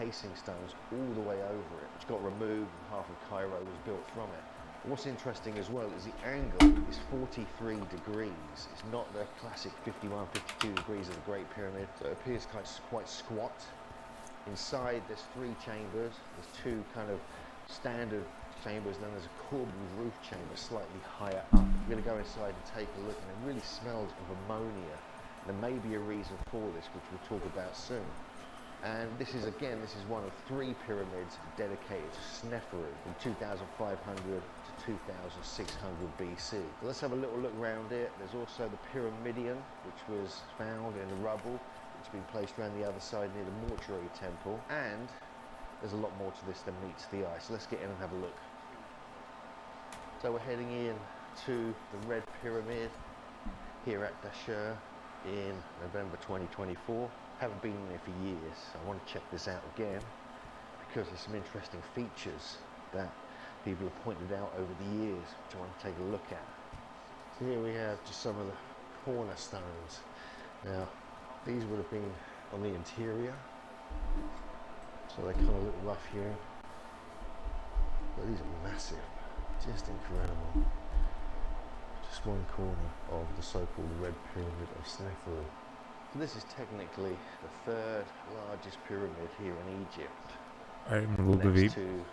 casing stones all the way over it, which got removed and half of Cairo was built from it. What's interesting as well is the angle is 43 degrees. It's not the classic 51, 52 degrees of the Great Pyramid, so it appears quite squat. Inside there's 3 chambers. There's 2 kind of standard chambers, and then there's a corbelled roof chamber slightly higher up. We're going to go inside and take a look, and it really smells of ammonia. There may be a reason for this, which we'll talk about soon. And this is one of 3 pyramids dedicated to Sneferu from 2500 to 2600 BC. So let's have a little look around it. There's also the Pyramidion, which was found in the rubble. It's been placed around the other side near the mortuary temple. And there's a lot more to this than meets the eye. So let's get in and have a look. So we're heading in to the Red Pyramid here at Dashur in November 2024. Haven't been there for years, so I want to check this out again because there's some interesting features that people have pointed out over the years, which I want to take a look at. So here we have just some of the cornerstones. Now, these would have been on the interior, so they kind of look rough here, but these are massive, just incredible. Just one corner of the so-called Red Pyramid of Sneferu. So this is technically the 3rd largest pyramid here in Egypt. Next to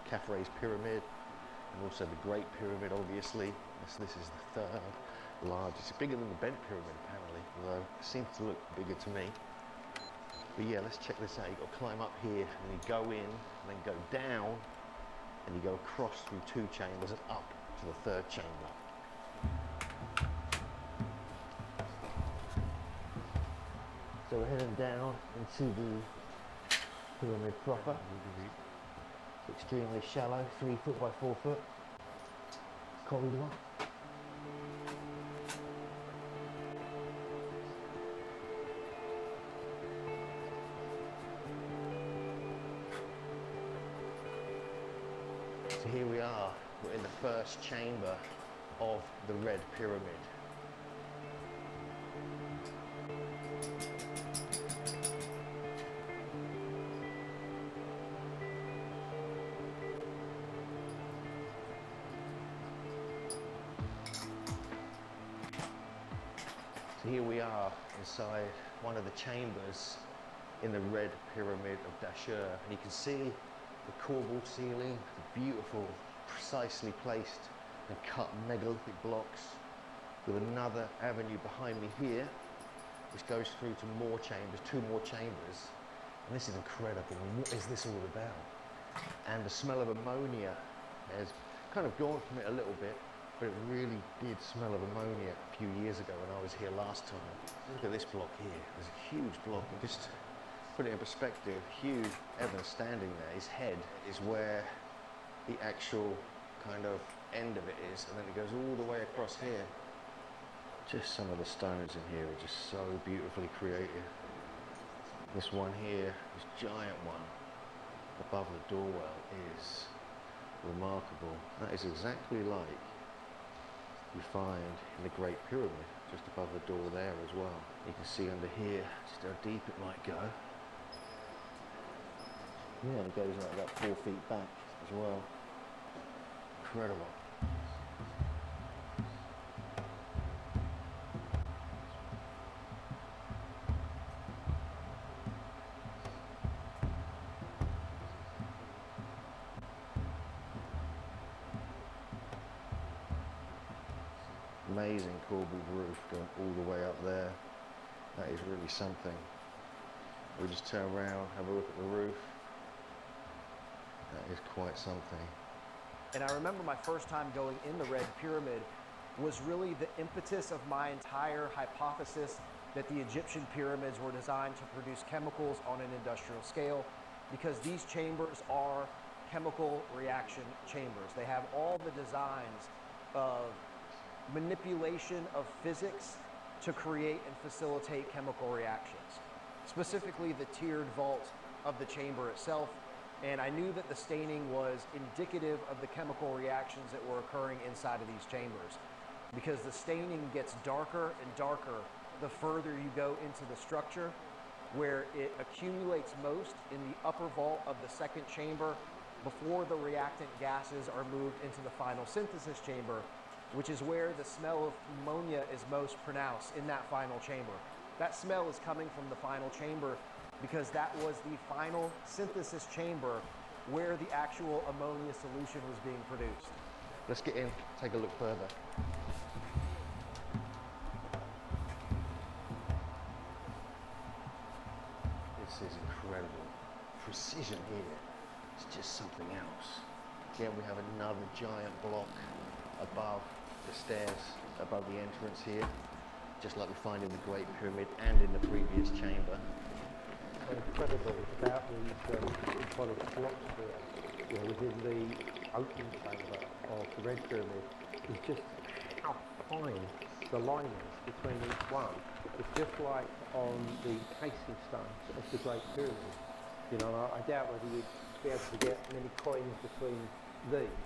Khafre's pyramid, and also the Great Pyramid, obviously. This is the 3rd largest. It's bigger than the Bent Pyramid, apparently, although it seems to look bigger to me. But yeah, let's check this out. You've got to climb up here, and you go in, and then go down, and you go across through 2 chambers and up to the 3rd chamber. So we're heading down into the pyramid proper. It's extremely shallow, 3 foot by 4 foot corridor. So here we are, we're in the 1st chamber of the Red Pyramid. So here we are inside one of the chambers in the Red Pyramid of Dashur, and you can see the corbelled ceiling, the beautiful, precisely placed and cut megalithic blocks, with another avenue behind me here, which goes through to more chambers, 2 more chambers, and this is incredible. What is this all about? And the smell of ammonia has kind of gone from it a little bit, but it really did smell of ammonia a few years ago when I was here last time. Look at this block here. There's a huge block. And just put it in perspective, huge Evans standing there. His head is where the actual kind of end of it is, and then it goes all the way across here. Just some of the stones in here are just so beautifully created. This one here, this giant one above the doorwell, is remarkable. That is exactly like you find in the Great Pyramid, just above the door there as well. You can see under here just how deep it might go. Yeah, it goes like about 4 feet back as well. Incredible. Amazing corbelled roof going all the way up there. That is really something. We just turn around, have a look at the roof. That is quite something. And I remember my first time going in the Red Pyramid was really the impetus of my entire hypothesis that the Egyptian pyramids were designed to produce chemicals on an industrial scale, because these chambers are chemical reaction chambers. They have all the designs of manipulation of physics to create and facilitate chemical reactions, specifically the tiered vault of the chamber itself. And I knew that the staining was indicative of the chemical reactions that were occurring inside of these chambers, because the staining gets darker and darker the further you go into the structure, where it accumulates most in the upper vault of the second chamber before the reactant gases are moved into the final synthesis chamber, which is where the smell of ammonia is most pronounced in that final chamber. That smell is coming from the final chamber because that was the final synthesis chamber where the actual ammonia solution was being produced. Let's get in, take a look further. This is incredible. Precision here. It's just something else. Again, we have another giant block above the stairs, above the entrance here, just like we find in the Great Pyramid and in the previous chamber. Incredible about these polished blocks here, you know, within the opening chamber of the Red Pyramid, is just how fine the line is between each one. It's just like on the casing stones of the Great Pyramid. You know, I doubt whether you'd be able to get many coins between these.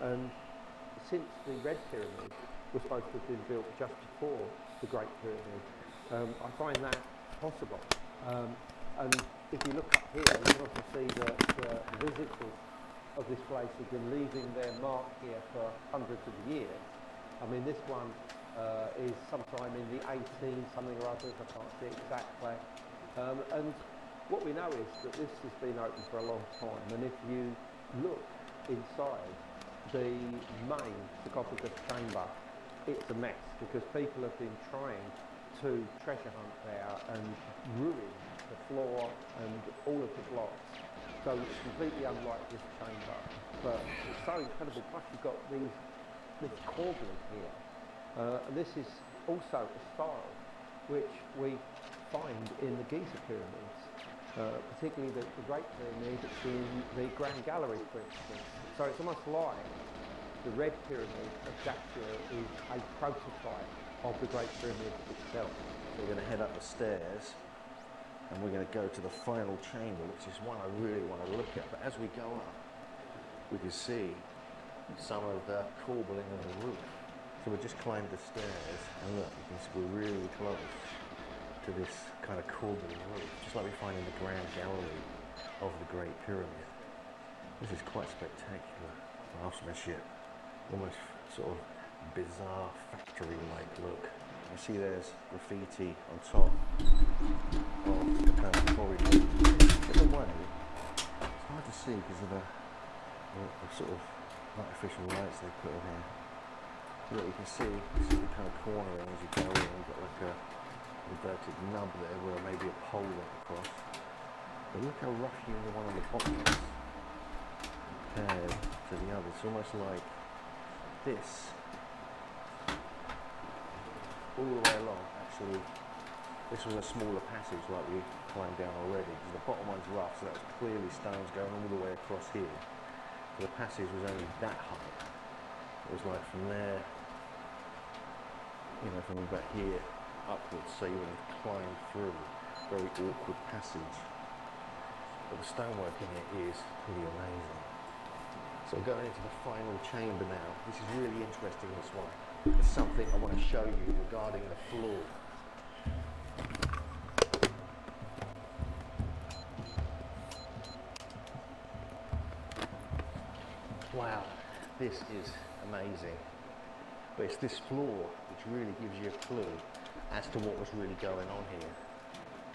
And since the Red Pyramid was supposed to have been built just before the Great Pyramid, I find that possible. And if you look up here, you can also see that visitors of this place have been leaving their mark here for hundreds of years. I mean, this one is sometime in the 18 something or others, I can't see exactly. And what we know is that this has been open for a long time, and if you look inside the main sarcophagus chamber, it's a mess because people have been trying to treasure hunt there and ruin the floor and all of the blocks. So it's completely unlike this chamber, but it's so incredible. Plus you've got this corbelling here, and this is also a style which we find in the Giza pyramids, particularly the Great Pyramid in the Grand Gallery, for instance. So it's almost like the Red Pyramid of Gyges is a prototype of the Great Pyramid itself. So we're going to head up the stairs and we're going to go to the final chamber, which is one I really want to look at. But as we go up, we can see some of the corbelling on the roof. So we just climbed the stairs and look, you can see we're really close to this kind of corbelling roof, just like we find in the Grand Gallery of the Great Pyramid. This is quite spectacular craftsmanship, almost sort of bizarre factory-like look. You see there's graffiti on top of the kind of corridor. In a way, it's hard to see because of the sort of artificial lights they put in here. Look, you can see the kind of cornering as you go in. You've got like a inverted nub there where maybe a pole went across. But look how rough hewn the one on the bottom is compared to the others. It's almost like this all the way along. Actually, this was a smaller passage like we climbed down already. The bottom one's rough, so that's clearly stones going all the way across here. So the passage was only that high. It was like from there, you know, from about here upwards, so you would have climbed through a very awkward passage. But the stonework in it is pretty amazing. So going into the final chamber now. This is really interesting, this one. There's something I want to show you regarding the floor. Wow, this is amazing. But it's this floor which really gives you a clue as to what was really going on here.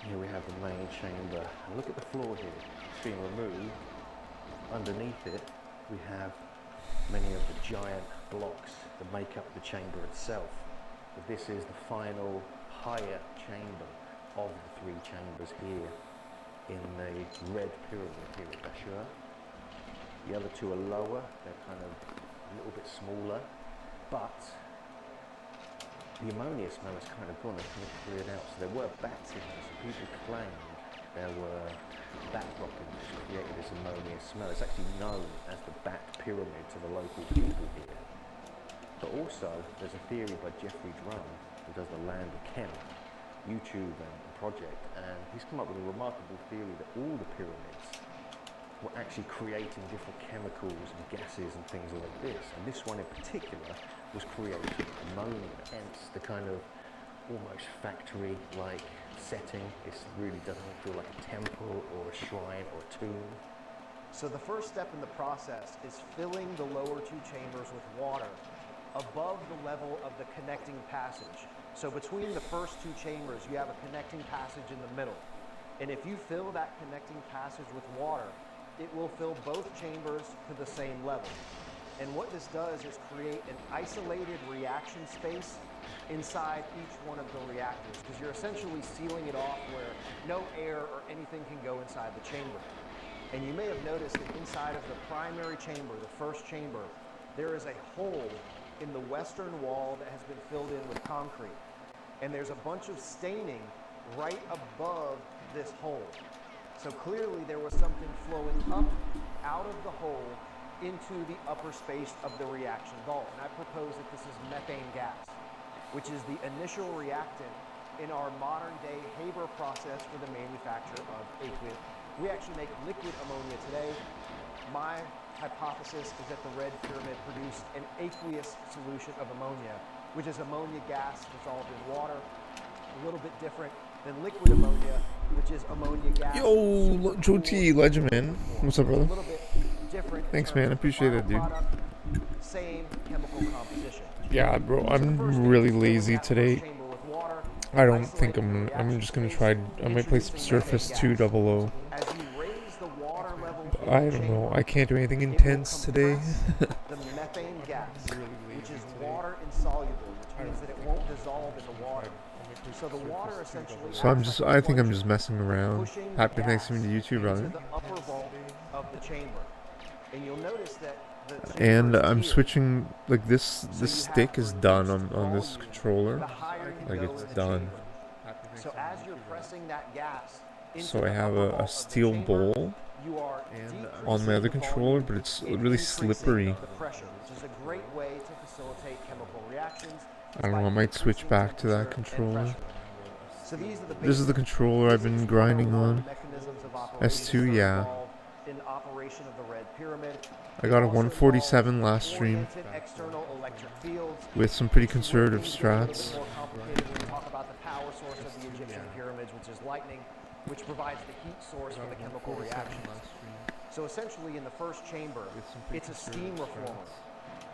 Here we have the main chamber. And look at the floor here. It's been removed. Underneath it, we have many of the giant blocks that make up the chamber itself. But this is the final higher chamber of the three chambers here in the Red Pyramid here at Dashur. The other two are lower, they're kind of a little bit smaller, but the ammonia smell has kind of gone, it's kind of cleared out. So there were bats in there, so people claimed there were bat droppings which created this ammonia smell. It's actually known as the Bat Pyramid to the local people here. But also, there's a theory by Jeffrey Drum, who does the Land of Chem YouTube project, and he's come up with a remarkable theory that all the pyramids were actually creating different chemicals and gases and things like this. And this one in particular was creating ammonia, hence the kind of almost factory-like setting. It really doesn't feel like a temple or a shrine or a tomb. So the first step in the process is filling the lower two chambers with water above the level of the connecting passage. So between the first two chambers, you have a connecting passage in the middle. And if you fill that connecting passage with water, it will fill both chambers to the same level. And what this does is create an isolated reaction space inside each one of the reactors, because you're essentially sealing it off where no air or anything can go inside the chamber. And you may have noticed that inside of the primary chamber, the first chamber, there is a hole in the western wall that has been filled in with concrete. And there's a bunch of staining right above this hole. So clearly there was something flowing up out of the hole into the upper space of the reaction vault. And I propose that this is methane gas, which is the initial reactant in our modern day Haber process for the manufacture of aqueous. We actually make liquid ammonia today. My hypothesis is that the red pyramid produced an aqueous solution of ammonia, which is ammonia gas dissolved in water, a little bit different than liquid ammonia, which is ammonia gas. Yo, Joe T, legend, man. What's up, brother? A little bit different. Thanks, man. I appreciate it, dude. Product, same chemical composition. Yeah, bro. I'm really lazy today. I don't think I'm just gonna try. I might play some Surface 200. I don't know. I can't do anything intense today. The methane gas, which is water insoluble, which means that it won't dissolve in the water. So the water essentially. I think I'm just messing around. Happy Thanksgiving to you too, brother. The upper vault of the chamber, and you'll notice that. And I'm switching, like this stick is done on this controller. Like it's done. So as you're pressing that gas, so I have a steel bowl on my other controller, but it's really slippery. I don't know, I might switch back to that controller. This is the controller I've been grinding on. S2, yeah. I got a 147 last stream with some pretty conservative strats. Which provides the heat source for the chemical reaction. So essentially in the first chamber, it's a steam reformer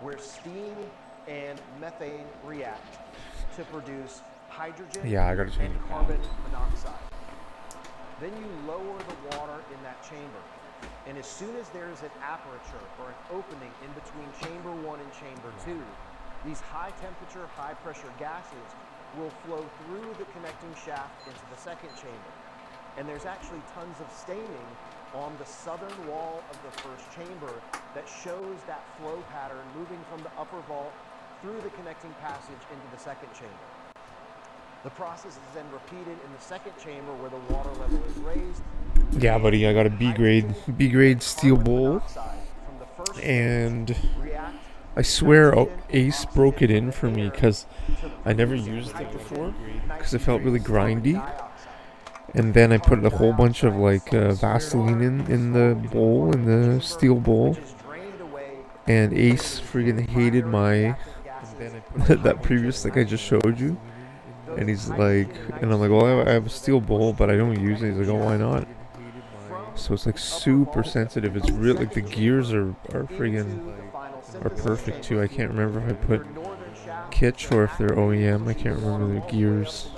where steam and methane react to produce hydrogen and carbon monoxide. Then you lower the water in that chamber. And as soon as there is an aperture or an opening in between chamber 1 and chamber 2, these high temperature, high pressure gases will flow through the connecting shaft into the second chamber. And there's actually tons of staining on the southern wall of the first chamber that shows that flow pattern moving from the upper vault through the connecting passage into the second chamber. The process is then repeated in the second chamber where the water level is raised. Yeah, buddy, I got a B grade steel bowl, and I swear Ace broke it in for me because I never used it before because it felt really grindy. And then I put a whole bunch of like Vaseline in the bowl, in the steel bowl. And Ace friggin' hated my that previous stick I just showed you. And he's like, and I'm like, well, I have a steel bowl, but I don't use it. He's like, oh, why not? So it's like super sensitive. It's real, like the gears are friggin' are perfect too. I can't remember if I put Kitsch or if they're OEM. I can't remember the gears.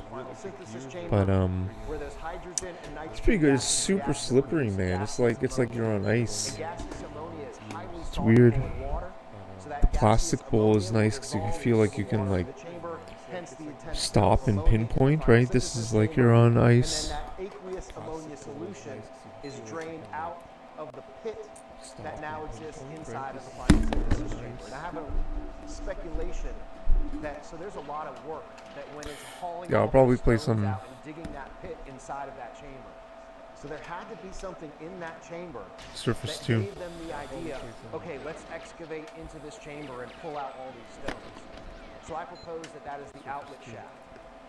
But it's pretty good. It's super slippery, man. It's like you're on ice. It's weird. The plastic bowl is nice because you can feel like you can like stop and pinpoint, right? This is like you're on ice. Aqueous ammonia solution is drained out of the pit that now exists inside of the final synthesis chamber. And I have a speculation that so there's a lot of work that went into hauling. Yeah, I'll probably play some and digging that pit inside of that chamber. So there had to be something in that chamber Surface that 2 gave them the idea, okay, let's excavate into this chamber and pull out all these stones. So I propose that that is the outlet shaft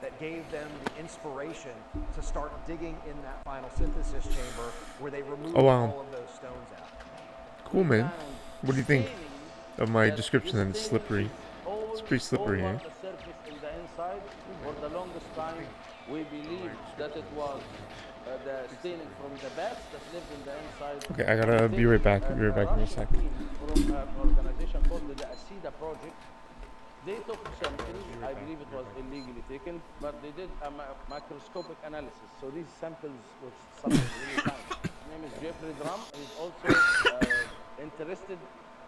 that gave them the inspiration to start digging in that final synthesis chamber where they removed all of those stones out. Cool, man. What do you think of my description that it's slippery? It's pretty slippery, eh? inside. For the longest time, we believed that it was the staining from the bats that lived in the inside. Okay, I gotta be right back. Be right back in a Russian sec. team from an organization called the ASIDA project. They took samples, I believe it was illegally taken, but they did a microscopic analysis. So these samples, which something really nice. His name is Jeffrey Drum. He's also interested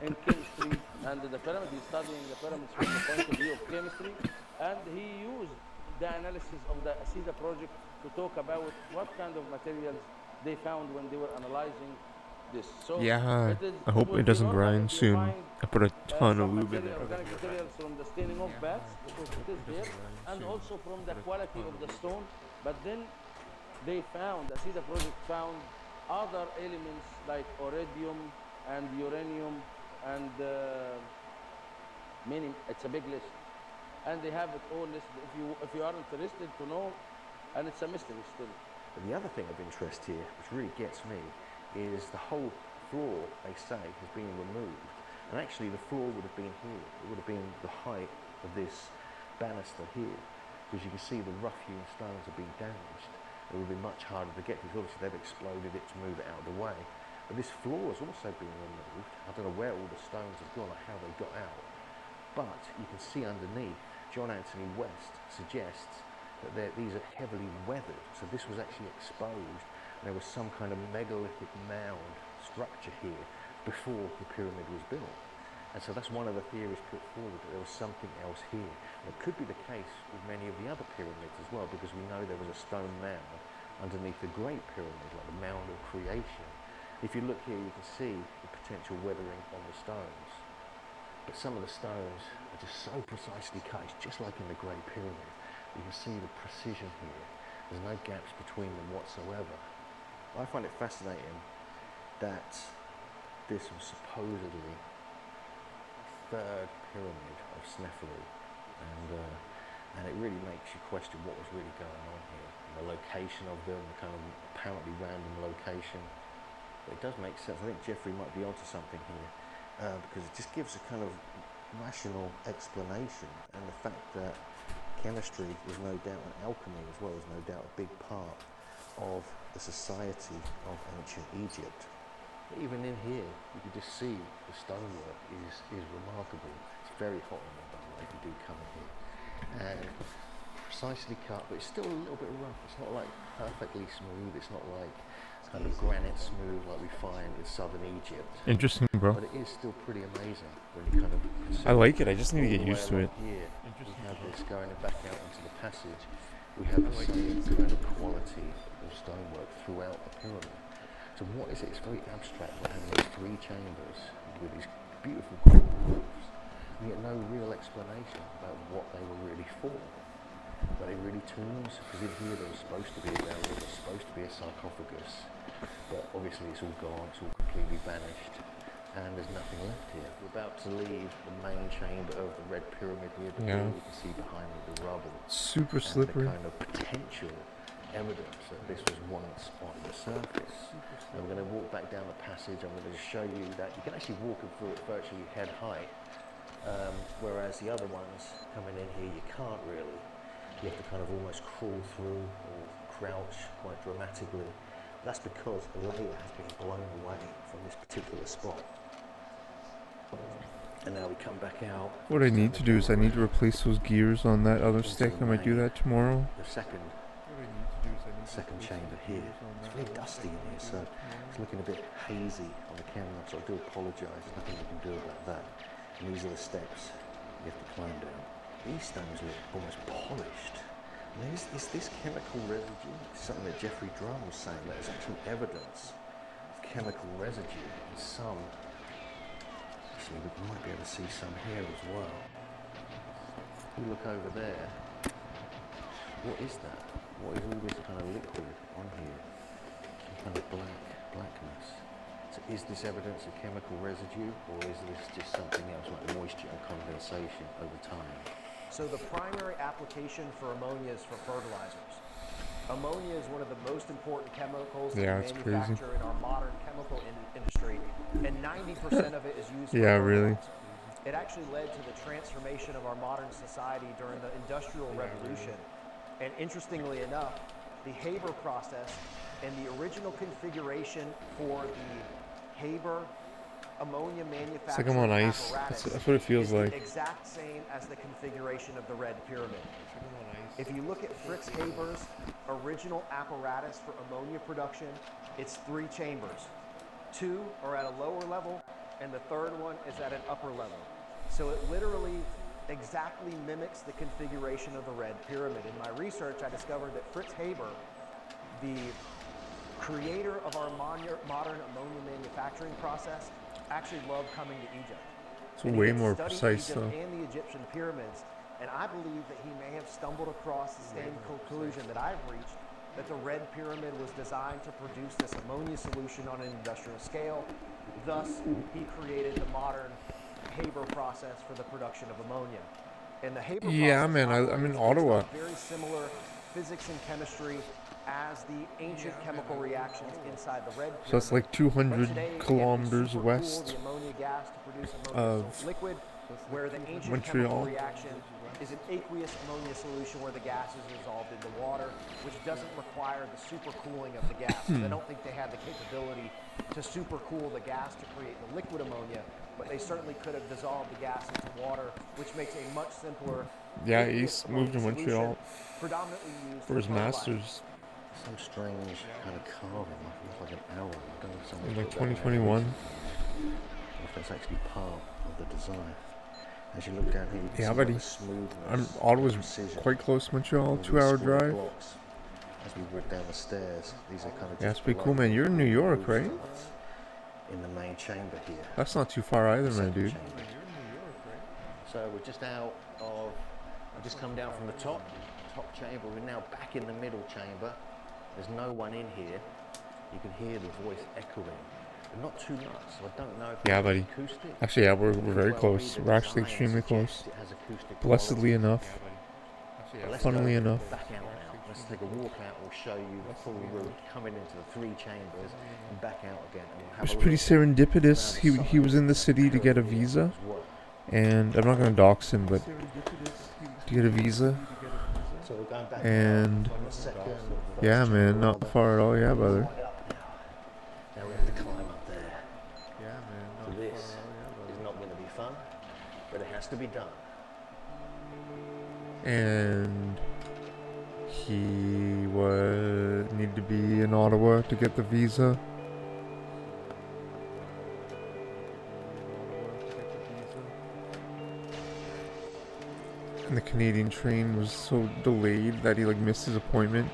in chemistry and the pyramid. He's studying the pyramids from the point of view of chemistry. And he used the analysis of the ASIDA project to talk about what kind of materials they found when they were analyzing this. So Yeah, it is, I hope it doesn't grind soon. I put a ton of lube in there. organic materials from the staining of bats, because it is there, and also from the quality of the stone. But then they found, the ASIDA project found other elements like iridium and uranium and many. It's a big list, and they have it all listed. If you are interested to know, and it's a mystery still. But the other thing of interest here, which really gets me, is the whole floor, they say, has been removed. And actually the floor would have been here. It would have been the height of this banister here. Because you can see the rough-hewn stones have been damaged. It would be much harder to get to, because obviously they've exploded it to move it out of the way. But this floor has also been removed. I don't know where all the stones have gone or how they got out. But you can see underneath, John Anthony West suggests that these are heavily weathered. So this was actually exposed. There was some kind of megalithic mound structure here before the pyramid was built. And so that's one of the theories put forward, that there was something else here. And it could be the case with many of the other pyramids as well, because we know there was a stone mound underneath the Great Pyramid, like the Mound of Creation. If you look here, you can see the potential weathering on the stones. But some of the stones are just so precisely cut, it's just like in the Great Pyramid. You can see the precision here. There's no gaps between them whatsoever. I find it fascinating that this was supposedly the third pyramid of Sneferu, and it really makes you question what was really going on here, the location of them, the kind of apparently random location. But it does make sense. I think Jeffrey might be onto something here, because it just gives a kind of rational explanation, and the fact that chemistry is no doubt, and alchemy as well, is no doubt a big part of the society of ancient Egypt. But even in here, you can just see the stonework is remarkable. It's very hot in there, by the way, if you do come in here. And precisely cut, but it's still a little bit rough. It's not like perfectly smooth. It's not like kind of granite smooth like we find in southern Egypt. Interesting, bro. But it is still pretty amazing when you kind of I like it. I just need to get used to it. Here, we have this going back out into the passage. We have the same kind of quality of stonework throughout the pyramid. So what is it? It's very abstract. We're having these three chambers with these beautiful coral roofs. We get no real explanation about what they were really for. Were they really tombs? Because in here there was supposed to be a burial, there was supposed to be a sarcophagus, but obviously it's all gone, it's all completely vanished, and there's nothing left here. We're about to leave the main chamber of the Red Pyramid here, but here you can see behind me the rubble. Super and slippery. the kind of potential evidence that this was once on the surface. And we're going to walk back down the passage. I'm going to show you that you can actually walk through it virtually head height, whereas the other ones coming in here you can't really. You have to kind of almost crawl through or crouch quite dramatically. That's because a layer has been blown away from this particular spot. And now we come back out. What I need to do is I need to replace those gears on that other stick. I might do that tomorrow. The second chamber here. It's very dusty in here, so it's looking a bit hazy on the camera, so I do apologise. There's nothing you can do about that. And these are the steps you have to climb down. These stones look almost polished. And is this chemical residue? It's something that Jeffrey Drum was saying, that there's actual evidence of chemical residue in some. Actually, we might be able to see some here as well. If we look over there, what is that? What is all this kind of liquid on here? Some kind of blackness. So is this evidence of chemical residue, or is this just something else like moisture and condensation over time? So the primary application for ammonia is for fertilizers. Ammonia is one of the most important chemicals that we manufacture in our modern chemical industry, and 90% of it is used for fertilizer. It actually led to the transformation of our modern society during the Industrial Revolution. And interestingly enough, the Haber process and the original configuration for the Haber ammonia It's like manufacturing I'm on ice. apparatus That's what it feels is like. the exact same as the configuration of the Red Pyramid. If you look at Fritz Haber's original apparatus for ammonia production, it's 3 chambers. 2 are at a lower level, and the third one is at an upper level. So it literally exactly mimics the configuration of the Red Pyramid. In my research, I discovered that Fritz Haber, the creator of our modern ammonia manufacturing process, actually loved coming to Egypt. It's And he way had more studied precise Egypt though. and the Egyptian pyramids, and I believe that he may have stumbled across the same conclusion that I've reached, that the Red Pyramid was designed to produce this ammonia solution on an industrial scale. Thus, he created the modern Haber process for the production of ammonia. And the Haber Yeah, process man, I'm operates in based Ottawa. on very similar physics and chemistry as the ancient chemical reactions inside the Red Pyramid. So it's like But 200 today, again, we kilometers supercool west the ammonia gas to produce ammonia of liquid, where the ancient chemical Montreal. reaction is an aqueous ammonia solution where the gas is dissolved into water, which doesn't require the supercooling of the gas. So I don't think they had the capability to supercool the gas to create the liquid ammonia, but they certainly could have dissolved the gas into water, which makes a much simpler. Yeah, aqueous Ace moved to ammonia solution, Montreal predominantly used for his fertilizer. masters Some strange kind of carving, like an owl. I don't know if someone's in like put that in there 2021. recently, or if that's actually part of the design. As you look down here, you can Yeah, see buddy. like the smoothness, Ottawa's the precision, quite close to Montreal, all these 2-hour square drive. blocks. As we walk down the stairs, these are kind of Yeah, just it's pretty below cool, man. You're in New the York, roof right? slats in the main chamber here. That's not too far either, The my second dude. chamber. So we're just out of, I've just come down from the top chamber. We're now back in the middle chamber. There's no one in here. You can hear the voice echoing, but not too much. So I don't know if Yeah, it's buddy. acoustic. Actually, yeah, we're very Well, close. the We're actually design extremely suggests close. it has acoustic Blessedly quality. enough. But let's Funnily go enough. back out now. Let's take a walk out. We'll show you the full route coming into the 3 chambers and back out again. And we'll have It was a pretty look serendipitous. around the He was in the side city to of get a the visa, as well. and I'm not gonna dox him, but to get a visa, So we're going back and on the second and first yeah, chamber man, not rather. far at all. Yeah, brother. Right up now. Now we have to climb up there. Yeah, man. So this is not going to be fun, but it has to be done. And he would need to be in Ottawa to get the visa. And the Canadian train was so delayed that he like missed his appointment,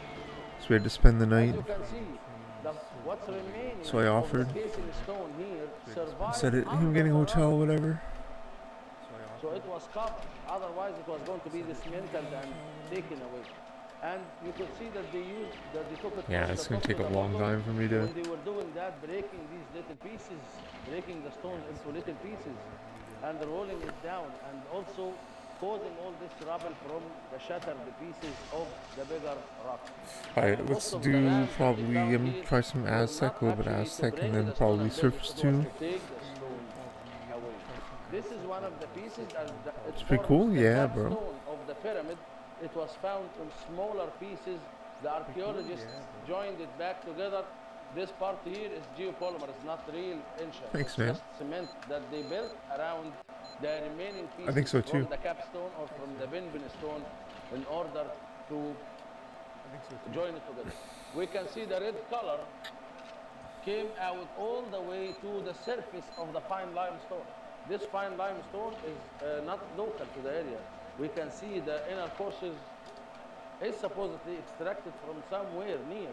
so we had to spend the As night. you can see, what's remaining So I of offered. the casing stone here survived Instead of him under getting a the hotel or rock. whatever. So it was covered. Otherwise, it was going to be dismantled and taken away. And you could see that they took it Yeah, from it's the gonna top take to a the long bottom. time for me to. When they were doing that, breaking these little pieces, breaking the stones into little pieces, and rolling it down, and also causing all this rubble from the shattered pieces of the bigger rock. Alright, And let's most of the do ramps that probably they found here try some were Aztec, a not little bit actually to Aztec, bring and then the stone probably and build it, surface it was too. to take the stone away. This is one of the pieces, and It's pretty cool, the yeah, top bro. stone of the pyramid. It was found in smaller pieces. The archaeologists joined it back together. This part here is geopolymer, it's not real ancient. Thanks, It's man. just cement that they built around the remaining pieces think so, too. from the capstone or from the Benben stone in order to join it together. We can see the red color came out all the way to the surface of the fine limestone. This fine limestone is not local to the area. We can see the inner courses is supposedly extracted from somewhere near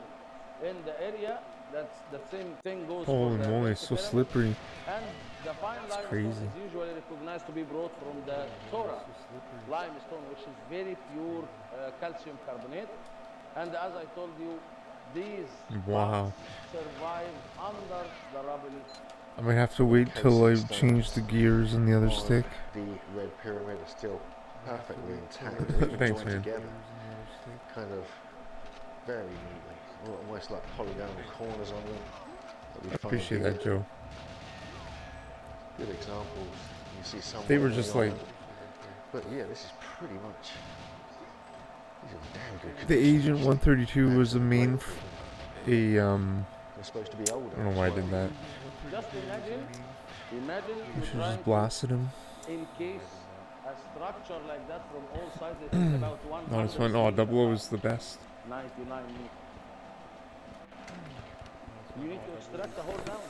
in the area. That's the same thing goes Holy for the moly, Mexican it's so pyramid. slippery. And the fine limestone crazy. is usually recognized to be brought from the Tora limestone, which is very pure calcium carbonate. And as I told you, these Wow. parts survive under the rubble. I might have to wait till I change the gears in the other On stick. The Red Pyramid is still perfectly intact. Thanks, joined man. together, kind of very neatly, almost like polygonal corners on them. That we find Appreciate here. that, Joe. Good examples You see some. They were just like But yeah, this is pretty much. These are damn good. the conditions. Agent 132 was the main. They're supposed to be older. I don't know why I did that. Just imagine I you should have trying just blasted him. to encase a structure like that from all sides. It is about 100 No, it's fine. Oh, double O is the best. 99 meters. You need to extract the whole down.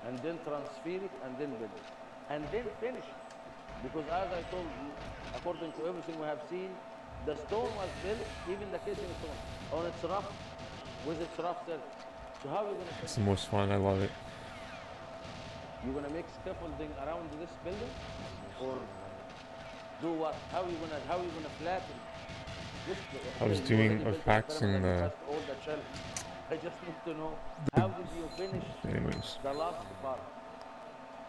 And then transfer it and then build it. And then finish it. Because as I told you, according to everything we have seen, the stone was built, even the casing stone, on its rough, with its rough surface. So how are you going to It's the most fun. I love it. You're going to make scaffolding around this building? Or do what? How are you going to flatten this? I was Okay, you already built the practicing pyramid and the- passed all the shell. I just need to know, how did you finish Anyways. the last part?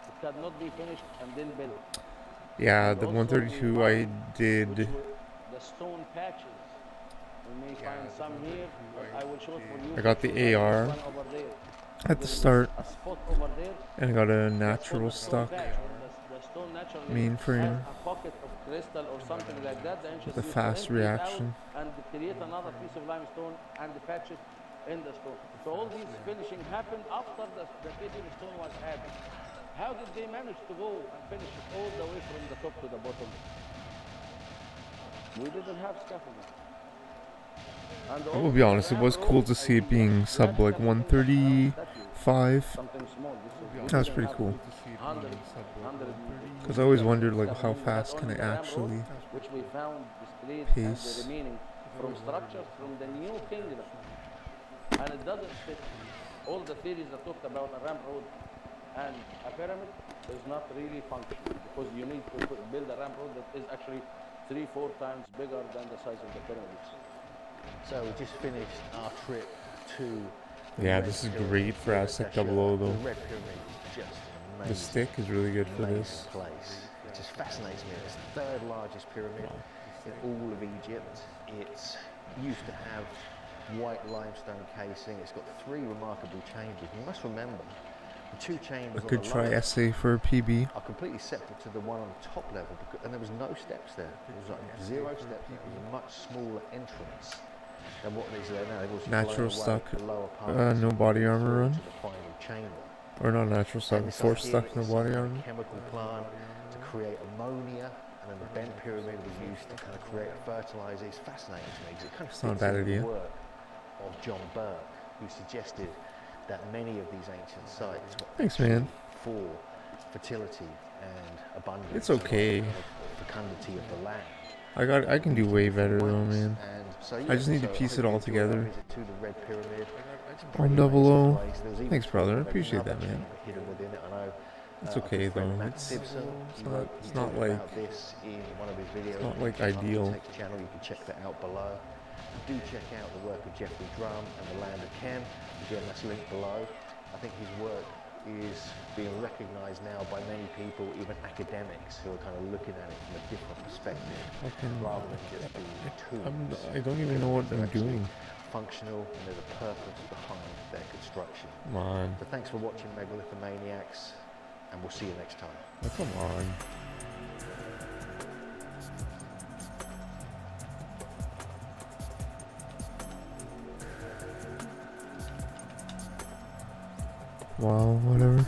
It cannot be finished and then built. Yeah, And the also 132 the I which did. were the stone patches. We may find some here, but I will show it for you. I got the Because there is AR one over there. at the There is start, a spot over there. and I got a That's for natural the stone stuck patch. The stone naturally mainframe. has a pocket of crystal or something like that. The engineers The use to fast empty it out reaction. and create another piece of limestone and patch it in the stone. So all these finishing happened after the casing stone was added. How did they manage to go and finish it all the way from the top to the bottom? We didn't have scaffolding. And I will be honest, it was cool to see it being sub like 135. something small. That was pretty cool. Because I always wondered like how fast can I actually which we found displayed pace. as the remaining from structures from the new kingdom. And it doesn't fit all the theories that talked about a ramp road and a pyramid is not really functional because you need to build a ramp road that is actually 3-4 times bigger than the size of the pyramid. So we just finished our trip to. the Yeah, Red this is Pyramid. great for Aztec 00 though. The Red Pyramid is just an The amazing. stick is really good for amazing this. place. It just fascinates me. It's the third largest pyramid in all of Egypt. It's used to have white limestone casing. It's got 3 remarkable chambers. You must remember, the 2 I chambers could on the try lower SA for a PB. are completely separate to the one on the top level, and there was no steps there. It was like 0 steps. It was a much smaller entrance than what is there now. They've also blown Natural away stuck, the lower part no body armor run. to the final chamber. Or not natural And stuff, this force idea stuck that in the it's body some armor. chemical plant to create ammonia, and then the bent pyramid was used to kind of create a fertilizer. It's fascinating to me because it kind of It's not a fits bad in with idea. the work of John Burke, who suggested that many of these ancient sites were Thanks, actually man. for fertility and abundance. It's okay. And fecundity of the land. I can do way better though, man. And so, I just need to so piece hope it you all enjoyed our together. visit to the Red Pyramid. It's a I'm pretty double amazing O. place. There was even Thanks, brother. I talk of appreciate another that, man. chamber hidden within it. I know. It's a okay good friend, though. Matt It's Simpson, it's he not wrote- he it's not talked like about this in one of his videos. not on like the ideal. Architects channel. You can check that out below. Do check out the work of Jeffrey Drum and the Land of Chem. Again, that's linked below. I think his work is being recognised now by many people, even academics, who are kind of looking at it from a different perspective, rather than just being tools. I don't even know what I'm doing. Functional, and there's a purpose behind their construction. Come on. So thanks for watching, Megalithomaniacs, and we'll see you next time. Oh, come on. Wow, whatever.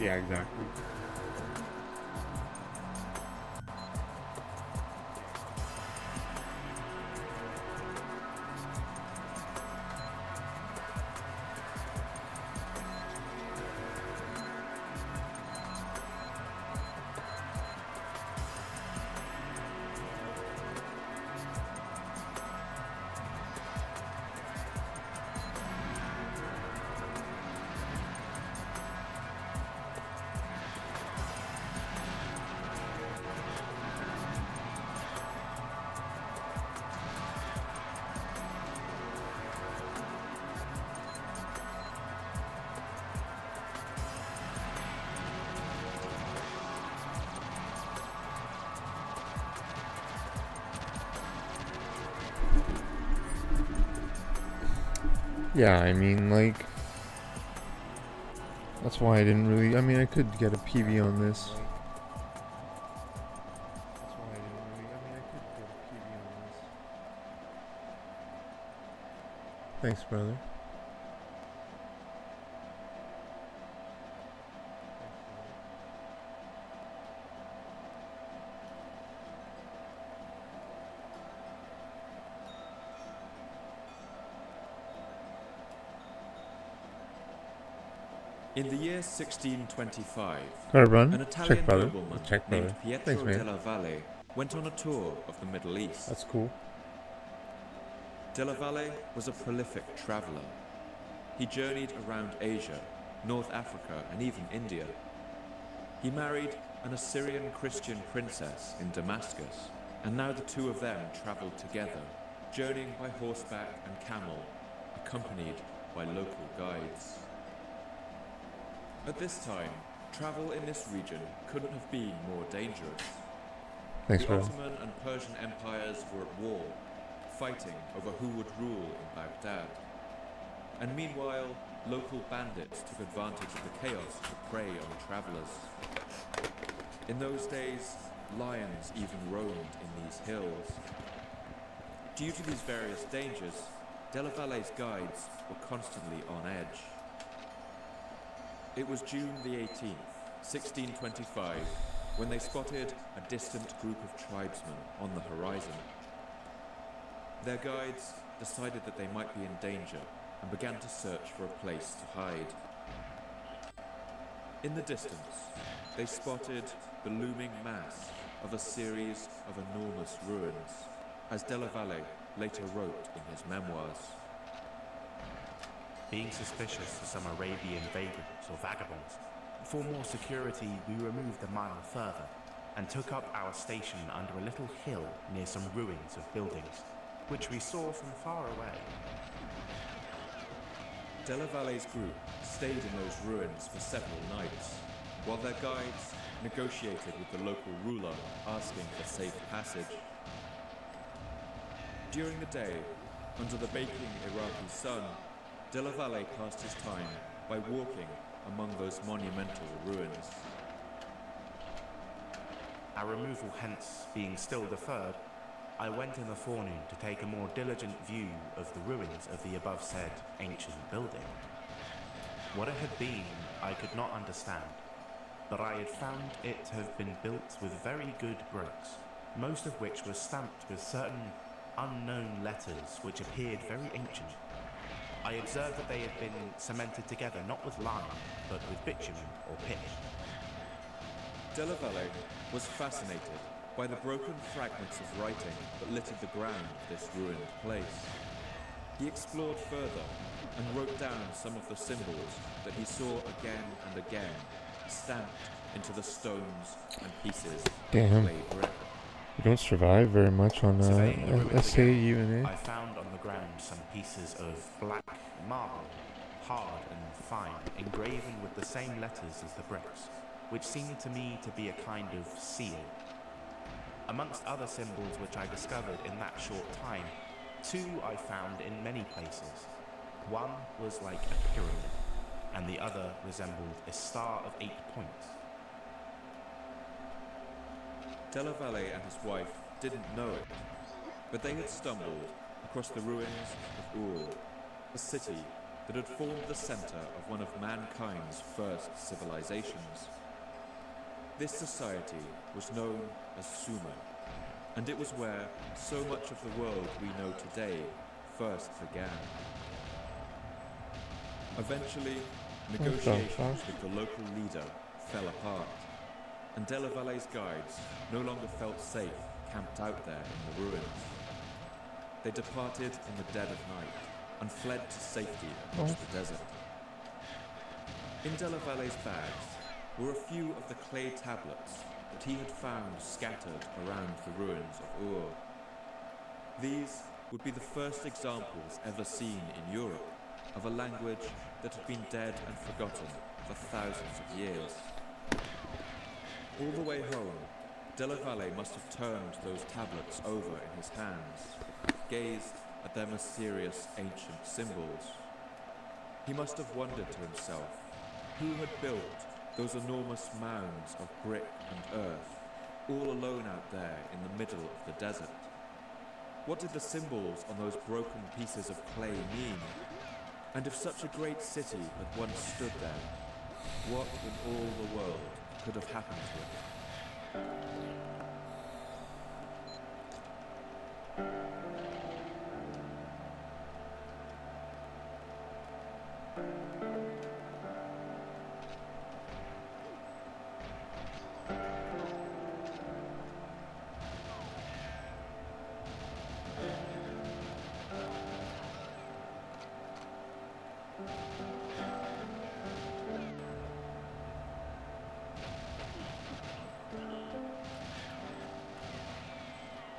Yeah, exactly. Yeah, I mean, like, that's why I didn't really, I mean, I could get a PV on this. Thanks, brother. In the year 1625, Gotta run. an Italian Check, brother. nobleman Check, brother. named Pietro Thanks, man. della Valle went on a tour of the Middle East. That's cool. Della Valle was a prolific traveller. He journeyed around Asia, North Africa, and even India. He married an Assyrian Christian princess in Damascus, and now the two of them travelled together, journeying by horseback and camel, accompanied by local guides. At this time, travel in this region couldn't have been more dangerous. Thanks, The brother. Ottoman and Persian empires were at war, fighting over who would rule in Baghdad. And meanwhile, local bandits took advantage of the chaos to prey on travellers. In those days, lions even roamed in these hills. Due to these various dangers, Della Valle's guides were constantly on edge. It was June the 18th, 1625, when they spotted a distant group of tribesmen on the horizon. Their guides decided that they might be in danger and began to search for a place to hide. In the distance, they spotted the looming mass of a series of enormous ruins, as Della Valle later wrote in his memoirs. Being suspicious of some Arabian vagrants or vagabonds, for more security we removed a mile further and took up our station under a little hill near some ruins of buildings, which we saw from far away. Della Valle's group stayed in those ruins for several nights, while their guides negotiated with the local ruler, asking for safe passage. During the day, under the baking Iraqi sun, Della Valle passed his time by walking among those monumental ruins. Our removal hence being still deferred, I went in the forenoon to take a more diligent view of the ruins of the above said ancient building. What it had been, I could not understand, but I had found it to have been built with very good bricks, most of which were stamped with certain unknown letters which appeared very ancient. I observed that they had been cemented together not with lime, but with bitumen or pitch. Della Valle was fascinated by the broken fragments of writing that littered the ground of this ruined place. He explored further and wrote down some of the symbols that he saw again and again, stamped into the stones and pieces Damn. of clay brick. You don't survive very much on Surveying the ruins SA, again, UNA. I found on the ground some pieces of black marble, hard and fine, engraven with the same letters as the bricks, which seemed to me to be a kind of seal. Amongst other symbols which I discovered in that short time, two I found in many places. One was like a pyramid, and the other resembled a star of 8 points. Della Valle and his wife didn't know it, but they had stumbled across the ruins of Ur, a city that had formed the center of one of mankind's first civilizations. This society was known as Sumer, and it was where so much of the world we know today first began. Eventually, negotiations with the local leader fell apart, and Della Valle's guides no longer felt safe camped out there in the ruins. They departed in the dead of night and fled to safety across the desert. In Della Valle's bags were a few of the clay tablets that he had found scattered around the ruins of Ur. These would be the first examples ever seen in Europe of a language that had been dead and forgotten for thousands of years. All the way home, Della Valle must have turned those tablets over in his hands, gazed at their mysterious ancient symbols, He must have wondered to himself, who had built those enormous mounds of brick and earth, all alone out there in the middle of the desert? What did the symbols on those broken pieces of clay mean? And if such a great city had once stood there, what in all the world could have happened to it?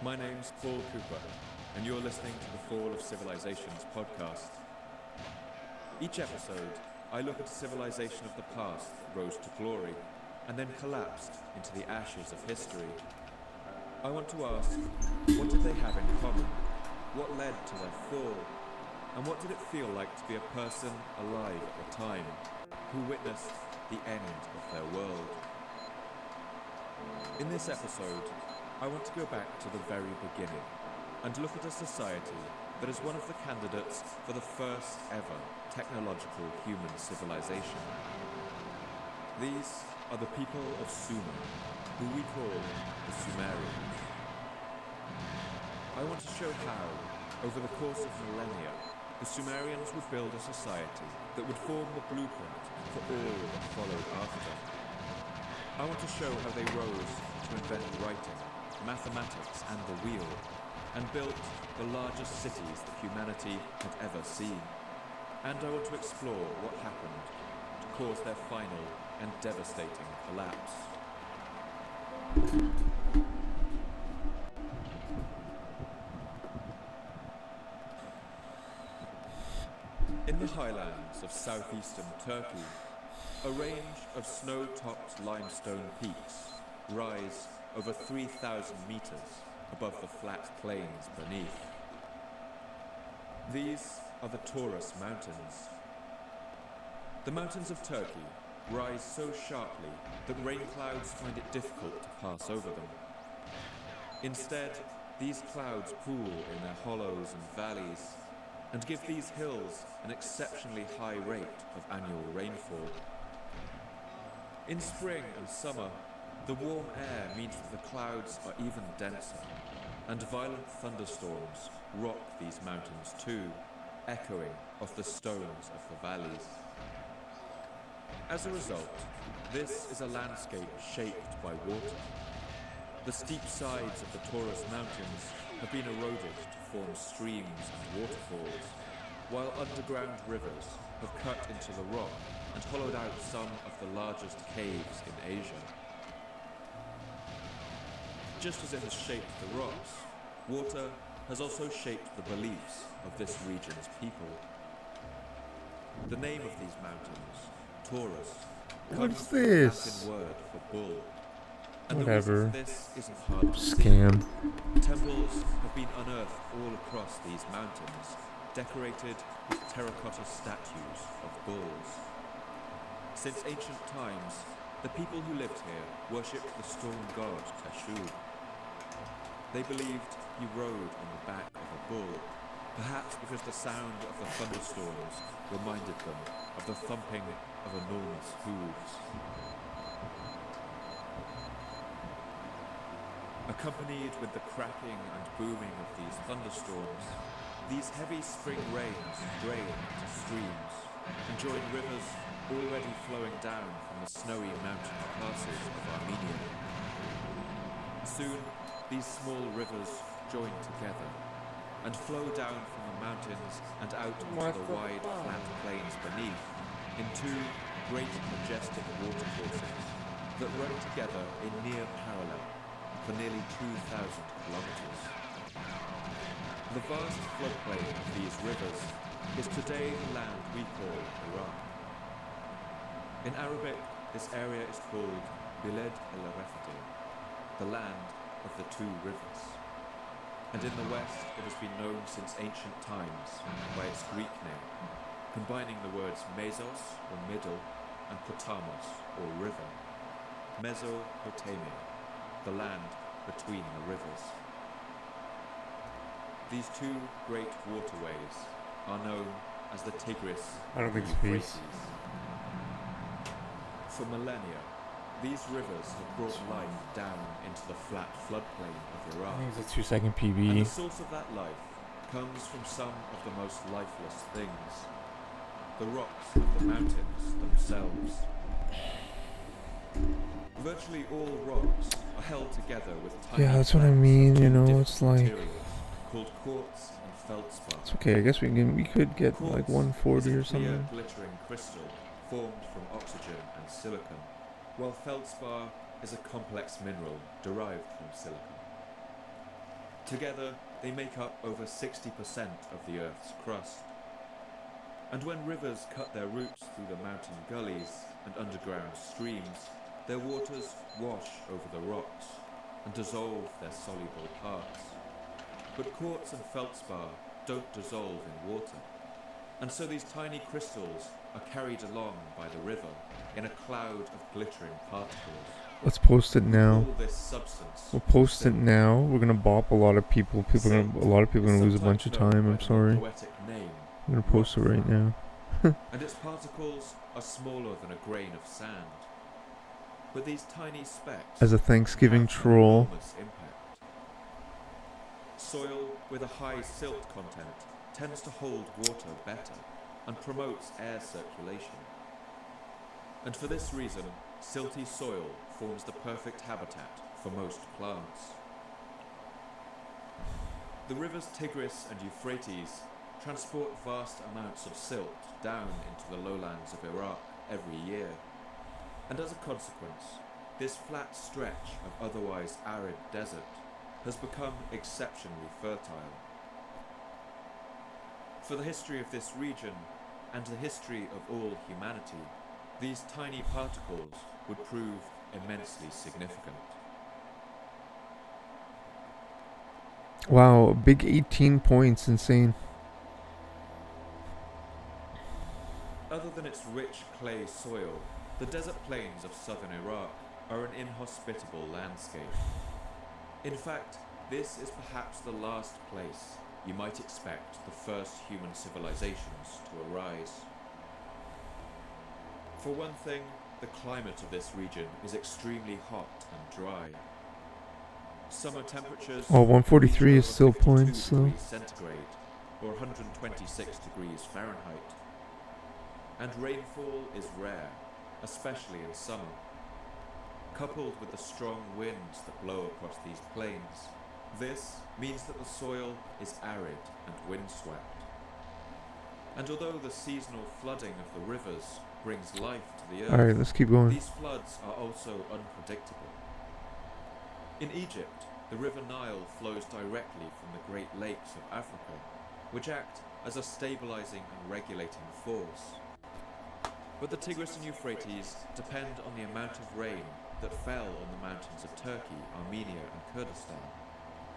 My name's Paul Cooper, and you're listening to the Fall of Civilizations podcast. Each episode, I look at a civilization of the past that rose to glory and then collapsed into the ashes of history. I want to ask, what did they have in common? What led to their fall? And what did it feel like to be a person alive at the time who witnessed the end of their world? In this episode, I want to go back to the very beginning and look at a society that is one of the candidates for the first ever technological human civilization. These are the people of Sumer, who we call the Sumerians. I want to show how, over the course of millennia, the Sumerians would build a society that would form the blueprint for all that followed after. I want to show how they rose to invent writing, mathematics and the wheel, and built the largest cities that humanity had ever seen. And I want to explore what happened to cause their final and devastating collapse. In the highlands of southeastern Turkey, a range of snow-topped limestone peaks rise over 3,000 meters above the flat plains beneath. These are the Taurus Mountains. The mountains of Turkey rise so sharply that rain clouds find it difficult to pass over them. Instead, these clouds pool in their hollows and valleys and give these hills an exceptionally high rate of annual rainfall. In spring and summer, the warm air means that the clouds are even denser, and violent thunderstorms rock these mountains too, echoing off the stones of the valleys. As a result, this is a landscape shaped by water. The steep sides of the Taurus Mountains have been eroded to form streams and waterfalls, while underground rivers have cut into the rock and hollowed out some of the largest caves in Asia. Just as it has shaped the rocks, water has also shaped the beliefs of this region's people. The name of these mountains, Taurus, comes from the Latin word for bull. And Whatever. the reason this isn't hard to Scam. see. Temples have been unearthed all across these mountains, decorated with terracotta statues of bulls. Since ancient times, the people who lived here worshipped the storm god Teshub. They believed he rode on the back of a bull, perhaps because the sound of the thunderstorms reminded them of the thumping of enormous hooves. Accompanied with the cracking and booming of these thunderstorms, these heavy spring rains drain into streams and join rivers already flowing down from the snowy mountain passes of Armenia. Soon, these small rivers join together and flow down from the mountains and out into the wide, flat plains beneath in two great, majestic watercourses that run together in near parallel for nearly 2,000 kilometers. The vast floodplain of these rivers is today the land we call Iran. In Arabic, this area is called Bilad el-Rafdi, the land of the two rivers. And in the West, it has been known since ancient times by its Greek name, combining the words mesos, or middle, and potamos, or river. Mesopotamia, the land between the rivers. These two great waterways are known as the Tigris I don't think and it's peace. Euphrates. For millennia, these rivers have brought life down into the flat floodplain of Iraq. I think it's a 2-second And PB. the source of that life comes from some of the most lifeless things. The rocks of the mountains themselves. Virtually all rocks are held together with tiny Yeah, that's what I flecks mean, of you know, different it's like- materials called quartz and feldspar. It's okay, I guess we could get like Quartz 140 is or a clear, something. glittering crystal formed from oxygen and silicon, while feldspar is a complex mineral derived from silicon. Together, they make up over 60% of the Earth's crust. And when rivers cut their roots through the mountain gullies and underground streams, their waters wash over the rocks and dissolve their soluble parts. But quartz and feldspar don't dissolve in water, and so these tiny crystals are carried along by the river in a cloud of glittering particles. Let's post it We now. call this substance We'll post it silk. now. We're gonna bop a lot of people. A lot of people are gonna lose a bunch of Sometimes known time. by I'm the sorry. poetic name, I'm gonna post it right now. and its particles are smaller than a grain of sand. But these tiny specks As a Thanksgiving have troll. enormous impact. Soil with a high silt content tends to hold water better and promotes air circulation. And for this reason, silty soil forms the perfect habitat for most plants. The rivers Tigris and Euphrates transport vast amounts of silt down into the lowlands of Iraq every year. And as a consequence, this flat stretch of otherwise arid desert has become exceptionally fertile. For the history of this region, and the history of all humanity, these tiny particles would prove immensely significant. Wow, a big 18 points, insane. Other than its rich clay soil, the desert plains of southern Iraq are an inhospitable landscape. In fact, this is perhaps the last place you might expect the first human civilizations to arise. For one thing, the climate of this region is extremely hot and dry. Summer temperatures Oh, 143 reach is still over 52 points, though. degrees centigrade, or 126 degrees Fahrenheit. And rainfall is rare, especially in summer. Coupled with the strong winds that blow across these plains, this means that the soil is arid and windswept. And although the seasonal flooding of the rivers brings life to the earth, Alright, let's keep going. these floods are also unpredictable. In Egypt, the River Nile flows directly from the Great Lakes of Africa, which act as a stabilizing and regulating force. But the Tigris and Euphrates depend on the amount of rain that fell on the mountains of Turkey, Armenia and Kurdistan,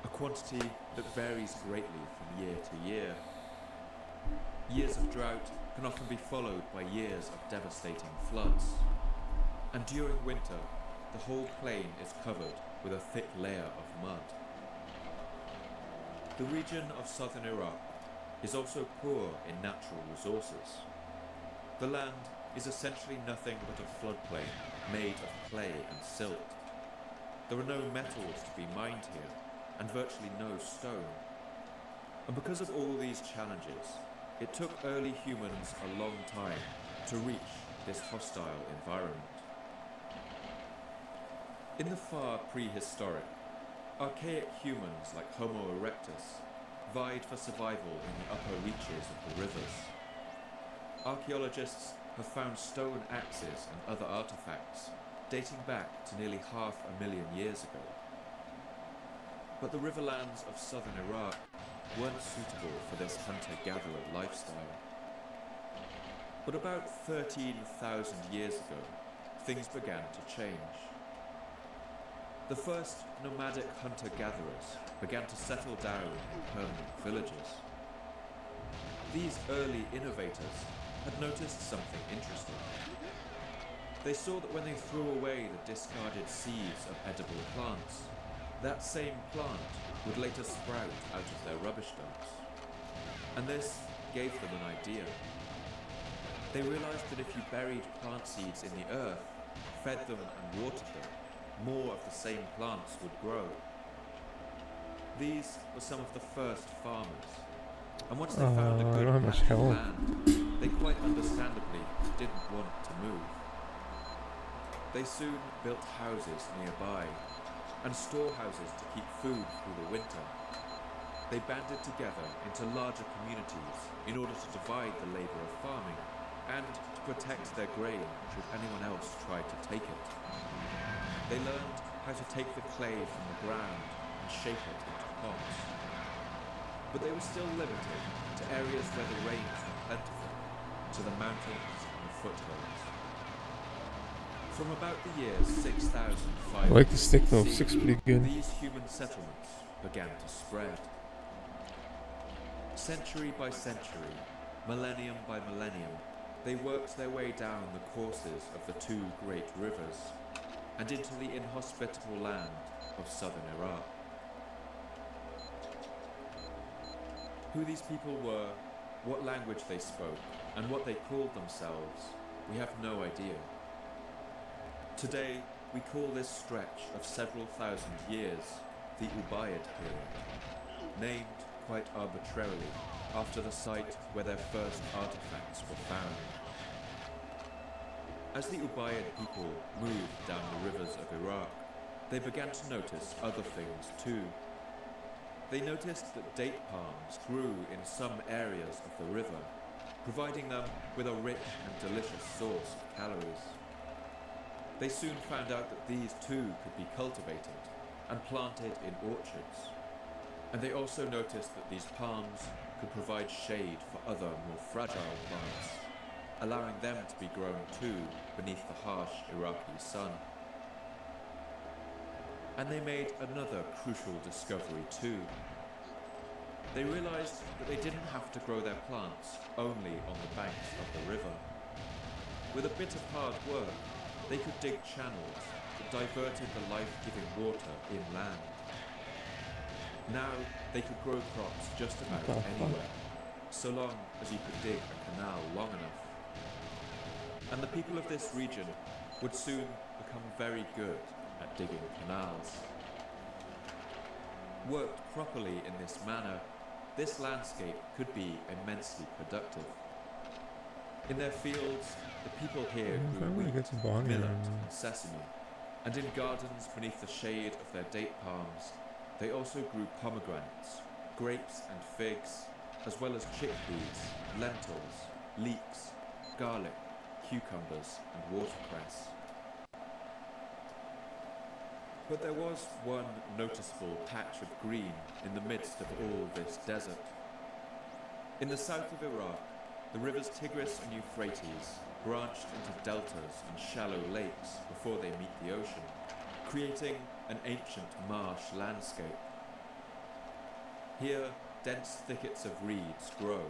a quantity that varies greatly from year to year. Years of drought can often be followed by years of devastating floods. And during winter, the whole plain is covered with a thick layer of mud. The region of southern Iraq is also poor in natural resources. The land is essentially nothing but a floodplain made of clay and silt. There are no metals to be mined here, and virtually no stone. And because of all these challenges, it took early humans a long time to reach this hostile environment. In the far prehistoric, archaic humans like Homo erectus vied for survival in the upper reaches of the rivers. Archaeologists have found stone axes and other artifacts dating back to nearly 500,000 years ago. But the riverlands of southern Iraq weren't suitable for this hunter-gatherer lifestyle. But about 13,000 years ago, things began to change. The first nomadic hunter-gatherers began to settle down in permanent villages. These early innovators had noticed something interesting. They saw that when they threw away the discarded seeds of edible plants, that same plant would later sprout out of their rubbish dumps. And this gave them an idea. They realized that if you buried plant seeds in the earth, fed them and watered them, more of the same plants would grow. These were some of the first farmers, and once they found a I good don't have much patch of help. land, they quite understandably didn't want to move. They soon built houses nearby, and storehouses to keep food through the winter. They banded together into larger communities in order to divide the labour of farming, and to protect their grain should anyone else try to take it. They learned how to take the clay from the ground and shape it into pots. But they were still limited to areas where the rains were plentiful, to the mountains and foothills. From about the year 6,500 I like the stick though, BC, stick's pretty good. these human settlements began to spread. Century by century, millennium by millennium, they worked their way down the courses of the two great rivers and into the inhospitable land of southern Iraq. Who these people were, what language they spoke, and what they called themselves, we have no idea. Today, we call this stretch of several thousand years the Ubayyad period, named quite arbitrarily after the site where their first artifacts were found. As the Ubayyad people moved down the rivers of Iraq, they began to notice other things too. They noticed that date palms grew in some areas of the river, providing them with a rich and delicious source of calories. They soon found out that these too could be cultivated and planted in orchards. And they also noticed that these palms could provide shade for other more fragile plants, allowing them to be grown too beneath the harsh Iraqi sun. And they made another crucial discovery too. They realized that they didn't have to grow their plants only on the banks of the river. With a bit of hard work, they could dig channels that diverted the life-giving water inland. Now they could grow crops just about anywhere, so long as you could dig a canal long enough. And the people of this region would soon become very good at digging canals. Worked properly in this manner, this landscape could be immensely productive. In their fields, the people here grew wheat, millet and sesame, and in gardens beneath the shade of their date palms, they also grew pomegranates, grapes and figs, as well as chickpeas, lentils, leeks, garlic, cucumbers and watercress. But there was one noticeable patch of green in the midst of all this desert. In the south of Iraq, the rivers Tigris and Euphrates branched into deltas and shallow lakes before they meet the ocean, creating an ancient marsh landscape. Here, dense thickets of reeds grow,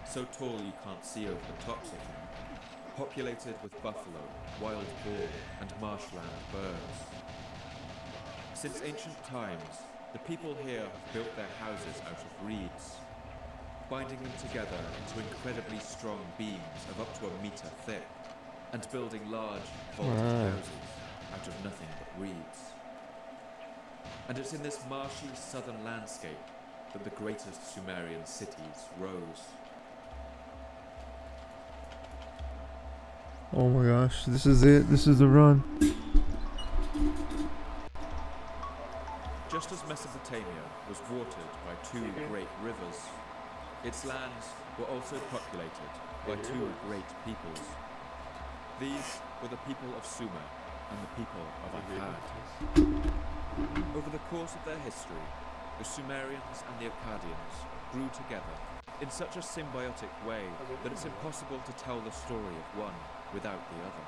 so tall you can't see over the tops of them, populated with buffalo, wild boar, and marshland birds. Since ancient times, the people here have built their houses out of reeds, binding them together into incredibly strong beams of up to a metre thick, and building large, vaulted houses out of nothing but reeds. And it's in this marshy southern landscape that the greatest Sumerian cities rose. Oh my gosh, this is it. This is the run. Just as Mesopotamia was watered by two great rivers, its lands were also populated by two great peoples. These were the people of Sumer and the people of Akkad. Over the course of their history, the Sumerians and the Akkadians grew together in such a symbiotic way that it's impossible to tell the story of one without the other.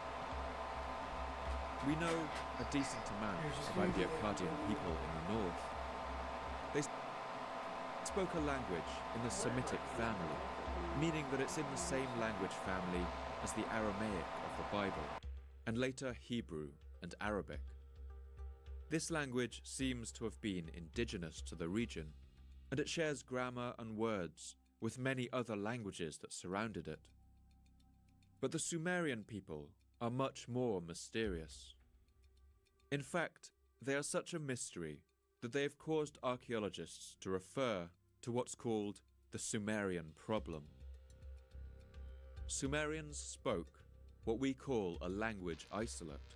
We know a decent amount about the Akkadian people in the north. They spoke a language in the Semitic family, meaning that it's in the same language family as the Aramaic of the Bible, and later Hebrew and Arabic. This language seems to have been indigenous to the region, and it shares grammar and words with many other languages that surrounded it. But the Sumerian people are much more mysterious. In fact, they are such a mystery that they have caused archaeologists to refer to what's called the Sumerian problem. Sumerians spoke what we call a language isolate.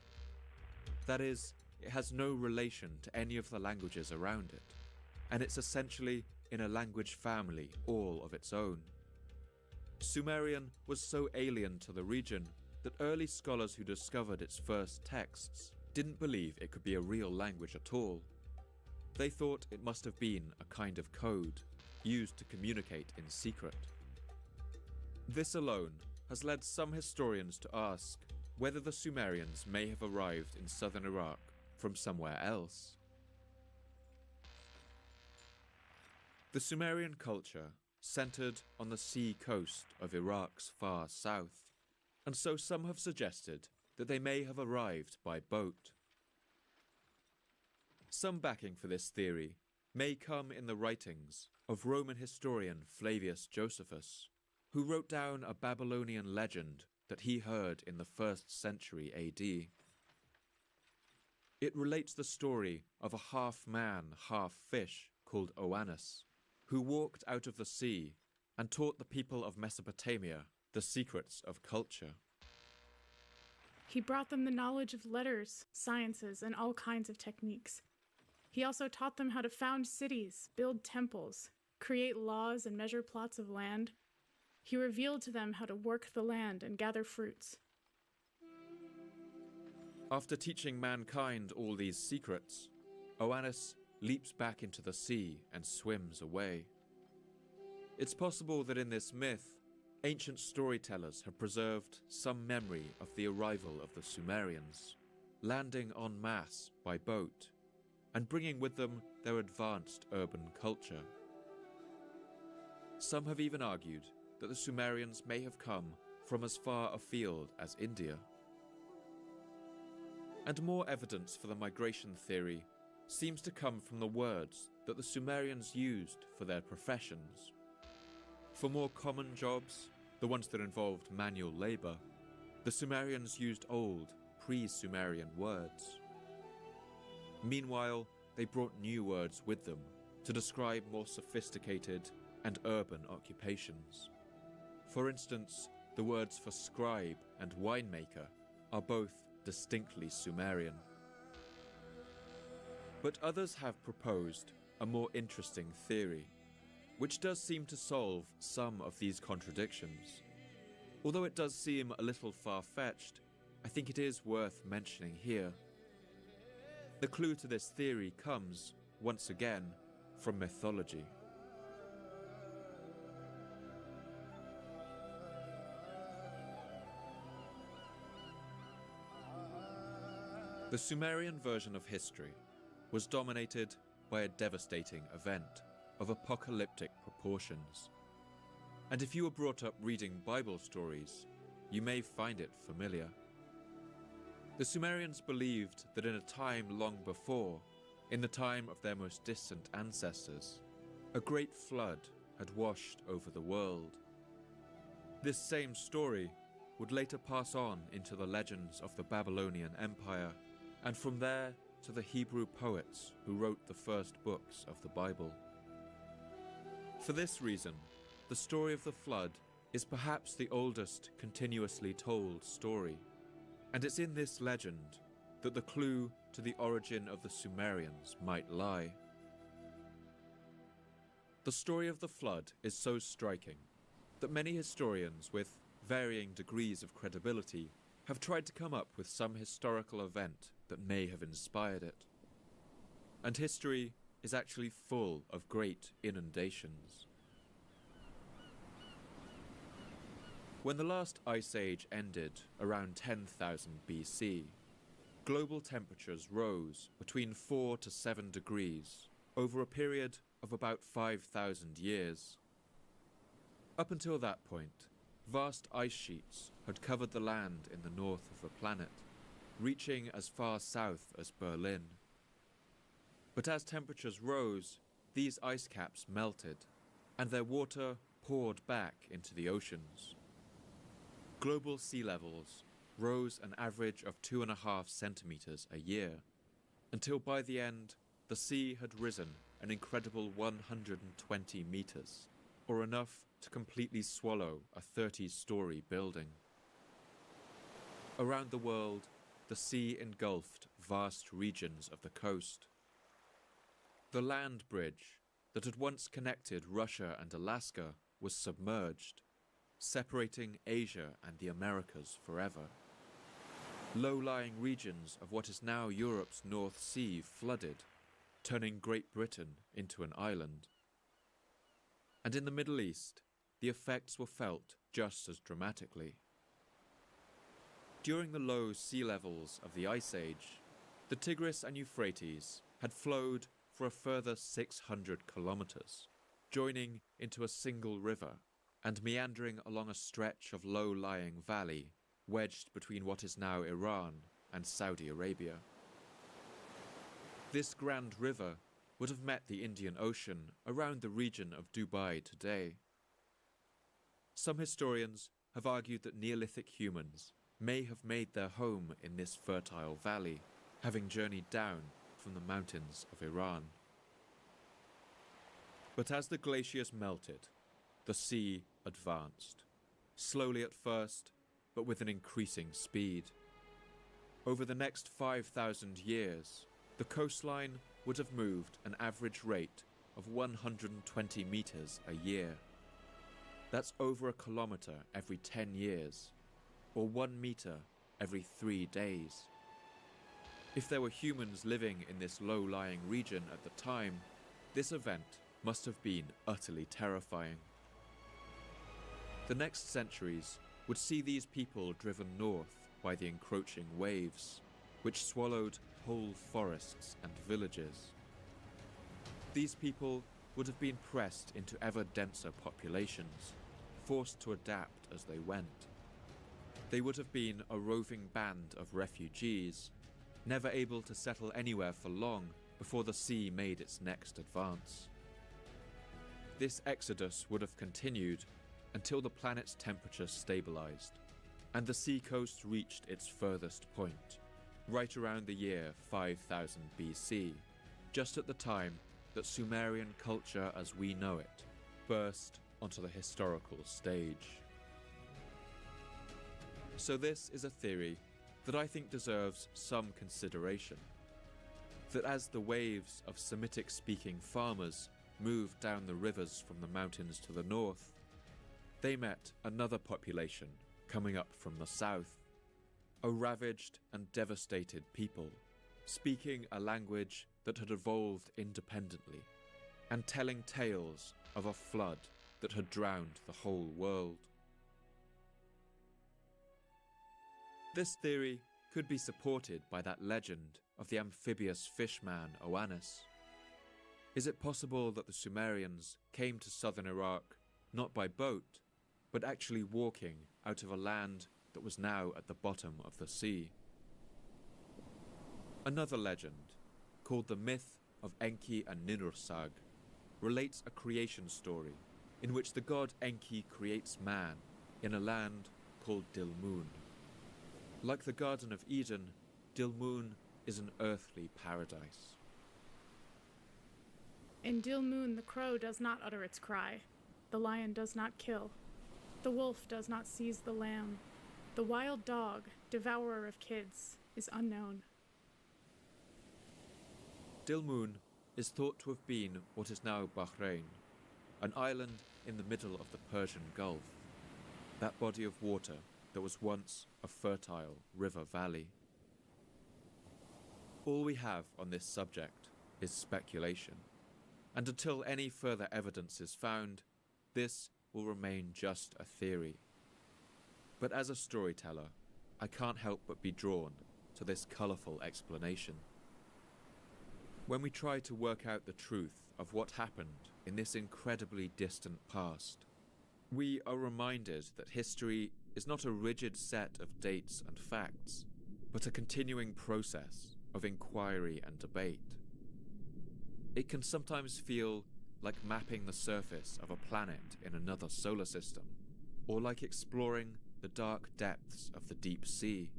That is, it has no relation to any of the languages around it, and it's essentially in a language family all of its own. Sumerian was so alien to the region that early scholars who discovered its first texts didn't believe it could be a real language at all. They thought it must have been a kind of code used to communicate in secret. This alone has led some historians to ask whether the Sumerians may have arrived in southern Iraq from somewhere else. The Sumerian culture centered on the sea coast of Iraq's far south, and so some have suggested that they may have arrived by boat. Some backing for this theory may come in the writings of Roman historian Flavius Josephus, who wrote down a Babylonian legend that he heard in the 1st century AD. It relates the story of a half-man, half-fish called Oannes, who walked out of the sea and taught the people of Mesopotamia the secrets of culture. He brought them the knowledge of letters, sciences, and all kinds of techniques. He also taught them how to found cities, build temples, create laws, and measure plots of land. He revealed to them how to work the land and gather fruits. After teaching mankind all these secrets, Oannes leaps back into the sea and swims away. It's possible that in this myth, ancient storytellers have preserved some memory of the arrival of the Sumerians, landing en masse by boat, and bringing with them their advanced urban culture. Some have even argued that the Sumerians may have come from as far afield as India. And more evidence for the migration theory seems to come from the words that the Sumerians used for their professions. For more common jobs, the ones that involved manual labor, the Sumerians used old, pre-Sumerian words. Meanwhile, they brought new words with them to describe more sophisticated and urban occupations. For instance, the words for scribe and winemaker are both distinctly Sumerian. But others have proposed a more interesting theory, which does seem to solve some of these contradictions. Although it does seem a little far-fetched, I think it is worth mentioning here. The clue to this theory comes, once again, from mythology. The Sumerian version of history was dominated by a devastating event of apocalyptic proportions. And if you were brought up reading Bible stories, you may find it familiar. The Sumerians believed that in a time long before, in the time of their most distant ancestors, a great flood had washed over the world. This same story would later pass on into the legends of the Babylonian Empire, and from there to the Hebrew poets who wrote the first books of the Bible. For this reason, the story of the flood is perhaps the oldest continuously told story, and it's in this legend that the clue to the origin of the Sumerians might lie. The story of the flood is so striking that many historians with varying degrees of credibility have tried to come up with some historical event that may have inspired it. And history is actually full of great inundations. When the last ice age ended around 10,000 BC, global temperatures rose between 4 to 7 degrees over a period of about 5,000 years. Up until that point, vast ice sheets had covered the land in the north of the planet, reaching as far south as Berlin. But as temperatures rose, these ice caps melted, and their water poured back into the oceans. Global sea levels rose an average of 2.5 centimeters a year, until by the end, the sea had risen an incredible 120 meters, or enough to completely swallow a 30-story building. Around the world, the sea engulfed vast regions of the coast. The land bridge that had once connected Russia and Alaska was submerged, separating Asia and the Americas forever. Low-lying regions of what is now Europe's North Sea flooded, turning Great Britain into an island. And in the Middle East, the effects were felt just as dramatically. During the low sea levels of the Ice Age, the Tigris and Euphrates had flowed for a further 600 kilometers, joining into a single river and meandering along a stretch of low-lying valley wedged between what is now Iran and Saudi Arabia. This grand river would have met the Indian Ocean around the region of Dubai today. Some historians have argued that Neolithic humans may have made their home in this fertile valley, having journeyed down from the mountains of Iran. But as the glaciers melted, the sea advanced, slowly at first, but with an increasing speed. Over the next 5,000 years, the coastline would have moved an average rate of 120 meters a year. That's over a kilometer every 10 years, or 1 meter every 3 days. If there were humans living in this low-lying region at the time, this event must have been utterly terrifying. The next centuries would see these people driven north by the encroaching waves, which swallowed whole forests and villages. These people would have been pressed into ever denser populations, forced to adapt as they went. They would have been a roving band of refugees, never able to settle anywhere for long before the sea made its next advance. This exodus would have continued until the planet's temperature stabilized, and the seacoast reached its furthest point, right around the year 5000 BC, just at the time that Sumerian culture as we know it burst onto the historical stage. So this is a theory that I think deserves some consideration. That as the waves of Semitic-speaking farmers moved down the rivers from the mountains to the north, they met another population coming up from the south, a ravaged and devastated people, speaking a language that had evolved independently, and telling tales of a flood that had drowned the whole world. This theory could be supported by that legend of the amphibious fishman Oannes. Is it possible that the Sumerians came to southern Iraq not by boat, but actually walking out of a land that was now at the bottom of the sea? Another legend, called the myth of Enki and Ninursag, relates a creation story in which the god Enki creates man in a land called Dilmun. Like the Garden of Eden, Dilmun is an earthly paradise. In Dilmun, the crow does not utter its cry. The lion does not kill. The wolf does not seize the lamb. The wild dog, devourer of kids, is unknown. Dilmun is thought to have been what is now Bahrain, an island in the middle of the Persian Gulf, that body of water that was once a fertile river valley. All we have on this subject is speculation, and until any further evidence is found, this will remain just a theory. But as a storyteller, I can't help but be drawn to this colourful explanation. When we try to work out the truth of what happened in this incredibly distant past, We are reminded that history is not a rigid set of dates and facts, but a continuing process of inquiry and debate. It can sometimes feel like mapping the surface of a planet in another solar system, or like exploring the dark depths of the deep sea.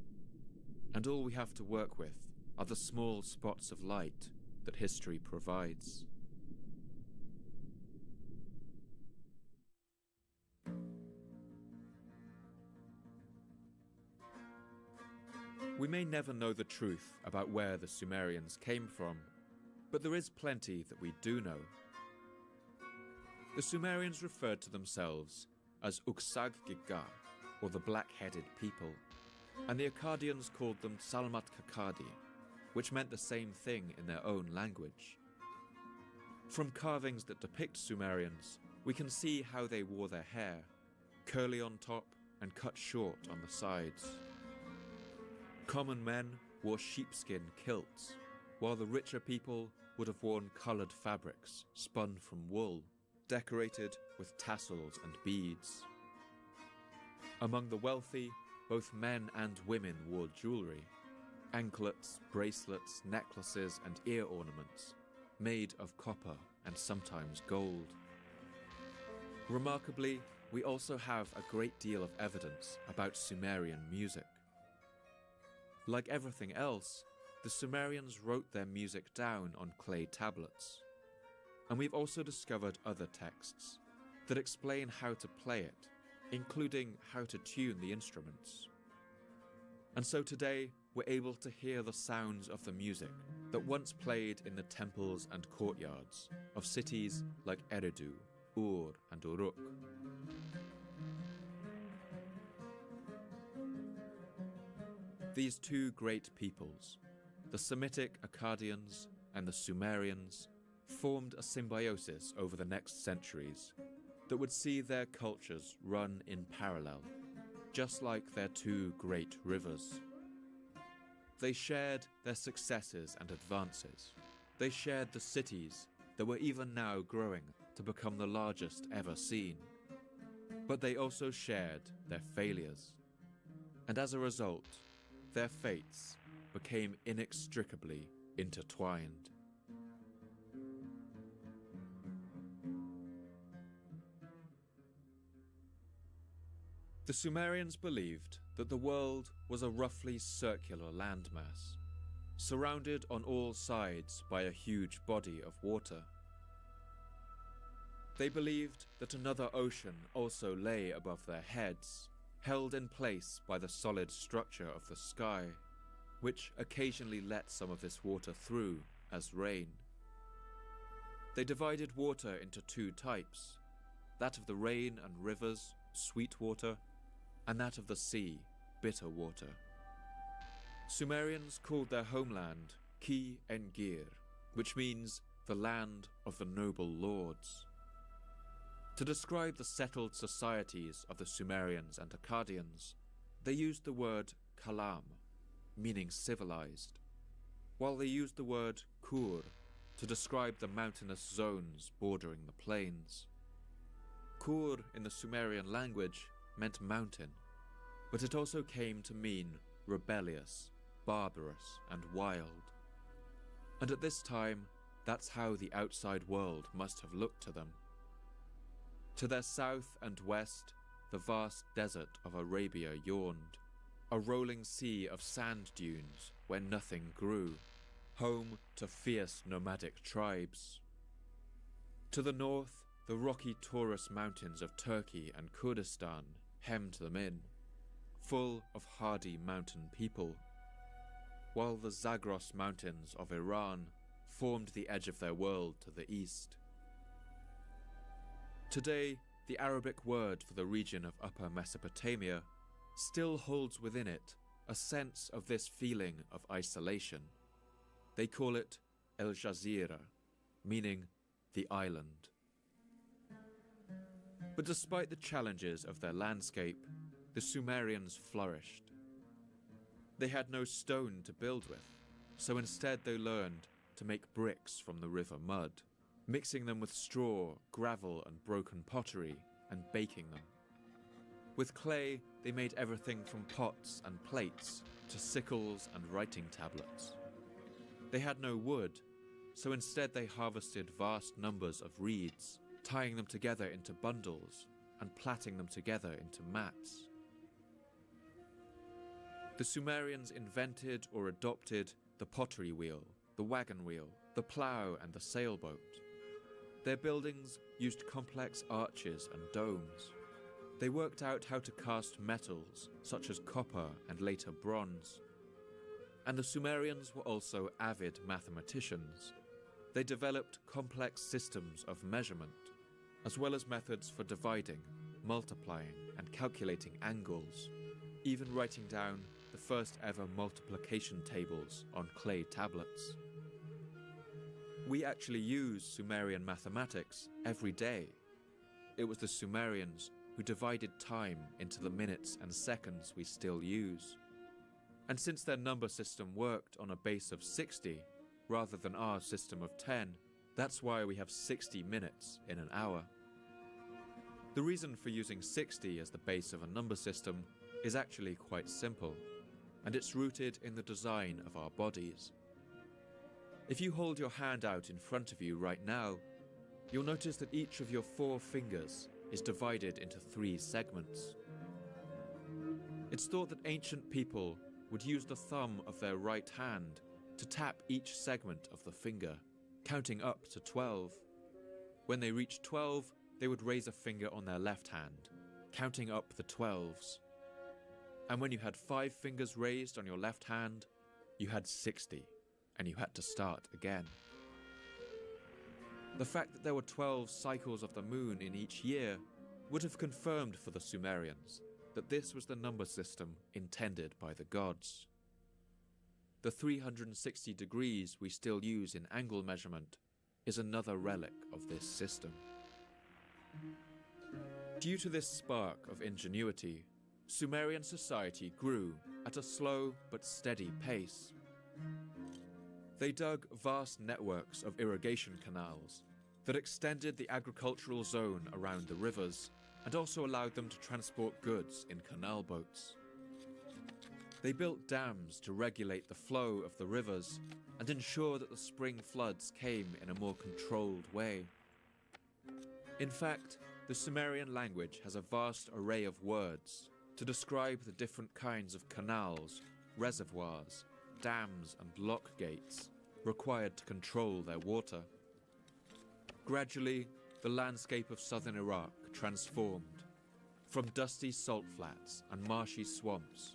And all we have to work with are the small spots of light that history provides. We may never know the truth about where the Sumerians came from, but there is plenty that we do know. The Sumerians referred to themselves as Uksag Giga, or the black-headed people, and the Akkadians called them Salmat Kakadi, which meant the same thing in their own language. From carvings that depict Sumerians, we can see how they wore their hair, curly on top and cut short on the sides. Common men wore sheepskin kilts, while the richer people would have worn coloured fabrics spun from wool, decorated with tassels and beads. Among the wealthy, both men and women wore jewellery, anklets, bracelets, necklaces and ear ornaments, made of copper and sometimes gold. Remarkably, we also have a great deal of evidence about Sumerian music. Like everything else, the Sumerians wrote their music down on clay tablets. And we've also discovered other texts that explain how to play it, including how to tune the instruments. And so today, we're able to hear the sounds of the music that once played in the temples and courtyards of cities like Eridu, Ur, and Uruk. These two great peoples, the Semitic Akkadians and the Sumerians, formed a symbiosis over the next centuries that would see their cultures run in parallel, just like their two great rivers. They shared their successes and advances. They shared the cities that were even now growing to become the largest ever seen. But they also shared their failures. And as a result, their fates became inextricably intertwined. The Sumerians believed that the world was a roughly circular landmass, surrounded on all sides by a huge body of water. They believed that another ocean also lay above their heads, held in place by the solid structure of the sky, which occasionally let some of this water through as rain. They divided water into two types, that of the rain and rivers, sweet water, and that of the sea, bitter water. Sumerians called their homeland Ki Engir, which means the land of the noble lords. To describe the settled societies of the Sumerians and Akkadians, they used the word kalam, meaning civilized, while they used the word kur to describe the mountainous zones bordering the plains. Kur in the Sumerian language meant mountain, but it also came to mean rebellious, barbarous, and wild. And at this time, that's how the outside world must have looked to them. To their south and west, the vast desert of Arabia yawned, a rolling sea of sand dunes where nothing grew, home to fierce nomadic tribes. To the north, the rocky Taurus mountains of Turkey and Kurdistan hemmed them in, full of hardy mountain people, while the Zagros mountains of Iran formed the edge of their world to the east. Today, the Arabic word for the region of Upper Mesopotamia still holds within it a sense of this feeling of isolation. They call it El Jazira, meaning the island. But despite the challenges of their landscape, the Sumerians flourished. They had no stone to build with, so instead they learned to make bricks from the river mud, mixing them with straw, gravel, and broken pottery, and baking them. With clay, they made everything from pots and plates to sickles and writing tablets. They had no wood, so instead they harvested vast numbers of reeds, tying them together into bundles and plaiting them together into mats. The Sumerians invented or adopted the pottery wheel, the wagon wheel, the plough and the sailboat. Their buildings used complex arches and domes. They worked out how to cast metals, such as copper and later bronze. And the Sumerians were also avid mathematicians. They developed complex systems of measurement, as well as methods for dividing, multiplying, and calculating angles, even writing down the first ever multiplication tables on clay tablets. We actually use Sumerian mathematics every day. It was the Sumerians who divided time into the minutes and seconds we still use. And since their number system worked on a base of 60, rather than our system of 10, that's why we have 60 minutes in an hour. The reason for using 60 as the base of a number system is actually quite simple, and it's rooted in the design of our bodies. If you hold your hand out in front of you right now, you'll notice that each of your 4 fingers is divided into 3 segments. It's thought that ancient people would use the thumb of their right hand to tap each segment of the finger, counting up to 12. When they reached 12, they would raise a finger on their left hand, counting up the 12s. And when you had 5 fingers raised on your left hand, you had 60, and you had to start again. The fact that there were 12 cycles of the moon in each year would have confirmed for the Sumerians that this was the number system intended by the gods. The 360 degrees we still use in angle measurement is another relic of this system. Due to this spark of ingenuity, Sumerian society grew at a slow but steady pace. They dug vast networks of irrigation canals that extended the agricultural zone around the rivers and also allowed them to transport goods in canal boats. They built dams to regulate the flow of the rivers and ensure that the spring floods came in a more controlled way. In fact, the Sumerian language has a vast array of words to describe the different kinds of canals, reservoirs, dams and lock gates required to control their water. Gradually, the landscape of southern Iraq transformed from dusty salt flats and marshy swamps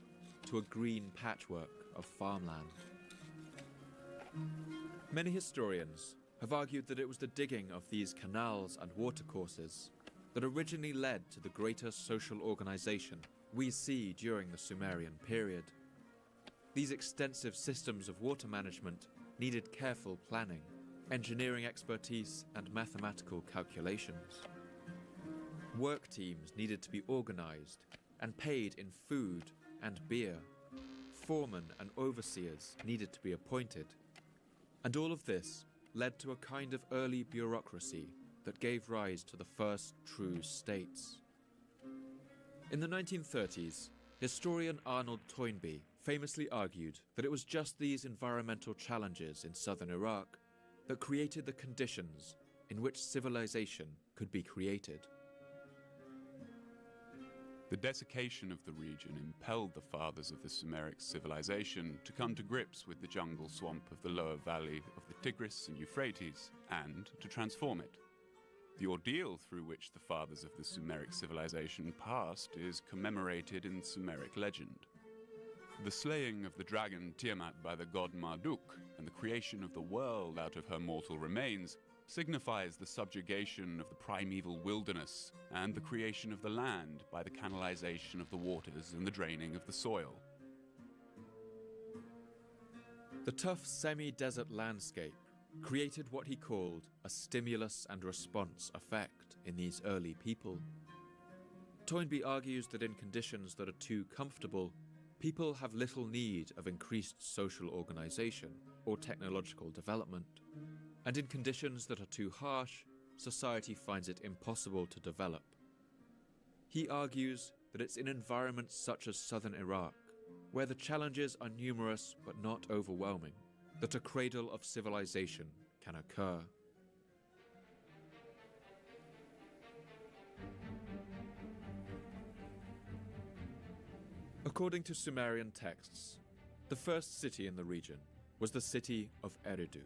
to a green patchwork of farmland. Many historians have argued that it was the digging of these canals and watercourses that originally led to the greater social organization we see during the Sumerian period. These extensive systems of water management needed careful planning, engineering expertise, and mathematical calculations. Work teams needed to be organized and paid in food and beer. Foremen and overseers needed to be appointed. And all of this led to a kind of early bureaucracy that gave rise to the first true states. In the 1930s, historian Arnold Toynbee famously argued that it was just these environmental challenges in southern Iraq that created the conditions in which civilization could be created. The desiccation of the region impelled the fathers of the Sumeric civilization to come to grips with the jungle swamp of the lower valley of the Tigris and Euphrates, and to transform it. The ordeal through which the fathers of the Sumeric civilization passed is commemorated in Sumeric legend. The slaying of the dragon Tiamat by the god Marduk and the creation of the world out of her mortal remains signifies the subjugation of the primeval wilderness and the creation of the land by the canalization of the waters and the draining of the soil. The tough semi-desert landscape created what he called a stimulus and response effect in these early people. Toynbee argues that in conditions that are too comfortable, people have little need of increased social organization or technological development. And in conditions that are too harsh, society finds it impossible to develop. He argues that it's in environments such as southern Iraq, where the challenges are numerous but not overwhelming, that a cradle of civilization can occur. According to Sumerian texts, the first city in the region was the city of Eridu.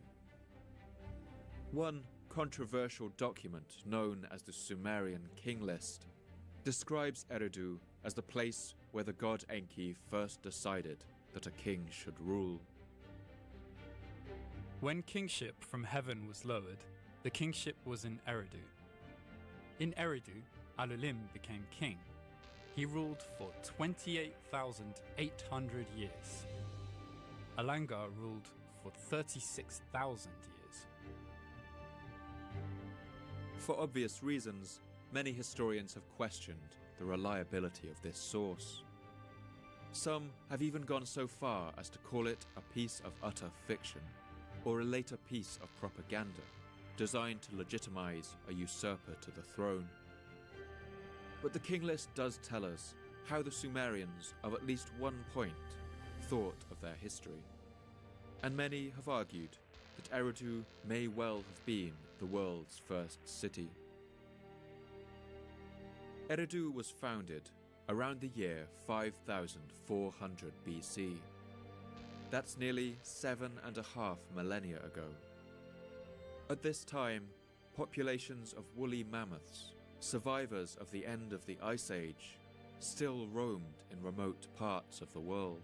One controversial document known as the Sumerian King List describes Eridu as the place where the god Enki first decided that a king should rule. When kingship from heaven was lowered, the kingship was in Eridu. In Eridu, Alulim became king. He ruled for 28,800 years. Alangar ruled for 36,000 years. For obvious reasons, many historians have questioned the reliability of this source. Some have even gone so far as to call it a piece of utter fiction, or a later piece of propaganda designed to legitimize a usurper to the throne. But the King List does tell us how the Sumerians, of at least one point, thought of their history. And many have argued that Eridu may well have been the world's first city. Eridu was founded around the year 5400 BC. That's nearly 7.5 millennia ago. At this time, populations of woolly mammoths, survivors of the end of the Ice Age, still roamed in remote parts of the world.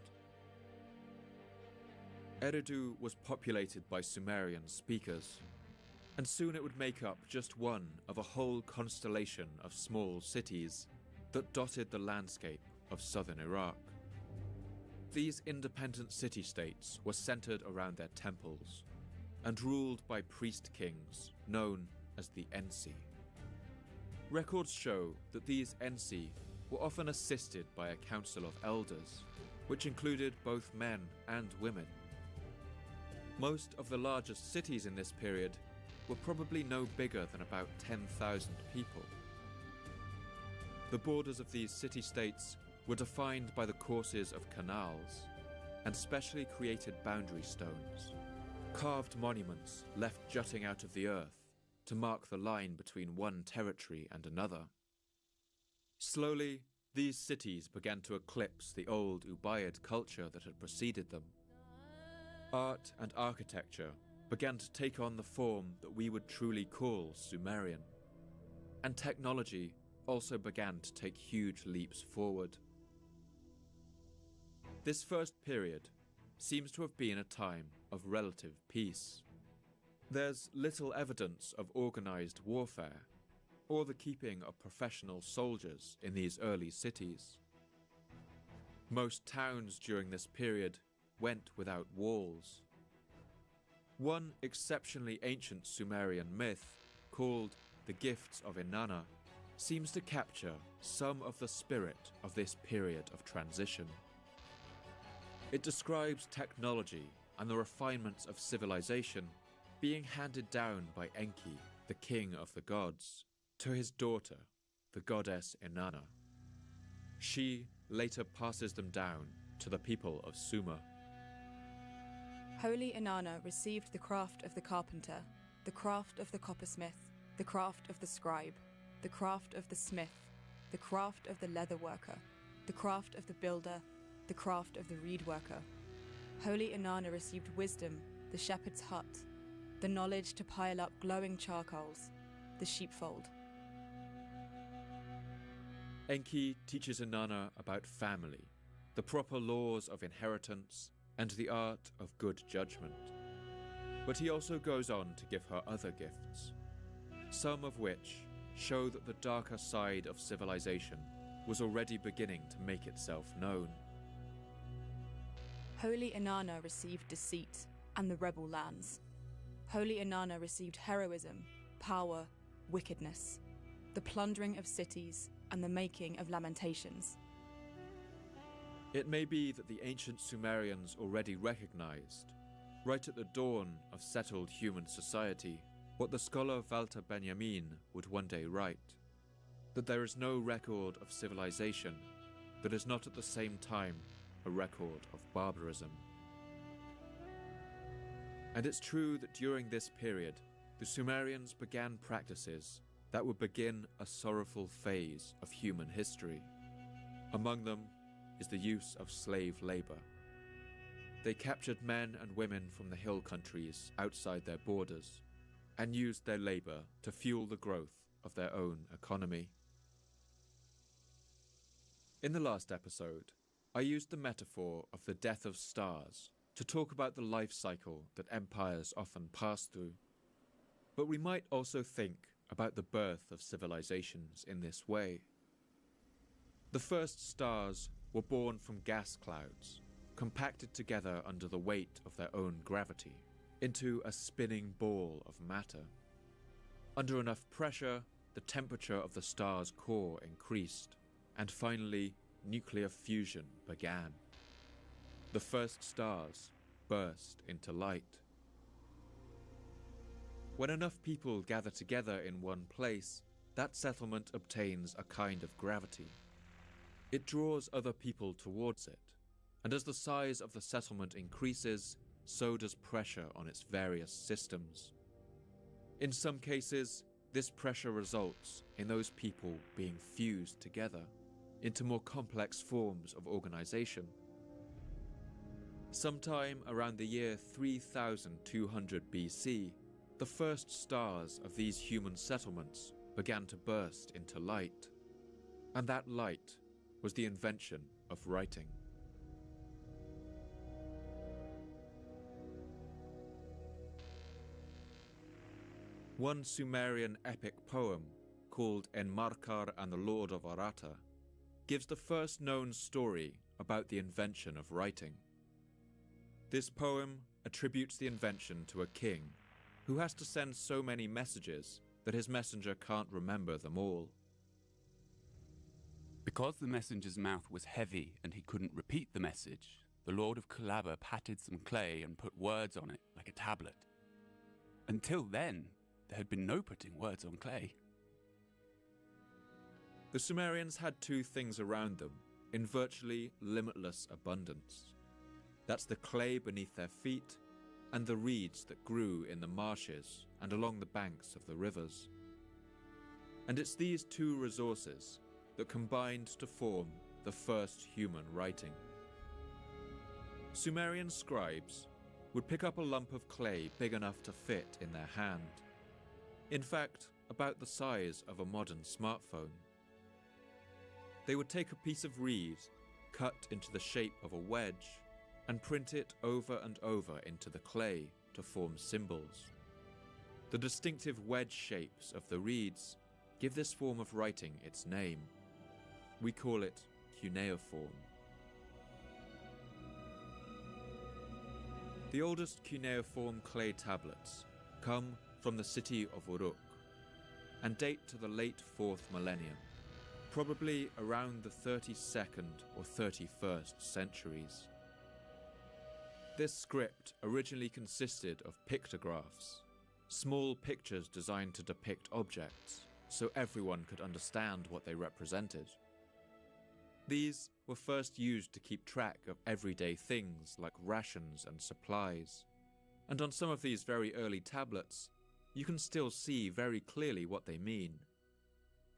Eridu was populated by Sumerian speakers, and soon it would make up just one of a whole constellation of small cities that dotted the landscape of southern Iraq. These independent city-states were centered around their temples and ruled by priest kings known as the Ensi. Records show that these Ensi were often assisted by a council of elders, which included both men and women. Most of the largest cities in this period were probably no bigger than about 10,000 people. The borders of these city-states were defined by the courses of canals and specially created boundary stones, carved monuments left jutting out of the earth to mark the line between one territory and another. Slowly, these cities began to eclipse the old Ubaid culture that had preceded them. Art and architecture began to take on the form that we would truly call Sumerian, and technology also began to take huge leaps forward. This first period seems to have been a time of relative peace. There's little evidence of organized warfare or the keeping of professional soldiers in these early cities. Most towns during this period went without walls. One exceptionally ancient Sumerian myth, called the Gifts of Inanna, seems to capture some of the spirit of this period of transition. It describes technology and the refinements of civilization being handed down by Enki, the king of the gods, to his daughter, the goddess Inanna. She later passes them down to the people of Sumer. Holy Inanna received the craft of the carpenter, the craft of the coppersmith, the craft of the scribe, the craft of the smith, the craft of the leather worker, the craft of the builder, the craft of the reed worker. Holy Inanna received wisdom, the shepherd's hut, the knowledge to pile up glowing charcoals, the sheepfold. Enki teaches Inanna about family, the proper laws of inheritance, and the art of good judgment. But he also goes on to give her other gifts, some of which show that the darker side of civilization was already beginning to make itself known. Holy Inanna received deceit and the rebel lands. Holy Inanna received heroism, power, wickedness, the plundering of cities, and the making of lamentations. It may be that the ancient Sumerians already recognized, right at the dawn of settled human society, what the scholar Walter Benjamin would one day write, that there is no record of civilization that is not at the same time a record of barbarism. And it's true that during this period, the Sumerians began practices that would begin a sorrowful phase of human history. Among them is the use of slave labor. They captured men and women from the hill countries outside their borders and used their labor to fuel the growth of their own economy. In the last episode, I used the metaphor of the death of stars to talk about the life cycle that empires often pass through. But we might also think about the birth of civilizations in this way. The first stars were born from gas clouds, compacted together under the weight of their own gravity, into a spinning ball of matter. Under enough pressure, the temperature of the star's core increased, and finally, nuclear fusion began. The first stars burst into light. When enough people gather together in one place, that settlement obtains a kind of gravity. It draws other people towards it, and as the size of the settlement increases, so does pressure on its various systems. In some cases, this pressure results in those people being fused together into more complex forms of organization. Sometime around the year 3200 BC, the first stars of these human settlements began to burst into light, and that light was the invention of writing. One Sumerian epic poem, called Enmarkar and the Lord of Arata, gives the first known story about the invention of writing. This poem attributes the invention to a king who has to send so many messages that his messenger can't remember them all. Because the messenger's mouth was heavy and he couldn't repeat the message, the Lord of Kalaba patted some clay and put words on it like a tablet. Until then, there had been no putting words on clay. The Sumerians had two things around them in virtually limitless abundance. That's the clay beneath their feet and the reeds that grew in the marshes and along the banks of the rivers. And it's these two resources that combined to form the first human writing. Sumerian scribes would pick up a lump of clay big enough to fit in their hand. In fact, about the size of a modern smartphone. They would take a piece of reed, cut into the shape of a wedge, and print it over and over into the clay to form symbols. The distinctive wedge shapes of the reeds give this form of writing its name. We call it cuneiform. The oldest cuneiform clay tablets come from the city of Uruk and date to the late 4th millennium, probably around the 32nd or 31st centuries. This script originally consisted of pictographs, small pictures designed to depict objects so everyone could understand what they represented. These were first used to keep track of everyday things like rations and supplies, and on some of these very early tablets, you can still see very clearly what they mean.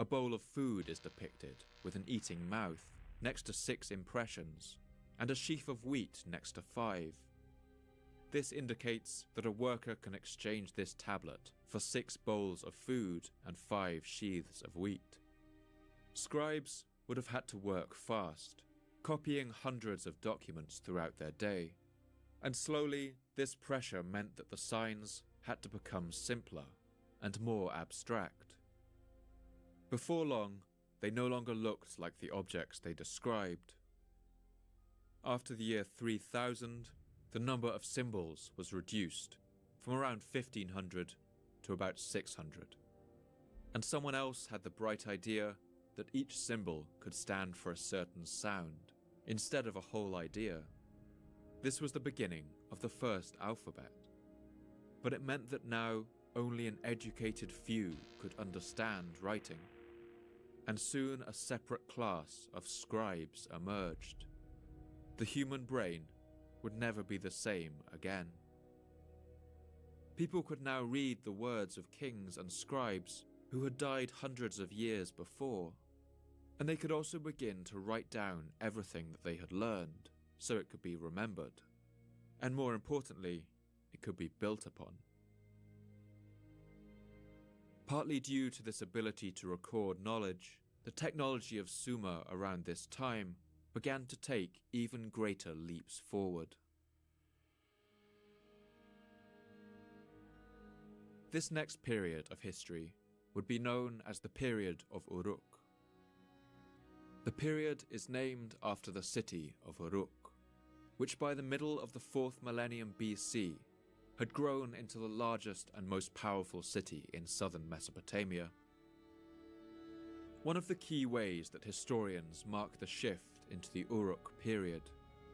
A bowl of food is depicted with an eating mouth next to 6 impressions, and a sheaf of wheat next to 5. This indicates that a worker can exchange this tablet for 6 bowls of food and 5 sheaths of wheat. Scribes would have had to work fast, copying hundreds of documents throughout their day, and slowly this pressure meant that the signs had to become simpler and more abstract. Before long, they no longer looked like the objects they described. After the year 3000, the number of symbols was reduced from around 1500 to about 600. And someone else had the bright idea that each symbol could stand for a certain sound, instead of a whole idea. This was the beginning of the first alphabet. But it meant that now only an educated few could understand writing. and soon a separate class of scribes emerged. The human brain would never be the same again. People could now read the words of kings and scribes who had died hundreds of years before, and they could also begin to write down everything that they had learned so it could be remembered, and more importantly, it could be built upon. Partly due to this ability to record knowledge, the technology of Sumer around this time began to take even greater leaps forward. This next period of history would be known as the period of Uruk. The period is named after the city of Uruk, which by the middle of the 4th millennium BC had grown into the largest and most powerful city in southern Mesopotamia. One of the key ways that historians mark the shift into the Uruk period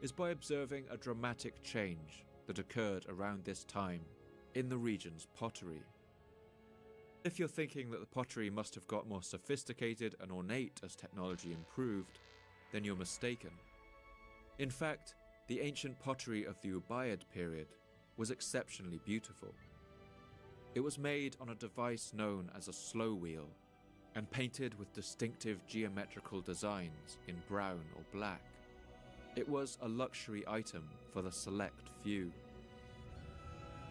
is by observing a dramatic change that occurred around this time in the region's pottery. If you're thinking that the pottery must have got more sophisticated and ornate as technology improved, then you're mistaken. In fact, the ancient pottery of the Ubaid period was exceptionally beautiful. It was made on a device known as a slow wheel and painted with distinctive geometrical designs in brown or black. It was a luxury item for the select few.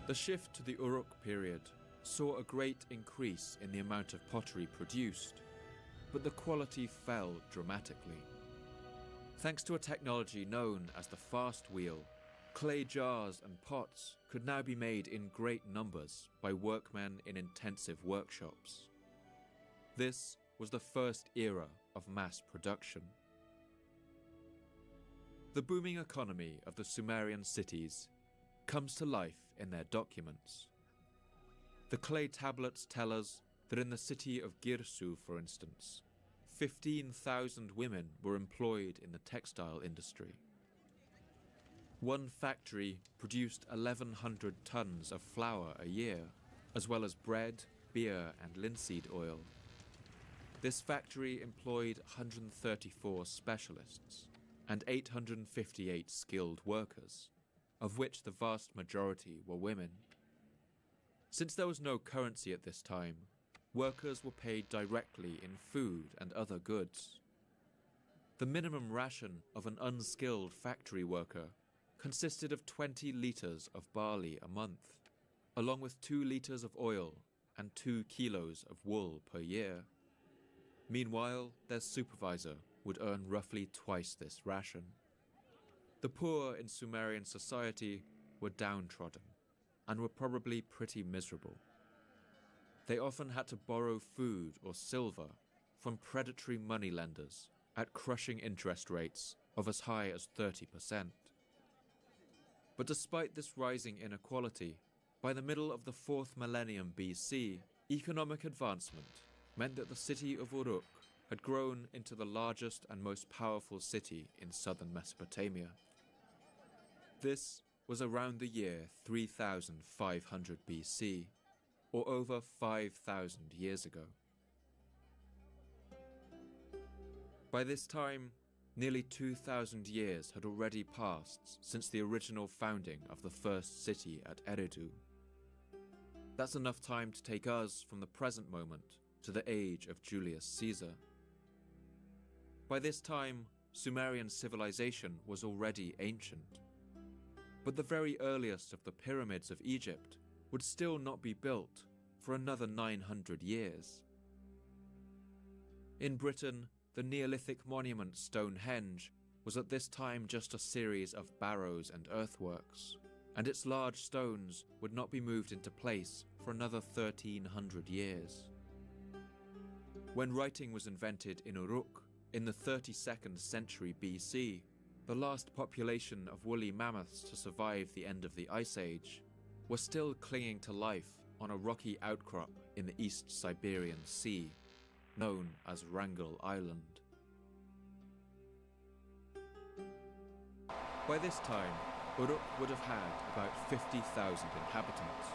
The shift to the Uruk period saw a great increase in the amount of pottery produced, but the quality fell dramatically. Thanks to a technology known as the fast wheel, clay jars and pots could now be made in great numbers by workmen in intensive workshops. This was the first era of mass production. The booming economy of the Sumerian cities comes to life in their documents. The clay tablets tell us that in the city of Girsu, for instance, 15,000 women were employed in the textile industry. One factory produced 1,100 tons of flour a year, as well as bread, beer, and linseed oil. This factory employed 134 specialists and 858 skilled workers, of which the vast majority were women. Since there was no currency at this time, workers were paid directly in food and other goods. The minimum ration of an unskilled factory worker consisted of 20 litres of barley a month, along with 2 litres of oil and 2 kilos of wool per year. Meanwhile, their supervisor would earn roughly twice this ration. The poor in Sumerian society were downtrodden and were probably pretty miserable. They often had to borrow food or silver from predatory moneylenders at crushing interest rates of as high as 30%. But despite this rising inequality, by the middle of the 4th millennium BC, economic advancement meant that the city of Uruk had grown into the largest and most powerful city in southern Mesopotamia. This was around the year 3500 BC, or over 5,000 years ago. By this time, nearly 2,000 years had already passed since the original founding of the first city at Eridu. That's enough time to take us from the present moment to the age of Julius Caesar. By this time, Sumerian civilization was already ancient, but the very earliest of the pyramids of Egypt would still not be built for another 900 years. In Britain, the Neolithic monument Stonehenge was at this time just a series of barrows and earthworks, and its large stones would not be moved into place for another 1,300 years. When writing was invented in Uruk in the 32nd century BC, the last population of woolly mammoths to survive the end of the Ice Age were still clinging to life on a rocky outcrop in the East Siberian Sea, known as Wrangel Island. By this time, Uruk would have had about 50,000 inhabitants.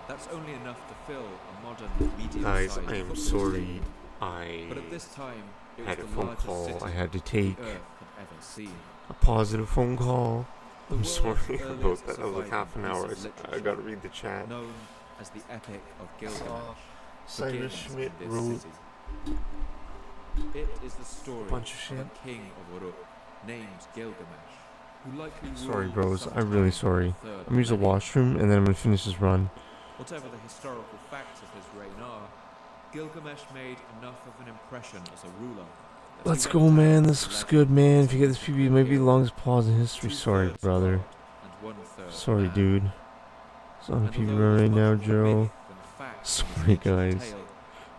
That's only enough to fill a modern medium-sized Guys, I am football sorry. stadium I But at this time, it had a was the phone largest call city I had to the take. Earth had ever seen. A positive phone call. The I'm world's sorry about earliest that. That was like surviving half an hour. piece of I gotta read the chat. known as the Epic of Gilgamesh, Cyrus begins Schmidt in this wrote city. It is the story bunch of shit. a king of Uruk named Gilgamesh, who likely Sorry, ruled bros. I'm sometime really in sorry. the third I'm gonna use the millennium. washroom and then I'm gonna finish this run. Whatever the historical facts of his reign are, Gilgamesh made enough of an impression as a ruler. that he Let's went go, down man. as This a looks legend good, man. If you get as this a PB, it might be the hero, longest pause in history. Sorry, 2/3 brother. God and 1/3 Sorry, man. dude. It's on And PB although there's right much now, more Joe. myth than fact in this Sorry, ancient guys. tale,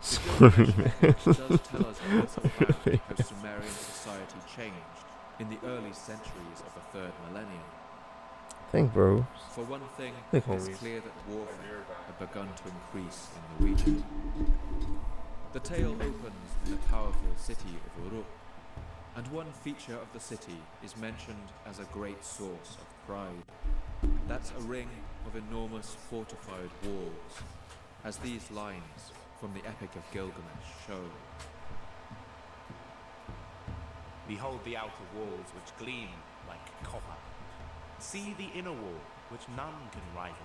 the Sorry, Gilgamesh man. epic does tell us a little about how Sumerian society changed in the early centuries of the third millennium. Thank, bro. For one thing, Thank, it's homies. clear that warfare had begun to increase in the region. The tale opens in the powerful city of Uruk, and one feature of the city is mentioned as a great source of pride. That's a ring of enormous fortified walls, as these lines from the Epic of Gilgamesh show. Behold the outer walls which gleam like copper. See the inner wall which none can rival.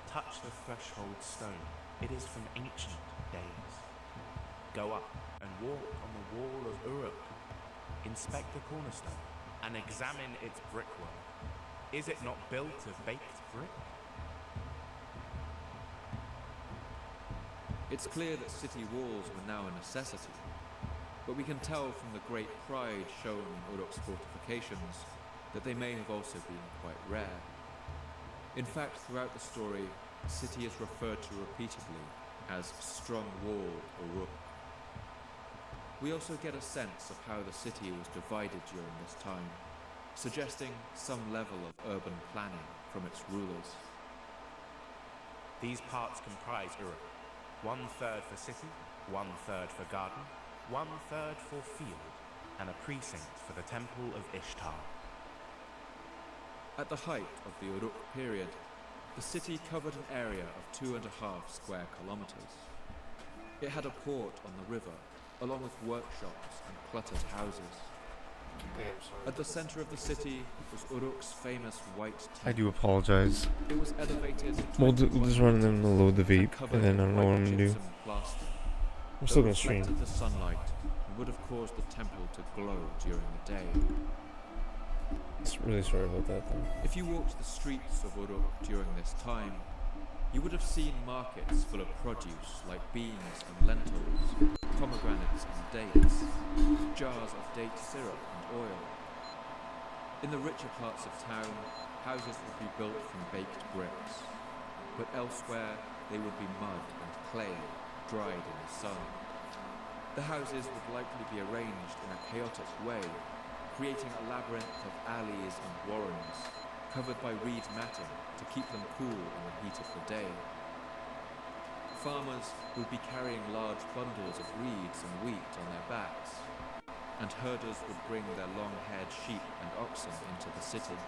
Touch the threshold stone. It is from ancient days. Go up and walk on the wall of Uruk. Inspect the cornerstone and examine its brickwork. Is it not built of baked brick? It's clear that city walls were now a necessity, but we can tell from the great pride shown in Uruk's fortifications that they may have also been quite rare. In fact, throughout the story, the city is referred to repeatedly as strong-walled Uruk. We also get a sense of how the city was divided during this time, suggesting some level of urban planning from its rulers. These parts comprise Uruk. 1/3 for city, 1/3 for garden, 1/3 for field, and a precinct for the temple of Ishtar. At the height of the Uruk period, the city covered an area of 2.5 square kilometers. It had a port on the river, along with workshops and cluttered houses. At the center of the city was Uruk's famous white temple. I do apologize. It was elevated to We'll 21 just run them to meters load the vape, covered and then I in don't know what I'm white gonna do. gypsum plaster I'm that still gonna stream. reflected the sunlight and would have caused the temple to glow during the day. Really sorry about that, though. If you walked the streets of Uruk during this time, you would have seen markets full of produce like beans and lentils, pomegranates and dates, jars of date syrup and oil. In the richer parts of town, houses would be built from baked bricks, but elsewhere they would be mud and clay, dried in the sun. The houses would likely be arranged in a chaotic way, creating a labyrinth of alleys and warrens, covered by reed matting to keep them cool in the heat of the day. Farmers would be carrying large bundles of reeds and wheat on their backs, and herders would bring their long-haired sheep and oxen into the city.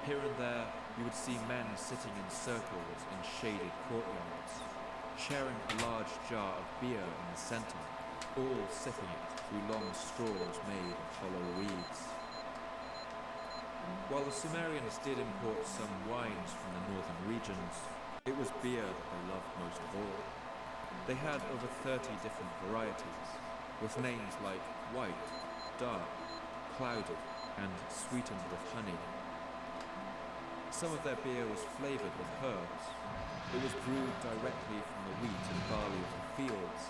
Here and there, you would see men sitting in circles in shaded courtyards, sharing a large jar of beer in the center, all sipping it through long straws made of hollow reeds. While the Sumerians did import some wines from the northern regions, it was beer that they loved most of all. They had over 30 different varieties, with names like white, dark, clouded, and sweetened with honey. Some of their beer was flavored with herbs. It was brewed directly from the wheat and barley of the fields,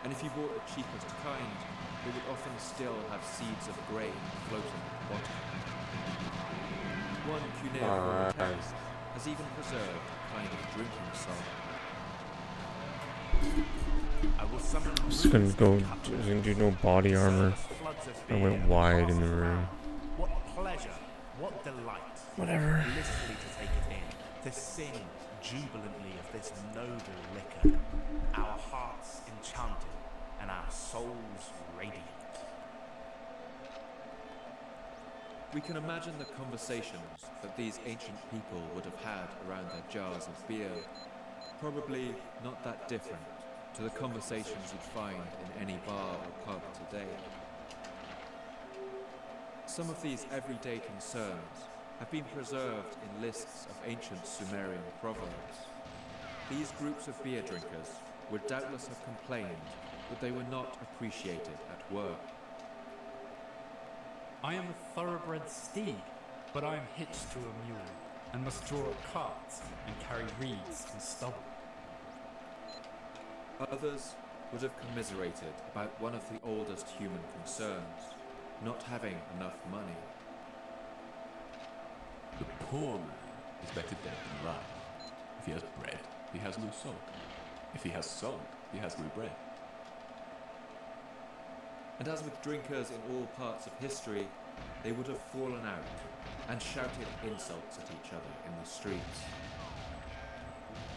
and if you bought the cheapest kind, it would often still have seeds of grain floating at the bottom. One cuneiform text has even preserved a kind of drinking song. I will summon I'm just gonna do no body armor. I went wide in the room. What pleasure, what delight. Whatever. Blissfully to take it in, to sing jubilantly of this noble liquor, our hearts enchanted and our souls radiant. We can imagine the conversations that these ancient people would have had around their jars of beer, probably not that different to the conversations you'd find in any bar or pub today. Some of these everyday concerns have been preserved in lists of ancient Sumerian proverbs. These groups of beer drinkers would doubtless have complained that they were not appreciated at work. I am a thoroughbred steed, but I am hitched to a mule, and must draw a cart and carry reeds and stubble. Others would have commiserated about one of the oldest human concerns, not having enough money. The poor man is better dead than alive. If he has bread, he has no salt. If he has salt, he has no bread. And as with drinkers in all parts of history, they would have fallen out and shouted insults at each other in the streets.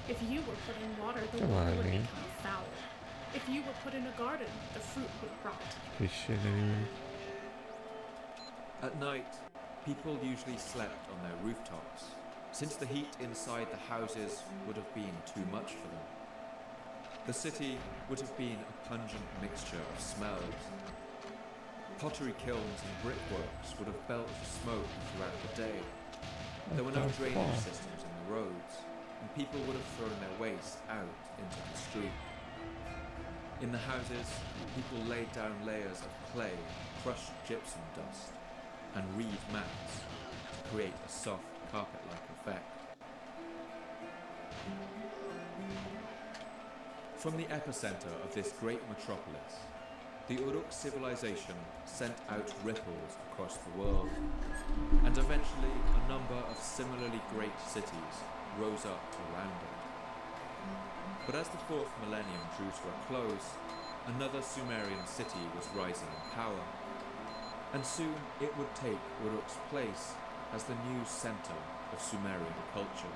If you were put in water, the Come water on, would man. become foul. If you were put in a garden, the fruit would rot. This shit anyway. At night, people usually slept on their rooftops, since the heat inside the houses would have been too much for them. The city would have been a pungent mixture of smells. Pottery kilns and brickworks would have belched smoke throughout the day. There were no drainage systems in the roads, and people would have thrown their waste out into the street. In the houses, people laid down layers of clay, crushed gypsum dust, and reed mats to create a soft carpet-like effect. From the epicenter of this great metropolis, the Uruk civilization sent out ripples across the world, and eventually a number of similarly great cities rose up around it. But as the 4th millennium drew to a close, another Sumerian city was rising in power, and soon it would take Uruk's place as the new center of Sumerian culture.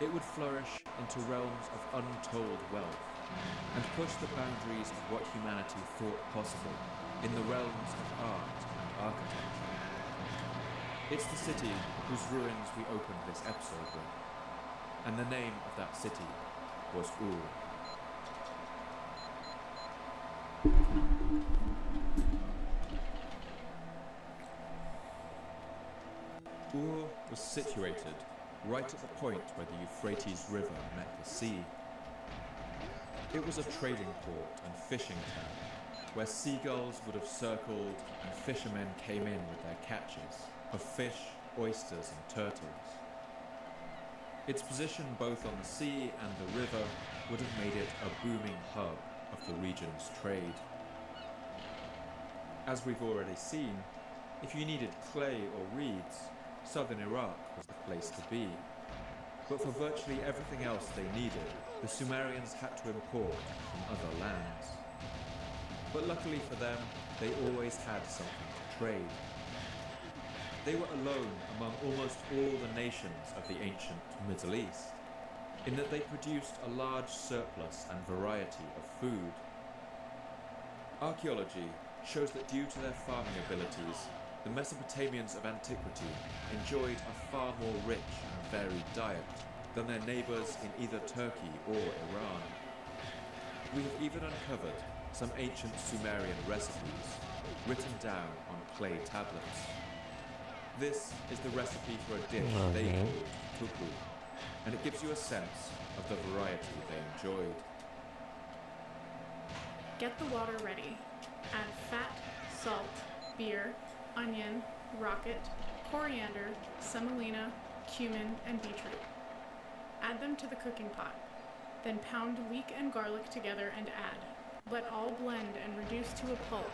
It would flourish into realms of untold wealth and push the boundaries of what humanity thought possible in the realms of art and architecture. It's the city whose ruins we opened this episode with, and the name of that city was Ur. Ur was situated right at the point where the Euphrates River met the sea. It was a trading port and fishing town, where seagulls would have circled and fishermen came in with their catches of fish, oysters and turtles. Its position both on the sea and the river would have made it a booming hub of the region's trade. As we've already seen, if you needed clay or reeds, southern Iraq was the place to be. But for virtually everything else they needed, the Sumerians had to import from other lands. But luckily for them, they always had something to trade. They were alone among almost all the nations of the ancient Middle East, in that they produced a large surplus and variety of food. Archaeology shows that due to their farming abilities, the Mesopotamians of antiquity enjoyed a far more rich and varied diet than their neighbours in either Turkey or Iran. We have even uncovered some ancient Sumerian recipes written down on clay tablets. This is the recipe for a dish they called tuku, and it gives you a sense of the variety they enjoyed. Get the water ready. Add fat, salt, beer, onion, rocket, coriander, semolina, cumin, and beetroot. Add them to the cooking pot. Then pound leek and garlic together and add. Let all blend and reduce to a pulp,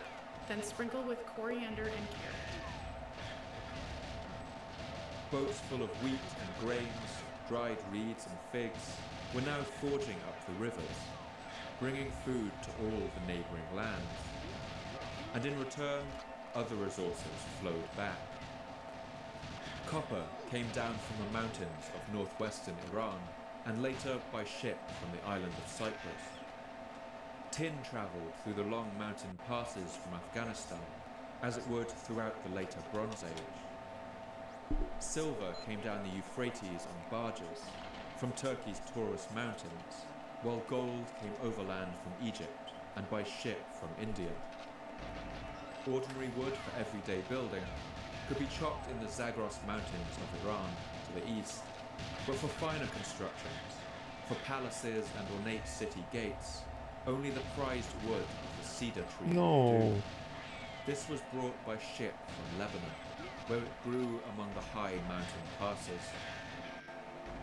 then sprinkle with coriander and carrot. Boats full of wheat and grains, dried reeds and figs, were now forging up the rivers, bringing food to all the neighbouring lands. And in return, other resources flowed back. Copper came down from the mountains of northwestern Iran, and later by ship from the island of Cyprus. Tin travelled through the long mountain passes from Afghanistan, as it would throughout the later Bronze Age. Silver came down the Euphrates on barges from Turkey's Taurus Mountains, while gold came overland from Egypt and by ship from India. Ordinary wood for everyday building could be chopped in the Zagros mountains of Iran to the east, but for finer constructions, for palaces and ornate city gates, only the prized wood of the cedar tree would do. This was brought by ship from Lebanon, where it grew among the high mountain passes.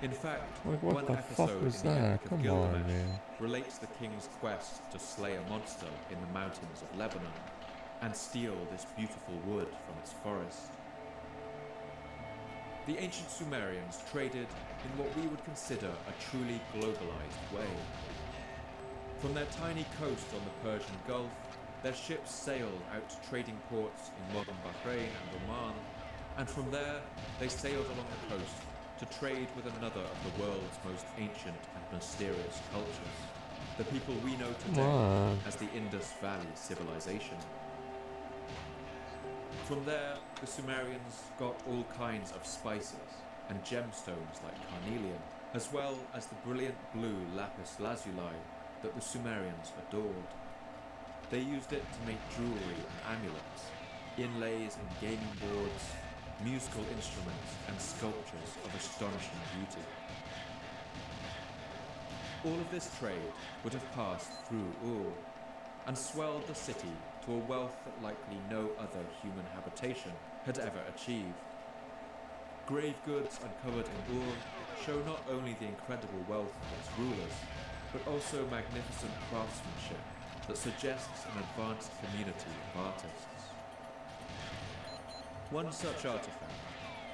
In fact, Like, what one the fuck episode was in the that? Epic of Come Gilgamesh on, man. relates the king's quest to slay a monster in the mountains of Lebanon and steal this beautiful wood from its forest. The ancient Sumerians traded in what we would consider a truly globalized way. From their tiny coast on the Persian Gulf, their ships sailed out to trading ports in modern Bahrain and Oman, and from there they sailed along the coast to trade with another of the world's most ancient and mysterious cultures, the people we know today as the Indus Valley Civilization. From there, the Sumerians got all kinds of spices and gemstones like carnelian, as well as the brilliant blue lapis lazuli that the Sumerians adored. They used it to make jewelry and amulets, inlays and gaming boards, musical instruments and sculptures of astonishing beauty. All of this trade would have passed through Ur and swelled the city to a wealth that likely no other human habitation had ever achieved. Grave goods uncovered in Ur show not only the incredible wealth of its rulers, but also magnificent craftsmanship that suggests an advanced community of artists. One such artifact,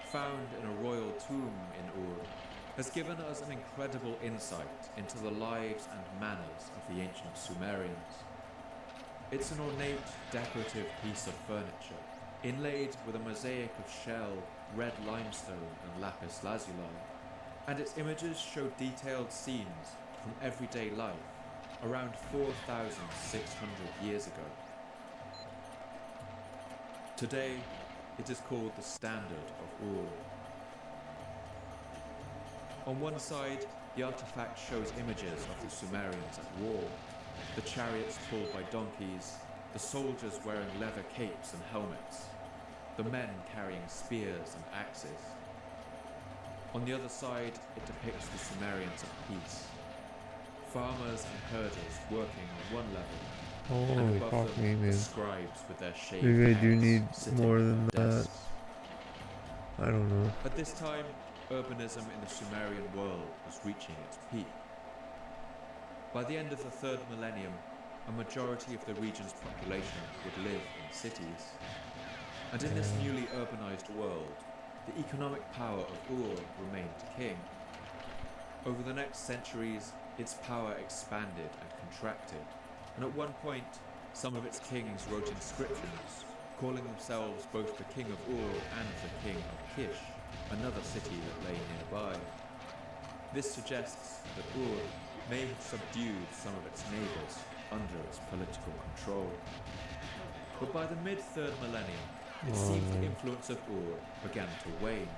found in a royal tomb in Ur, has given us an incredible insight into the lives and manners of the ancient Sumerians. It's an ornate, decorative piece of furniture, inlaid with a mosaic of shell, red limestone and lapis lazuli, and its images show detailed scenes from everyday life around 4,600 years ago. Today, it is called the Standard of Ur. On one side, the artifact shows images of the Sumerians at war, the chariots pulled by donkeys, the soldiers wearing leather capes and helmets, the men carrying spears and axes. On the other side, it depicts the Sumerians at peace, farmers and herders working on one level, and above them, the scribes with their shaved Maybe I do heads need sitting more at than their that. desks. I don't know. At this time, urbanism in the Sumerian world was reaching its peak. By the end of the third millennium, a majority of the region's population would live in cities. And in this newly urbanized world, the economic power of Ur remained king. Over the next centuries, its power expanded and contracted, and at one point, some of its kings wrote inscriptions calling themselves both the king of Ur and the king of Kish, another city that lay nearby. This suggests that Ur may have subdued some of its neighbors under its political control. But by the mid-third millennium, it seems the influence of Ur began to wane.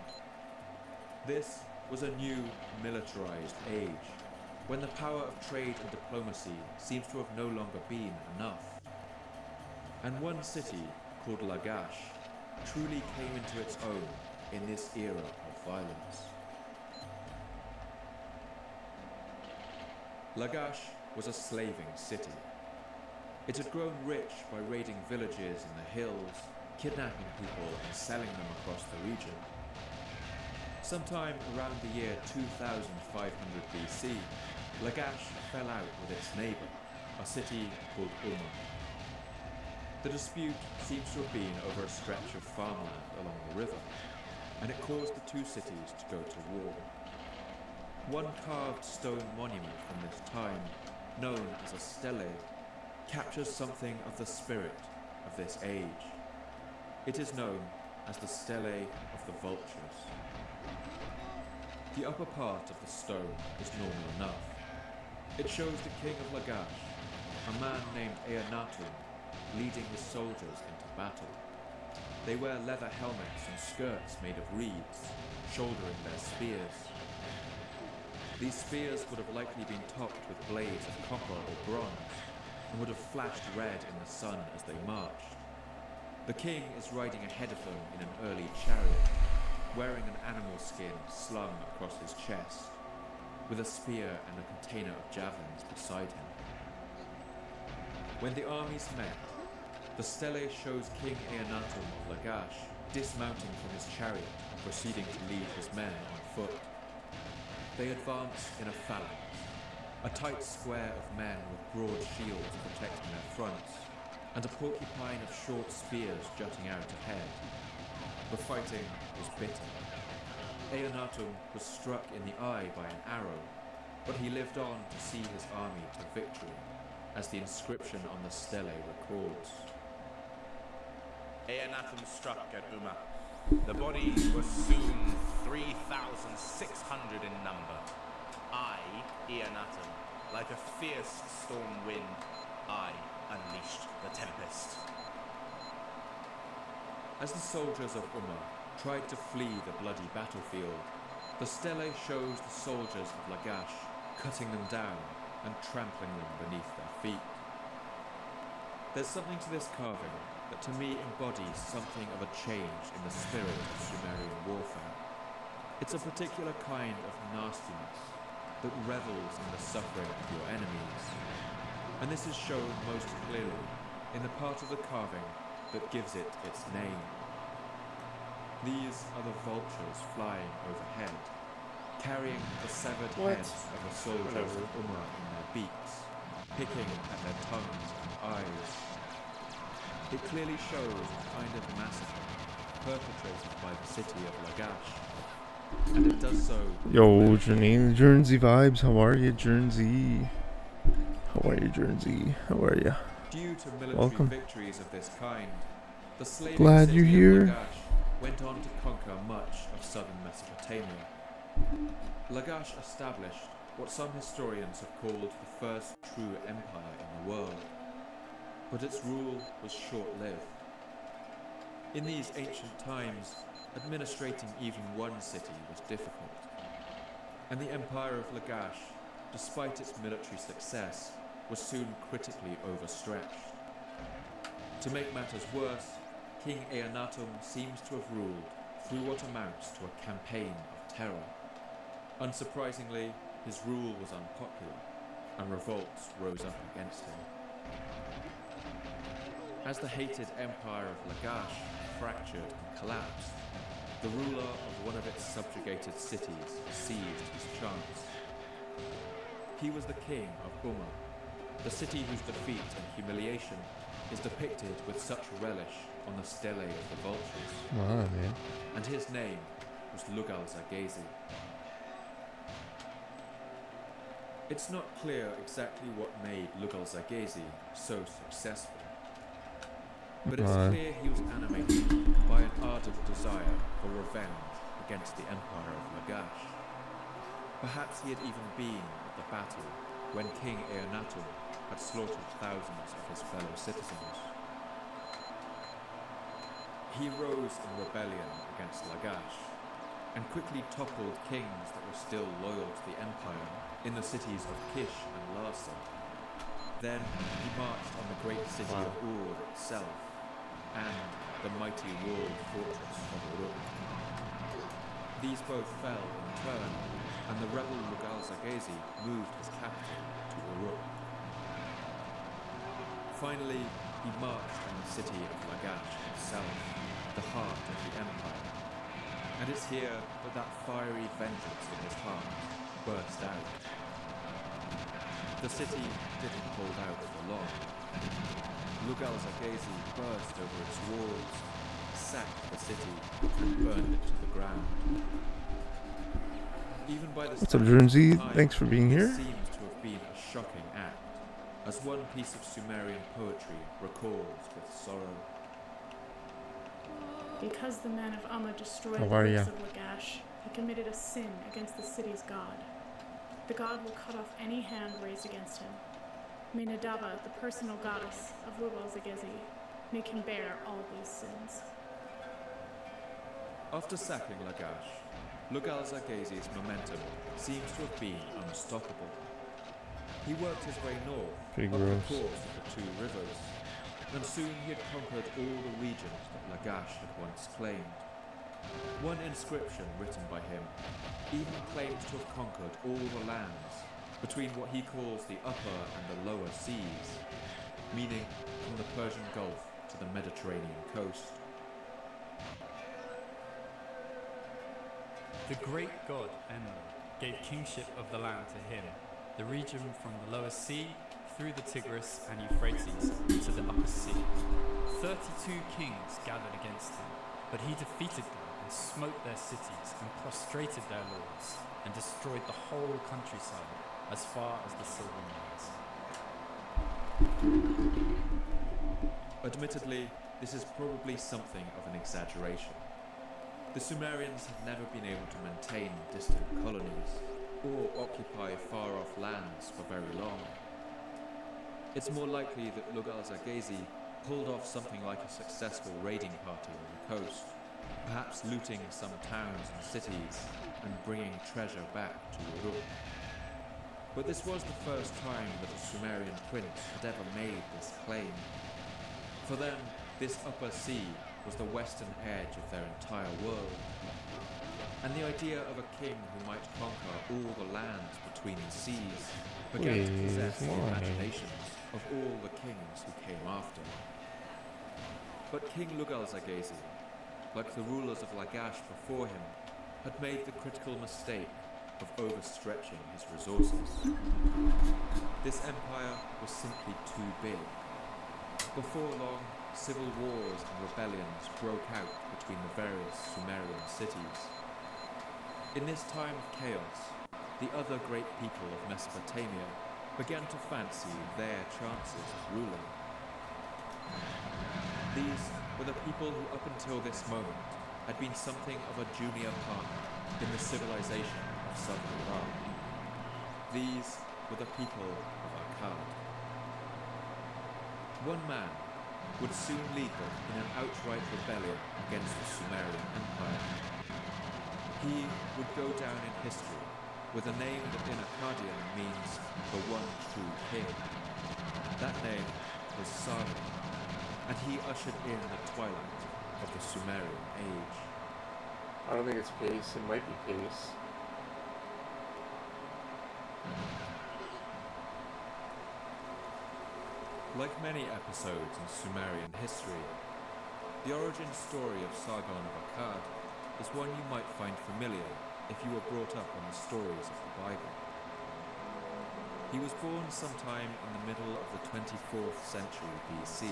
This was a new militarized age, when the power of trade and diplomacy seems to have no longer been enough. And one city, called Lagash, truly came into its own in this era of violence. Lagash was a slaving city. It had grown rich by raiding villages in the hills, kidnapping people and selling them across the region. Sometime around the year 2500 BC, Lagash fell out with its neighbor, a city called Umma. The dispute seems to have been over a stretch of farmland along the river, and it caused the two cities to go to war. One carved stone monument from this time, known as a stele, captures something of the spirit of this age. It is known as the Stele of the Vultures. The upper part of the stone is normal enough. It shows the king of Lagash, a man named Eannatum, leading his soldiers into battle. They wear leather helmets and skirts made of reeds, shouldering their spears. These spears would have likely been topped with blades of copper or bronze, and would have flashed red in the sun as they marched. The king is riding ahead of them in an early chariot, wearing an animal skin slung across his chest, with a spear and a container of javelins beside him. When the armies met, the stele shows King Eonatum of Lagash dismounting from his chariot and proceeding to lead his men on foot. They advance in a phalanx, a tight square of men with broad shields protecting their fronts, and a porcupine of short spears jutting out ahead. The fighting was bitter. Eonatum was struck in the eye by an arrow, but he lived on to see his army to victory, as the inscription on the stele records. Eonatum struck at Uma. The bodies were soon 3,600 in number. I, Eonatum, like a fierce storm wind, I unleashed the tempest. As the soldiers of Uma tried to flee the bloody battlefield, the stele shows the soldiers of Lagash cutting them down and trampling them beneath their feet. There's something to this carving that to me embodies something of a change in the spirit of Sumerian warfare. It's a particular kind of nastiness that revels in the suffering of your enemies, and this is shown most clearly in the part of the carving that gives it its name. These are the vultures flying overhead, carrying the severed heads of the soldiers of Uma in their beaks, picking at their tongues and eyes. It clearly shows a kind of massacre perpetrated by the city of Lagash, and it does so. Yo, Janine, Jersey vibes. How are you, Jersey? How are you, Jersey? How are you? Due to military Welcome. victories of this kind, the slaving Glad city you're here. of Lagash went on to conquer much of southern Mesopotamia. Lagash established what some historians have called the first true empire in the world, but its rule was short-lived. In these ancient times, administrating even one city was difficult, and the empire of Lagash, despite its military success, was soon critically overstretched. To make matters worse, King Eonatum seems to have ruled through what amounts to a campaign of terror. Unsurprisingly, his rule was unpopular, and revolts rose up against him. As the hated empire of Lagash fractured and collapsed, the ruler of one of its subjugated cities seized his chance. He was the king of Uma, the city whose defeat and humiliation is depicted with such relish on the stele of the vultures. Wow, man. And his name was Lugal-Zaghazi. It's not clear exactly what made Lugal-Zaghazi so successful, but it's clear he was animated by an ardent desire for revenge against the empire of Lagash. Perhaps he had even been at the battle when King Eonatum had slaughtered thousands of his fellow citizens. He rose in rebellion against Lagash, and quickly toppled kings that were still loyal to the empire in the cities of Kish and Larsa. Then he marched on the great city of Ur itself, and the mighty walled fortress of Uruk. These both fell in turn, and the rebel Lugal-Zaghazi moved his capital to Uruk. Finally, he marched on the city of Lagash itself, the heart of the empire. And it's here that fiery vengeance in his heart burst out. The city didn't hold out for long. Lugal-Zaghazi burst over its walls, sacked the city, and burned it to the ground. Even by the What's up, standards of Jersey? the time, Thanks for being here. It seems to have been a shocking act, as one piece of Sumerian poetry records with sorrow. Because the man of Amma destroyed How the are bricks ya? of Lagash, he committed a sin against the city's god. The god will cut off any hand raised against him. May Nadaba, the personal goddess of Lugal-Zaghazi, make him bear all these sins. After sacking Lagash, Lugal-Zagezi's momentum seems to have been unstoppable. He worked his way north Pretty up the gross. course of the two rivers, and soon he had conquered all the regions that Lagash had once claimed. One inscription written by him even claims to have conquered all the lands between what he calls the upper and the lower seas, meaning from the Persian Gulf to the Mediterranean coast. The great god Enlil gave kingship of the land to him, the region from the lower sea through the Tigris and Euphrates to the upper sea. 32 kings gathered against him, but he defeated them and smote their cities and prostrated their lords and destroyed the whole countryside as far as the Silver Meads. Admittedly, this is probably something of an exaggeration. The Sumerians had never been able to maintain distant colonies or occupy far-off lands for very long. It's more likely that Lugal-Zagezi pulled off something like a successful raiding party on the coast, perhaps looting some towns and cities and bringing treasure back to Uruk. But this was the first time that a Sumerian prince had ever made this claim. For them, this upper sea was the western edge of their entire world. And the idea of a king who might conquer all the lands between the seas began to possess the imaginations of all the kings who came after. But King Lugal-Zagezi, like the rulers of Lagash before him, had made the critical mistake of overstretching his resources. This empire was simply too big. Before long, civil wars and rebellions broke out between the various Sumerian cities. In this time of chaos, the other great people of Mesopotamia began to fancy their chances of ruling. These were the people who up until this moment had been something of a junior partner in the civilization of southern Iran. These were the people of Akkad. One man would soon lead them in an outright rebellion against the Sumerian Empire. He would go down in history with a name that in Akkadian means the one true king. That name was Sargon, and he ushered in the twilight of the Sumerian age. I don't think it's peace. It might be peace. Like many episodes in Sumerian history, the origin story of Sargon of Akkad is one you might find familiar if you were brought up on the stories of the Bible. He was born sometime in the middle of the 24th century BC,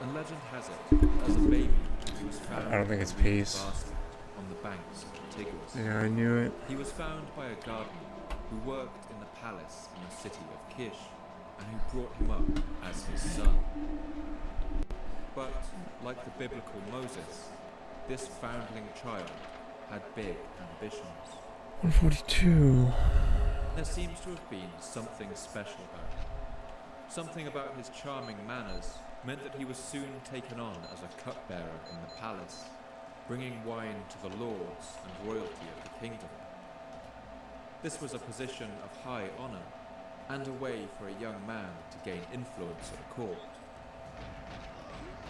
and legend has it that as a baby he was found I don't think it's in a reed peace. basket on the banks of the Tigris. Yeah, I knew it. He was found by a gardener who worked in the palace in the city of Kish, and who brought him up as his son. But, like the biblical Moses, this foundling child had big ambitions. 142. There seems to have been something special about him. Something about his charming manners meant that he was soon taken on as a cupbearer in the palace, bringing wine to the lords and royalty of the kingdom. This was a position of high honor, and a way for a young man to gain influence at court.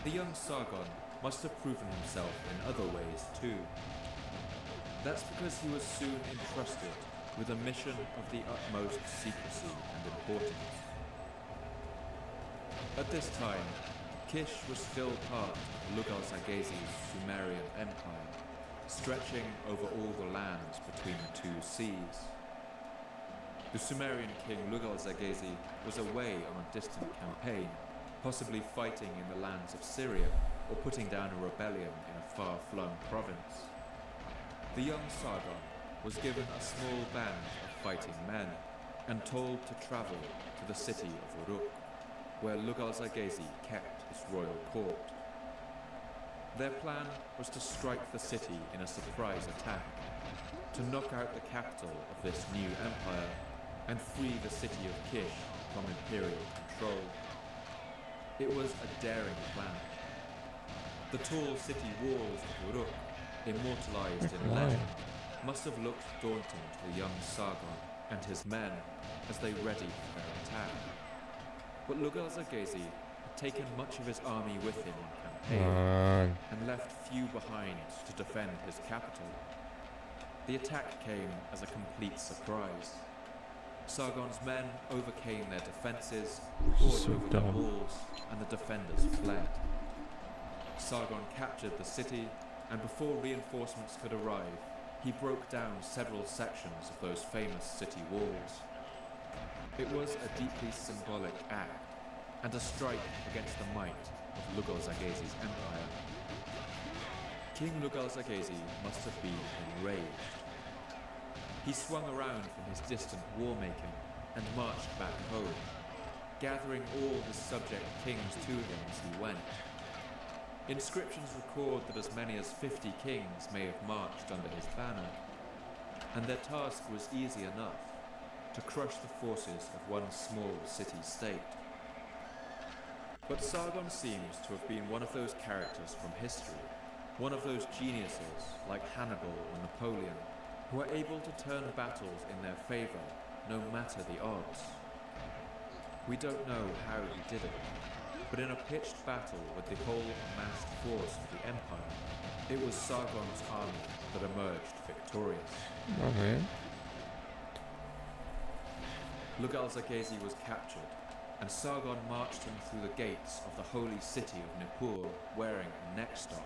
The young Sargon must have proven himself in other ways too. That's because he was soon entrusted with a mission of the utmost secrecy and importance. At this time, Kish was still part of Lugal-Zagezi's Sumerian Empire, stretching over all the lands between the two seas. The Sumerian king Lugal-Zagezi was away on a distant campaign, possibly fighting in the lands of Syria or putting down a rebellion in a far-flung province. The young Sargon was given a small band of fighting men and told to travel to the city of Uruk, where Lugal-Zagezi kept his royal court. Their plan was to strike the city in a surprise attack, to knock out the capital of this new empire and free the city of Kish from imperial control. It was a daring plan. The tall city walls of Uruk, immortalized in legend, must have looked daunting to the young Sargon and his men as they readied for their attack. But Lugal-Zaghazi had taken much of his army with him on campaign and left few behind to defend his capital. The attack came as a complete surprise. Sargon's men overcame their defences, poured over the walls, and the defenders fled. Sargon captured the city, and before reinforcements could arrive, he broke down several sections of those famous city walls. It was a deeply symbolic act, and a strike against the might of Lugal-Zaghazi's empire. King Lugal-Zaghazi must have been enraged. He swung around from his distant war-making and marched back home, gathering all his subject kings to him as he went. Inscriptions record that as many as 50 kings may have marched under his banner, and their task was easy enough: to crush the forces of one small city-state. But Sargon seems to have been one of those characters from history, one of those geniuses like Hannibal or Napoleon, who are able to turn battles in their favour no matter the odds. We don't know how he did it, but in a pitched battle with the whole amassed force of the empire, it was Sargon's army that emerged victorious. Okay. Lugal-Zaghazi was captured, and Sargon marched him through the gates of the holy city of Nippur wearing a neckstock,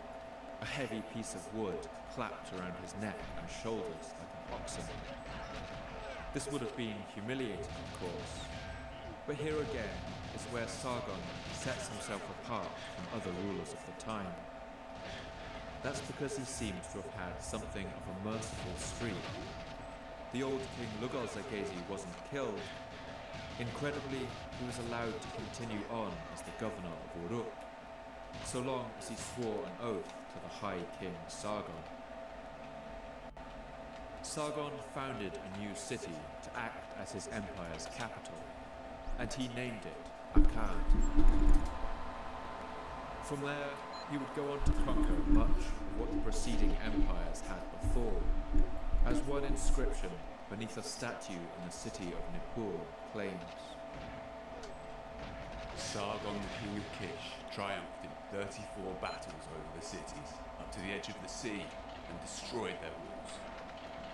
a heavy piece of wood clapped around his neck and shoulders like an oxen. This would have been humiliating, of course, but here again is where Sargon sets himself apart from other rulers of the time. That's because he seems to have had something of a merciful streak. The old king Lugal-Zaghazi wasn't killed. Incredibly, he was allowed to continue on as the governor of Uruk, so long as he swore an oath to the High King Sargon. Sargon founded a new city to act as his empire's capital, and he named it Akkad. From there, he would go on to conquer much of what the preceding empires had before, as one inscription beneath a statue in the city of Nippur claims. Sargon the king of Kish triumphed in 34 battles over the cities, up to the edge of the sea, and destroyed their walls.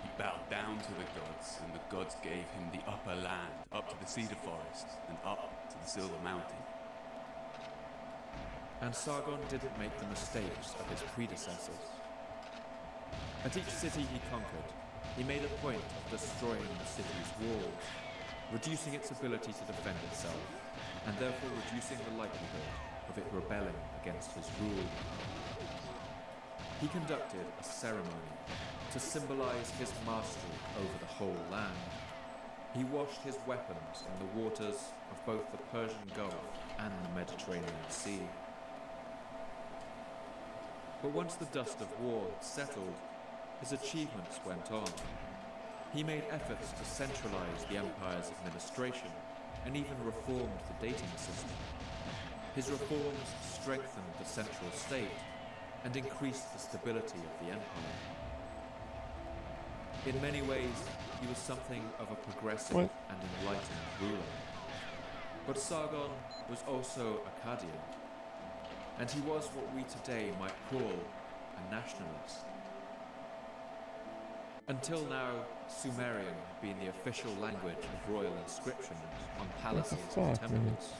He bowed down to the gods, and the gods gave him the upper land, up to the cedar forest, and up to the silver mountain. And Sargon didn't make the mistakes of his predecessors. At each city he conquered, he made a point of destroying the city's walls, reducing its ability to defend itself, and therefore reducing the likelihood of it rebelling against his rule. He conducted a ceremony to symbolize his mastery over the whole land. He washed his weapons in the waters of both the Persian Gulf and the Mediterranean Sea. But once the dust of war had settled, his achievements went on. He made efforts to centralize the empire's administration and even reformed the dating system. His reforms strengthened the central state and increased the stability of the empire. In many ways, he was something of a progressive and enlightened ruler. But Sargon was also Akkadian, and he was what we today might call a nationalist. Until now, Sumerian had been the official language of royal inscriptions on palaces and temples.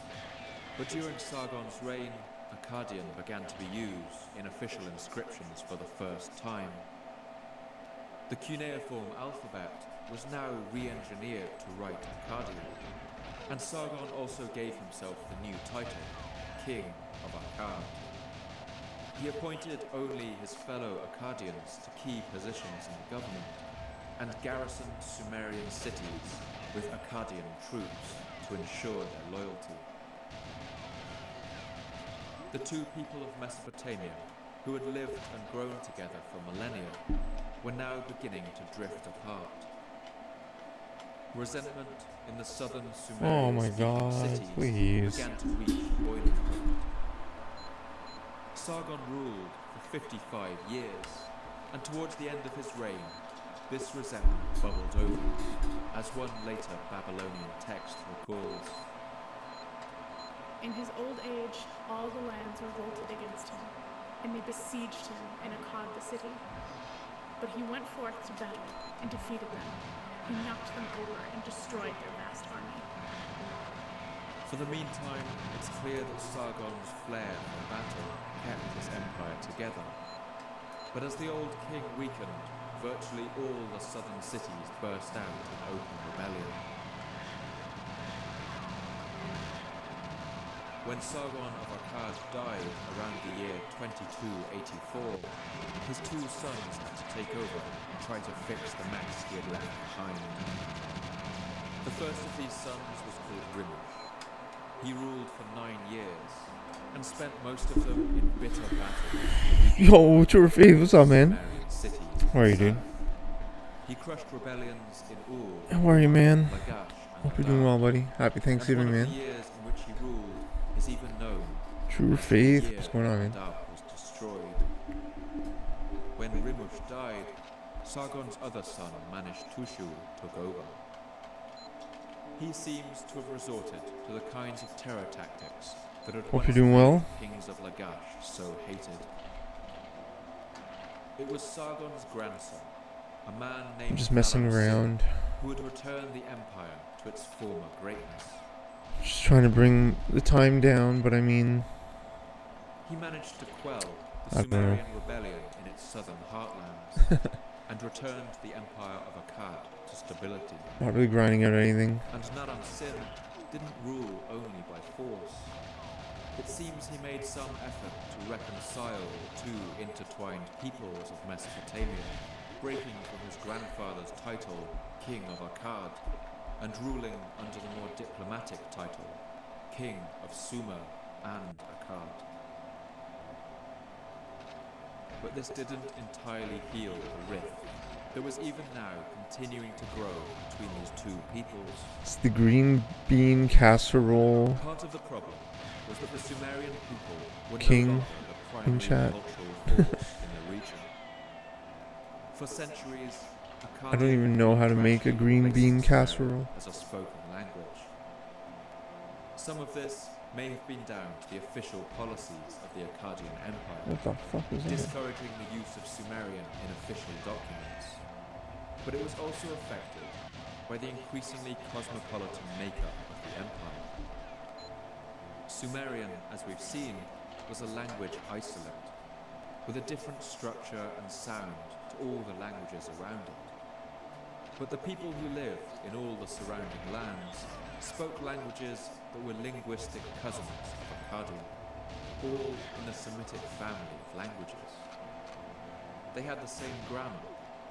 But during Sargon's reign, Akkadian began to be used in official inscriptions for the first time. The cuneiform alphabet was now re-engineered to write Akkadian, and Sargon also gave himself the new title, King of Akkad. He appointed only his fellow Akkadians to key positions in the government, and garrisoned Sumerian cities with Akkadian troops to ensure their loyalty. The two people of Mesopotamia, who had lived and grown together for millennia, were now beginning to drift apart. Resentment in the southern Sumerian cities began to reach boiling point. Sargon ruled for 55 years, and towards the end of his reign, this resentment bubbled over, as one later Babylonian text recalls. In his old age, all the lands revolted against him, and they besieged him and Akkad the city. But he went forth to battle and defeated them. He knocked them over and destroyed their vast army. For the meantime, it's clear that Sargon's flair for battle kept his empire together. But as the old king weakened, virtually all the southern cities burst out in open rebellion. When Sargon of Akkad died around the year 2284, his two sons had to take over and try to fix the mess he had left behind. The first of these sons was called Rimush. He ruled for 9 years, and spent most of them in bitter battles. Yo, True Faith, what's up, man? How are you, dude? He crushed rebellions in Ur, How are you, man? Lagash, and Hope you're doing well, buddy. Happy Thanksgiving, and one man. of the years in which he ruled is even known. True Faith, what's going on, man? Was destroyed. When Rimush died, Sargon's other son, Manishtushul, took over. He seems to have resorted to the kinds of terror tactics that had Hope once you're doing well. made kings of Lagash so hated. It was Sargon's grandson, a man named I'm just messing Naram-Sin, around. who would return the empire to its former greatness. Just trying to bring the time down, but I mean, He managed to quell I the don't know. Sumerian rebellion in its southern heartlands and returned the empire of Akkad to stability. not really grinding out anything. And Naram-Sin didn't rule only by force. It seems he made some effort to reconcile the two intertwined peoples of Mesopotamia, breaking from his grandfather's title, King of Akkad, and ruling under the more diplomatic title, King of Sumer and Akkad. But this didn't entirely heal the rift that was even now continuing to grow between these two peoples. It's the green bean casserole. Part of the problem was that the Sumerian people were King no longer the in primary chat. cultural force in the region. For centuries, I don't even know how to make a green bean casserole. as a spoken language. Some of this may have been down to the official policies of the Akkadian Empire, What the fuck is that? discouraging the use of Sumerian in official documents. But it was also affected by the increasingly cosmopolitan makeup of the empire. Sumerian, as we've seen, was a language isolate, with a different structure and sound to all the languages around it. But the people who lived in all the surrounding lands spoke languages that were linguistic cousins of Akkadian, all in the Semitic family of languages. They had the same grammar,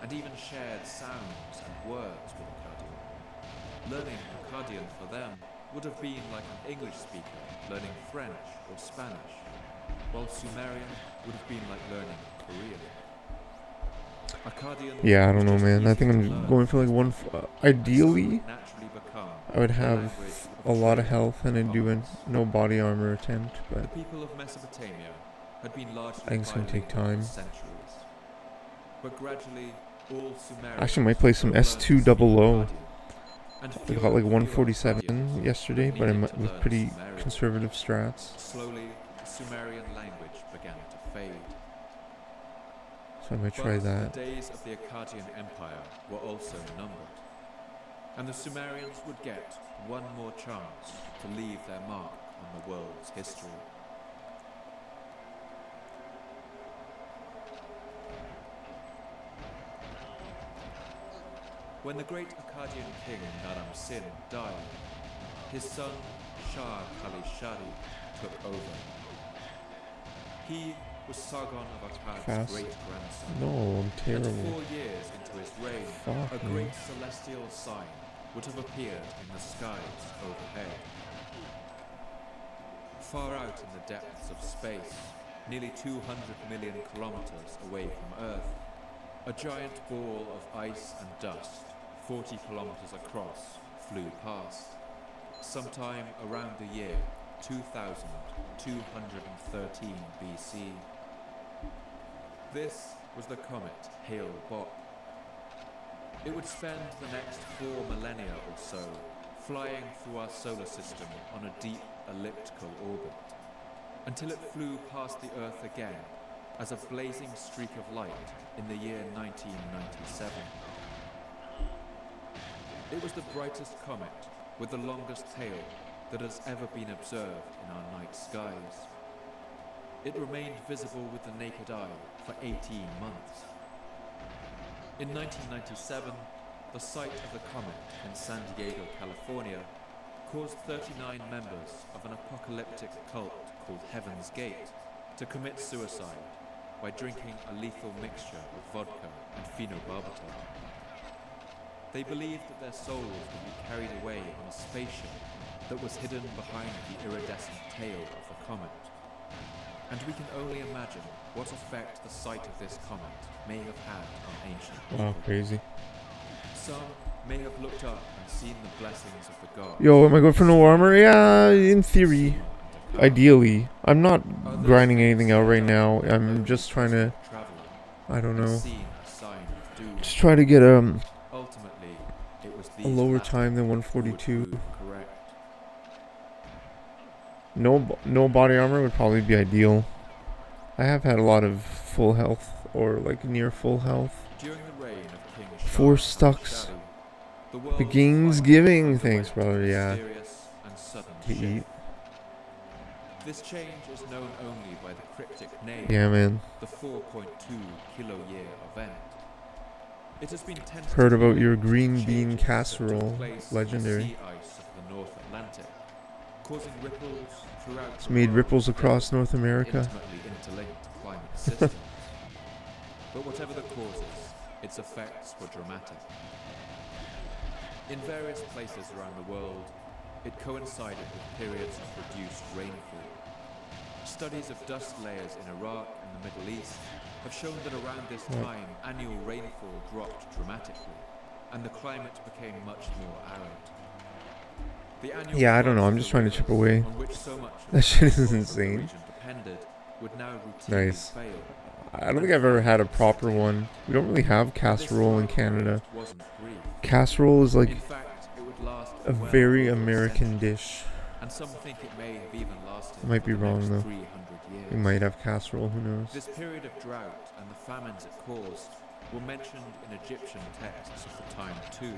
and even shared sounds and words with Akkadian. Learning Akkadian for them would have been like an English speaker learning French or Spanish, while Sumerian would have been like learning Korean. Akkadian Yeah, I don't was know, just man. I easier think to I'm learn, going for like one. Ideally, naturally become I would the have language a lot of trade health and I'd do a no body armor attempt, The but people of Mesopotamia had been largely I think it's gonna take bilingual time. for centuries. But gradually, all Sumerians Actually might play some learned S200. Akkadian, and I fewer got like and fewer 147 Akkadians yesterday, but I needed might to with learn pretty Sumerian. conservative strats, Slowly, the Sumerian language began to fade. so I might try But that. the days of the Akkadian Empire were also numbered, and the Sumerians would get one more chance to leave their mark on the world's history. When the great Akkadian king Naram-Sin died, his son Shah Kali-Shari took over. He was Sargon of Akkad's Fast. great-grandson. No, I'm And terrible. 4 years into his reign, Fuck a me. great celestial sign would have appeared in the skies overhead. Far out in the depths of space, nearly 200 million kilometers away from Earth, a giant ball of ice and dust, 40 kilometers across, flew past, sometime around the year 2213 BC. This was the comet Hale-Bopp. It would spend the next 4 millennia or so flying through our solar system on a deep elliptical orbit, until it flew past the Earth again as a blazing streak of light in the year 1997. It was the brightest comet with the longest tail that has ever been observed in our night skies. It remained visible with the naked eye for 18 months. In 1997, the sight of the comet in San Diego, California, caused 39 members of an apocalyptic cult called Heaven's Gate to commit suicide by drinking a lethal mixture of vodka and phenobarbital. They believed that their souls would be carried away on a spaceship that was hidden behind the iridescent tail of the comet. And we can only imagine what effect the sight of this comet may have had on ancient people. Wow, crazy. Some may have looked up and seen the blessings of the gods. Yo, am I going for no armor? Yeah, in theory. Ideally. I'm not grinding anything out right now. I'm just trying to, I don't know, just try to get a lower time than 142. No body armor would probably be ideal. I have had a lot of full health or like near full health. 4 stocks. Begins giving. Thanks, brother. Yeah. To eat. This change is known only by the cryptic name. Yeah, man. The 4.2 kilo-year event. It has been heard about your green bean casserole. Legendary. Sea ice of the North Atlantic, causing ripples throughout. It's made ripples across North America. Intimately interlinked climate systems. But whatever the causes, its effects were dramatic. In various places around the world, it coincided with periods of reduced rainfall. Studies of dust layers in Iraq and the Middle East have shown that around this time, annual rainfall dropped dramatically, and the climate became much more arid. Yeah, I don't know. I'm just trying to chip away. That shit is insane. Nice. I don't think I've ever had a proper one. We don't really have casserole in Canada. Casserole is like a very American dish. And some think it may have even lasted. I might be wrong though. 300 years. We might have casserole, who knows? This period of drought and the famines it caused were mentioned in Egyptian texts of the time too,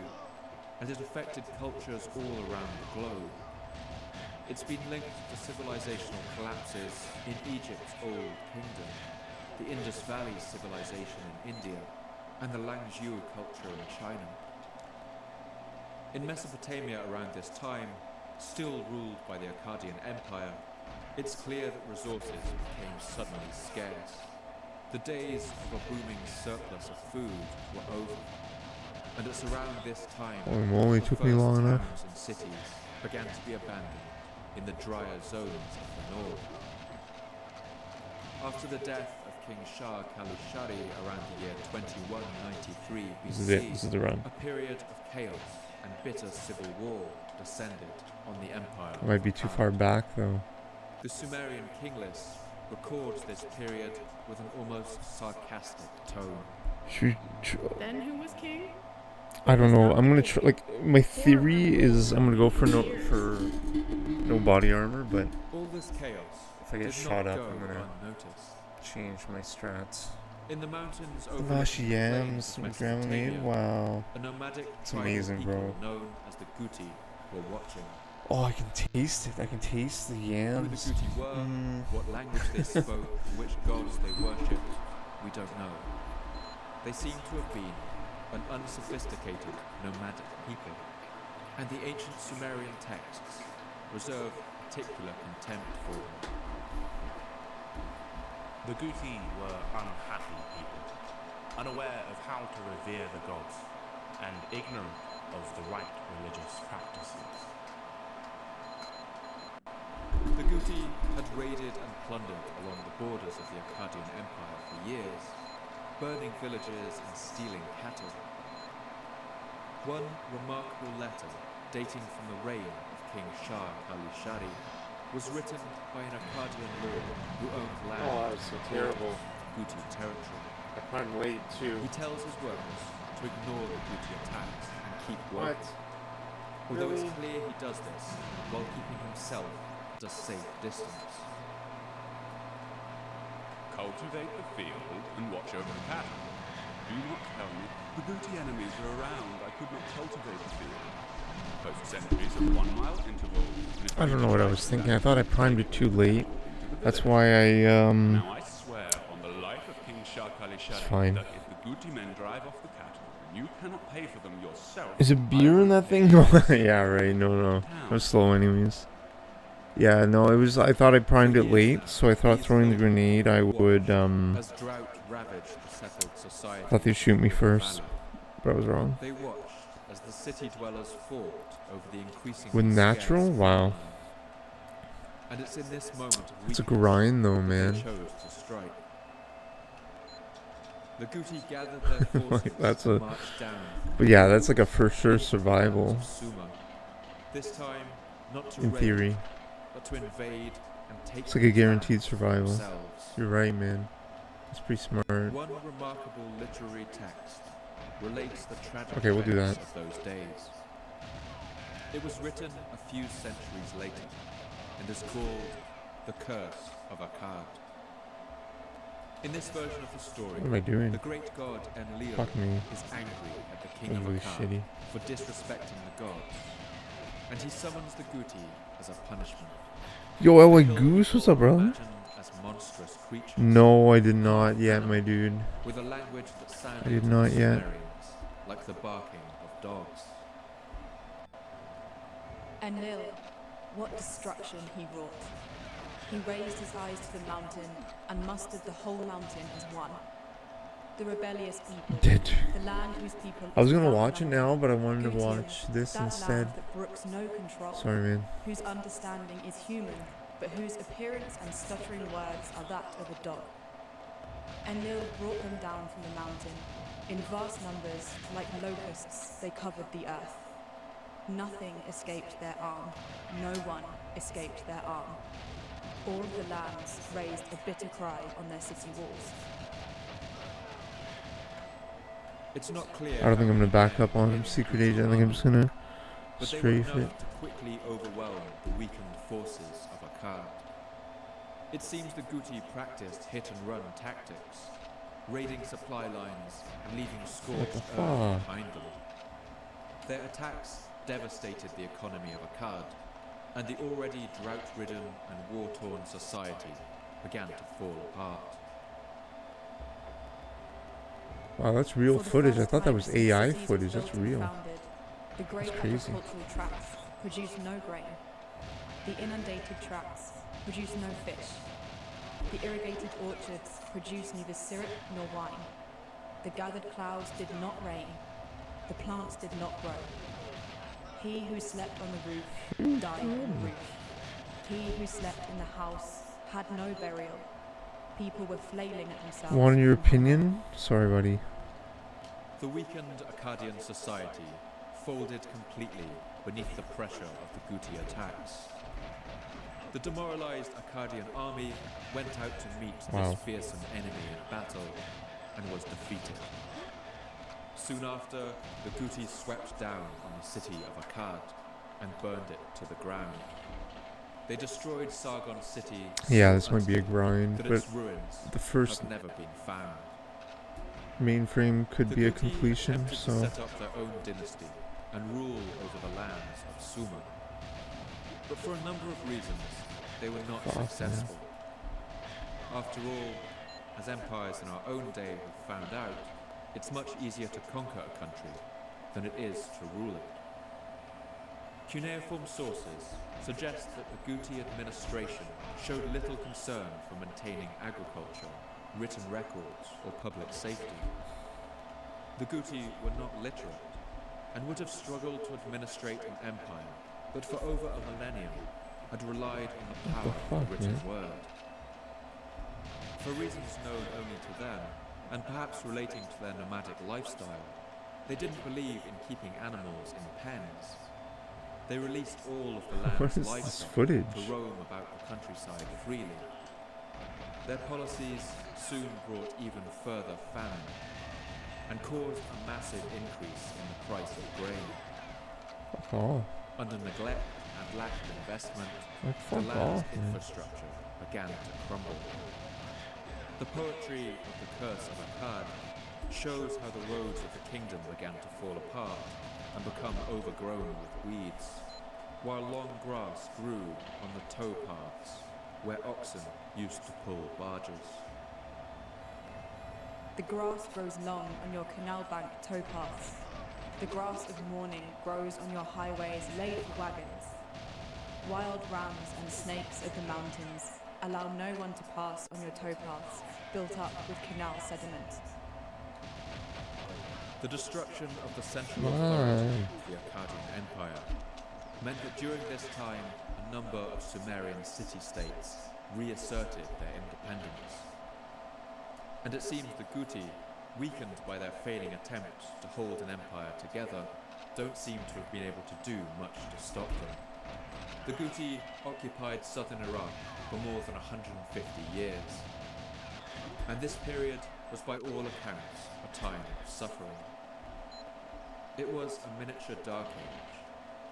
and it affected cultures all around the globe. It's been linked to civilizational collapses in Egypt's Old Kingdom, the Indus Valley civilization in India, and the Langzhou culture in China. In Mesopotamia around this time, still ruled by the Akkadian Empire, it's clear that resources became suddenly scarce. The days of a booming surplus of food were over, and it's around this time Holy moly, the took me first long enough. towns and cities began to be abandoned in the drier zones of the north. After the death of King Shah Khalishari around the year 2193 BC, This is the run. a period of chaos and bitter civil war descended on the empire. I might be too far back though. The Sumerian king list records this period with an almost sarcastic tone. Then who was king? I don't know. I'm gonna try. Like my theory is, I'm gonna go for no body armor, but All this chaos if I get did shot not up, go I'm gonna unnoticed. change my strats. In the mountains Vash overlooking the yams, plains of grandma made. Mesopotamia, Wow. a nomadic It's tribe of amazing, people bro. known as the Guti were watching. Oh, I can taste it. I can taste the Who the yams. Guti were, what language they spoke, which gods they worshipped, we don't know. They seem to have been an unsophisticated nomadic people, and the ancient Sumerian texts reserve particular contempt for them. The Guti were unhappy people, unaware of how to revere the gods, and ignorant of the right religious practices. The Guti had raided and plundered along the borders of the Akkadian Empire for years, burning villages and stealing cattle. One remarkable letter, dating from the reign of King Shah Khalishari, was written by an Akkadian lord who owned land. Oh, that was so terrible. Guti territory. I can't wait to. He tells his workers to to ignore the Guti attacks and keep working. Although it's clear he does this while keeping himself at a safe distance. Cultivate the field and watch over the cattle. Do not tell me the Guti enemies are around. I could not cultivate the field. Post sentries at 1 mile interval. I don't know what I was thinking. I thought I primed it too late. That's why I Now I swear on the life of King Shah Kali It's fine. that if the Guti men drive off the cattle, you cannot pay for them yourself. Is it beer in that thing? Yeah, right. No. I'm slow anyways. Yeah, no, it was. I thought I primed it late, so I thought throwing the grenade, I would. As drought ravaged the settled society. Thought they'd shoot me first, but I was wrong. They watched as the city dwellers fought over the increasing. With natural, wow. And it's in this moment of It's a weakness grind, though, that man. they chose to strike. The Guti gathered their forces That's and a. marched down. But yeah, that's like a for sure survival. Sumer. This time, not to In raid, theory. but to invade and take. It's like a guaranteed themselves. survival. You're right, man. It's pretty smart. One remarkable literary text relates the tragic Okay, we'll do events that. of those days. It was written a few centuries later and is called The Curse of Akkad. In this version of the story, What am I doing? the great god Enlil Fuck me. is angry at the king That of was really Akkad shitty. for disrespecting the gods, and he summons the Guti as a punishment. Yo, LA Goose, what's up, brother? Imagined as monstrous creatures No, I did not yet, my dude. with a language that sounded I did to not the yet. Sumerians like the barking of dogs. Enlil, what destruction he wrought. He raised his eyes to the mountain and mustered the whole mountain as one. The rebellious people, Did. the land whose people I was gonna is watch it outnumbered. now, but I wanted to Gutian, watch this that instead. land that brooks no control, Sorry, man. whose understanding is human, but whose appearance and stuttering words are that of a dog. Enlil brought them down from the mountain. In vast numbers, like locusts, they covered the earth. Nothing escaped their arm. No one escaped their arm. All of the lands raised a bitter cry on their city walls. It's not clear. I don't think I'm gonna back how up on many Secret Guti Agent. I think I'm just gonna but they were strafe it. enough to quickly overwhelm the weakened forces of Akkad. It seems the Guti practiced hit-and-run tactics, raiding supply lines and leaving scorched the earth fuck? behind them. Their attacks devastated the economy of Akkad, and the already drought-ridden and war-torn society began to fall apart. Wow, that's real For the footage. I first thought that time was since AI cities were footage. built That's and real. founded, the great crazy. agricultural tracts produced no grain. The inundated tracts produced no fish. The irrigated orchards produced neither syrup nor wine. The gathered clouds did not rain. The plants did not grow. He who slept on the roof died on the roof. He who slept in the house had no burial. People were flailing at themselves. Want your from hunger. opinion? Sorry, buddy. The weakened Akkadian society folded completely beneath the pressure of the Guti attacks. The demoralized Akkadian army went out to meet Wow. this fearsome enemy in battle and was defeated. Soon after, the Guti swept down on the city of Akkad and burned it to the ground. They destroyed Sargon city Yeah, so this might be a grind, that but its ruins the first have never been found. mainframe could The be a Guti completion, attempted to so set up their own dynasty and rule over the lands of Sumer. But for a number of reasons, they were not Fuck, man. successful. After all, as empires in our own day have found out, it's much easier to conquer a country than it is to rule it. Cuneiform sources suggest that the Guti administration showed little concern for maintaining agriculture, written records, or public safety. The Guti were not literate and would have struggled to administrate an empire that for over a millennium had relied on the power of fuck, the written man? word. For reasons known only to them, and perhaps relating to their nomadic lifestyle, they didn't believe in keeping animals in pens. They released all of the What land's is this livestock footage? to roam about the countryside freely. Their policies soon brought even further famine. and caused a massive increase in the price of grain. Oh. Under neglect and lack of investment, Like, the fuck land's off, man. infrastructure began to crumble. The poetry of the Curse of Akkad shows how the roads of the kingdom began to fall apart and become overgrown with weeds, while long grass grew on the tow paths where oxen used to pull barges. The grass grows long on your canal bank towpaths. The grass of mourning grows on your highways laid for wagons. Wild rams and snakes of the mountains allow no one to pass on your towpaths built up with canal sediment. The destruction of the central authority of the Akkadian Empire meant that during this time a number of Sumerian city-states reasserted their independence. And it seems the Guti, weakened by their failing attempt to hold an empire together, don't seem to have been able to do much to stop them. The Guti occupied southern Iraq for more than 150 years, and this period was by all accounts a time of suffering. It was a miniature Dark Age,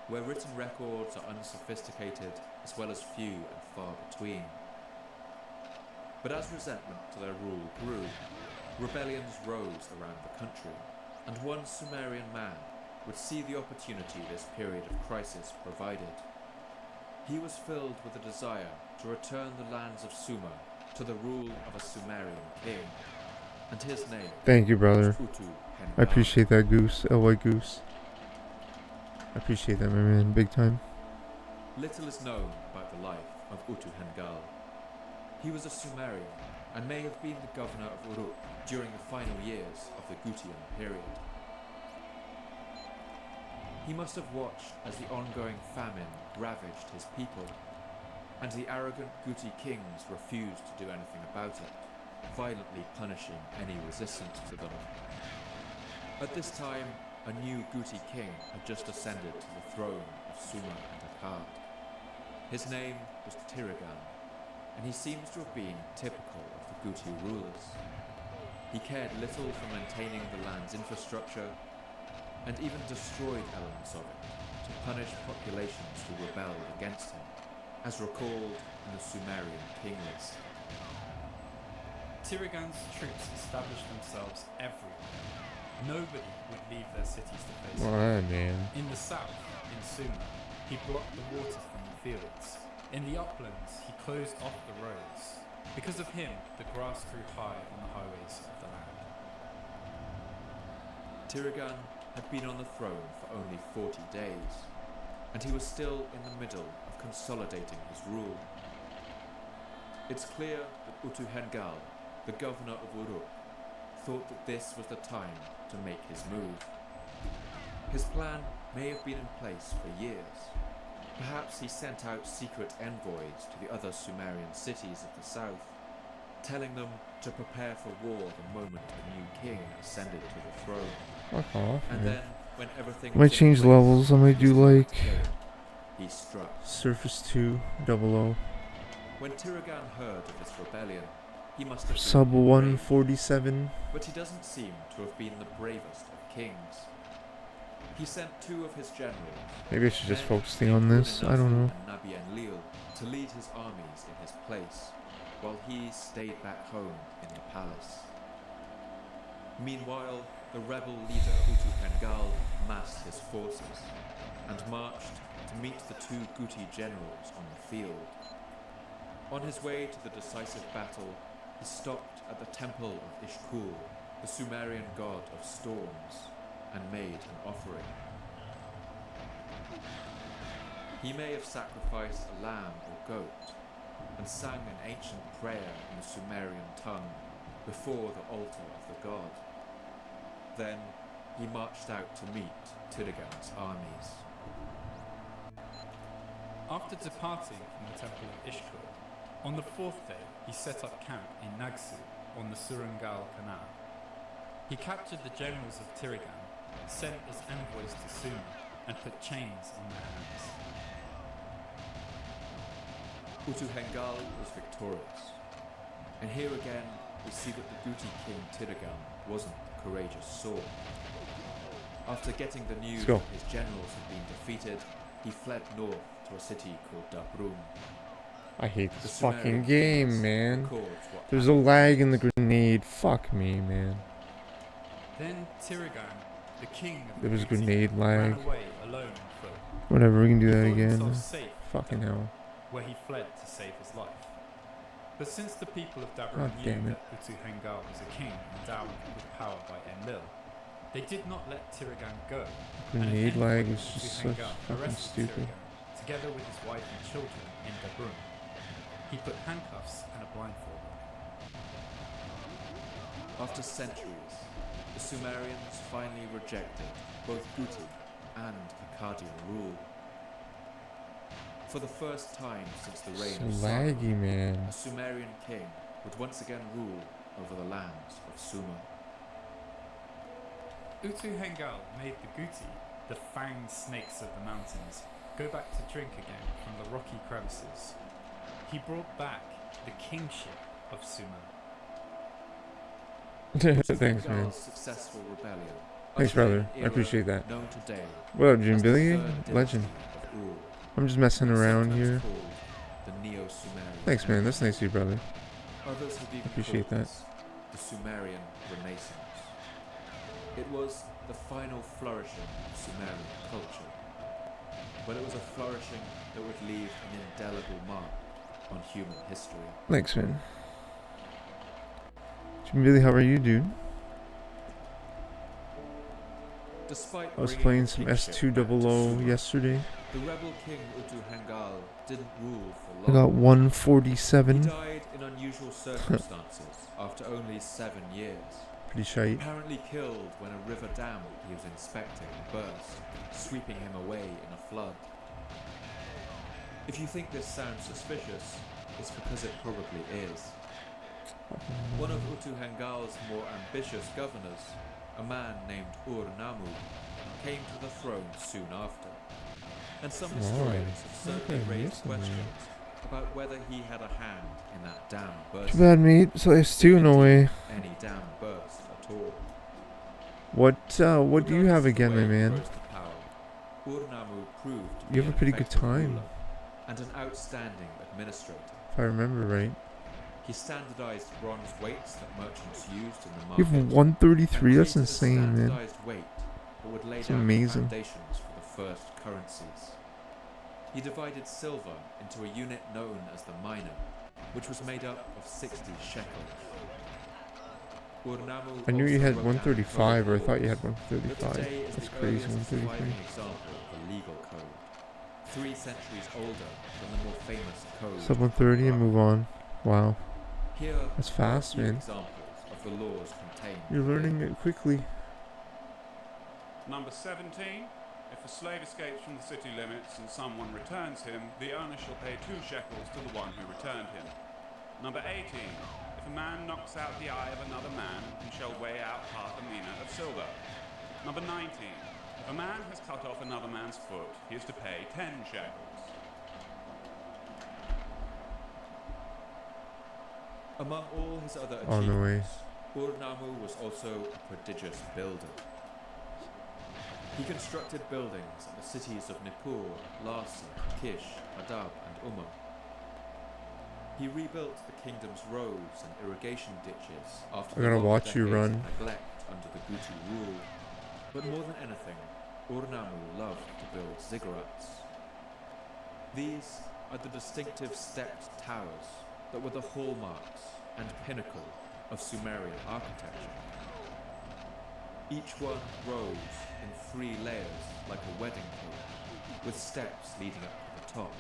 where written records are unsophisticated as well as few and far between. But as resentment to their rule grew, rebellions rose around the country, and one Sumerian man would see the opportunity this period of crisis provided. He was filled with a desire to return the lands of Sumer to the rule of a Sumerian king, and his name Thank you, brother. was Utu Hengal. I appreciate that, Goose. White Goose. I appreciate that, my man. Big time. Little is known about the life of Utu Hengal. He was a Sumerian and may have been the governor of Uruk during the final years of the Gutian period. He must have watched as the ongoing famine ravaged his people, and the arrogant Guti kings refused to do anything about it, violently punishing any resistance to them. At this time, a new Guti king had just ascended to the throne of Sumer and Akkad. His name was Tirigan, and he seems to have been typical of the Guti rulers. He cared little for maintaining the land's infrastructure, and even destroyed elements of it to punish populations who rebelled against him, as recalled in the Sumerian king list. Tirigan's troops established themselves everywhere. Nobody would leave their cities to face him. Alright, man. In the south, in Sumer, he blocked the water from the fields. In the uplands, he closed off the roads. Because of him, the grass grew high on the highways of the land. Tirigan had been on the throne for only 40 days, and he was still in the middle of consolidating his rule. It's clear that Utu Hengal, the governor of Uruk, thought that this was the time to make his move. His plan may have been in place for years. Perhaps he sent out secret envoys to the other Sumerian cities of the south, telling them to prepare for war the moment a new king ascended to the throne. Fuck off, And man. then, when everything I might was in change place, levels. I might do like he struck. Surface 2, 00. When Tirigan heard of this rebellion, he must have Sub been enraged, 147. but he doesn't seem to have been the bravest of kings. He sent two of his generals, Maybe I should just men focus on this. I don't know. and Nabi Enlil, to lead his armies in his place, while he stayed back home in the palace. Meanwhile, the rebel leader Utu Hengal massed his forces and marched to meet the two Guti generals on the field. On his way to the decisive battle, he stopped at the temple of Ishkul, the Sumerian god of storms, and made an offering. He may have sacrificed a lamb or goat and sang an ancient prayer in the Sumerian tongue before the altar of the god. Then he marched out to meet Tirigan's armies. After departing from the temple of Ishkur, on the fourth day he set up camp in Nagsu on the Surangal Canal. He captured the generals of Tirigan, sent as envoys to Sumer, and put chains on their hands. Utu Hengal was victorious, and here again we see that the Guti king Tiragan wasn't the courageous sword. After getting the news that his generals had been defeated, he fled north to a city called Dabrum. I hate this fucking game, man. There's a lag in the grenade. Fuck me, man. Then Tiragan, the king of There was the grenade Guti, lag. ran away alone on foot. Whatever, we can do He that thought again. himself safe Fucking in hell. where he fled to save his life. But since the people of God Dabra damn knew it. that Utu Hengal was a king endowed with power by Enlil, they did not let Tiragan go. Grenade lag is Utu just so Hengal fucking arrested stupid. Tiragan, together with his wife and children in Dabrum. He put handcuffs and a blindfold on him. After centuries, the Sumerians finally rejected both Guti and Akkadian rule. For the first time since the reign So of Sargon, laggy, man. a Sumerian king would once again rule over the lands of Sumer. Utu Hengal made the Guti, the fanged snakes of the mountains, go back to drink again from the rocky crevices. He brought back the kingship of Sumer. Thanks, man. Successful rebellion. Thanks, brother. I appreciate that. Known today What up, Jim as the Billy? third Legend. dynasty of Ur, I'm just messing around sometimes here. called the Neo-Sumerian Thanks, man. Empire. That's nice of you, brother. Others have even Appreciate called that. this the Sumerian Renaissance. It was the final flourishing of Sumerian culture, but it was a flourishing that would leave an indelible mark on human history. Thanks, man. Jim Billy, how are you, dude? Despite I was bringing playing the some kingship back to S200 Sumer, yesterday. the rebel king Utu Hengal didn't rule I for got long. He 147. died in unusual circumstances after only 7 years. Pretty shite. Apparently killed when a river dam he was inspecting burst, sweeping him away in a flood. If you think this sounds suspicious, it's because it probably is. One of Utu Hengal's more ambitious governors, a man named Ur-Nammu, came to the throne soon after. And some historians have certainly raised questions about whether he had a hand in that dam burst. Too bad, mate. So there's two in a way. Any dam burst at all. What do you have again, my man? Ur-Nammu proved to You be have a an pretty good effective time. ruler and an outstanding administrator. If I remember right. He standardized bronze weights that merchants used in the You market. have 133? That's and created a insane, man. standardized weight that would lay It's down amazing. the foundations for the first currencies. He divided silver into a unit known as the mina, which was made up of 60 shekels. Ur-Nammu I knew you also had wrote down 135, or I code thought you had laws, but 135. today is That's the crazy, earliest 133. surviving example of a legal code, 3 centuries older than the more famous code. Sub 130 and move on. Wow. Here That's are a fast, few man. examples of the laws contained. You're learning it quickly. Number 17. If a slave escapes from the city limits and someone returns him, the owner shall pay 2 shekels to the one who returned him. Number 18. If a man knocks out the eye of another man, he shall weigh out half a mina of silver. Number 19. If a man has cut off another man's foot, he is to pay 10 shekels. Among all his other On the way. achievements, Ur-Nammu was also a prodigious builder. He constructed buildings at the cities of Nippur, Larsa, Kish, Adab, and Umma. He rebuilt the kingdom's roads and irrigation ditches after I'm the gonna long watch you decades of run. neglect under the Guti rule. But more than anything, Ur-Nammu loved to build ziggurats. These are the distinctive stepped towers that were the hallmarks and pinnacle of Sumerian architecture. Each one rose in 3 layers like a wedding cake, with steps leading up to the top.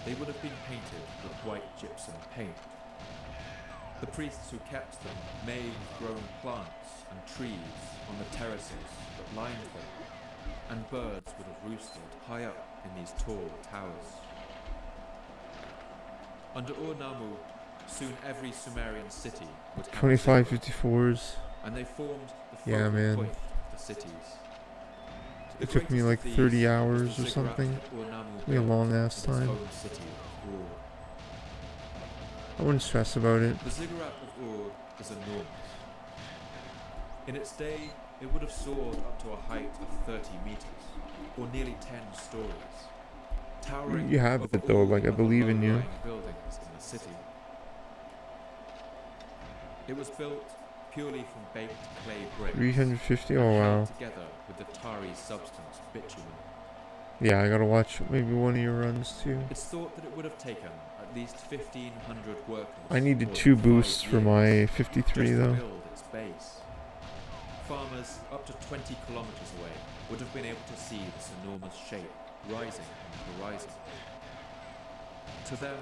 They would have been painted with white gypsum paint. The priests who kept them may have grown plants and trees on the terraces that lined them, and birds would have roosted high up in these tall towers. Under Ur-Nammu, soon every Sumerian city would have 25 ziggurats, 54s. and they formed the Yeah, focal man. point of the cities. The It took me greatest like of these 30 was hours the or ziggurat something. that Ur-Nammu Really a built long ass in his time. own city of Ur. I wouldn't stress about it. The ziggurat of Ur is enormous. In its day, it would have soared up to a height of 30 meters, or nearly 10 stories, towering You have over it though, all like I other believe in you. low-lying buildings in the city. It was built purely from baked clay bricks, 350. Oh and wow. held together with the tarry substance bitumen. Yeah, I gotta watch maybe one of your runs too. It's thought that it would have taken at least 1,500 workers. I needed more 2 than 5 boosts for my years 53 just to though. build its base. Farmers up to 20 kilometers away would have been able to see this enormous shape rising on the horizon. To them,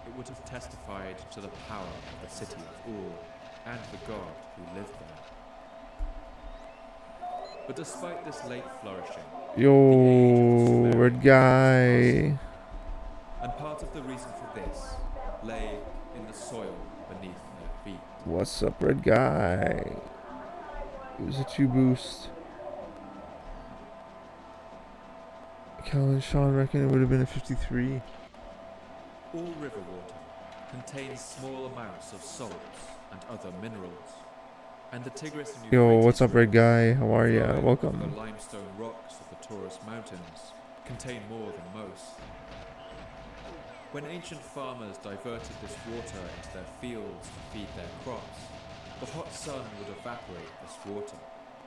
it would have testified to the power of the city of Ur and the god who lived there. But despite this late flourishing, Yo, red guy. and part of the reason for this lay in the soil beneath their feet. What's up, red guy? It was a 2 boost. Cal and Sean reckon it would have been a 53. All river water contains small amounts of salts and other minerals, and the Tigris and Yo, Euphrates what's up, red guy? How are ya? flowing over Welcome. the limestone rocks of the Taurus Mountains contain more than most. When ancient farmers diverted this water into their fields to feed their crops, the hot sun would evaporate this water,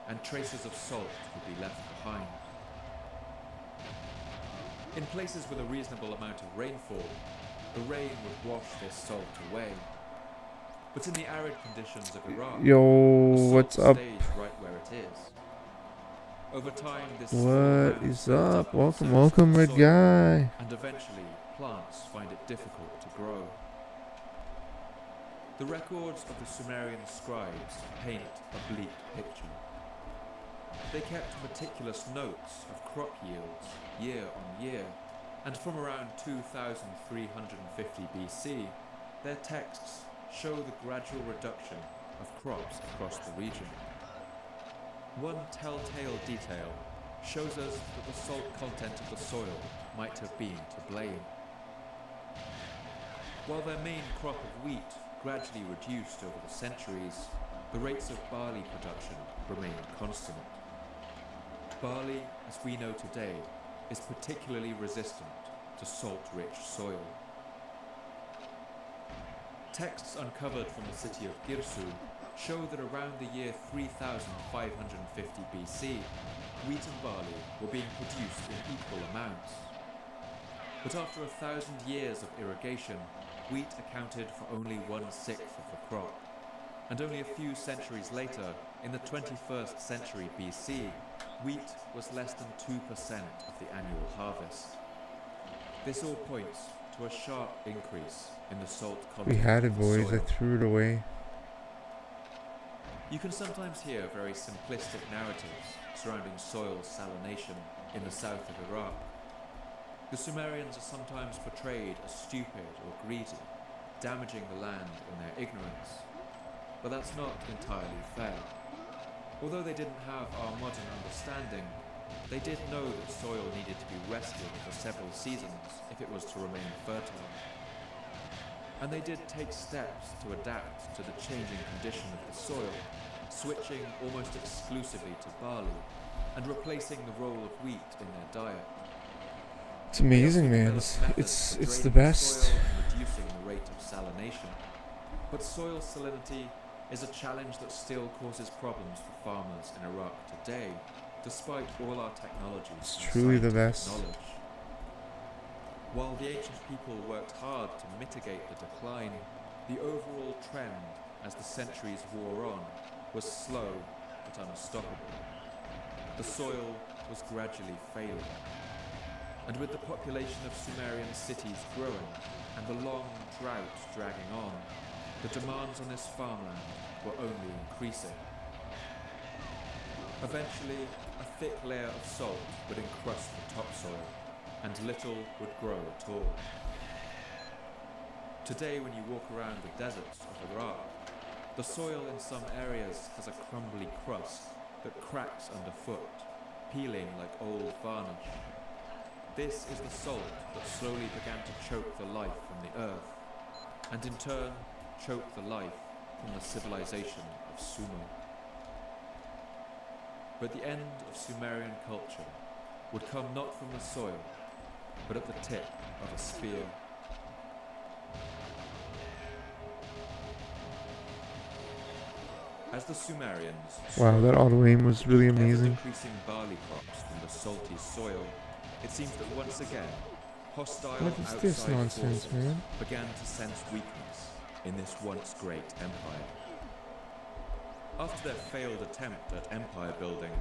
and traces of salt would be left behind. In places with a reasonable amount of rainfall, the rain would wash this salt away. But in the arid conditions of Iraq, Yo, the salt what's up? stays right where it is. Over time, this What is up? Welcome, red guy. and eventually plants find it difficult to grow. The records of the Sumerian scribes paint a bleak picture. They kept meticulous notes of crop yields year on year, and from around 2350 BC, their texts show the gradual reduction of crops across the region. One telltale detail shows us that the salt content of the soil might have been to blame. While their main crop of wheat gradually reduced over the centuries, the rates of barley production remained constant. Barley, as we know today, is particularly resistant to salt-rich soil. Texts uncovered from the city of Girsu show that around the year 3550 BC, wheat and barley were being produced in equal amounts. But after 1,000 years of irrigation, wheat accounted for only 1/6 of the crop. And only a few centuries later, in the 21st century BC, wheat was less than 2% of the annual harvest. This all points to a sharp increase in the salt content. We had it, of the boys. I soil. threw it away. You can sometimes hear very simplistic narratives surrounding soil salination in the south of Iraq. The Sumerians are sometimes portrayed as stupid or greedy, damaging the land in their ignorance. But that's not entirely fair. Although they didn't have our modern understanding, they did know that soil needed to be rested for several seasons if it was to remain fertile. And they did take steps to adapt to the changing condition of the soil, switching almost exclusively to barley and replacing the role of wheat in their diet. It's amazing, man. It's the best. Reducing the rate of salination. But soil salinity is a challenge that still causes problems for farmers in Iraq today, despite all our technology. It's and truly the scientific best. knowledge. While the ancient people worked hard to mitigate the decline, the overall trend as the centuries wore on was slow but unstoppable. The soil was gradually failing. And with the population of Sumerian cities growing and the long drought dragging on, the demands on this farmland were only increasing. Eventually, a thick layer of salt would encrust the topsoil, and little would grow at all. Today, when you walk around the deserts of Iraq, the soil in some areas has a crumbly crust that cracks underfoot, peeling like old varnish. This is the salt that slowly began to choke the life from the earth, and in turn choke the life from the civilization of Sumer. But the end of Sumerian culture would come not from the soil, but at the tip of a spear. As the Sumerians Wow, that auto aim was really amazing. Decreasing barley crops from the salty soil, it seems that once again, hostile What is this outside nonsense, forces man? began to sense weakness in this once great empire. After their failed attempt at empire building,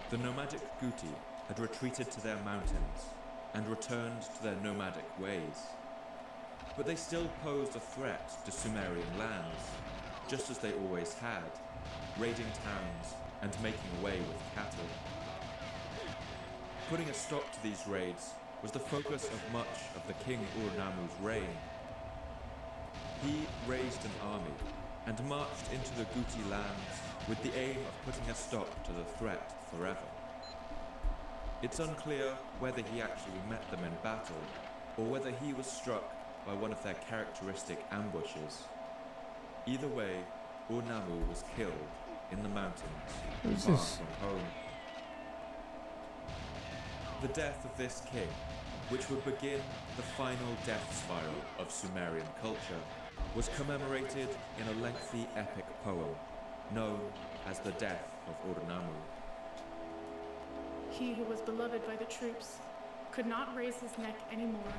the nomadic Guti had retreated to their mountains and returned to their nomadic ways. But they still posed a threat to Sumerian lands, just as they always had, raiding towns and making away with cattle. Putting a stop to these raids was the focus of much of the King Ur-Nammu's reign. He raised an army and marched into the Guti lands with the aim of putting a stop to the threat forever. It's unclear whether he actually met them in battle, or whether he was struck by one of their characteristic ambushes. Either way, Ur-Nammu was killed in the mountains, far from home. The death of this king, which would begin the final death spiral of Sumerian culture, was commemorated in a lengthy epic poem known as the Death of Ur-Nammu. He who was beloved by the troops could not raise his neck anymore.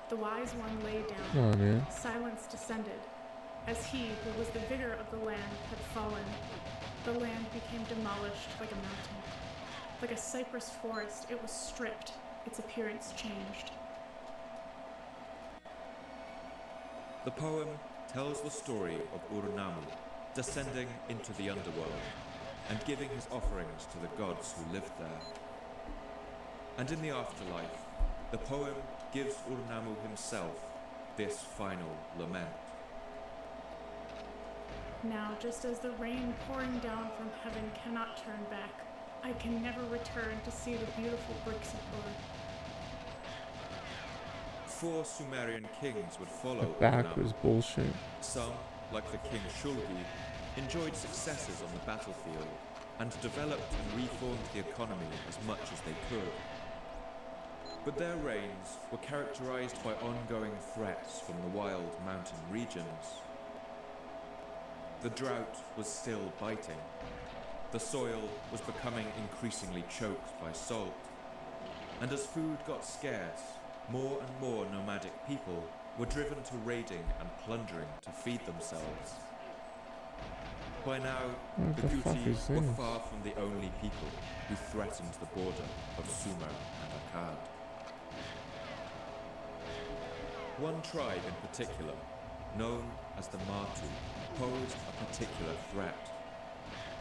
The wise one lay down. Oh, man. Silence descended. As he who was the vigor of the land had fallen, the land became demolished like a mountain. Like a cypress forest, it was stripped. Its appearance changed. The poem tells the story of Ur-Nammu descending into the underworld and giving his offerings to the gods who lived there. And in the afterlife, the poem gives Ur-Nammu himself this final lament. Now, just as the rain pouring down from heaven cannot turn back, I can never return to see the beautiful bricks of Ur. 4 Sumerian kings would follow The back Ur-Nammu. was bullshit. Some, like the king Shulgi, enjoyed successes on the battlefield and developed and reformed the economy as much as they could. But their reigns were characterized by ongoing threats from the wild mountain regions. The drought was still biting. The soil was becoming increasingly choked by salt. And as food got scarce, more and more nomadic people were driven to raiding and plundering to feed themselves. By now, What the the fuck Guti is were this? far from the only people who threatened the border of Sumer and Akkad. One tribe in particular, known as the Martu, posed a particular threat.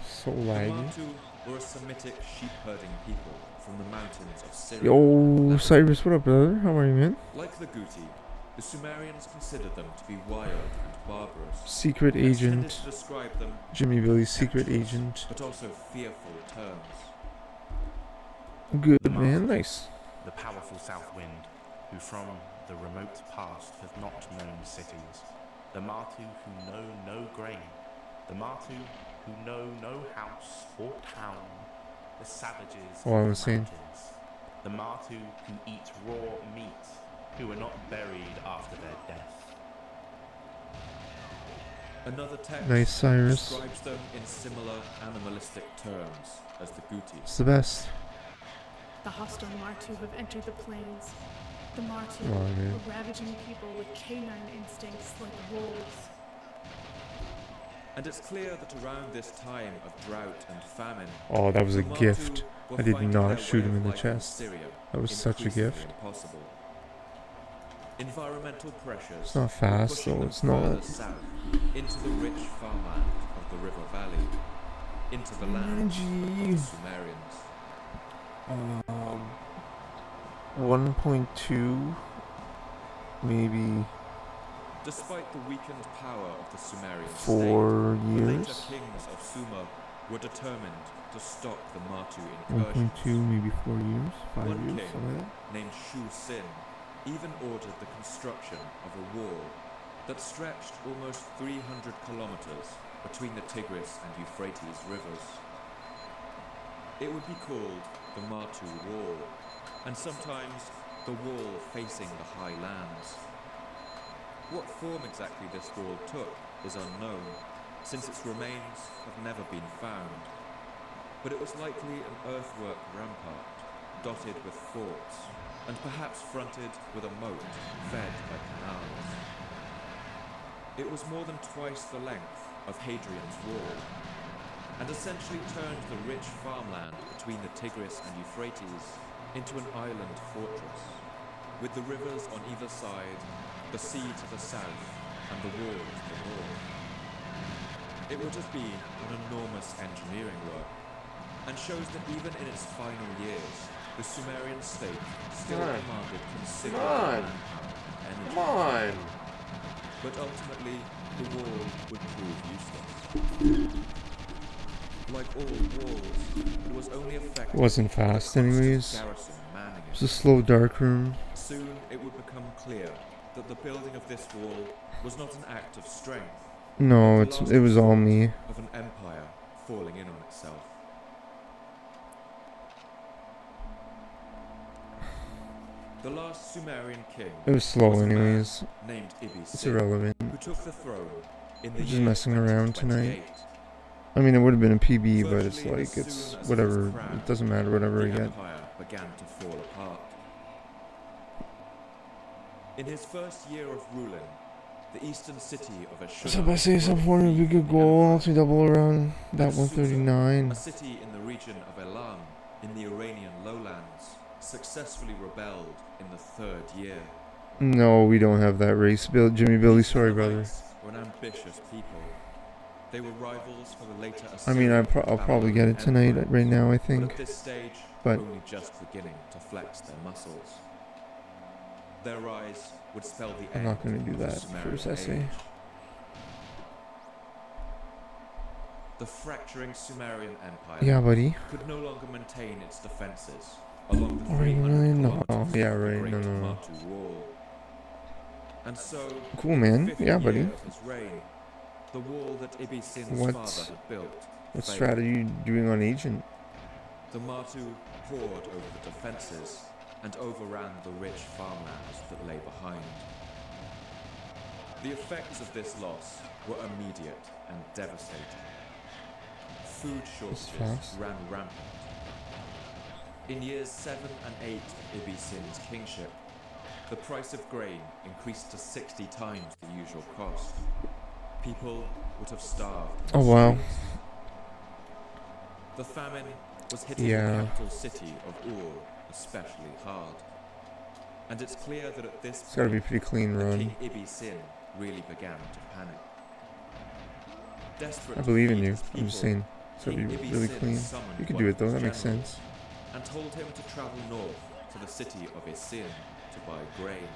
So The laggy. Martu were a Semitic sheep-herding people from the mountains of Syria. Yo, Cyrus, what up, brother? How are you, man? Like the Guti, the Sumerians considered them to be wild and barbarous. Secret and tended agent. to describe them Jimmy Billy's secret contemptuous, agent. but also fearful terms. Good, The man. Martu, Nice. the powerful south wind, who from the remote past have not known cities. The Martu who know no grain. The Martu who know no house or town. The savages Oh, I of was the saying. mountains. The Martu who eat raw meat, who are not buried after their death. Another text Nice, Cyrus. describes them in similar animalistic terms as the Guti. It's the best. The hostile Martu have entered the plains. The Martu Oh, man. are ravaging people with canine instincts like wolves. And it's clear that around this time of drought and famine, Oh, that was a the Martu gift. were I did finding not their shoot way him of in the life chest. Syria That was such a increasingly gift. impossible. Environmental pressures It's not were fast, pushing though. them It's not. further south into the rich farmland of the river valley, into the land of the Sumerians. 1.2, maybe Despite the weakened power of the Sumerian 4 state, the later years. kings of Sumer were determined to stop the Martu 1.2, incursions. maybe 4 years, 5 One years, something king like that. named Shu Sin even ordered the construction of a wall that stretched almost 300 kilometers between the Tigris and Euphrates rivers. It would be called the Martu Wall, and sometimes the wall facing the high lands. What form exactly this wall took is unknown, since its remains have never been found. But it was likely an earthwork rampart, dotted with forts, and perhaps fronted with a moat fed by canals. It was more than twice the length of Hadrian's Wall, and essentially turned the rich farmland between the Tigris and Euphrates into an island fortress, with the rivers on either side, the sea to the south, and the wall to the north. It would have been an enormous engineering work, and shows that even in its final years, the Sumerian state still demanded considerable manpower and energy. Come on! But ultimately, the wall would prove useless. Like all walls, it was only effective. It wasn't fast, anyways. Garrison manning It was a slow, dark room. Soon it would become clear that the building of this wall was not an act of strength. No, it was all me. Of an empire falling in on itself. The last Sumerian king. It was slow, anyways. Named It's irrelevant. Who took the throne in the We're just year messing around 2028. tonight. I mean, it would have been a PB, but it's like, it's whatever. It doesn't matter, whatever I The get. empire began to fall apart. In his first year of ruling, the eastern city of Ashur, So if I say some form would be a good goal, I'll actually double around that 139. a city in the region of Elam, in the Iranian lowlands, successfully rebelled in the third year. No, we don't have that race. Jimmy Billy, sorry, brother. Were an ambitious people. They were rivals for the later I mean, I'll probably get it tonight, right now, I But think. at this stage, But only just beginning to flex their muscles. Their rise would spell the I'm end not going to do of the that Sumerian first essay. age. The fracturing Sumerian Empire Yeah, buddy. could no longer maintain its defenses along the Are we 300 really? No. kilometers Yeah, of the right. Great No, no. Martu Wall. And so, Cool, in man. the fifth Yeah, buddy. year of his reign, the wall that Ibisin's What father had built failed. strategy are you doing on Agent? The Martu poured over the defences and overran the rich farmlands that lay behind. The effects of this loss were immediate and devastating. Food shortages fast. ran rampant. In years 7 and 8 of Ibisin's kingship, the price of grain increased to 60 times the usual cost. People would have starved. in Oh, the wow. streets. The famine was hitting Yeah. the capital city of Ur especially hard. And it's clear that at this It's gotta be point, pretty clean the run. King Ibisin really began to panic. Desperate I to believe in feed you. his I'm just people, saying. It's gotta King be really Ibisin clean. summoned You could one do of it though, his that makes generals sense. and told him to travel north to the city of Isin to buy grain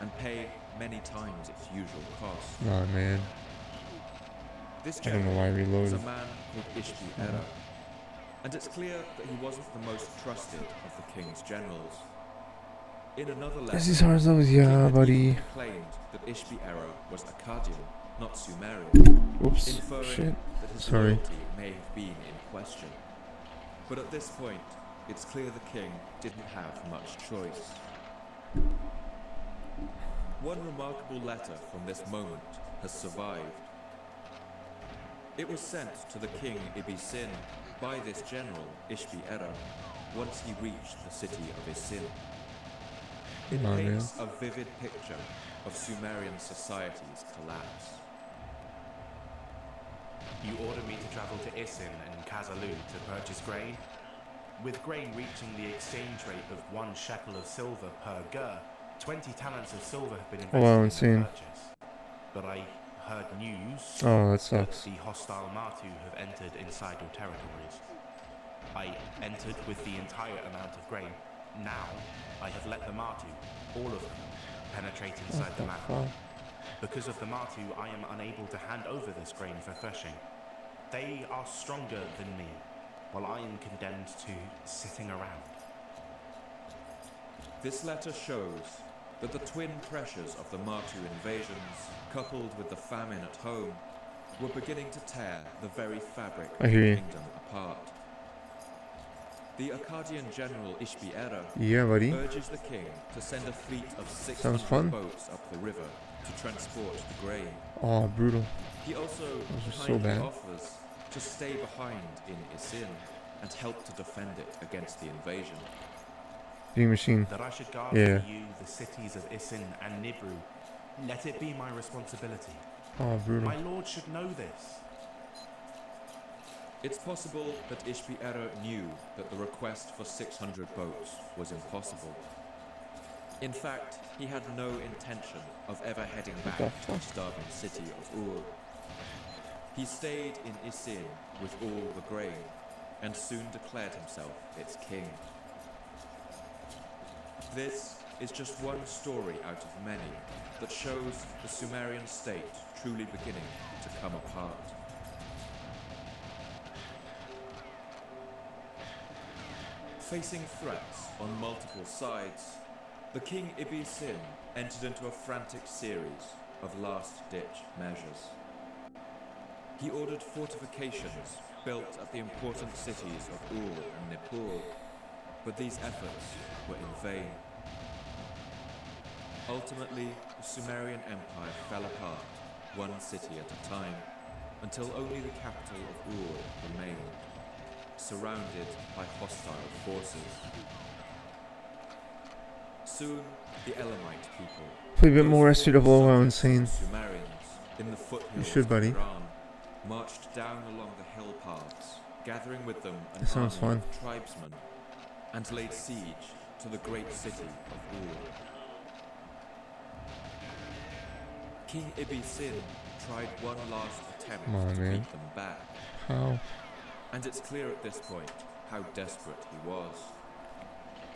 and pay many times its usual cost. Aw, man. This I don't know why I general was a reloaded. man called Ishbi-Era, and it's clear that he wasn't the most trusted of the king's generals. In another letter, This is hard as those, the king yeah, had buddy. even claimed that Ishbi-Era was Akkadian, not Sumerian, Oops, inferring shit. that his Sorry. loyalty may have been in question. But at this point, it's clear the king didn't have much choice. One remarkable letter from this moment has survived. It was sent to the king Ibisin by this general, Ishbi-Era, once he reached the city of Isin. It Come on, paints a vivid picture of Sumerian society's collapse. You order me to travel to Isin and Kazalu to purchase grain? With grain reaching the exchange rate of 1 shekel of silver per gur, 20 talents of silver have been invested wow, in insane. the purchase. But I heard news Oh, that that sucks. the hostile Martu have entered inside your territories. I entered with the entire amount of grain. Now, I have let the Martu, all of them, penetrate inside What the the land. fuck? Because of the Martu, I am unable to hand over this grain for threshing. They are stronger than me, while I am condemned to sitting around. This letter shows that the twin pressures of the Martu invasions, coupled with the famine at home, were beginning to tear the very fabric of the kingdom apart. The Akkadian general Ishbi-Erra urges the king to send a fleet of 600 boats up the river to transport the grain. Oh, brutal. He also kindly offers to stay behind in Isin and help to defend it against the invasion. Being machine. That I should guard for you the cities of Isin and Nibru. Let it be my responsibility. Oh, brutal. My lord should know this. It's possible that Ishbi-Erra knew that the request for 600 boats was impossible. In fact, he had no intention of ever heading back to the starving city of Ur. He stayed in Isin with all the grain, and soon declared himself its king. This is just one story out of many that shows the Sumerian state truly beginning to come apart. Facing threats on multiple sides, the king Ibbi-Sin entered into a frantic series of last-ditch measures. He ordered fortifications built at the important cities of Ur and Nippur, but these efforts were in vain. Ultimately, the Sumerian Empire fell apart, one city at a time, until only the capital of Ur remained, surrounded by hostile forces. Soon, the Elamite people, play a bit more SW while insane. Sumerians in the foothills You should, buddy. of Iran, marched down along the hill paths, gathering with them an sounds army fun. of tribesmen, and laid siege to the great city of Ur. King Ibbi-Sin tried one last attempt to beat them back. How? And it's clear at this point how desperate he was.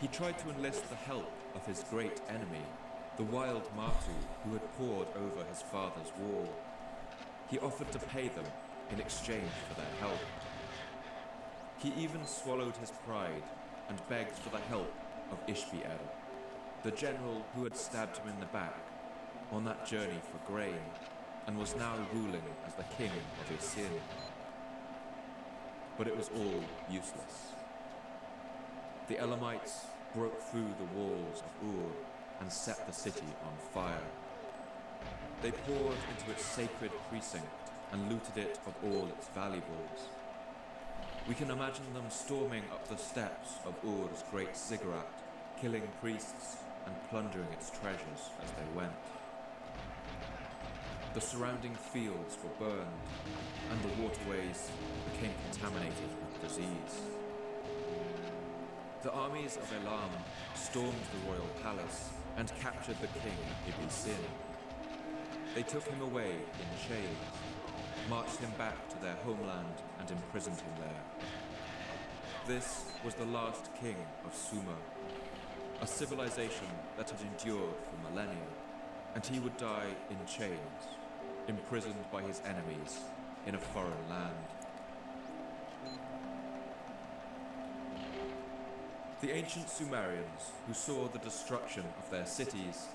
He tried to enlist the help of his great enemy, the wild Martu, who had poured over his father's wall. He offered to pay them in exchange for their help. He even swallowed his pride and begged for the help of Ishbi-Erra, the general who had stabbed him in the back on that journey for grain and was now ruling as the king of Isin. But it was all useless. The Elamites broke through the walls of Ur and set the city on fire. They poured into its sacred precinct and looted it of all its valuables. We can imagine them storming up the steps of Ur's great ziggurat, killing priests and plundering its treasures as they went. The surrounding fields were burned, and the waterways became contaminated with disease. The armies of Elam stormed the royal palace and captured the king Ibbi-Sin. They took him away in chains, marched him back to their homeland and imprisoned him there. This was the last king of Sumer, a civilization that had endured for millennia, and he would die in chains, imprisoned by his enemies in a foreign land. The ancient Sumerians, who saw the destruction of their cities,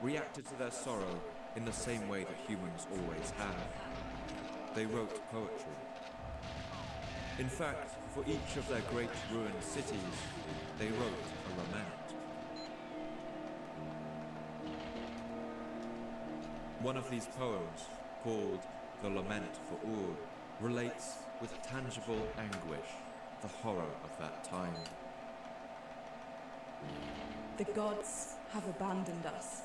reacted to their sorrow in the same way that humans always have. They wrote poetry. In fact, for each of their great ruined cities, they wrote a lament. One of these poems, called The Lament for Ur, relates with tangible anguish the horror of that time. The gods have abandoned us.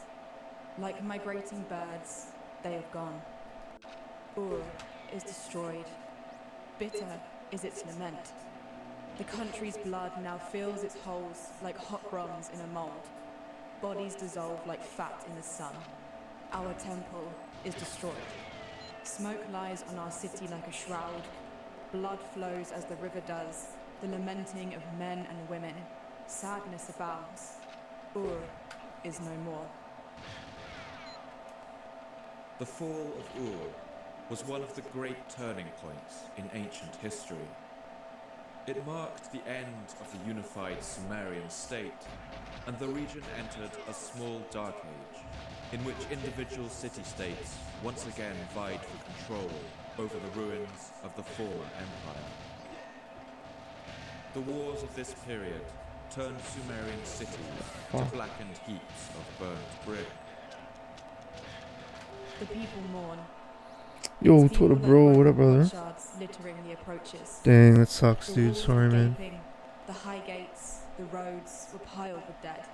Like migrating birds, they have gone. Ur is destroyed. Bitter is its lament. The country's blood now fills its holes like hot bronze in a mold. Bodies dissolve like fat in the sun. Our temple is destroyed. Smoke lies on our city like a shroud. Blood flows as the river does, the lamenting of men and women. Sadness abounds. Ur is no more. The fall of Ur was one of the great turning points in ancient history. It marked the end of the unified Sumerian state, and the region entered a small dark age, in which individual city-states once again vied for control over the ruins of the fallen empire. The wars of this period turned Sumerian cities to blackened heaps of burnt brick. The people mourn. Yo, what up, bro? What up, brother? Shards littering the approaches. Dang, that sucks, The dude. walls Sorry, were man. gaping, the high gates, the roads were piled with dead.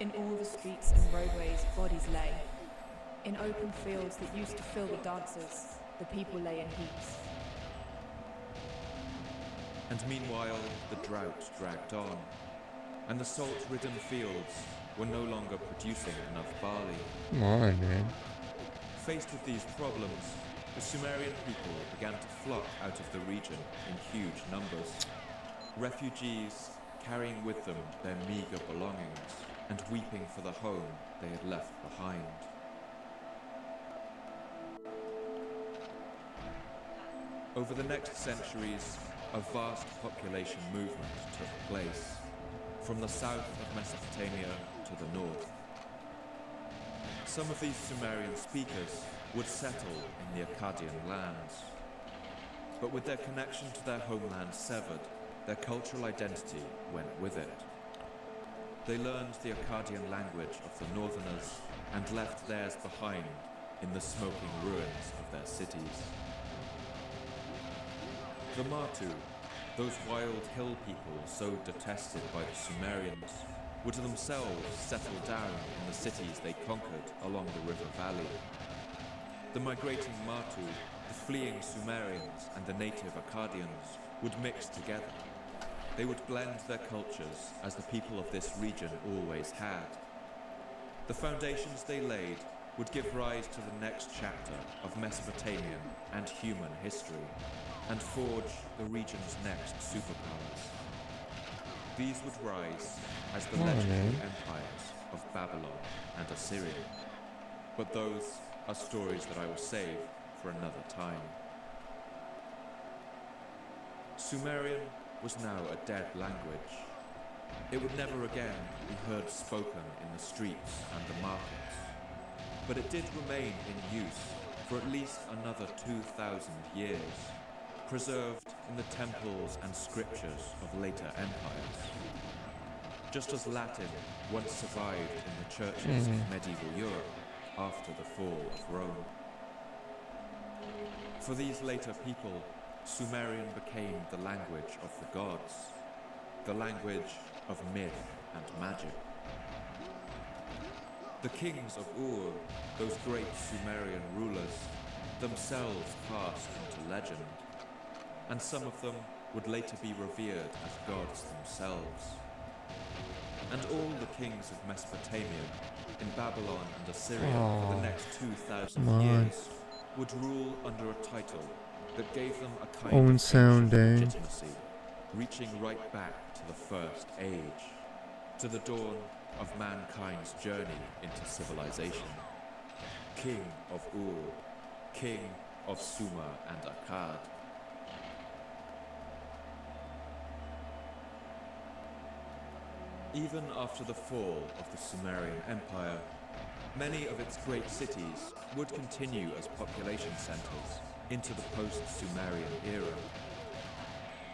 In all the streets and roadways, bodies lay. In open fields that used to fill with dancers, the people lay in heaps. And meanwhile, the drought dragged on, and the salt-ridden fields were no longer producing enough barley. Come on, man. Faced with these problems, the Sumerian people began to flock out of the region in huge numbers. Refugees carrying with them their meager belongings and weeping for the home they had left behind. Over the next centuries, a vast population movement took place, from the south of Mesopotamia to the north. Some of these Sumerian speakers would settle in the Akkadian lands, but with their connection to their homeland severed, their cultural identity went with it. They learned the Akkadian language of the northerners and left theirs behind in the smoking ruins of their cities. The Matu, those wild hill people so detested by the Sumerians, would themselves settle down in the cities they conquered along the river valley. The migrating Matu, the fleeing Sumerians, and the native Akkadians would mix together. They would blend their cultures as the people of this region always had. The foundations they laid would give rise to the next chapter of Mesopotamian and human history, and forge the region's next superpowers. These would rise as the legendary empires of Babylon and Assyria. But those are stories that I will save for another time. Sumerian was now a dead language. It would never again be heard spoken in the streets and the markets. But it did remain in use for at least another 2,000 years, preserved in the temples and scriptures of later empires. Just as Latin once survived in the churches of medieval Europe after the fall of Rome. For these later people, Sumerian became the language of the gods, the language of myth and magic. The kings of Ur, those great Sumerian rulers, themselves passed into legend, and some of them would later be revered as gods themselves. And all the kings of Mesopotamia, in Babylon and Assyria for the next 2,000 years, would rule under a title that gave them a kind of ancient legitimacy, reaching right back to the first age, to the dawn of mankind's journey into civilization. King of Ur, King of Sumer and Akkad. Even after the fall of the Sumerian Empire, many of its great cities would continue as population centers into the post-Sumerian era.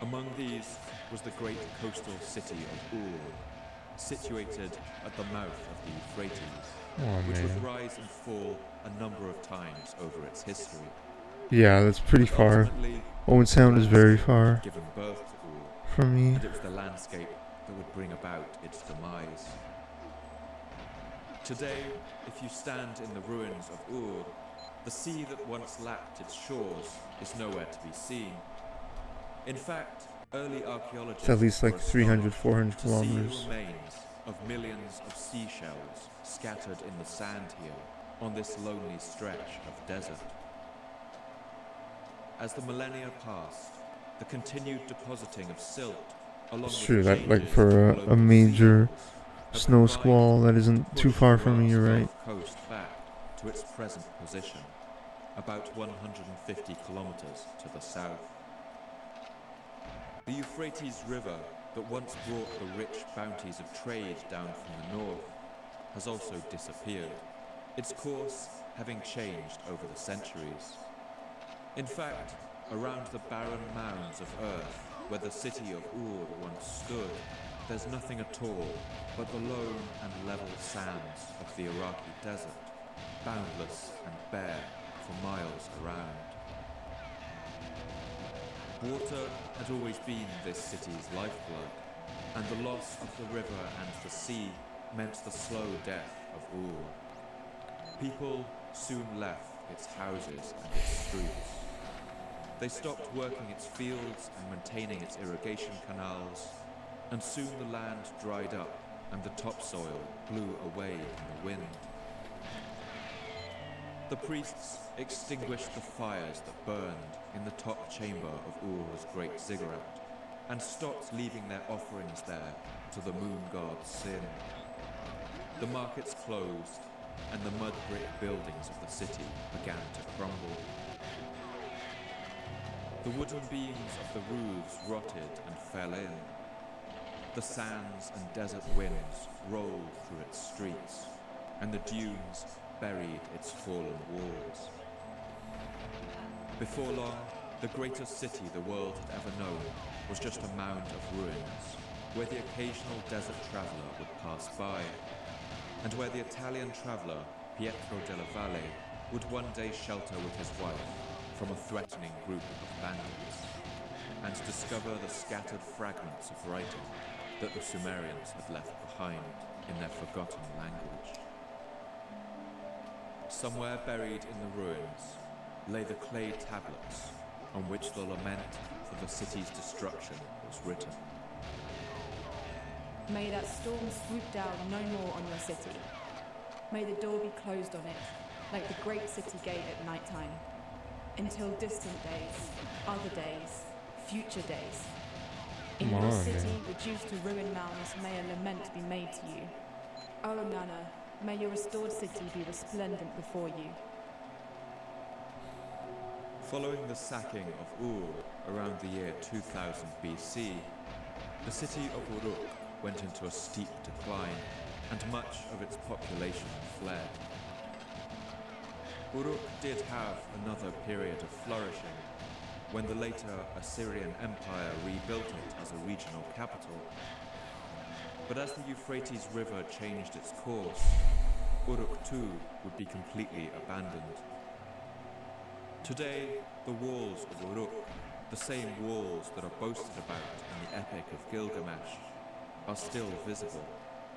Among these was the great coastal city of Ur, situated at the mouth of the Euphrates, which would rise and fall a number of times over its history. Yeah, that's pretty far. Owen Sound is very far given birth to Ur, from me. and it was the landscape that would bring about its demise. Today, if you stand in the ruins of Ur, the sea that once lapped its shores is nowhere to be seen. In fact, early archaeologists It's at least like 300, 400 to see kilometers. the remains of millions of seashells scattered in the sand here on this lonely stretch of desert. As the millennia passed, the continued depositing of silt along It's with true that like changes for in a global major sea snow levels have squall that isn't combined to too push far the from me, you're world's right. Gulf Coast back to its present position, about 150 kilometers to the south. The Euphrates River that once brought the rich bounties of trade down from the north has also disappeared, its course having changed over the centuries. In fact, around the barren mounds of earth where the city of Ur once stood, there's nothing at all but the lone and level sands of the Iraqi desert, boundless and bare for miles around. Water had always been this city's lifeblood, and the loss of the river and the sea meant the slow death of Ur. People soon left its houses and its streets. They stopped working its fields and maintaining its irrigation canals, and soon the land dried up and the topsoil blew away in the wind. The priests extinguished the fires that burned in the top chamber of Ur's great ziggurat, and stopped leaving their offerings there to the moon god Sin. The markets closed, and the mud brick buildings of the city began to crumble. The wooden beams of the roofs rotted and fell in. The sands and desert winds rolled through its streets, and the dunes buried its fallen walls. Before long, the greatest city the world had ever known was just a mound of ruins, where the occasional desert traveller would pass by, and where the Italian traveller, Pietro della Valle, would one day shelter with his wife from a threatening group of bandits, and discover the scattered fragments of writing that the Sumerians had left behind in their forgotten language. Somewhere buried in the ruins lay the clay tablets on which the lament for the city's destruction was written. May that storm swoop down no more on your city. May the door be closed on it, like the great city gate at night time, until distant days, other days, future days. In your city, reduced to ruin mounds, may a lament be made to you. O Nana, may your restored city be resplendent before you. Following the sacking of Ur around the year 2000 BC, the city of Uruk went into a steep decline, and much of its population fled. Uruk did have another period of flourishing, when the later Assyrian Empire rebuilt it as a regional capital. But as the Euphrates River changed its course, Uruk too would be completely abandoned. Today, the walls of Uruk, the same walls that are boasted about in the Epic of Gilgamesh, are still visible,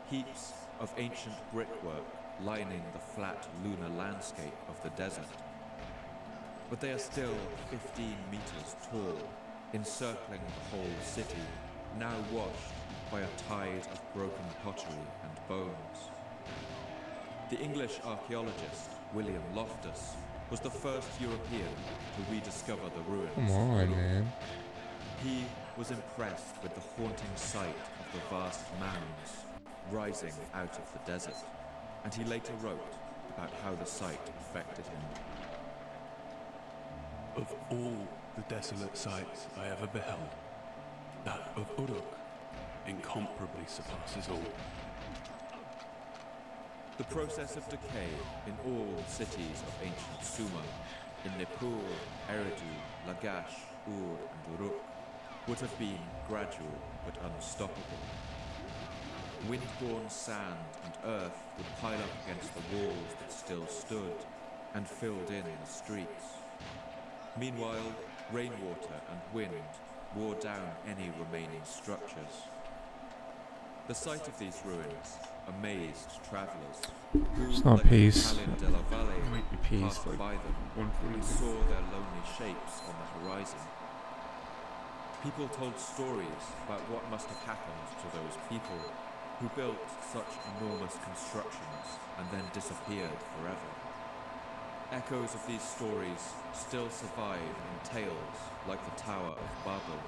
heaps of ancient brickwork lining the flat lunar landscape of the desert. But they are still 15 meters tall, encircling the whole city, now washed by a tide of broken pottery and bones. The English archaeologist William Loftus was the first European to rediscover the ruins. Come on, man. He was impressed with the haunting sight of the vast mounds rising out of the desert, and he later wrote about how the sight affected him. Of all the desolate sights I ever beheld, that of Uruk incomparably surpasses all. The process of decay in all cities of ancient Sumer, in Nippur, Eridu, Lagash, Ur, and Uruk, would have been gradual but unstoppable. Wind-borne sand and earth would pile up against the walls that still stood and filled in the streets. Meanwhile, rainwater and wind wore down any remaining structures. The sight of these ruins amazed travellers who, It's not like pace. Italian della Valle, It might be pace, passed like by them 140. and saw their lonely shapes on the horizon. People told stories about what must have happened to those people who built such enormous constructions and then disappeared forever. Echoes of these stories still survive in tales like the Tower of Babel,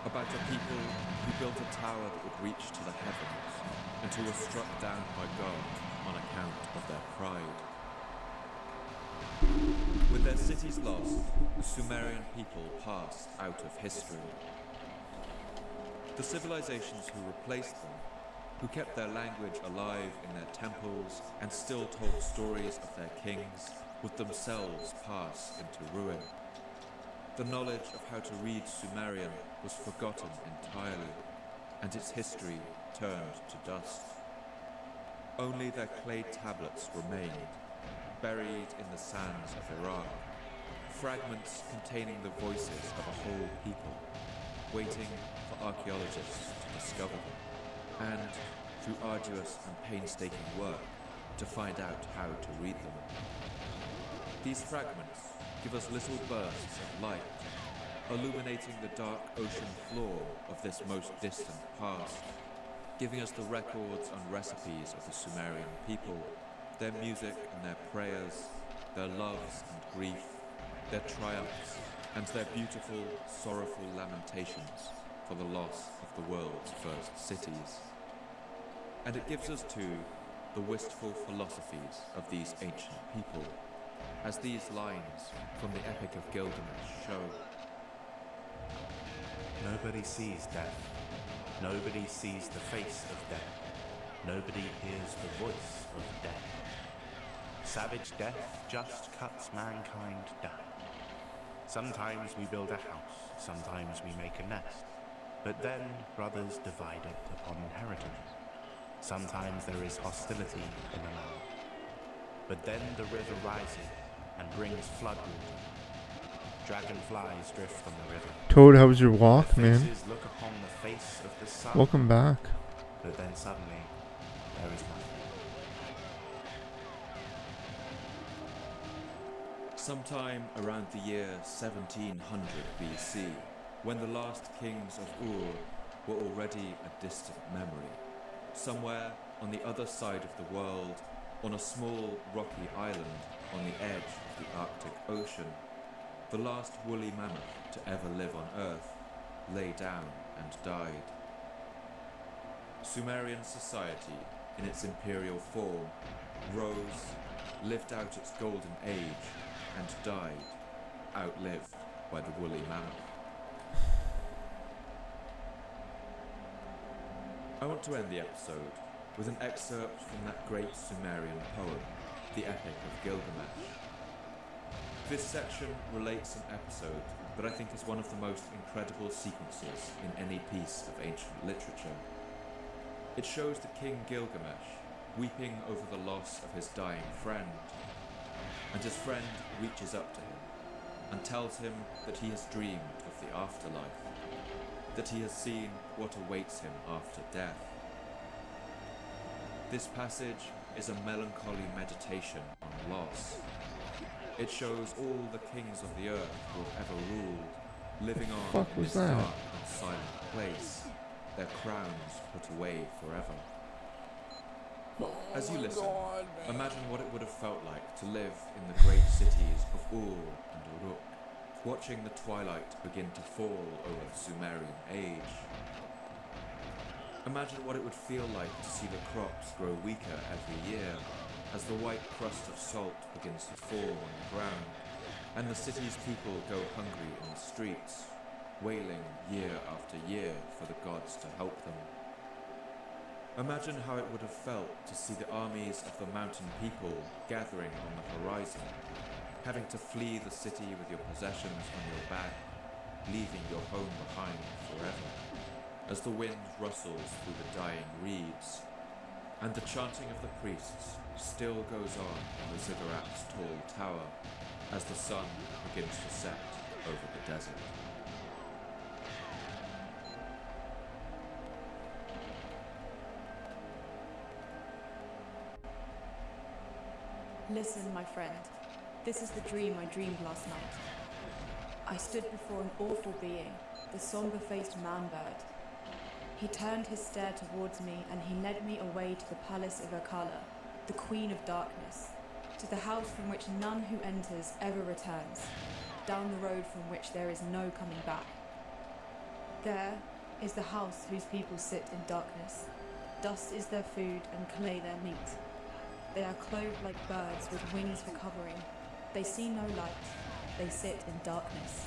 about a people who built a tower that would reach to the heavens and who were struck down by God on account of their pride. With their cities lost, the Sumerian people passed out of history. The civilizations who replaced them, who kept their language alive in their temples and still told stories of their kings, would themselves pass into ruin. The knowledge of how to read Sumerian was forgotten entirely, and its history turned to dust. Only their clay tablets remained, buried in the sands of Iraq, fragments containing the voices of a whole people, waiting for archaeologists to discover them, and, through arduous and painstaking work, to find out how to read them. These fragments give us little bursts of light, illuminating the dark ocean floor of this most distant past, giving us the records and recipes of the Sumerian people, their music and their prayers, their loves and grief, their triumphs, and their beautiful, sorrowful lamentations for the loss of the world's first cities. And it gives us, too, the wistful philosophies of these ancient people, as these lines from the Epic of Gilgamesh show. Nobody sees death. Nobody sees the face of death. Nobody hears the voice of death. Savage death just cuts mankind down. Sometimes we build a house, sometimes we make a nest, but then brothers divide it upon inheritance. Sometimes there is hostility in the land, but then the river rises and brings floodwater. Dragonflies drift from the river. Toad, how was your walk, man? Look upon the face of the sun, Welcome back. but then suddenly there is nothing. Sometime around the year 1700 BC, when the last kings of Ur were already a distant memory, somewhere on the other side of the world, on a small rocky island on the edge of the Arctic Ocean, the last woolly mammoth to ever live on Earth lay down and died. Sumerian society, in its imperial form, rose, lived out its golden age, and died, outlived by the woolly mammoth. I want to end the episode with an excerpt from that great Sumerian poem, the Epic of Gilgamesh. This section relates an episode that I think is one of the most incredible sequences in any piece of ancient literature. It shows the king Gilgamesh weeping over the loss of his dying friend, and his friend reaches up to him and tells him that he has dreamed of the afterlife, that he has seen what awaits him after death. This passage is a melancholy meditation on loss. It shows all the kings of the earth who have ever ruled, living on in this dark and silent place, their crowns put away forever. As you listen, imagine what it would have felt like to live in the great cities of Ur and Uruk, watching the twilight begin to fall over the Sumerian age. Imagine what it would feel like to see the crops grow weaker every year, as the white crust of salt begins to fall on the ground, and the city's people go hungry in the streets, wailing year after year for the gods to help them. Imagine how it would have felt to see the armies of the mountain people gathering on the horizon, having to flee the city with your possessions on your back, leaving your home behind forever, as the wind rustles through the dying reeds, and the chanting of the priests still goes on in the ziggurat's tall tower as the sun begins to set over the desert. Listen, my friend. This is the dream I dreamed last night. I stood before an awful being, the somber-faced man-bird. He turned his stare towards me and he led me away to the palace of Akala, the Queen of Darkness, to the house from which none who enters ever returns, down the road from which there is no coming back. There is the house whose people sit in darkness. Dust is their food and clay their meat. They are clothed like birds with wings for covering. They see no light. They sit in darkness.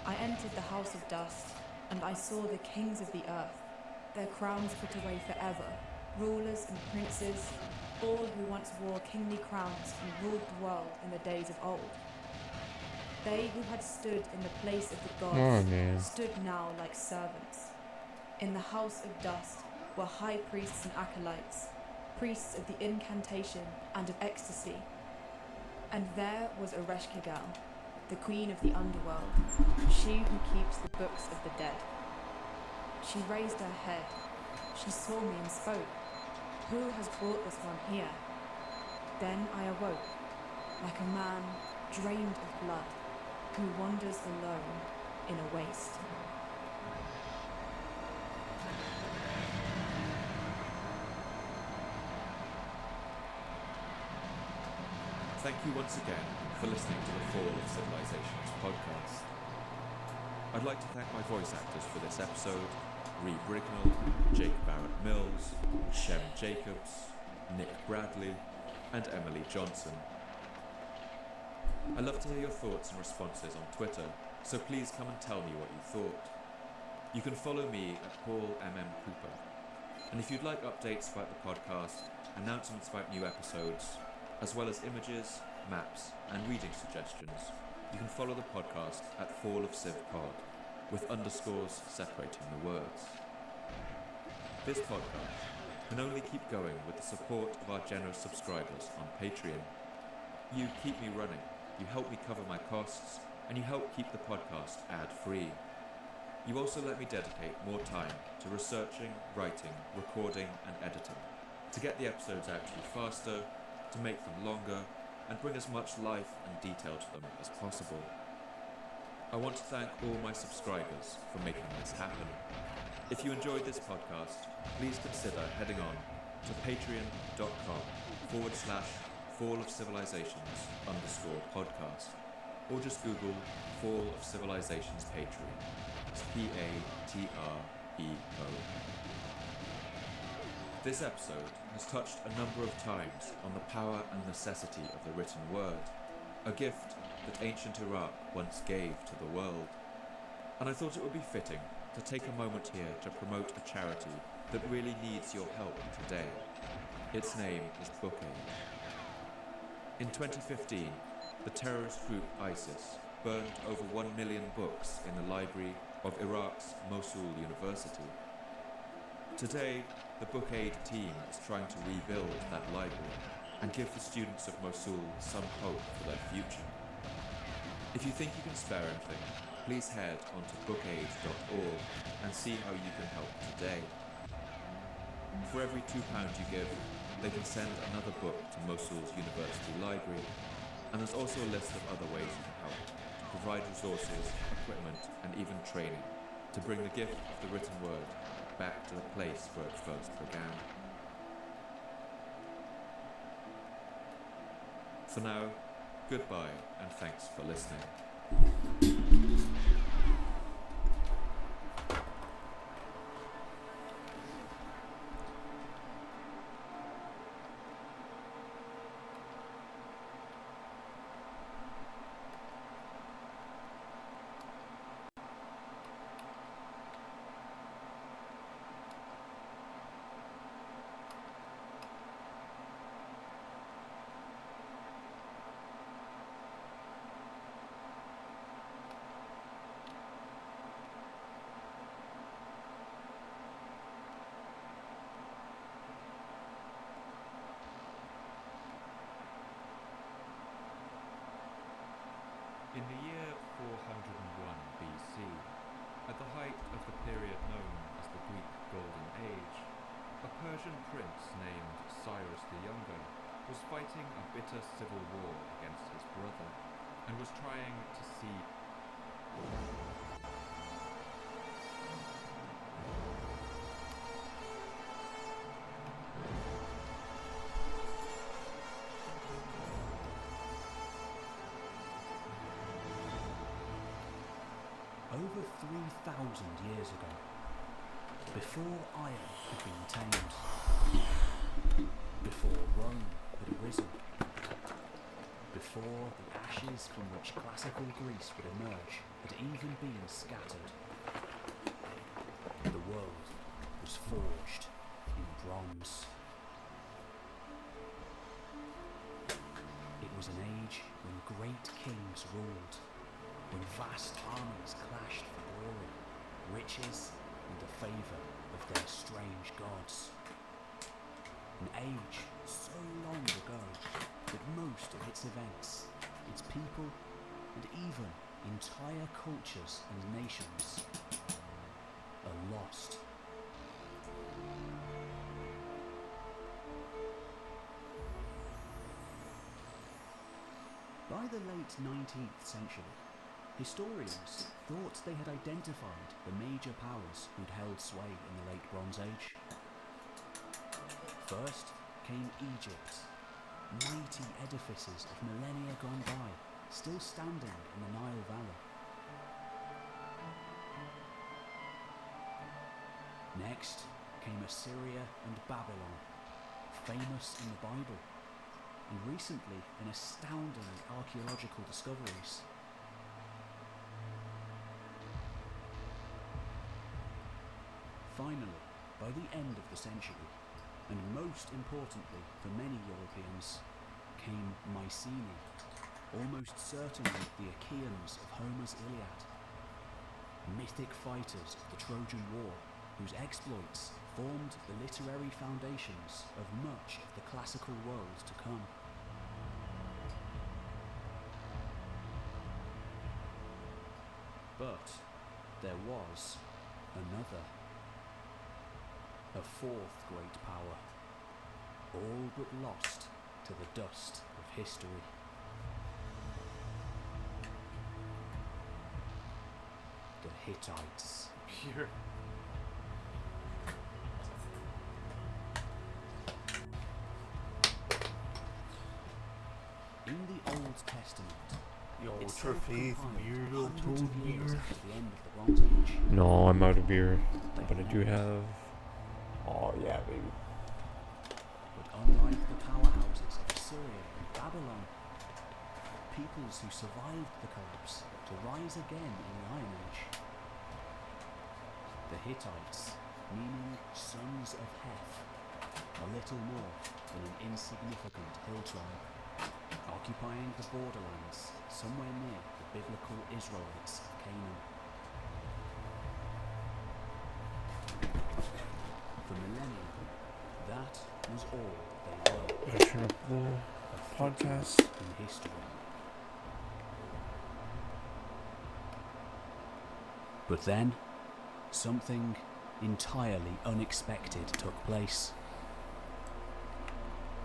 I entered the house of dust, And I saw the kings of the earth, their crowns put away forever, rulers and princes, all who once wore kingly crowns and ruled the world in the days of old. They who had stood in the place of the gods stood now like servants. In the house of dust were high priests and acolytes, priests of the incantation and of ecstasy. And there was Ereshkigal, the queen of the underworld, she who keeps the books of the dead. She raised her head, she saw me and spoke. Who has brought this one here? Then I awoke, like a man drained of blood, who wanders alone in a waste. Thank you once again for listening to the Fall of Civilizations podcast. I'd like to thank my voice actors for this episode, Ree Brignall, Jake Barrett-Mills, Shem Jacobs, Nick Bradley, and Emily Johnson. I love to hear your thoughts and responses on Twitter, so please come and tell me what you thought. You can follow me at Paul MM Cooper. And if you'd like updates about the podcast, announcements about new episodes, as well as images, maps, and reading suggestions, you can follow the podcast at Fall of Civ Pod, with underscores separating the words. This podcast can only keep going with the support of our generous subscribers on Patreon. You keep me running, you help me cover my costs, and you help keep the podcast ad-free. You also let me dedicate more time to researching, writing, recording, and editing, to get the episodes out to you faster, to make them longer, and bring as much life and detail to them as possible. I want to thank all my subscribers for making this happen. If you enjoyed this podcast, please consider heading on to patreon.com/Fall of Civilizations _podcast, or just Google Fall of Civilizations Patreon. It's PATREO. This episode has touched a number of times on the power and necessity of the written word, a gift that ancient Iraq once gave to the world. And I thought it would be fitting to take a moment here to promote a charity that really needs your help today. Its name is Book Aid. In 2015, the terrorist group ISIS burned over 1 million books in the library of Iraq's Mosul University. Today, the Book Aid team is trying to rebuild that library and give the students of Mosul some hope for their future. If you think you can spare anything, please head onto bookaid.org and see how you can help today. For every £2 you give, they can send another book to Mosul's University Library, and there's also a list of other ways you can help, to provide resources, equipment, and even training to bring the gift of the written word back to the place where it first began. For now, goodbye and thanks for listening. In the year 401 BC, at the height of the period known as the Greek Golden Age, a Persian prince named Cyrus the Younger was fighting a bitter civil war against his brother and was trying to see over 3,000 years ago, before iron had been tamed, before Rome had arisen, before the ashes from which classical Greece would emerge had even been scattered, was forged in bronze. It was an age when great kings ruled, when vast armies clashed for glory, riches, and the favour of their strange gods. An age so long ago that most of its events, its people, and even entire cultures and nations are lost. By the late 19th century, historians thought they had identified the major powers who'd held sway in the late Bronze Age. First came Egypt, mighty edifices of millennia gone by, still standing in the Nile Valley. Next came Assyria and Babylon, famous in the Bible, and recently in astounding archaeological discoveries. Finally, by the end of the century, and most importantly for many Europeans, came Mycenae, almost certainly the Achaeans of Homer's Iliad, mythic fighters of the Trojan War, whose exploits formed the literary foundations of much of the classical world to come. But there was another, a fourth great power, all but lost to the dust of history. The Hittites. Here. In the Old Testament, Yo, it's Faith, beer, hundreds of beer. years after the end of the Bronze Age. No, I'm out of beer, but I do have. Oh yeah, baby. But unlike the powerhouses of Assyria and Babylon, peoples who survived the collapse to rise again in the Iron Age. The Hittites, meaning sons of Heth, a little more than an insignificant hill tribe, occupying the borderlands somewhere near the biblical Israelites of Canaan. For millennia, that was all they were. Gotta turn up the podcast. In history. But then, something entirely unexpected took place.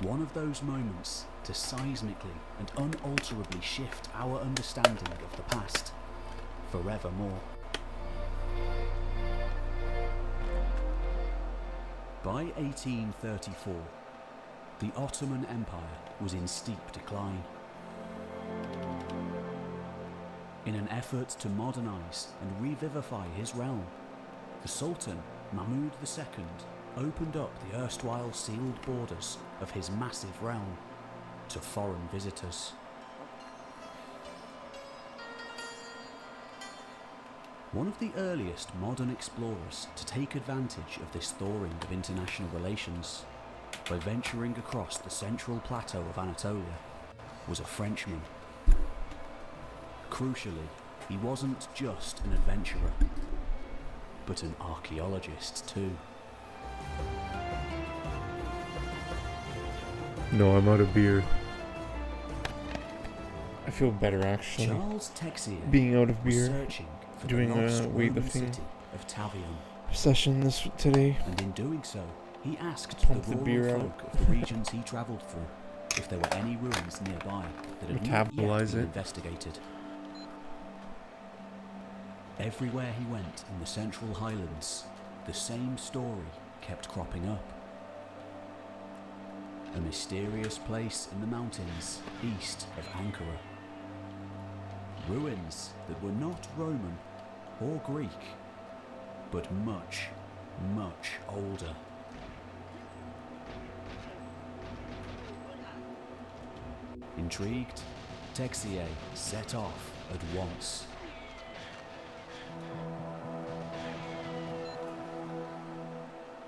One of those moments to seismically and unalterably shift our understanding of the past forevermore. By 1834, the Ottoman Empire was in steep decline. In an effort to modernise and revivify his realm, the Sultan, Mahmud II, opened up the erstwhile sealed borders of his massive realm to foreign visitors. One of the earliest modern explorers to take advantage of this thawing of international relations by venturing across the central plateau of Anatolia was a Frenchman. Crucially, he wasn't just an adventurer, but an archaeologist too. No, I'm out of beer. I feel better actually. Charles Texier being out of was beer. searching for Doing the a lost Roman weightlifting city of Tavium. session today. And in doing so, he asked Pump the the rural beer folk of the regions he travelled through if there were any ruins nearby that had not yet Metabolize been it. investigated. Everywhere he went in the Central Highlands, the same story kept cropping up. A mysterious place in the mountains east of Ankara. Ruins that were not Roman or Greek, but much, much older. Intrigued, Texier set off at once.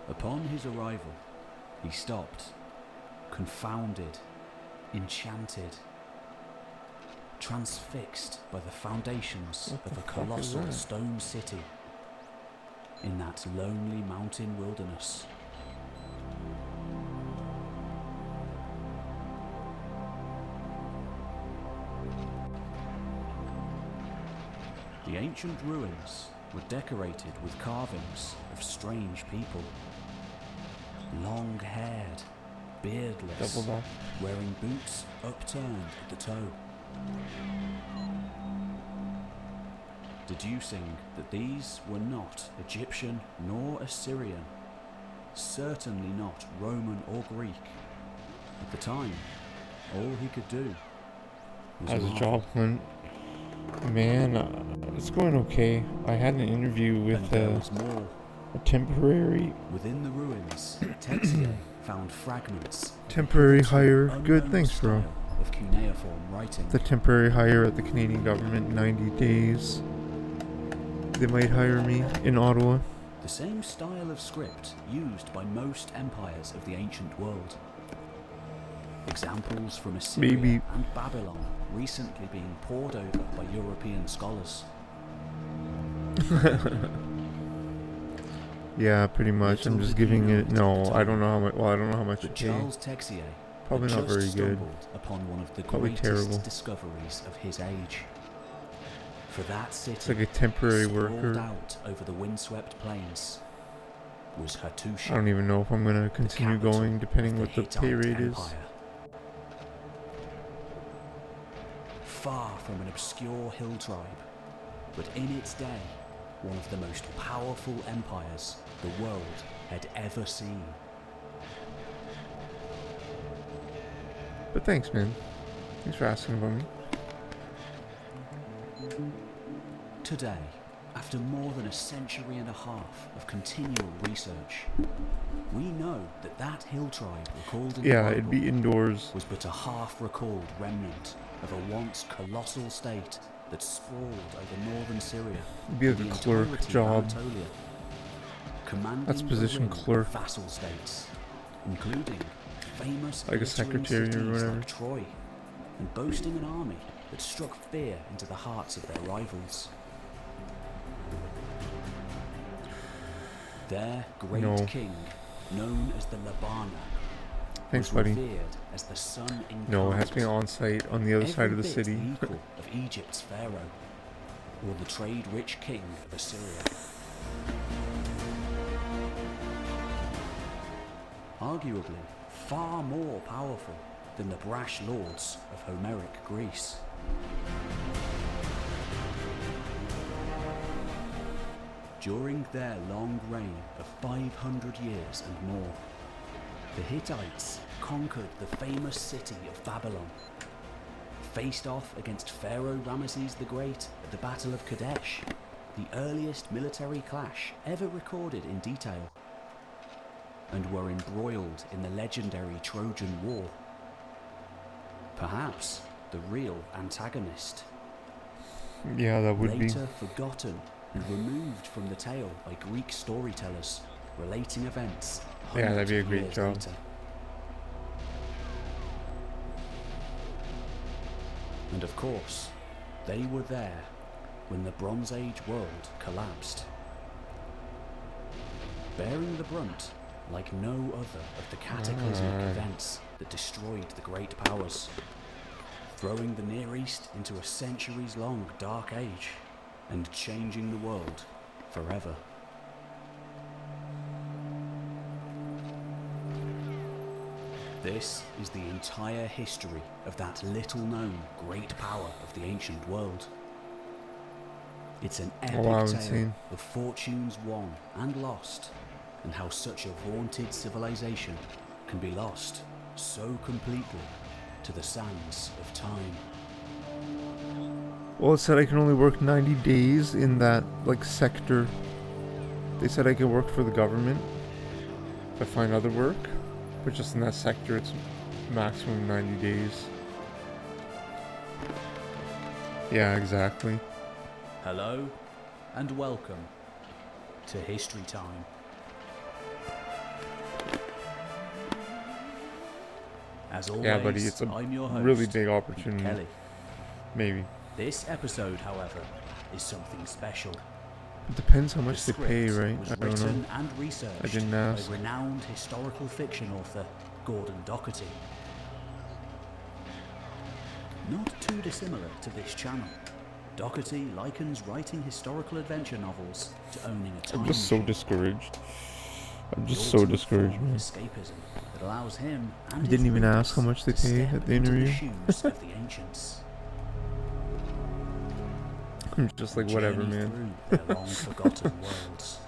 Upon his arrival, he stopped, confounded, enchanted, transfixed by the foundations of a colossal stone city in that lonely mountain wilderness. The ancient ruins were decorated with carvings of strange people. Long-haired, beardless, wearing boots upturned at the toe. Deducing that these were not Egyptian nor Assyrian, certainly not Roman or Greek. At the time, all he could do was As a marvel. job hunt, man, it's going okay. I had an interview with a temporary Within the ruins, Texier found fragments. temporary hire. Good, thanks, bro. Of cuneiform writing. The temporary hire at the Canadian government, 90 days. They might hire me in Ottawa. The same style of script used by most empires of the ancient world. Examples from Assyria Maybe. and Babylon recently being pored over by European scholars. Yeah, pretty much. I'm just giving it. No, I don't know how much. Well, I don't know how much But it pays. Charles Texier Probably had not very just good. stumbled upon one of the Probably greatest terrible. discoveries of his age. For that city, It's like a temporary sprawled worker. out over the windswept plains, was Hattusha. I don't even know if I'm gonna continue going, depending what the pay rate is. Far from an obscure hill tribe, but in its day, one of the most powerful empires the world had ever seen. But thanks, man. Thanks for asking about me. Today, after more than a century and a half of continual research, we know that that hill tribe recalled in the Yeah, Bible it'd be indoors. was but a half-recalled remnant of a once colossal state that sprawled over northern Syria. It'd be like and a the clerk entirety of job. Anatolia, commanding That's position a ring clerk. of vassal states, including famous Like a glittering secretary or cities whatever. like Troy, and boasting an army that struck fear into the hearts of their rivals. Their great No. king, known as the Labana, Thanks, was buddy. revered as the sun incarnate. No, it has to be on site on the other side of the Every bit city. the equal of Egypt's pharaoh, or the trade-rich king of Assyria. Arguably far more powerful than the brash lords of Homeric Greece. During their long reign of 500 years and more, the Hittites conquered the famous city of Babylon, faced off against Pharaoh Ramesses the Great at the Battle of Kadesh, the earliest military clash ever recorded in detail, and were embroiled in the legendary Trojan War. Perhaps the real antagonist. Yeah, that would be. Later forgotten and removed from the tale by Greek storytellers relating events Yeah, that'd hundreds be a of great years job. later. And of course, they were there when the Bronze Age world collapsed, bearing the brunt like no other of the cataclysmic events that destroyed the great powers, throwing the Near East into a centuries-long dark age and changing the world forever. This is the entire history of that little-known great power of the ancient world. It's an epic tale insane. of fortunes won and lost, and how such a vaunted civilization can be lost so completely to the sands of time. Well, it said I can only work 90 days in that, like, sector. They said I could work for the government if I find other work, but just in that sector it's maximum 90 days. Yeah, exactly. Hello and welcome to History Time. As always, Yeah, buddy, it's a I'm your host, really big Pete opportunity. Kelly. Maybe. This episode, however, is something special. It depends how much The they pay, script right? was I don't written know. and researched I didn't ask. by renowned historical fiction author Gordon Doherty. Not too dissimilar to this channel, Doherty likens writing historical adventure novels to owning a time I'm just so machine. discouraged. I'm just The so ultimate discouraged, form of man. escapism that allows him and He his didn't even readers ask how much they to pay step at the into interview. shoes of the ancients. I'm just like, whatever, Journey man. through their long forgotten worlds.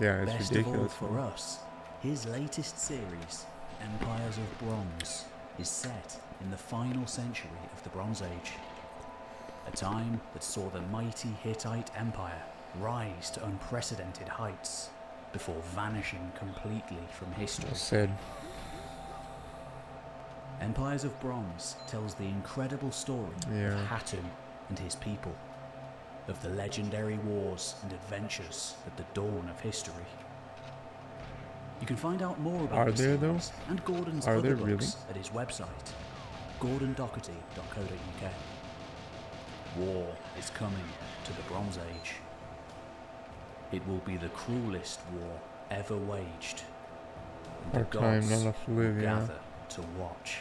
Yeah, it's Best ridiculous. of all for us, his latest series, Empires of Bronze, is set in the final century of the Bronze Age. A time that saw the mighty Hittite Empire rise to unprecedented heights before vanishing completely from history. Well said. Empires of Bronze tells the incredible story Yeah. of Hatum and his people, of the legendary wars and adventures at the dawn of history. You can find out more about Are the there, though? series and Gordon's Are other there books really? at his website, gordondoherty.co.uk. War is coming to the Bronze Age. It will be the cruelest war ever waged. And Hard the time, gods not enough to live, will yeah. gather to watch.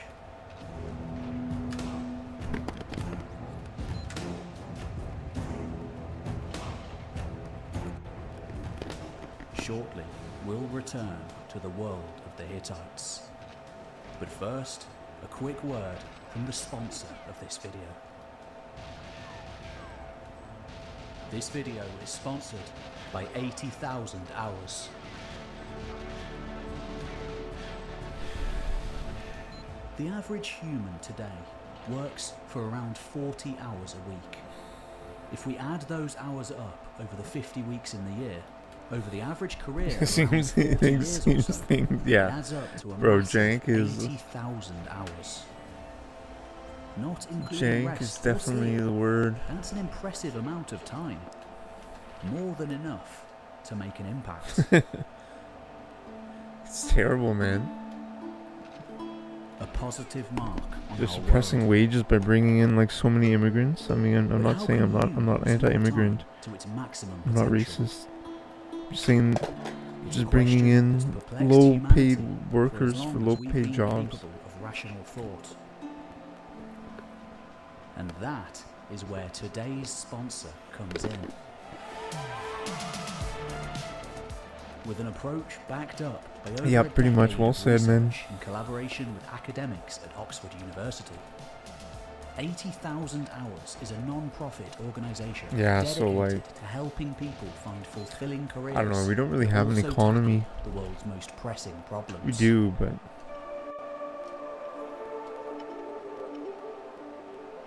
Shortly, we'll return to the world of the Hittites. But first, a quick word from the sponsor of this video. This video is sponsored by 80,000 Hours. The average human today works for around 40 hours a week. If we add those hours up over the 50 weeks in the year, over the average career of around Seems 40 years or seems so, things, it yeah. adds up to a Bro, massive Jank is 80,000 hours. Not including Jank rest is or definitely sleep. the word. That's an impressive amount of time. More than enough to make an impact. It's terrible, man. A positive mark on They're our suppressing world. wages by bringing in like so many immigrants. I mean, I'm But not how saying can I'm you not use your anti-immigrant. time to its maximum I'm not potential? racist. I'm just saying, It's just a bringing question that's in perplexed low-paid humanity workers as for long as we've low-paid been jobs. capable of rational thought. And that is where today's sponsor comes in. With an approach backed up by over Yeah, a pretty much decade well of said, man. research in collaboration with academics at Oxford University. 80,000 Hours is a non-profit organisation Yeah, so, dedicated like, to helping people find fulfilling careers. I don't know, we don't really that have an also economy. tackle the world's most pressing problems. We do, but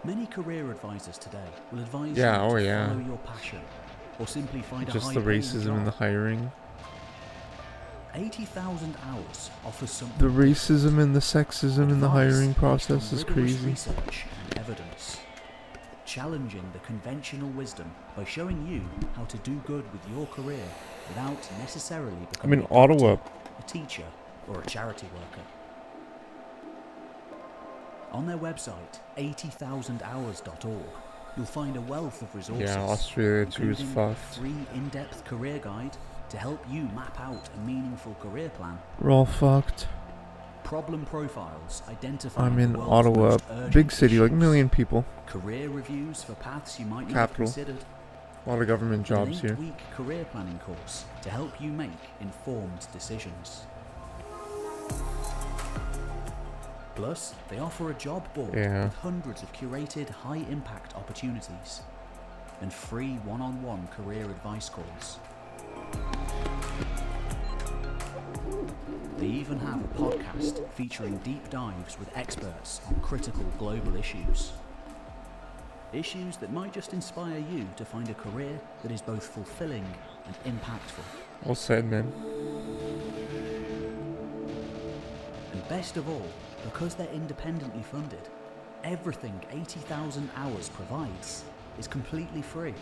Many career advisors today will advise Yeah, you oh to yeah. follow your passion or simply find just a the high-paying racism job. in the hiring, 80,000 Hours offers something the racism and the sexism in the advice hiring based on process is rigorous crazy. research and evidence, challenging the conventional wisdom by showing you how to do good with your career without necessarily I'm becoming in a Ottawa. doctor, a teacher, or a charity worker. On their website, 80,000hours.org, you'll find a wealth of resources. Yeah, Australia too is including a fucked. free in-depth career guide to help you map out a meaningful career plan. We're all fucked. Problem profiles identifying I'm the in world's Ottawa, most urgent big city, like a issues. million people. Career reviews for paths you might not Capital. have considered. A lot of government jobs An here. 8-week career planning course to help you make informed decisions. Plus, they offer a job board Yeah. with hundreds of curated high-impact opportunities and free one-on-one career advice calls. They even have a podcast featuring deep dives with experts on critical global issues. Issues that might just inspire you to find a career that is both fulfilling and impactful. Well said, man. And best of all, because they're independently funded, everything 80,000 Hours provides is completely free.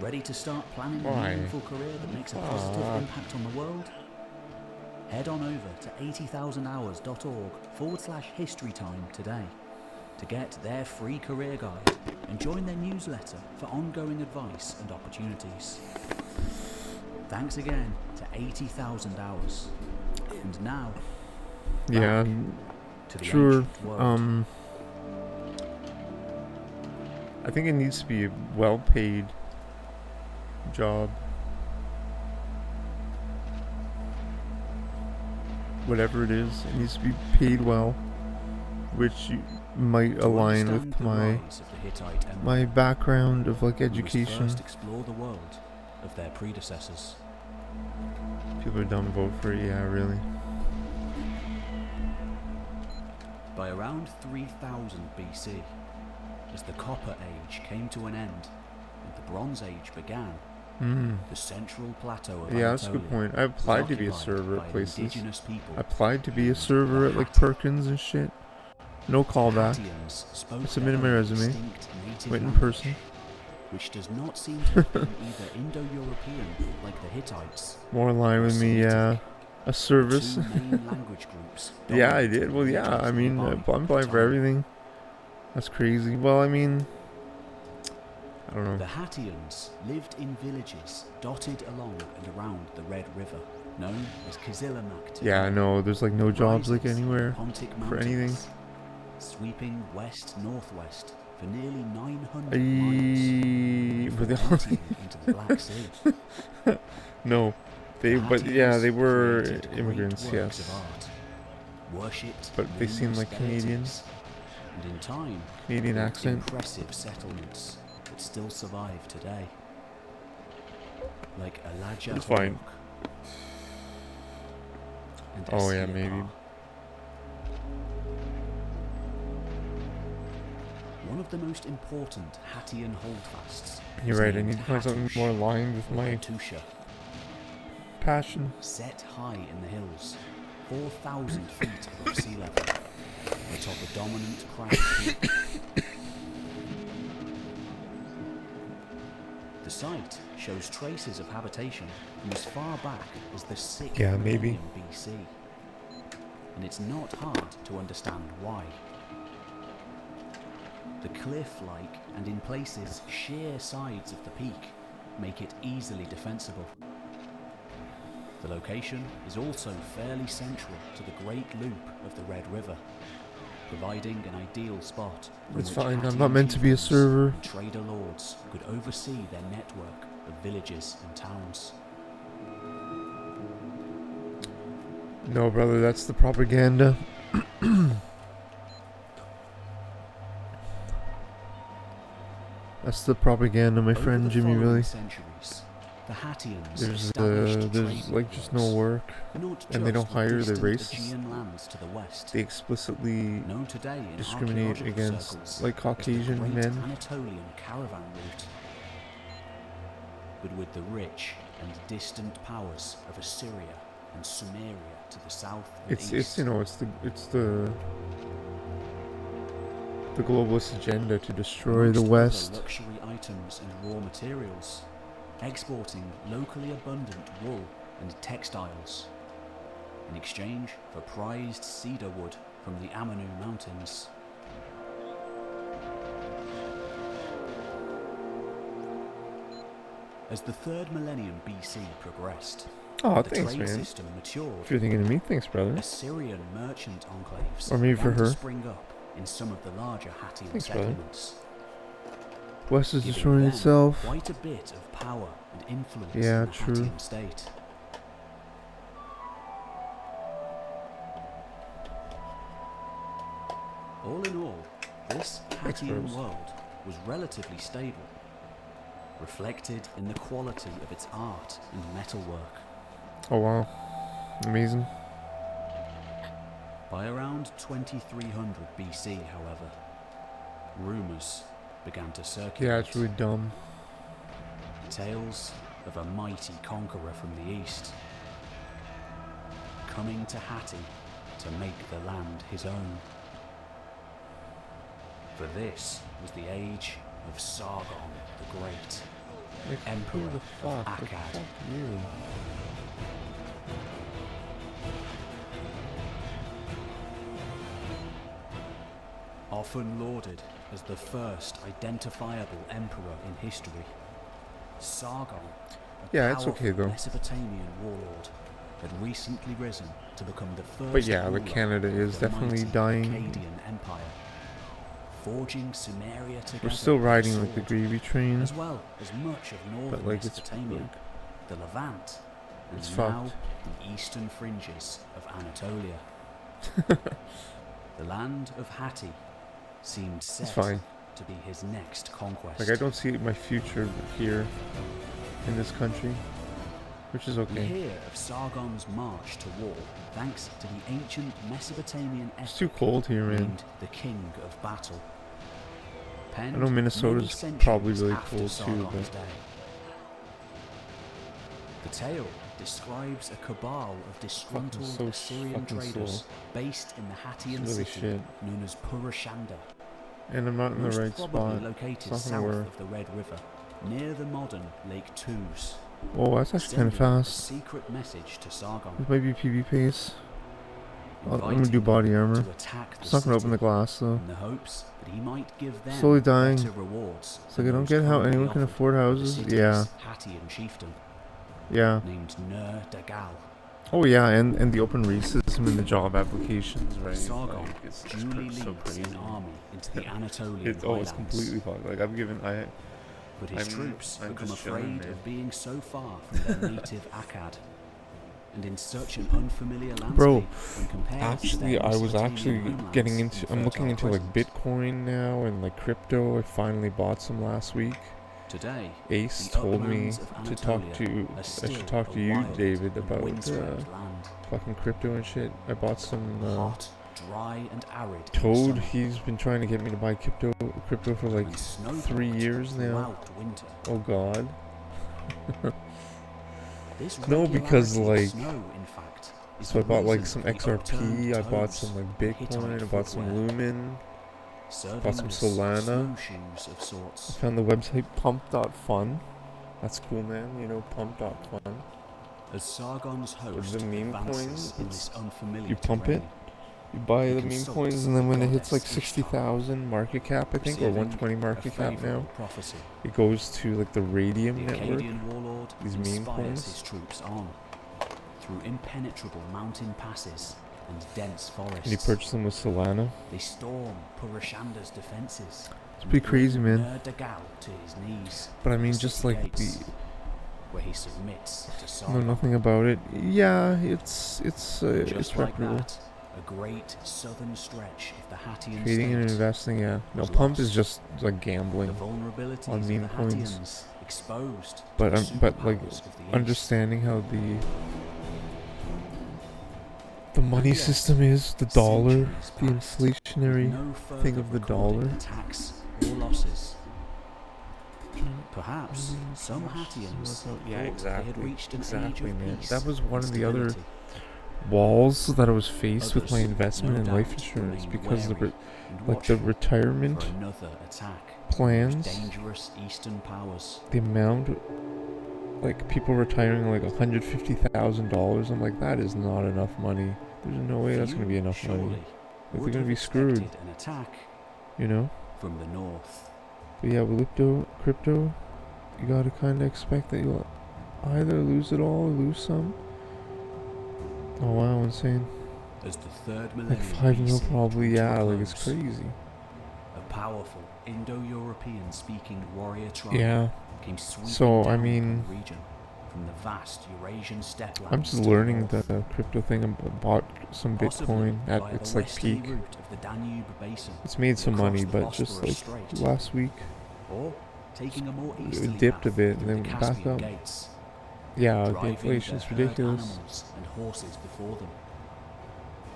Ready to start planning a Why? meaningful career that makes a positive impact on the world? Head on over to 80000hours.org/historytime today to get their free career guide and join their newsletter for ongoing advice and opportunities. Thanks again to 80,000 Hours. And now, Yeah, to the sure. ancient world. I think it needs to be a well-paid job. Whatever it is, it needs to be paid well, which might align with my background of like education. First explore the world of their predecessors. People are dumb, vote for it. Yeah, really. By around 3000 BC, as the Copper Age came to an end and the Bronze Age began, the central plateau of Yeah, that's a good Anatolia point. I applied to be a was server occupied at by places. indigenous people. I applied to be a server at like Perkins and shit. No callback. Hattians spoke I submitted my their own resume. distinct native Went in language, person. which does not seem to have been either Indo-European like the Hittites. More in line with me, yeah. A service. Two main language groups Yeah, I dominated did. Well, yeah, regions I mean, nearby I'm at the applying for time. everything. That's crazy. Well, I mean, I don't know. The Hattians lived in villages dotted along and around the Red River, known as Kizillimak today. Yeah, I know. There's like no jobs like Rises anywhere in Pontic for anything. Mountains, sweeping west-northwest for nearly 900 Were miles they before emptying into the Black Sea. No, they. The But yeah, they Hattians were created great immigrants. works Yes. of art, worshipped But they seem numerous like Canadians. deities, and in time, Canadian built accent. impressive settlements that still survive today, like Elijah. It's fine. And Oh yeah, Essia maybe. Bar. One of the most important Hattian holdfasts. You're is right. I named need to find something Hattush, more aligned with or my Hattusha. passion. Set high in the hills, 4,000 feet above sea level, atop a dominant crown peak. The site shows traces of habitation from as far back as the 6th Yeah, maybe. millennium BC, and it's not hard to understand why. The cliff-like and in places sheer sides of the peak make it easily defensible. The location is also fairly central to the Great Loop of the Red River, providing an ideal spot from It's which fine. I'm Hattian not meant to be a chieftains server. and trader lords could oversee their network of villages and towns. No, brother, that's the propaganda. That's the propaganda, my friend Over the Jimmy. following Really. centuries, the Hattians There's established there's trade like just no networks, work, not and they don't just with hire the distant races. Aegean lands to the west, They explicitly known today in discriminate archaeological against circles like as the Caucasian Great men. Anatolian caravan route. But with the rich and distant powers of Assyria and Sumeria to the south and It's east, you know it's the globalist agenda to destroy the amongst West. other luxury items and raw materials, exporting locally abundant wool and textiles in exchange for prized cedar wood from the Amanu Mountains. As the 3rd millennium BC progressed, Oh, the thanks, trade man. system matured. If you're thinking of me, thanks, brother. Assyrian merchant enclaves Or maybe for began to her. spring up in some of the larger Hattian Thanks, brother. settlements, West is giving destroying them itself. quite a bit of power and influence Yeah, in the true. Hattian state. All in all, this Hattian Experts. world was relatively stable, reflected in the quality of its art and metalwork. Oh wow, amazing. By around 2300 BC, however, rumours began to circulate. Yeah, it's really dumb. Tales of a mighty conqueror from the east, coming to Hatti to make the land his own. For this was the age of Sargon the Great. Like, Emperor who the fuck? of Like, Akkad. fuck you. Often lauded as the first identifiable emperor in history, Sargon, a Yeah, it's powerful okay though. Mesopotamian warlord, had recently risen to become the first But yeah, ruler like Canada is of the definitely mighty dying. Akkadian Empire, forging Sumeria together. We're still with a riding like the sword, gravy train. as well as much of northern But like it's Mesopotamia, like, the Levant, and it's now fucked. the eastern fringes of Anatolia. The land of Hatti seemed set fine. to be his next conquest. Like I don't see my future here in this country, which is We okay. hear of Sargon's march to war thanks to the ancient Mesopotamian It's too epic cold here, man. named the King of Battle. I Penned know Minnesota's many centuries probably really after cold too, Sargon's but day. The tale describes a cabal of disgruntled so Assyrian fucking traders slow. based in the Hattian It's really city shit. known as Purashanda. and I'm not in the Most right probably spot. located It's not south gonna work. of the Red River, near the modern Lake Toos. Oh, that's actually kind of Sending a fast. secret message to Sargon. This might be PB pace. I'm gonna do inviting body them armor. to attack It's the not gonna open the city glass though. in the hopes that he might give them Slowly dying. better rewards It's than like I don't those get how currently anyone can offered afford by the houses. city's Yeah. Hattian chieftain Yeah. named Ner Dagal. Oh yeah, and the open racism in the job applications, right? Sargon Like, it's duly so leads crazy. an army into the Anatolian It's highlands. completely fucked. Like But his I'm troops I'm become just chilling, afraid man. of being so far from their native Akkad. And in such an unfamiliar landscape, Bro, when compared to actually, their I was Mesopotamian actually homelands getting into. and I'm looking into fertile like presence. Bitcoin now and like crypto. I finally bought some last week. Today, Ace the told me uplands of to talk Anatolia to. are I still should talk a to you, wild David, and about windswept land. fucking crypto and shit. I bought some. Hot, dry, and arid. in the Toad, summer, he's been trying to get me to buy crypto for like and snowbound 3 years now. throughout winter. Oh god. This No, because regularity of like. snow, in fact, is So I the bought like reason some for the XRP. I upturned bought toes some like on Bitcoin. Hittite I bought some footwear, Lumen. serving Bought some as Solana. snowshoes of I sorts. found the website pump.fun. That's cool, man. You know, pump.fun. As Sargon's With host the meme advances coins, in this unfamiliar you pump terrain, it. You buy he the meme consults coins, and then when the it hits like goddess 60,000 market cap, I think, or receiving 120 a market cap favorable now, prophecy. it goes to like the Radium The network. Akkadian warlord These meme inspires coins. his troops on through impenetrable mountain passes and dense forests. And you purchase them with Solana. They storm Purashanda's defenses. It's pretty crazy, man. Ner Dagal to his knees. But I at mean, the just city like gates, the. where he submits to Know Sargon. nothing about it. Yeah, it's Just like reputable. that, a great southern stretch of the Hattian Trading and state investing, yeah. No, was pump is lost. just like The gambling vulnerabilities on of meme the coins. Hattians exposed But to the but like superpowers of the East. understanding how the money system is, the dollar, Centuries the passed inflationary with no thing further of the recorded dollar. attacks or losses. Perhaps some Hattians Yeah, thought they had reached an age exactly, of man. peace That was one and of the other stability. walls that I was faced with my Others, investment no in life doubt, insurance remained because the wary and like the watchful retirement for another attack plans, from dangerous eastern powers. the amount, like people retiring like $150,000. I'm like, that is not enough money. There's no way that's Few, gonna be enough money. surely, Like they're would gonna have be screwed, expected an attack you know. from the north. But yeah, with crypto, you gotta kind of expect that you'll either lose it all or lose some. Oh wow, insane. As the third Like millennium 5 mil BC probably, drew to a yeah, like it's close, crazy. A powerful Indo-European speaking warrior tribe Yeah. came sweeping So, down I upon mean, the region from the vast Eurasian steppe I'm lands just to learning north, the crypto thing. I bought some possibly Bitcoin at via its the like westerly peak. route of the Danube basin, It's made some across money, the but just like Bosporus Strait, last week, or taking a more it easterly dipped a path bit and through then the went back Caspian up. Gates, Yeah, the driving inflation's their herd ridiculous. animals and horses before them,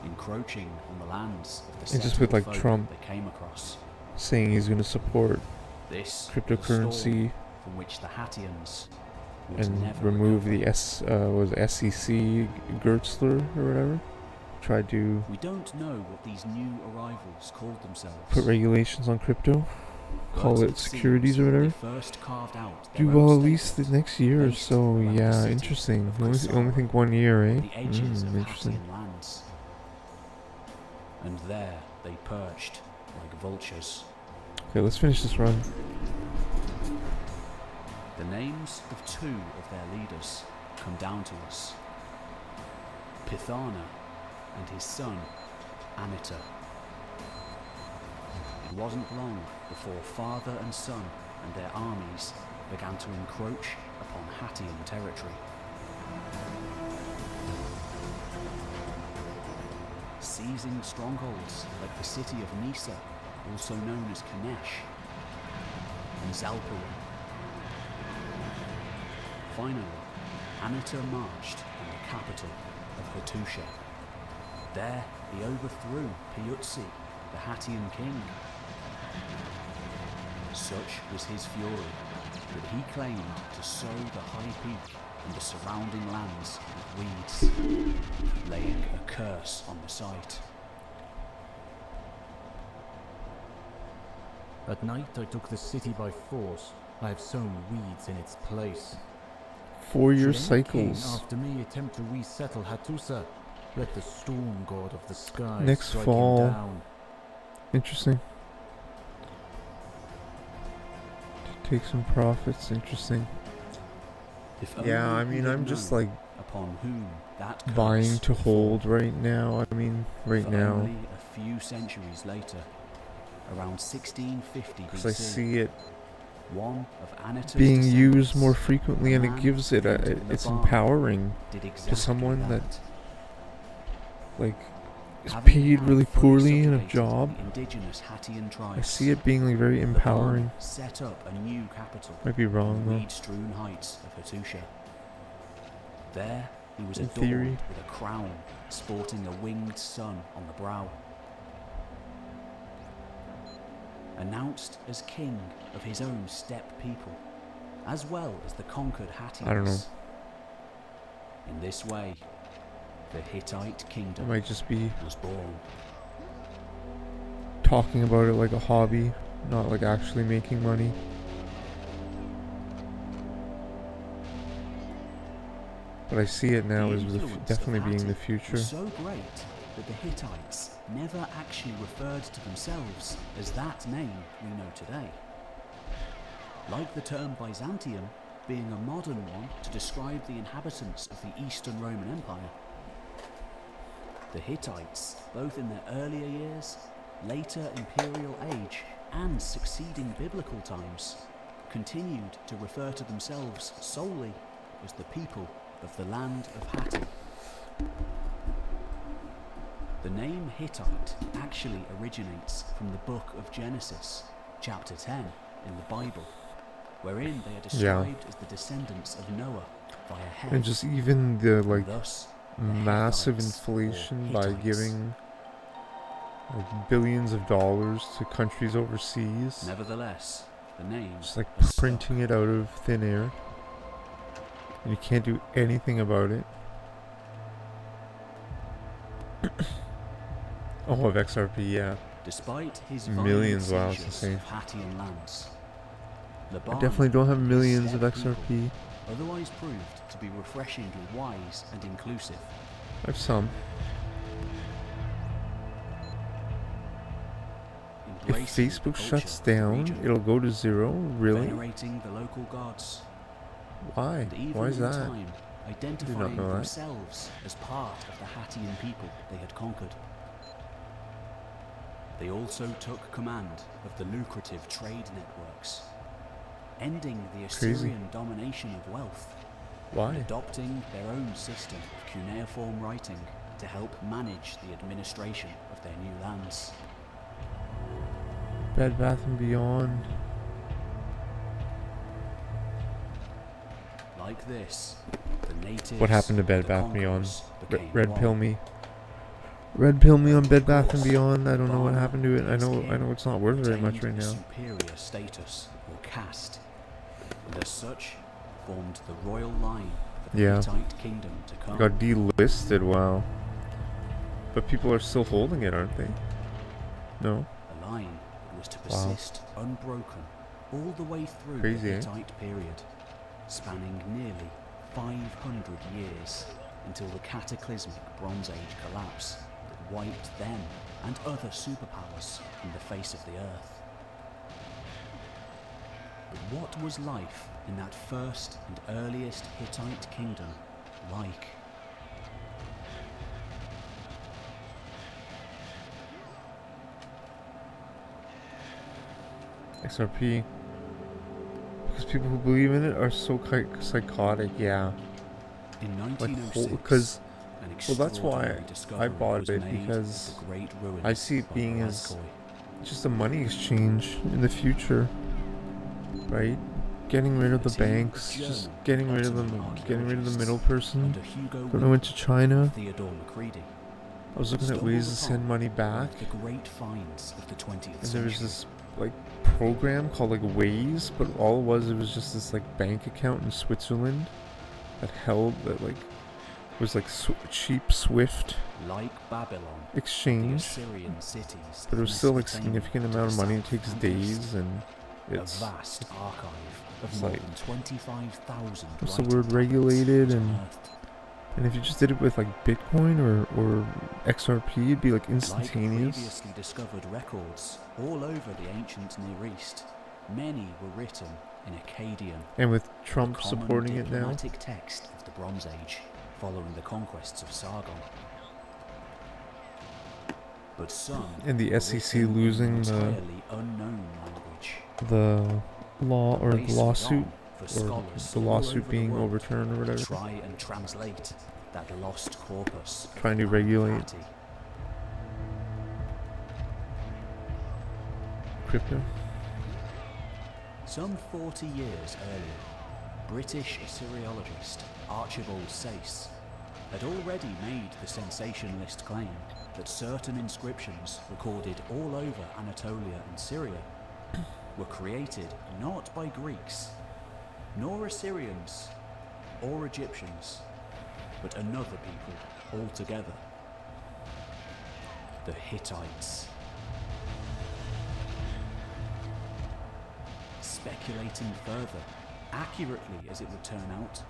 encroaching on the lands of the And just with settled like folk Trump they came across. saying he's gonna support This cryptocurrency was a storm from which the Hattians would and never remove recover. the was SEC Gertzler or whatever. Tried to We don't know what these new arrivals called themselves. put regulations on crypto. call But it securities or seems whatever, they first carved out do their well own at least the status next year or based so. around the Yeah, city interesting. of Only think 1 year, eh? on the edges of Interesting. Hattian lands. And there they perched like vultures. Okay, let's finish this run. The names of two of their leaders come down to us. Pithana and his son, Amitta. It wasn't long before father and son and their armies began to encroach upon Hattian territory. Seizing strongholds like the city of Nisa, also known as Kanesh, and Zalpura. Finally, Amitta marched on the capital of Hattusha. There he overthrew Piotzi, the Hattian king. Such was his fury that he claimed to sow the high peak and the surrounding lands with weeds, laying a curse on the site. At night I took the city by force. I have sown weeds in its place. 4-year Should any king cycles. after me attempt to resettle Hattusa, let the storm god of the sky Next strike fall. him down. Interesting. Take some profits. Interesting. If Yeah, only I he mean, had I'm just known like upon whom that curse buying to would fall. hold right now. I mean, right For now. only a few centuries later, around 1650 Because I BC, see it one of Anitta's being used descendants, more frequently, a and it man gives it named it's Laban, empowering did to exactly someone that like is Having paid now really fully poorly in a subjugated job. the indigenous Hattian tribes, I see it being like very Laban empowering. set up a new capital Might be wrong, on the though. weed-strewn heights of Hattusha. There he was In adorned theory. with a crown sporting a winged sun on the brow. Announced as king of his own steppe people, as well as the conquered Hattians. I don't know. In this way, the Hittite I kingdom might just be was born. talking about it like a hobby, not like actually making money. But I see it now The as influence definitely of being the Hatti future. was so great that the Hittites never actually referred to themselves as that name we know today. Like the term Byzantium being a modern one to describe the inhabitants of the Eastern Roman Empire. The Hittites, both in their earlier years, later imperial age, and succeeding biblical times, continued to refer to themselves solely as the people of the land of Hatti. The name Hittite actually originates from the book of Genesis, chapter 10 in the Bible, wherein they are described as the descendants of Noah via Ham. And just even the like Thus, massive Hittites, inflation or by Hittites. giving like billions of dollars to countries overseas. Nevertheless, the name Just like has printing it out of thin air. And you can't do anything about it. Oh, of XRP, yeah. Despite his Millions, wow, violent it's seizures insane. of Hattian lands, I Laban definitely don't have and his millions of steppe XRP. people otherwise proved to be refreshingly wise and inclusive. I have some. If Embracing Facebook the shuts culture of the down, region, it'll go to zero? Really? venerating the local gods, Why? and even Why is in that? time identifying know that. themselves as part of the Hattian people they had conquered. They also took command of the lucrative trade networks, ending the Crazy. Assyrian domination of wealth, Why? and adopting their own system of cuneiform writing to help manage the administration of their new lands. Bed Bath & Beyond. Like this, the natives What happened to and Bed the Bath & Beyond? conquerors became Red one. pill me. Red pill me on Bed Bath course, & Beyond. I don't know what Laban happened to it. and I his know king it's not worth very much right obtained a now. superior status or caste, and as such formed the royal line for the Yeah. Hittite kingdom to come. It got delisted, wow. But people are still holding it, aren't they? No? A line was to persist unbroken all the way through Crazy, the eh? Hittite period, spanning nearly 500 years until the cataclysmic Bronze Age collapse that wiped them and other superpowers from the face of the earth. But what was life in that first and earliest Hittite kingdom like? XRP. Because people who believe in it are so psychotic, yeah. In Like, 1906, because, an well, that's why extraordinary I discovery bought was it, made because at the great ruins I see it of being as Lascaux. just a money exchange in the future, right? Getting rid of the banks, just getting rid of them, getting rid of the middle person. When I went to China, Theodore Macready, I was looking at ways to send money back, the great finds of the 20th and there century. was this like program called like Waze, but all it was just this like bank account in Switzerland that was like cheap Swift like Babylon, exchange, the Assyrian cities but it of was still like Mesopotamia significant to amount of the money. It south takes and days, east. and it's a vast archive of it's more like, than 25,000 what's the writing word, tablets regulated, was and unearthed. if you just did it with like Bitcoin or XRP, it'd be like Like instantaneous. previously discovered records all over the ancient Near East, many were written in Akkadian, And with Trump the common supporting it now, diplomatic text of the Bronze Age, following the conquests of Sargon. But some and the were SEC written in losing an entirely unknown language. the law or the Race was lawsuit, on for or scholars the all lawsuit over the being world overturned or to whatever. try and translate that lost corpus of Trying to Nag regulate Hammadi. crypto. Some 40 years earlier, British Assyriologist Archibald Sayce had already made the sensationalist claim that certain inscriptions recorded all over Anatolia and Syria were created not by Greeks, nor Assyrians, or Egyptians, but another people altogether, the Hittites. Speculating further, accurately as it would turn out,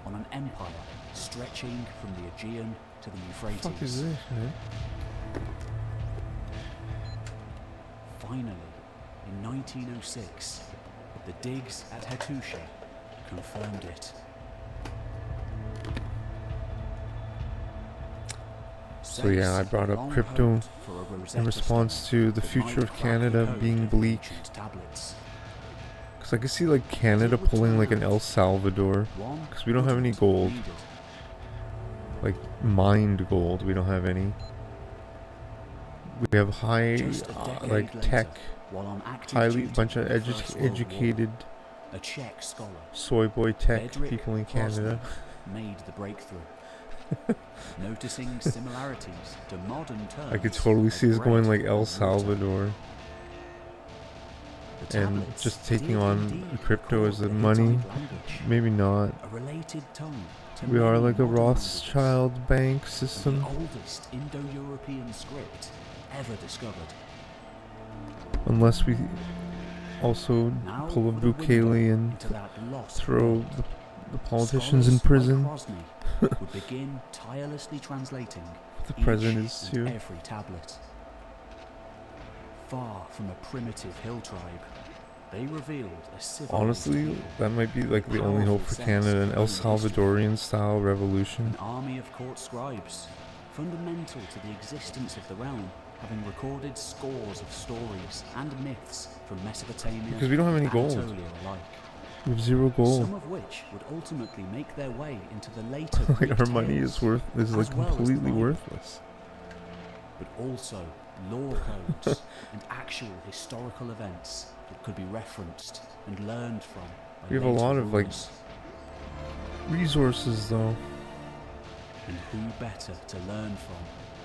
on an empire stretching from the Aegean to the Euphrates. What the fuck is this, man? Finally, in 1906, the digs at Hattusha confirmed it. So yeah, I brought up crypto in response to the future of Canada being bleak. Because I could see like Canada pulling like an El Salvador, because we don't have any gold. Like mined gold, we don't have any. We have high, like tech, highly bunch of educated soy boy tech people in Canada. Made the breakthrough. Noticing similarities to modern terms. I could totally see us going like El Salvador and just taking on crypto as the money. Maybe not. A related tongue to We are many like a modern Rothschild bank languages, system. the oldest Indo-European script ever discovered. Unless we also Now pull a for the window Bukele and into that lost throw world. the politicians in Scholars prison. like Crosney would begin tirelessly translating The each president is and too. every tablet. Far from a primitive hill tribe, they revealed a civilized Honestly, people, that might be like the only hope for Canada, an El Salvadorian style revolution. an army of court scribes, fundamental to the existence of the realm, having recorded scores of stories and myths from Mesopotamia Because we don't have any and gold. Anatolia alike. We have 0 gold. Some of which would ultimately make their way into the later Like Greek our money tales, is like as well as the completely Bible. worthless. But also law codes and actual historical events that could be referenced and learned from by We have a later lot of like rulers. resources though. And who better to learn from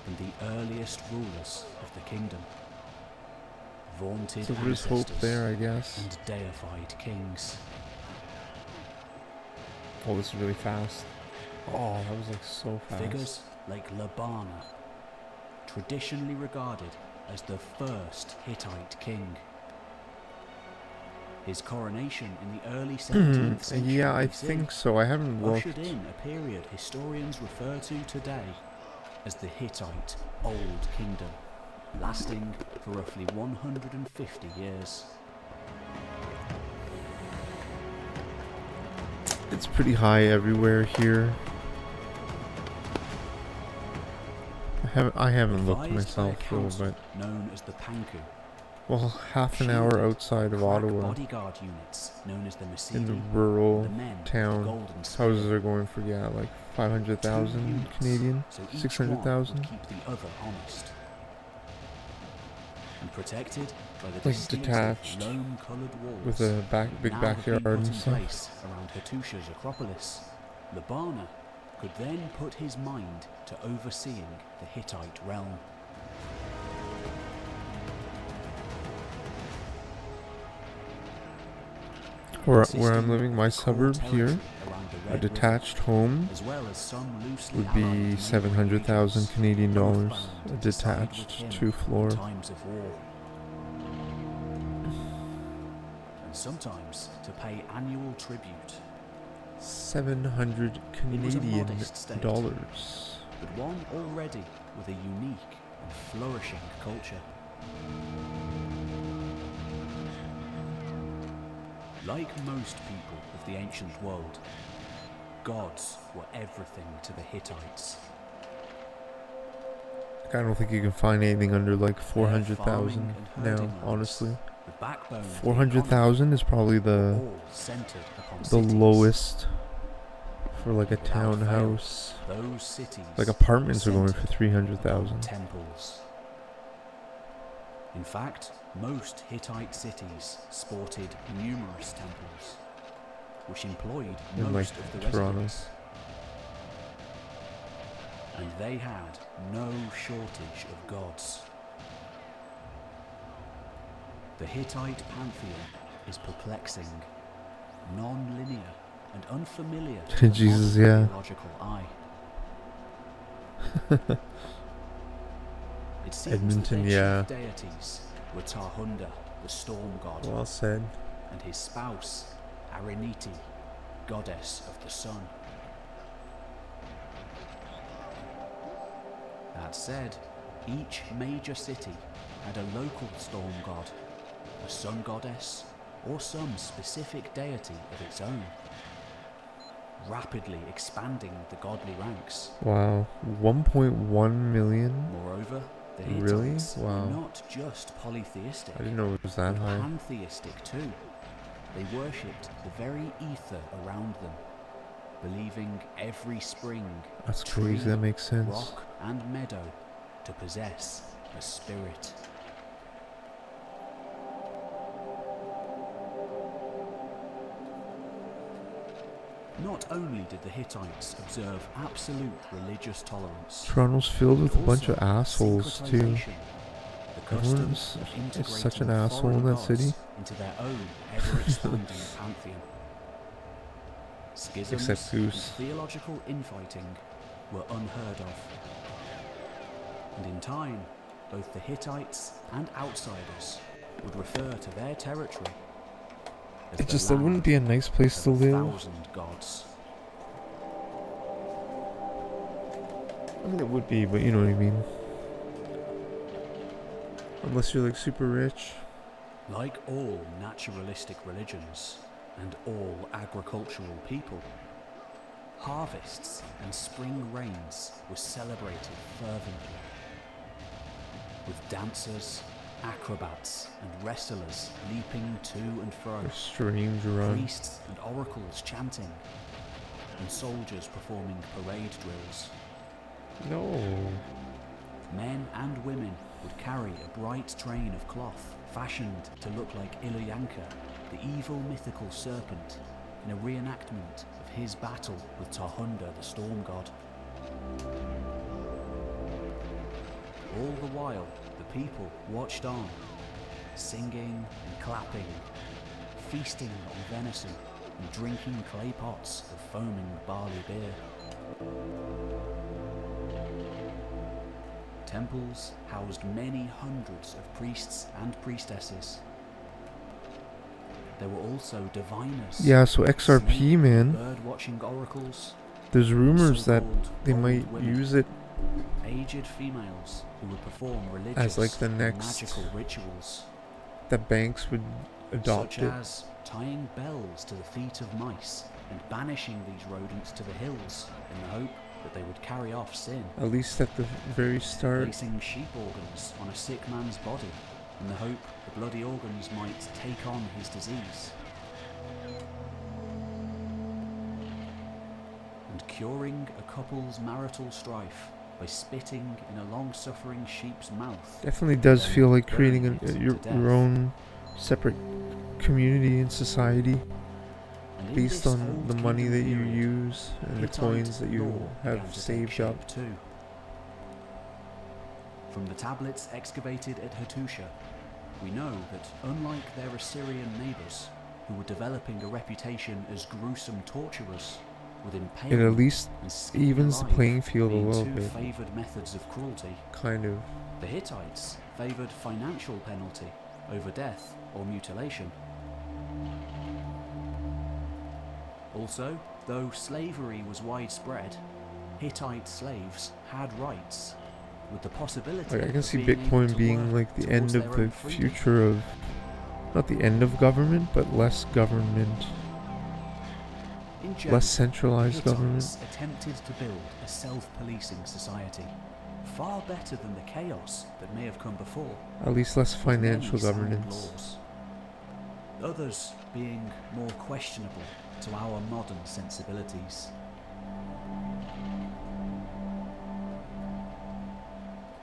than the earliest rulers of the kingdom? Vaunted So there's hope ancestors there, I guess. and deified kings. Oh, this is really fast. Oh, that was like so fast. Figures like Labana, traditionally regarded as the first Hittite king. His coronation in the early 17th century Yeah, I BC think so. I haven't looked. ushered in a period historians refer to today as the Hittite Old Kingdom, lasting for roughly 150 years. It's pretty high everywhere here. I haven't looked myself though, but known as the Panku. well, half an hour outside of Ottawa, Bodyguard units known as the in the Masidi, rural the men, town, Golden houses are going for like 500,000 Canadian, so each 600,000. one would keep the other honest. And protected by the Like distinctive detached, loam-coloured walls with a big now have backyard been put and in stuff. place around Hattusha's Acropolis. Labana could then put his mind to overseeing the Hittite realm. Where I'm living, my suburb here, a detached home as well as some loosely would be 700,000 Canadian dollars. A detached 2-floor. times of war. And sometimes to pay annual tribute. 700 Canadian dollars. But one already with a unique and flourishing culture. Like most people of the ancient world, gods were everything to the Hittites. I don't think you can find anything under like 400,000 now, honestly. 400,000 is probably the lowest for like a townhouse. Those cities like apartments are going for 300,000. Temples. In fact, most Hittite cities sported numerous temples, which employed In most like of the Toronto. residents. And they had no shortage of gods. The Hittite pantheon is perplexing, non-linear, and unfamiliar to the Jesus, modern yeah. theological eye. It seems Edmonton, that their yeah. chief deities were Tarhunda, the storm god, Well said. and his spouse, Areniti, goddess of the sun. That said, each major city had a local storm god, a sun goddess, or some specific deity of its own, rapidly expanding the godly ranks. Wow, 1.1 million? Moreover, the Really? Hittites Wow. were not just polytheistic, I didn't know it was that but high. pantheistic too. They worshipped the very ether around them, believing every spring, That's tree, crazy, that makes sense. rock, and meadow to possess a spirit. Not only did the Hittites observe absolute religious tolerance, Toronto's filled with a but bunch of also assholes too. syncretization, the custom Everyone's of is such an integrating asshole in foreign that city. gods into their own ever-expanding pantheon. Schisms Except and Goose. theological infighting were unheard of. And in time, both the Hittites and outsiders would refer to their territory as It the just, that wouldn't land be a nice place to of a live. 1,000 gods. I mean, it would be, but you know what I mean. Unless you're like super rich. Like all naturalistic religions and all agricultural people, harvests and spring rains were celebrated fervently, with dancers, acrobats, and wrestlers leaping to and fro, A strange run. priests and oracles chanting, and soldiers performing parade drills. No. Men and women would carry a bright train of cloth fashioned to look like Ilyanka, the evil mythical serpent, in a reenactment of his battle with Tarhunda, the storm god. All the while, the people watched on, singing and clapping, feasting on venison and drinking clay pots of foaming barley beer. temples housed many hundreds of priests and priestesses. There were also diviners. Yeah, so XRP, man. Bird-watching oracles. There's rumors that they old might women, use it aged females who would perform religious as like the and next magical rituals, that banks would adopt such it. as tying bells to the feet of mice and banishing these rodents to the hills in the hope that they would carry off sin. At least at the very start. Placing sheep organs on a sick man's body in the hope the bloody organs might take on his disease. And curing a couple's marital strife by spitting in a long-suffering sheep's mouth. Definitely does and feel like burning creating it to your death. own separate community and society And in based this on old the money kingdom that you period, use and the Hittite coins that you law began have to take saved shape up. too. From the tablets excavated at Hattusha, we know that unlike their Assyrian neighbours, who were developing a reputation as gruesome torturers, with It impalement at least and skin evens the alive playing field a being little two bit. favoured methods of cruelty. Kind of. The Hittites favoured financial penalty over death or mutilation. Also, though slavery was widespread, Hittite slaves had rights, with the possibility Like, I can of see being able Bitcoin to being work like the towards end their of the own freedom. future of, not the end of government, but less government. In Less general, centralized the government. Hittites attempted to build a self-policing society, far better than the chaos that may have come before. At least less with many financial sound governance. laws. Others being more questionable to our modern sensibilities.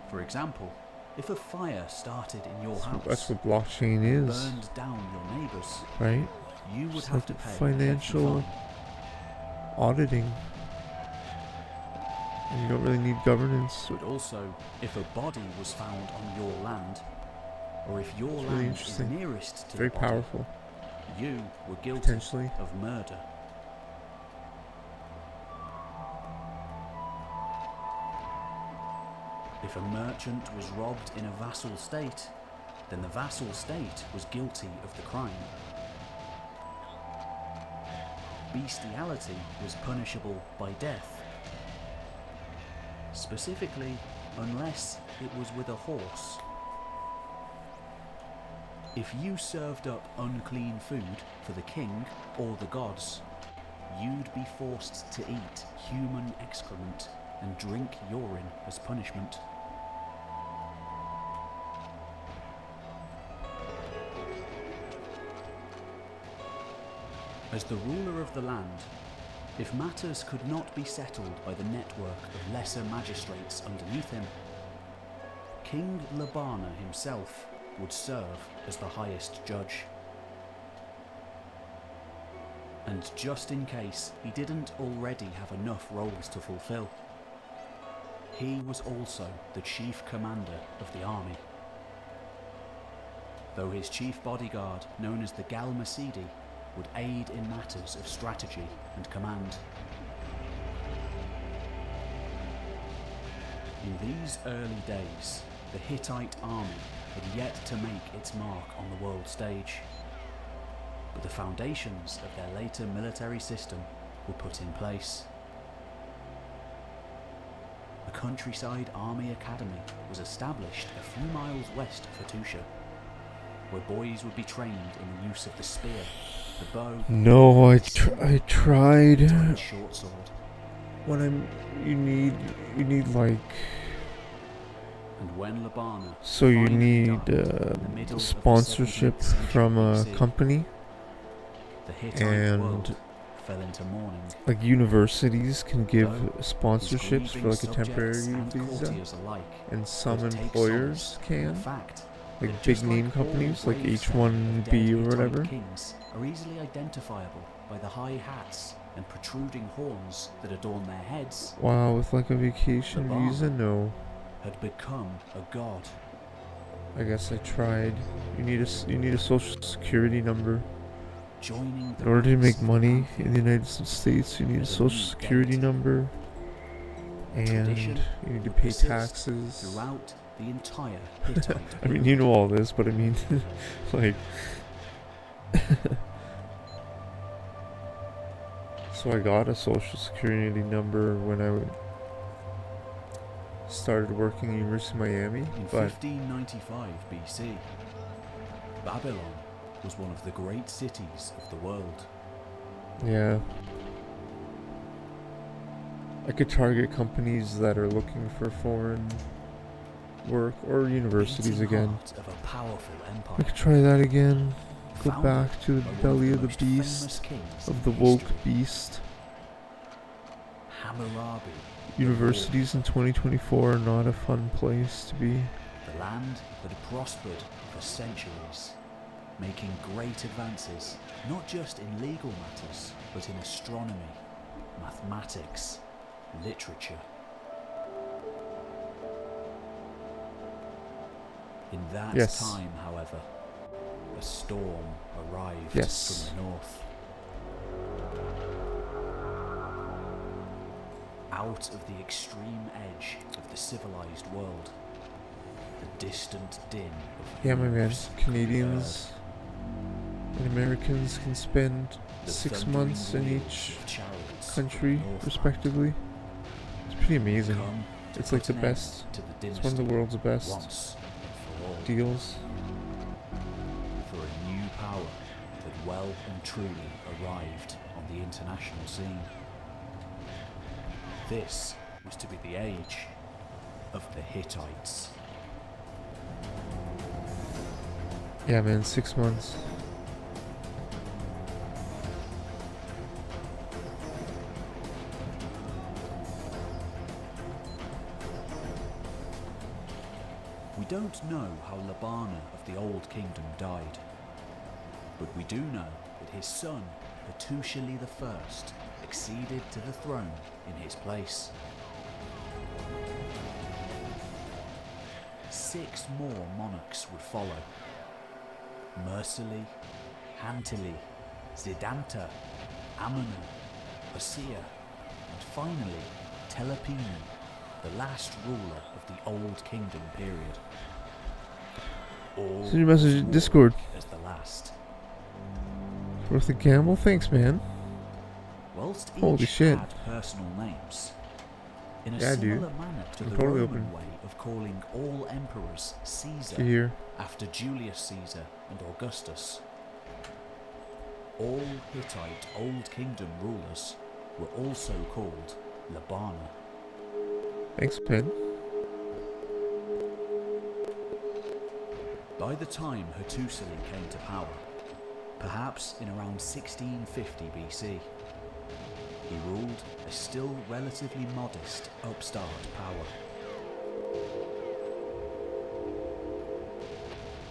For example, if a fire started in your house That's what blockchain and is, burned down your neighbours, right? you would It's have like to pay a hefty financial fine. auditing. And you don't really need governance. But also, if a body was found on your land, or if your It's really land is interesting. nearest to Very the body, powerful. you were guilty Potentially. of murder. If a merchant was robbed in a vassal state, then the vassal state was guilty of the crime. Bestiality was punishable by death. Specifically, unless it was with a horse. If you served up unclean food for the king or the gods, you'd be forced to eat human excrement and drink urine as punishment. As the ruler of the land, if matters could not be settled by the network of lesser magistrates underneath him, King Labana himself would serve as the highest judge. And just in case he didn't already have enough roles to fulfill, he was also the chief commander of the army. Though his chief bodyguard, known as the Galmasidi, would aid in matters of strategy and command. In these early days, the Hittite army had yet to make its mark on the world stage, but the foundations of their later military system were put in place. A countryside army academy was established a few miles west of Hattusha, where boys would be trained in the use of the spear, the bow. No, I tried. the short sword. When you need like. And when Labana So you finally need died in the middle of the sponsorship 17th century from a BC, company, the Hittite and world fell into mourning. like universities can give Though sponsorships his for like a grieving temporary subjects and visa, courtiers alike and some could take employers solace in can, the fact like that big just name like all companies like graves found of H1B dead or Hittite whatever. kings are easily identifiable by the high hats and protruding horns that adorn their heads. Wow, with like a vacation Labana visa, no. had become a god. I guess I tried. You need a social security number. Joining the In order to ranks make of money Pantheon in the United States, you need a as a social new security deity. number. and tradition you need to would pay persist taxes. throughout the entire Hittite I mean, you know all this, but I mean, like... So I got a social security number when I started working at University of Miami, In but 1595 BC, Babylon was one of the great cities of the world. yeah. I could target companies that are looking for foreign work or universities Beating again. heart of a powerful empire. I could try that again. Go Founded back to the by one belly of of the the most famous beast, kings of in the woke history. beast. Hammurabi, Universities in 2024 are not a fun place to be. the land that had prospered for centuries, making great advances, not just in legal matters, but in astronomy, mathematics, literature. In that Yes. time, however, a storm arrived Yes. from the north. Out of the extreme edge of the civilized world, the distant din of Yeah, my man. hooves Canadians and Americans can spend The 6 thundering months in wheels each of chariots country, from the Northland respectively. It's pretty amazing. come to It's like put the an best. end to the It's one of the dynasty world's best once and for all. deals. For a new power had well and truly arrived on the international scene. This was to be the age of the Hittites. Yeah, man, 6 months. We don't know how Labana of the Old Kingdom died, but we do know that his son, Hattusili I, acceded to the throne in his place. 6 more monarchs would follow. Mursili, Hantili, Zidanta, Amona, Hosea, and finally Telepinu, the last ruler of the Old Kingdom period. All Send your message in swore Discord. as the last. Worth a gamble? Thanks, man. Whilst Holy each shit. had personal names, in a Yeah, dude. similar manner to I'm the totally Roman open. way of calling all emperors Caesar To hear. after Julius Caesar and Augustus. All Hittite Old Kingdom rulers were also called Labana. Thanks, Pen. By the time Hattusili came to power, perhaps in around 1650 BC, he ruled a still relatively modest upstart power.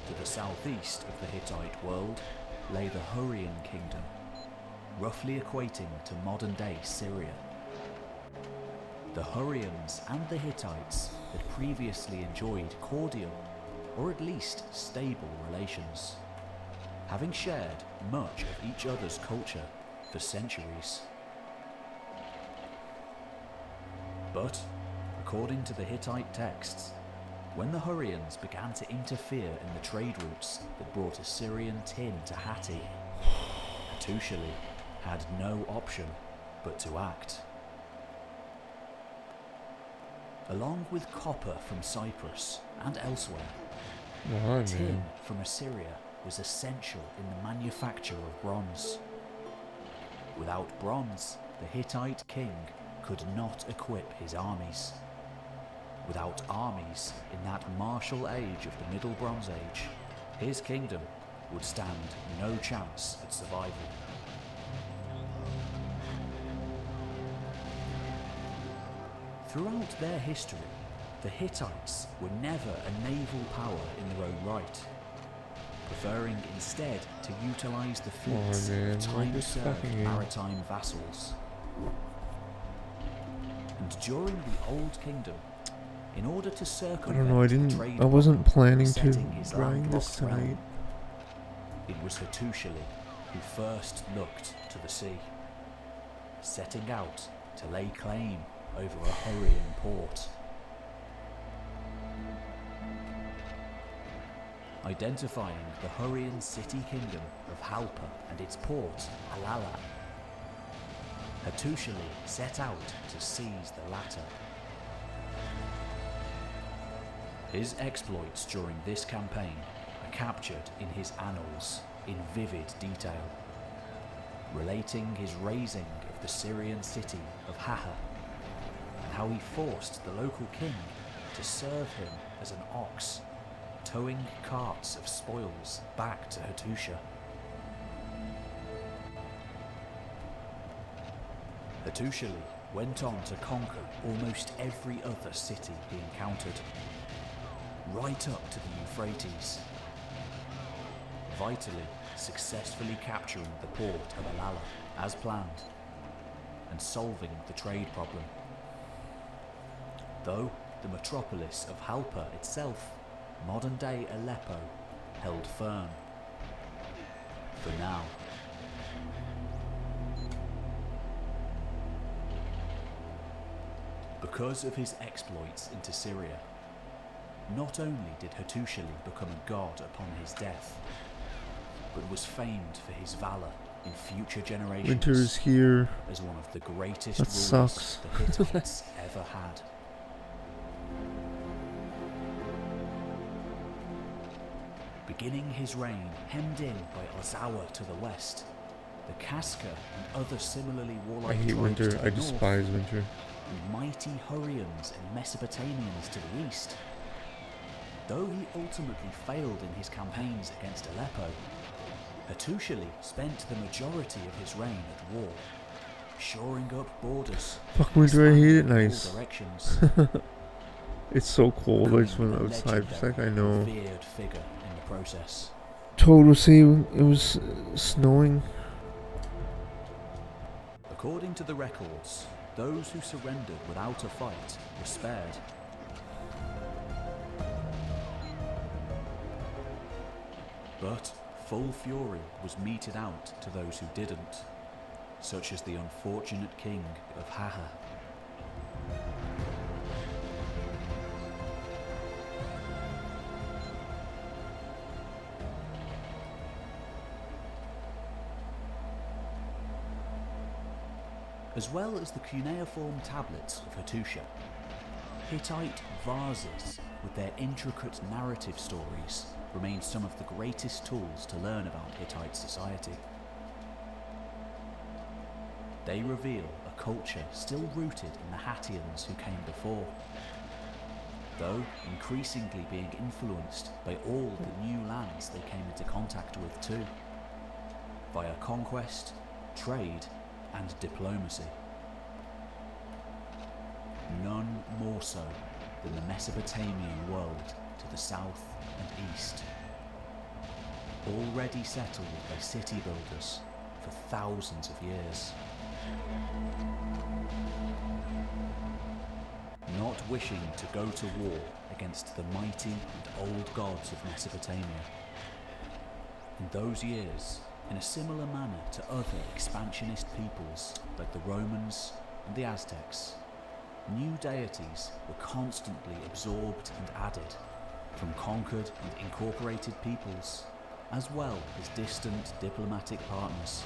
To the southeast of the Hittite world lay the Hurrian kingdom, roughly equating to modern-day Syria. The Hurrians and the Hittites had previously enjoyed cordial, or at least stable relations, having shared much of each other's culture for centuries. But, according to the Hittite texts, when the Hurrians began to interfere in the trade routes that brought Assyrian tin to Hatti, Hattusili had no option but to act. Along with copper from Cyprus and elsewhere, Wow, tin man. from Assyria was essential in the manufacture of bronze. Without bronze, the Hittite king could not equip his armies. Without armies in that martial age of the Middle Bronze Age, his kingdom would stand no chance at survival. Throughout their history, the Hittites were never a naval power in their own right, preferring instead to utilize the fleets man, of like this time-served fucking game. maritime vassals. And during the Old Kingdom, in order to I circumvent don't know, the trade I wasn't block planning to besetting his grind this landlocked realm, tonight. it was Hattusili who first looked to the sea, setting out to lay claim over a hurrying port. Identifying the hurrying city kingdom of Halpa and its port, Halala, Hattusili set out to seize the latter. His exploits during this campaign are captured in his annals in vivid detail, relating his razing of the Syrian city of Haha, and how he forced the local king to serve him as an ox, towing carts of spoils back to Hattusha. Hattusili went on to conquer almost every other city he encountered, right up to the Euphrates, vitally successfully capturing the port of Halala as planned and solving the trade problem. Though the metropolis of Halpa itself, modern-day Aleppo, held firm. For now. Because of his exploits into Syria, not only did Hattusili become a god upon his death, but was famed for his valor in future generations. Winter's here. As one of the greatest That rulers sucks. the Hittites ever had. Beginning his reign hemmed in by Ozawa to the west, the Kaska and other similarly warlike I hate tribes winter. to the I north, despise winter. and mighty Hurrians and Mesopotamians to the east. Though he ultimately failed in his campaigns against Aleppo, Hattusili spent the majority of his reign at war, shoring up borders, Fuck winter, I hate it. expanding in all Nice. directions, It's so cold. I just becoming went a outside for a sec. I legendary, know. revered figure in the process. Toad was saying it was snowing. According to the records, those who surrendered without a fight were spared. But full fury was meted out to those who didn't, such as the unfortunate king of Haha. As well as the cuneiform tablets of Hattusha, Hittite vases with their intricate narrative stories remain some of the greatest tools to learn about Hittite society. They reveal a culture still rooted in the Hattians who came before, though increasingly being influenced by all the new lands they came into contact with too, via conquest, trade, and diplomacy. None more so than the Mesopotamian world to the south and east, already settled by city builders for thousands of years. Not wishing to go to war against the mighty and old gods of Mesopotamia. In those years, in a similar manner to other expansionist peoples like the Romans and the Aztecs, new deities were constantly absorbed and added from conquered and incorporated peoples, as well as distant diplomatic partners.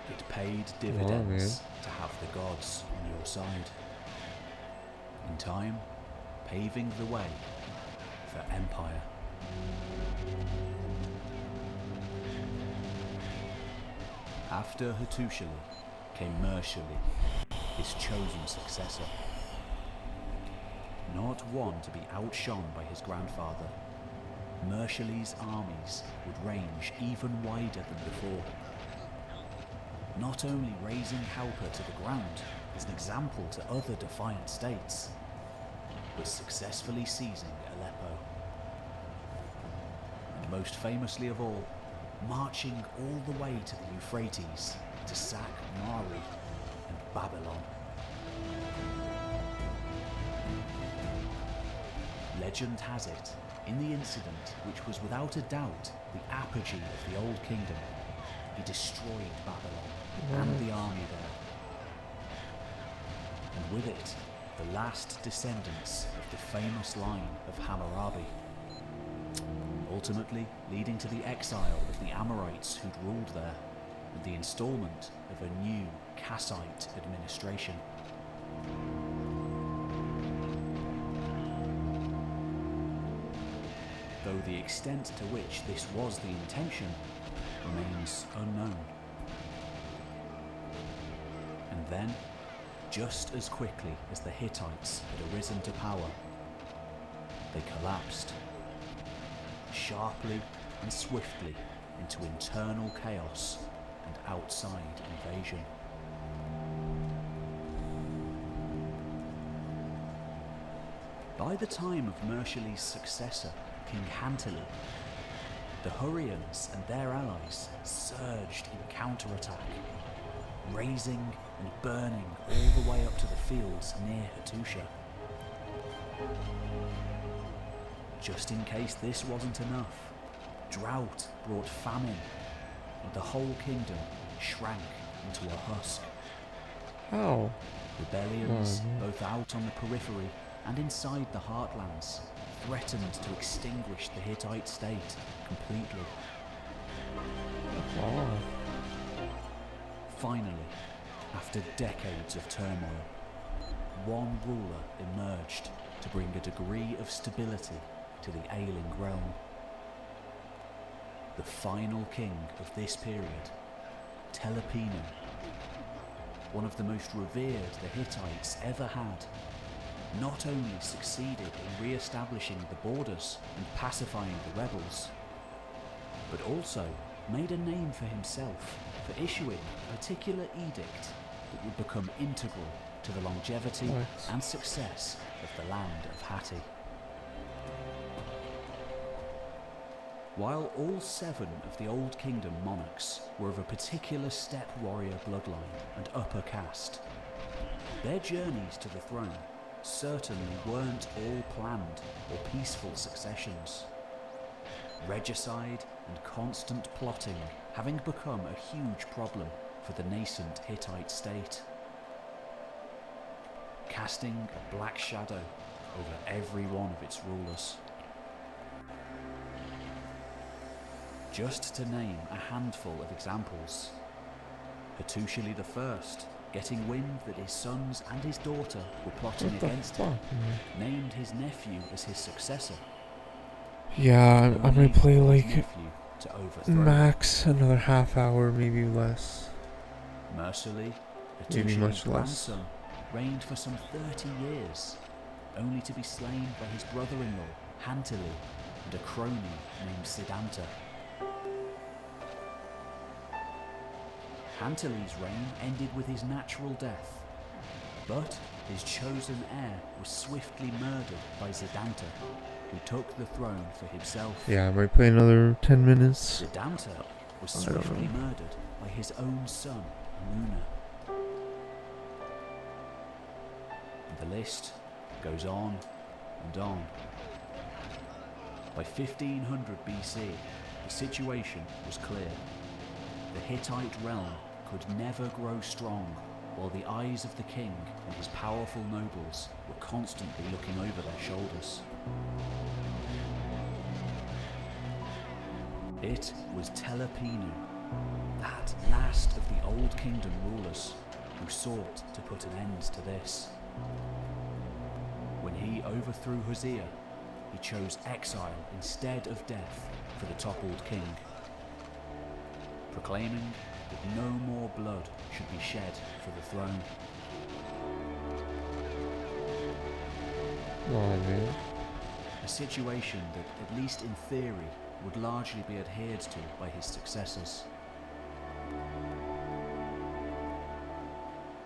It paid dividends to have the gods on your side. In time, paving the way for empire. After Hattusili came Mershali, his chosen successor. Not one to be outshone by his grandfather, Mershali's armies would range even wider than before. Not only razing Halpa to the ground as an example to other defiant states, but successfully seizing Aleppo. And most famously of all, marching all the way to the Euphrates to sack Mari and Babylon. Legend has it, in the incident which was without a doubt the apogee of the Old Kingdom, he destroyed Babylon and the army there. and with it, the last descendants of the famous line of Hammurabi, ultimately leading to the exile of the Amorites who'd ruled there, and the installment of a new Kassite administration. Though the extent to which this was the intention remains unknown. And then, just as quickly as the Hittites had arisen to power, they collapsed, sharply and swiftly into internal chaos and outside invasion. By the time of Mershali's successor, King Hantili, the Hurrians and their allies surged in counterattack, razing and burning all the way up to the fields near Hattusha. Just in case this wasn't enough, drought brought famine, and the whole kingdom shrank into a husk. How? Rebellions, both out on the periphery and inside the heartlands, threatened to extinguish the Hittite state completely. Oh. Finally, after decades of turmoil, one ruler emerged to bring a degree of stability to the ailing realm. The final king of this period, Telepinu, one of the most revered the Hittites ever had, not only succeeded in re-establishing the borders and pacifying the rebels, but also made a name for himself for issuing a particular edict that would become integral to the longevity and success of the land of Hatti. While all 7 of the Old Kingdom monarchs were of a particular steppe warrior bloodline and upper caste, their journeys to the throne certainly weren't all planned or peaceful successions. Regicide and constant plotting having become a huge problem for the nascent Hittite state, casting a black shadow over every one of its rulers. Just to name a handful of examples, Hattusha I, getting wind that his sons and his daughter were plotting against him, named his nephew as his successor. Yeah, I might play like max another half hour, maybe less. Mercifully, Maybe much Hattusha's less. grandson reigned for some 30 years, only to be slain by his brother-in-law, Hantili, and a crony named Siddhanta. Hantili's reign ended with his natural death, but his chosen heir was swiftly murdered by Siddhanta, who took the throne for himself. Yeah, I might play another 10 minutes. Siddhanta was I don't swiftly know. murdered by his own son, Luna. And the list goes on and on. By 1500 BC, the situation was clear. The Hittite realm could never grow strong while the eyes of the king and his powerful nobles were constantly looking over their shoulders. It was Telepinu, that last of the Old Kingdom rulers, who sought to put an end to this. When he overthrew Hosea, he chose exile instead of death for the toppled king, proclaiming that no more blood should be shed for the throne. Oh, man. A situation that, at least in theory, would largely be adhered to by his successors.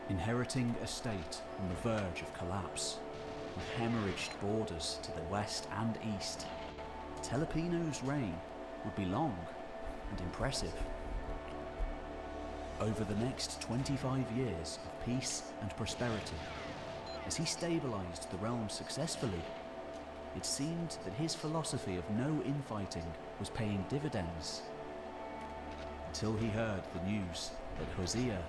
Inheriting a state on the verge of collapse, with hemorrhaged borders to the west and east, Telepinu's reign would be long and impressive. Over the next 25 years of peace and prosperity, as he stabilized the realm successfully, it seemed that his philosophy of no infighting was paying dividends. Until he heard the news that Hosea,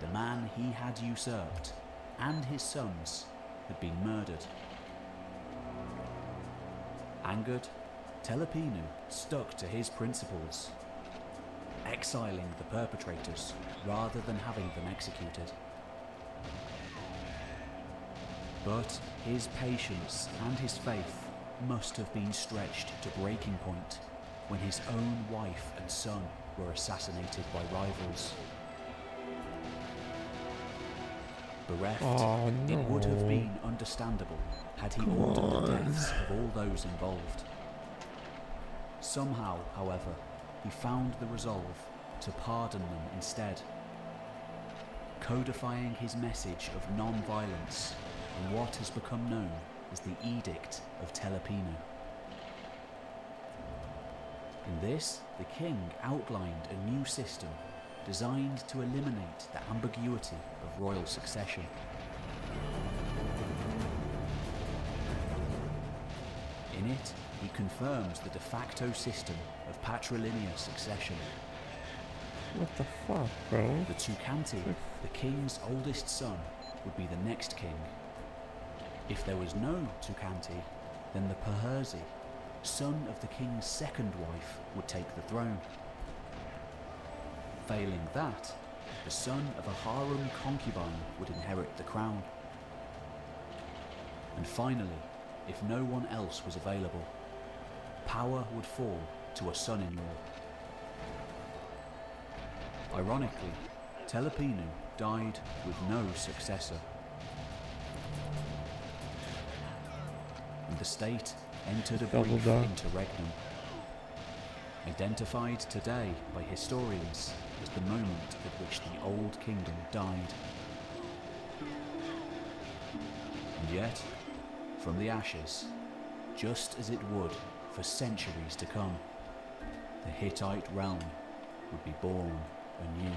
the man he had usurped, and his sons had been murdered. Angered, Telepinu stuck to his principles, exiling the perpetrators rather than having them executed. But his patience and his faith must have been stretched to breaking point when his own wife and son were assassinated by rivals. Bereft, it would have been understandable had he ordered the deaths of all those involved. Somehow, however, he found the resolve to pardon them instead, codifying his message of non-violence in what has become known as the Edict of Telepinu. In this, the king outlined a new system designed to eliminate the ambiguity of royal succession. In it, he confirms the de facto system of patrilineal succession. What the fuck, bro? The Tucanti, the king's oldest son, would be the next king. If there was no Tucanti, then the Perherzi, son of the king's second wife, would take the throne. Failing that, the son of a harem concubine would inherit the crown. And finally, if no one else was available, power would fall to a son-in-law. Ironically, Telepinu died with no successor. And the state entered a brief interregnum, identified today by historians as the moment at which the Old Kingdom died. And yet, from the ashes, just as it would for centuries to come, the Hittite realm would be born anew.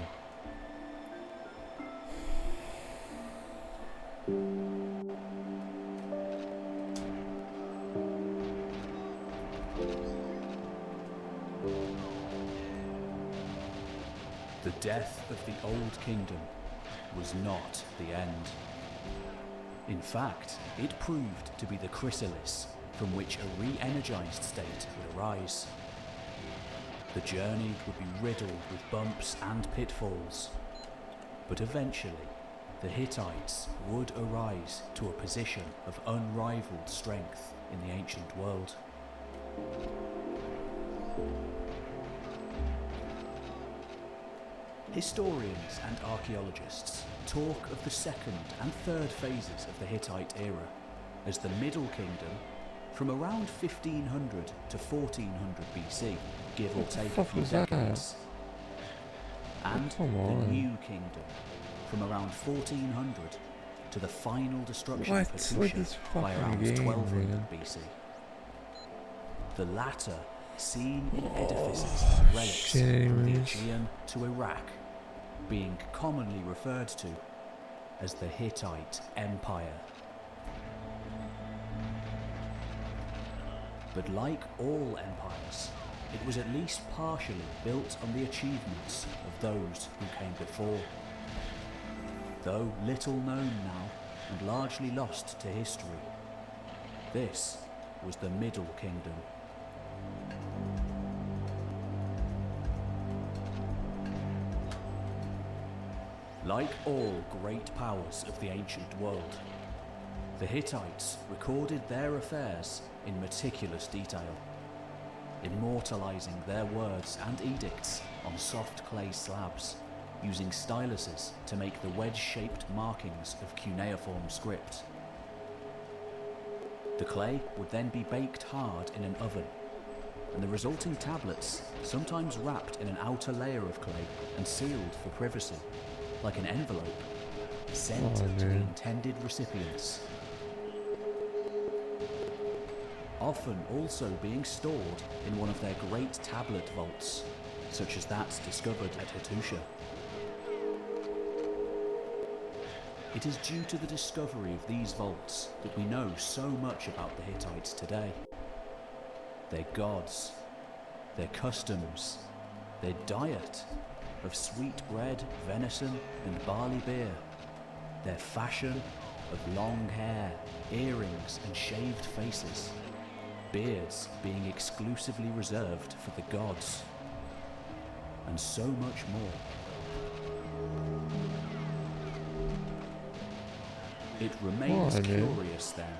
The death of the Old Kingdom was not the end. In fact, it proved to be the chrysalis from which a re-energized state would arise. The journey would be riddled with bumps and pitfalls, but eventually the Hittites would arise to a position of unrivaled strength in the ancient world. Historians and archaeologists talk of the second and third phases of the Hittite era as the Middle Kingdom from around 1500 to 1400 BC, give or take a few decades, and the New Kingdom from around 1400 to the final destruction of Hattusha by around 1200 BC. The latter seen in edifices and relics from the Aegean to Iraq, being commonly referred to as the Hittite Empire. But like all empires, it was at least partially built on the achievements of those who came before. Though little known now and largely lost to history, this was the Middle Kingdom. Like all great powers of the ancient world, the Hittites recorded their affairs in meticulous detail, immortalizing their words and edicts on soft clay slabs, using styluses to make the wedge-shaped markings of cuneiform script. The clay would then be baked hard in an oven, and the resulting tablets, sometimes wrapped in an outer layer of clay and sealed for privacy, like an envelope, sent to the intended recipients. Often also being stored in one of their great tablet vaults, such as that discovered at Hattusha. It is due to the discovery of these vaults that we know so much about the Hittites today. Their gods, their customs, their diet of sweet bread, venison, and barley beer, their fashion of long hair, earrings and shaved faces, beards being exclusively reserved for the gods, and so much more. It remains curious then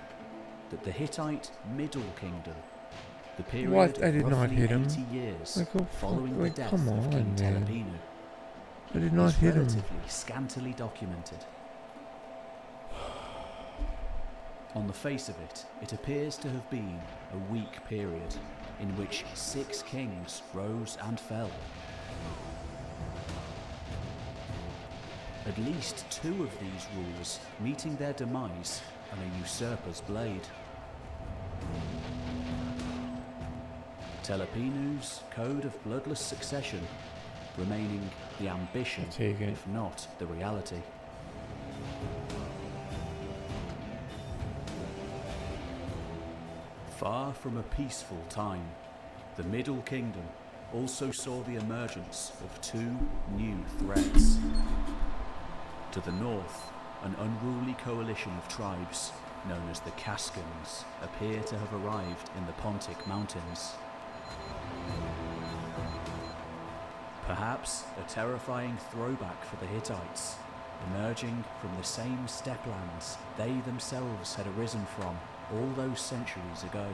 that the Hittite Middle Kingdom, the period What? I of did not roughly hit him. 80 years Like, oh, following the like, death come of on, King man. Telepinu, I did not is hit him. relatively scantily documented. On the face of it, it appears to have been a weak period in which 6 kings rose and fell. At least 2 of these rulers meeting their demise on a usurper's blade. Telepinu's code of bloodless succession remaining the ambition, if not the reality. Far from a peaceful time, the Middle Kingdom also saw the emergence of 2 new threats. To the north, an unruly coalition of tribes, known as the Kaskans, appear to have arrived in the Pontic Mountains. Perhaps a terrifying throwback for the Hittites, emerging from the same steppelands they themselves had arisen from all those centuries ago,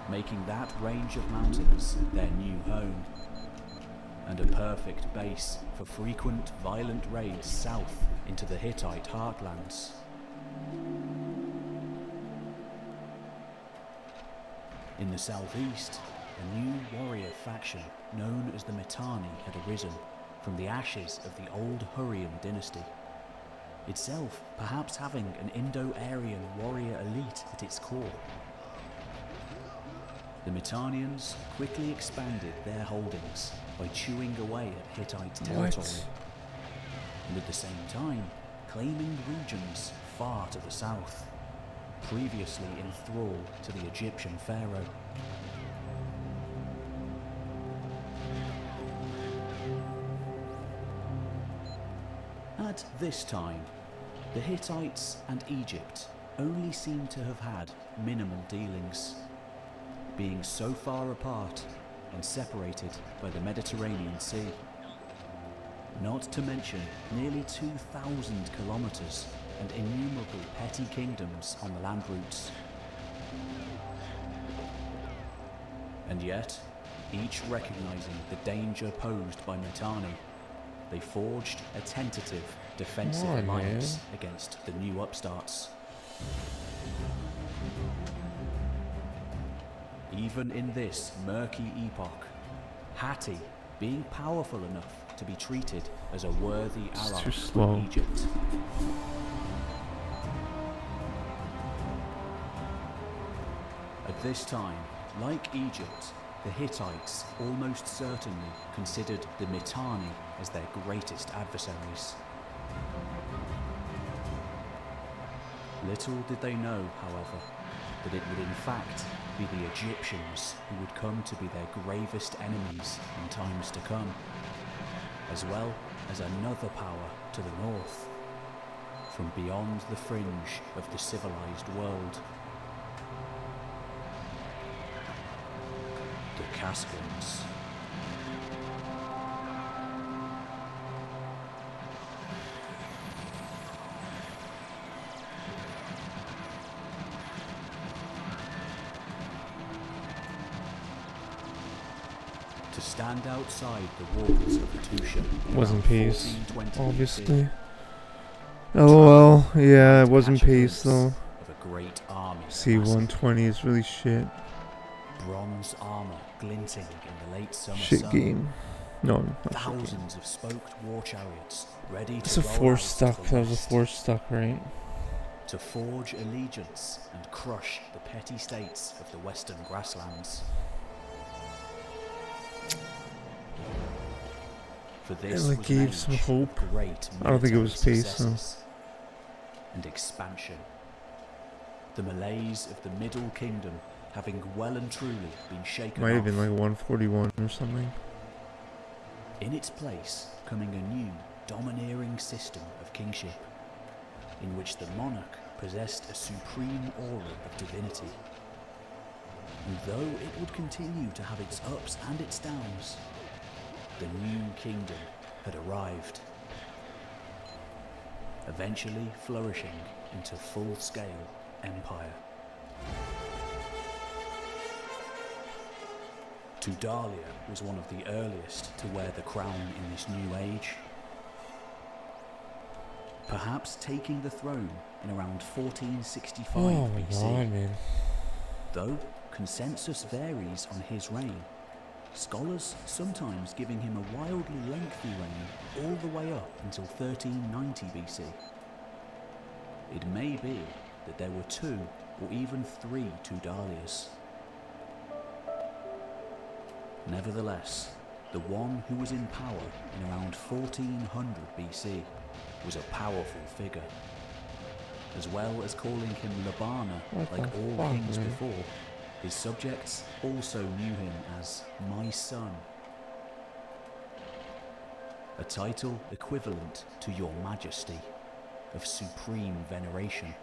making that range of mountains their new home, and a perfect base for frequent violent raids south into the Hittite heartlands. In the southeast, a new warrior faction known as the Mitanni had arisen from the ashes of the old Hurrian dynasty, itself perhaps having an Indo-Aryan warrior elite at its core. The Mitannians quickly expanded their holdings by chewing away at Hittite territory, and at the same time claiming regions far to the south, previously in thrall to the Egyptian pharaoh. At this time, the Hittites and Egypt only seem to have had minimal dealings, being so far apart and separated by the Mediterranean Sea. Not to mention nearly 2,000 kilometers and innumerable petty kingdoms on the land routes. And yet, each recognizing the danger posed by Mitanni, they forged a tentative defensive alliance against the new upstarts. Even in this murky epoch, Hatti being powerful enough to be treated as a worthy ally of Egypt. At this time, like Egypt, the Hittites almost certainly considered the Mitanni as their greatest adversaries. Little did they know, however, that it would in fact be the Egyptians who would come to be their gravest enemies in times to come, as well as another power to the north, from beyond the fringe of the civilized world. The Kaskans. To stand outside the walls of Hattusha. Wasn't peace, obviously. LOL, yeah, it wasn't peace though. Of a great army. C-120 is really shit. Bronze armor glinting in the late summer Shit sun. game. No, not Thousands of spoked war chariots ready it's to a roll force out stuck. to the That was a west, force stuck, right? to forge allegiance and crush the petty states of the western grasslands. For this It was gave an some age of hope. great I don't think it was military peace, though. successes and expansion. The malaise of the Middle Kingdom having well and truly been shaken Might have off. been like 141 or something. In its place, coming a new, domineering system of kingship, in which the monarch possessed a supreme aura of divinity. And though it would continue to have its ups and its downs, the new kingdom had arrived, eventually flourishing into full-scale empire. Tudalia was one of the earliest to wear the crown in this new age, perhaps taking the throne in around 1465 Oh my BC. god, man. Though consensus varies on his reign, scholars sometimes giving him a wildly lengthy reign all the way up until 1390 BC. It may be that there were 2 or even 3 Tudalias. Nevertheless, the one who was in power in around 1400 BC was a powerful figure. As well as calling him Labana like all kings before, his subjects also knew him as my son, a title equivalent to your majesty, of supreme veneration,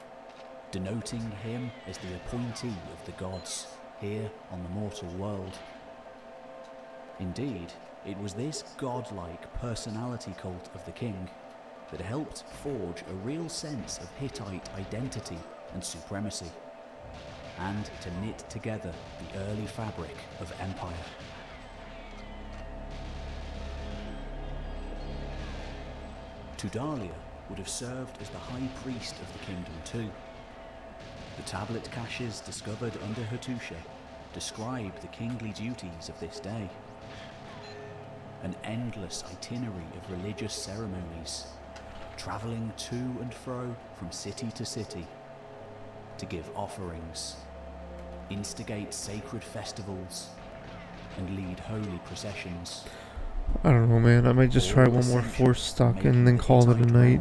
denoting him as the appointee of the gods here on the mortal world. Indeed, it was this godlike personality cult of the king that helped forge a real sense of Hittite identity and supremacy, and to knit together the early fabric of empire. Tudalia would have served as the high priest of the kingdom too. The tablet caches discovered under Hattusha describe the kingly duties of this day. An endless itinerary of religious ceremonies, travelling to and fro from city to city, to give offerings, instigate sacred festivals, and lead holy processions. I don't know, man. I might just try one more force stock and then call it a night.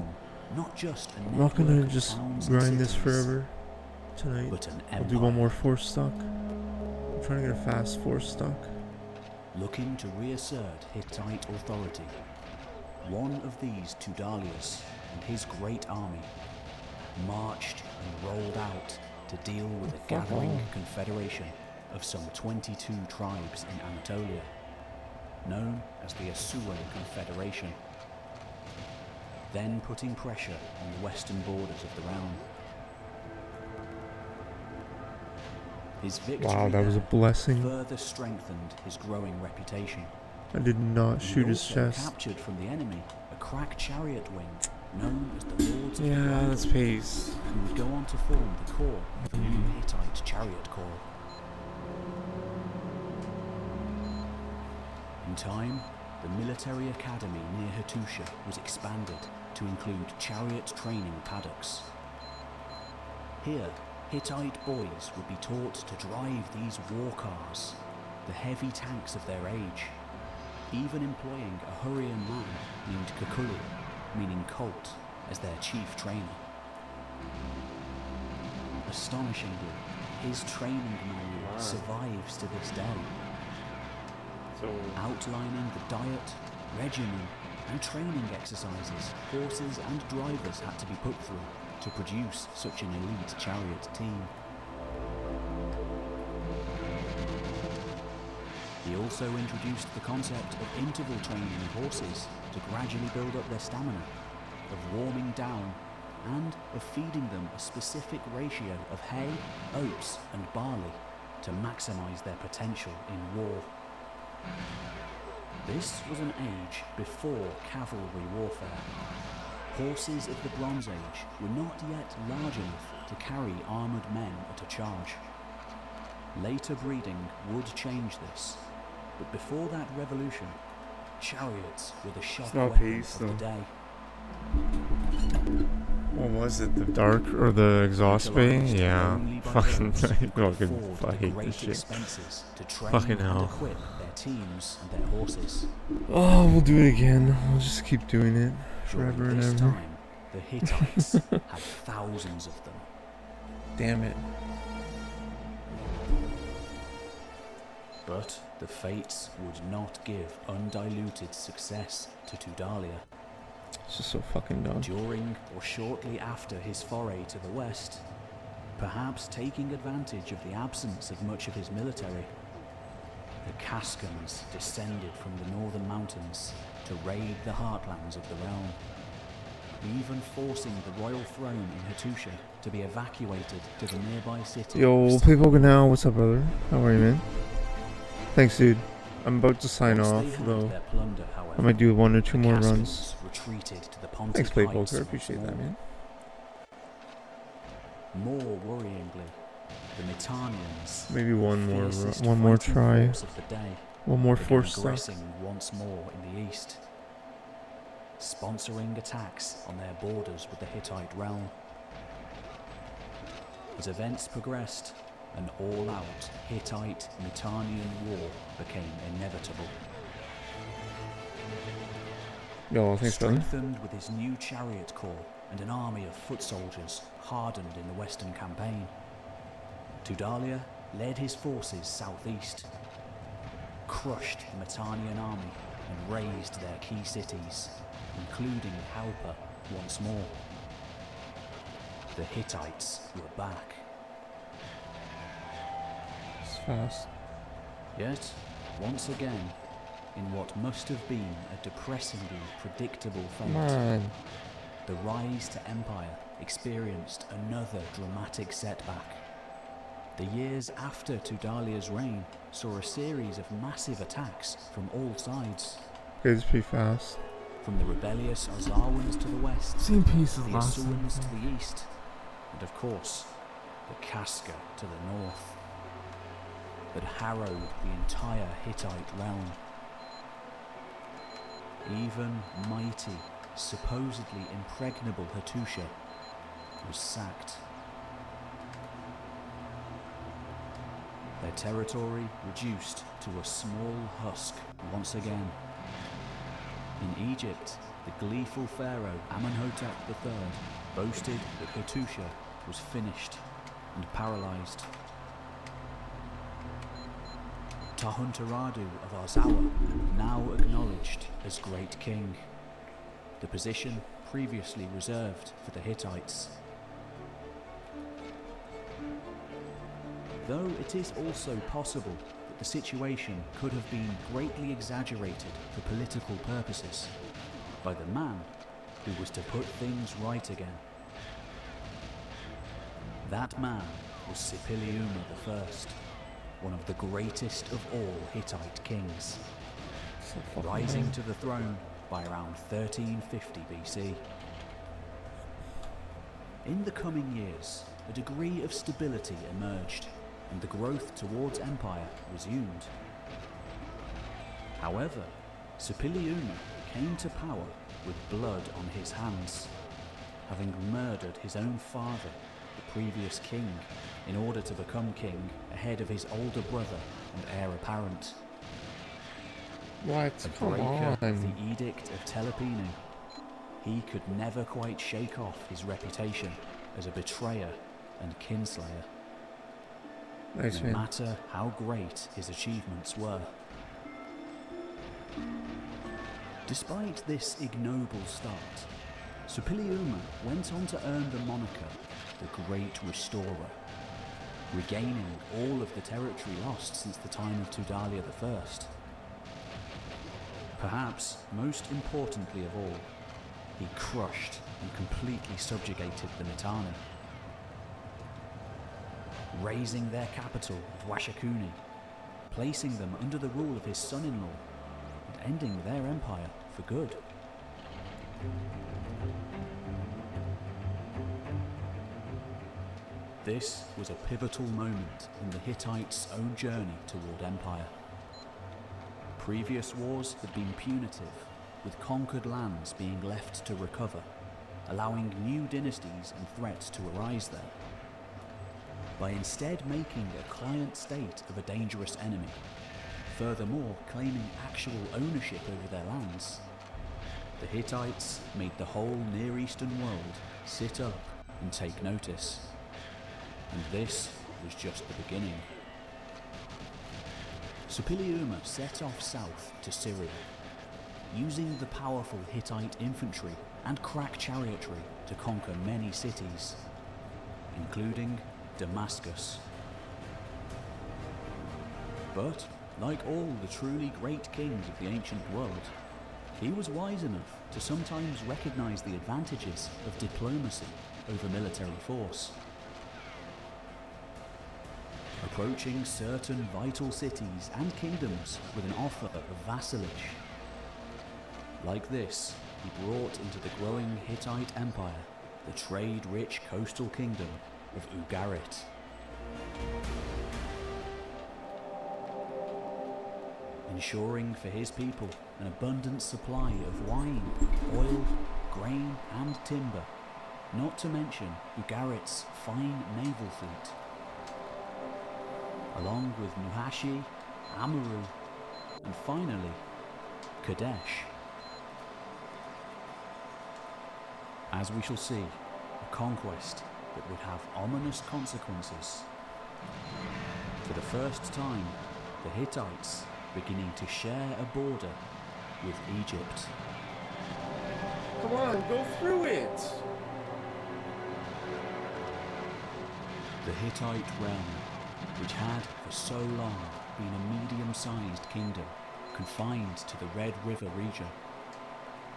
I'm not gonna just grind this forever tonight. I'll do one more force stock. I'm trying to get a fast force stock. Looking to reassert Hittite authority, one of these Tudalias and his great army marched and rolled out to deal with a gathering confederation of some 22 tribes in Anatolia, known as the Asuan Confederation, then putting pressure on the western borders of the realm. His victory Wow, that was a blessing. further strengthened his growing reputation. I did not shoot his chest. Captured from the enemy a crack chariot wing known as the Lords of the Yeah, Bridle, that's pace. who would go on to form the core of the new Hittite chariot corps. In time, the military academy near Hattusha was expanded to include chariot training paddocks. Here, Hittite boys would be taught to drive these war cars, the heavy tanks of their age, even employing a Hurrian man named Kukuli, meaning colt, as their chief trainer. Astonishingly, his training manual survives to this day, outlining the diet, regimen, and training exercises horses and drivers had to be put through to produce such an elite chariot team. He also introduced the concept of interval training of horses to gradually build up their stamina, of warming down, and of feeding them a specific ratio of hay, oats, and barley to maximize their potential in war. This was an age before cavalry warfare. Horses of the Bronze Age were not yet large enough to carry armoured men at a charge. Later breeding would change this, but before that revolution, chariots were the shock weapon of the day. What was it? The dark or the exhaust bay? Yeah. Fucking I hate this shit. Fucking hell. Teams and their horses. Oh, we'll do it again. We'll just keep doing it forever and ever. Time, the Hittites had thousands of them. Damn it. But the fates would not give undiluted success to Tudalia. It's just so fucking dumb. During or shortly after his foray to the west, perhaps taking advantage of the absence of much of his military, the Cascans descended from the northern mountains to raid the heartlands of the realm, even forcing the royal throne in Hattusha to be evacuated to the nearby city. Yo, play Goldeneye. What's up, brother? How are you, man? Thanks, dude. I'm about to sign off, though. Plunder, however, I might do 1 or 2 more runs. Retreated to the Thanks, Play Poker. I appreciate that, man. More worryingly, the Mitannians, maybe one more try. One more force stuff. Aggressing once more in the east, sponsoring attacks on their borders with the Hittite realm. As events progressed, an all-out Hittite-Mitannian war became inevitable. Yo, thanks, brother. Strengthened with his new chariot corps and an army of foot soldiers hardened in the western campaign, Tudalia led his forces southeast, crushed the Mitannian army and razed their key cities, including Halpa once more. The Hittites were back. It's fast. Yet, once again, in what must have been a depressingly predictable fate, Man. the rise to empire experienced another dramatic setback. The years after Tudalia's reign saw a series of massive attacks from all sides. Okay, it's pretty fast. From the rebellious Ozawans to the west, Same piece as the last Asurans to the east, and of course, the Casca to the north, that harrowed the entire Hittite realm. Even mighty, supposedly impregnable Hattusha was sacked. Their territory reduced to a small husk once again. In Egypt, the gleeful pharaoh Amenhotep III boasted that Hattusha was finished and paralyzed. Tahuntaradu of Arzawa, now acknowledged as great king, the position previously reserved for the Hittites. Though it is also possible that the situation could have been greatly exaggerated for political purposes by the man who was to put things right again. That man was Sipiliuna I, one of the greatest of all Hittite kings, rising to the throne by around 1350 BC. In the coming years, a degree of stability emerged, and the growth towards empire resumed. However, Sipiliuna came to power with blood on his hands, having murdered his own father, the previous king, in order to become king ahead of his older brother and heir apparent. What? A Come breaker on. of the Edict of Telepinu, he could never quite shake off his reputation as a betrayer and kinslayer. Nice, no man. matter how great his achievements were. Despite this ignoble start, Supiliuma went on to earn the moniker the Great Restorer, regaining all of the territory lost since the time of Tudalia I. Perhaps most importantly of all, he crushed and completely subjugated the Mitanni, razing their capital of Washakuni, placing them under the rule of his son-in-law, and ending their empire for good. This was a pivotal moment in the Hittites' own journey toward empire. Previous wars had been punitive, with conquered lands being left to recover, allowing new dynasties and threats to arise there. By instead making a client state of a dangerous enemy, furthermore claiming actual ownership over their lands, the Hittites made the whole Near Eastern world sit up and take notice. And this was just the beginning. Supiliuma set off south to Syria, using the powerful Hittite infantry and crack chariotry to conquer many cities, including Damascus. But, like all the truly great kings of the ancient world, he was wise enough to sometimes recognize the advantages of diplomacy over military force. Approaching certain vital cities and kingdoms with an offer of vassalage. Like this, he brought into the growing Hittite Empire the trade-rich coastal kingdom of Ugarit. Ensuring for his people an abundant supply of wine, oil, grain and timber, not to mention Ugarit's fine naval fleet. Along with Nuhashi, Amuru, and finally, Kadesh. As we shall see, a conquest that would have ominous consequences. For the first time, the Hittites beginning to share a border with Egypt. Come on, go through it! The Hittite realm, which had for so long been a medium-sized kingdom confined to the Red River region,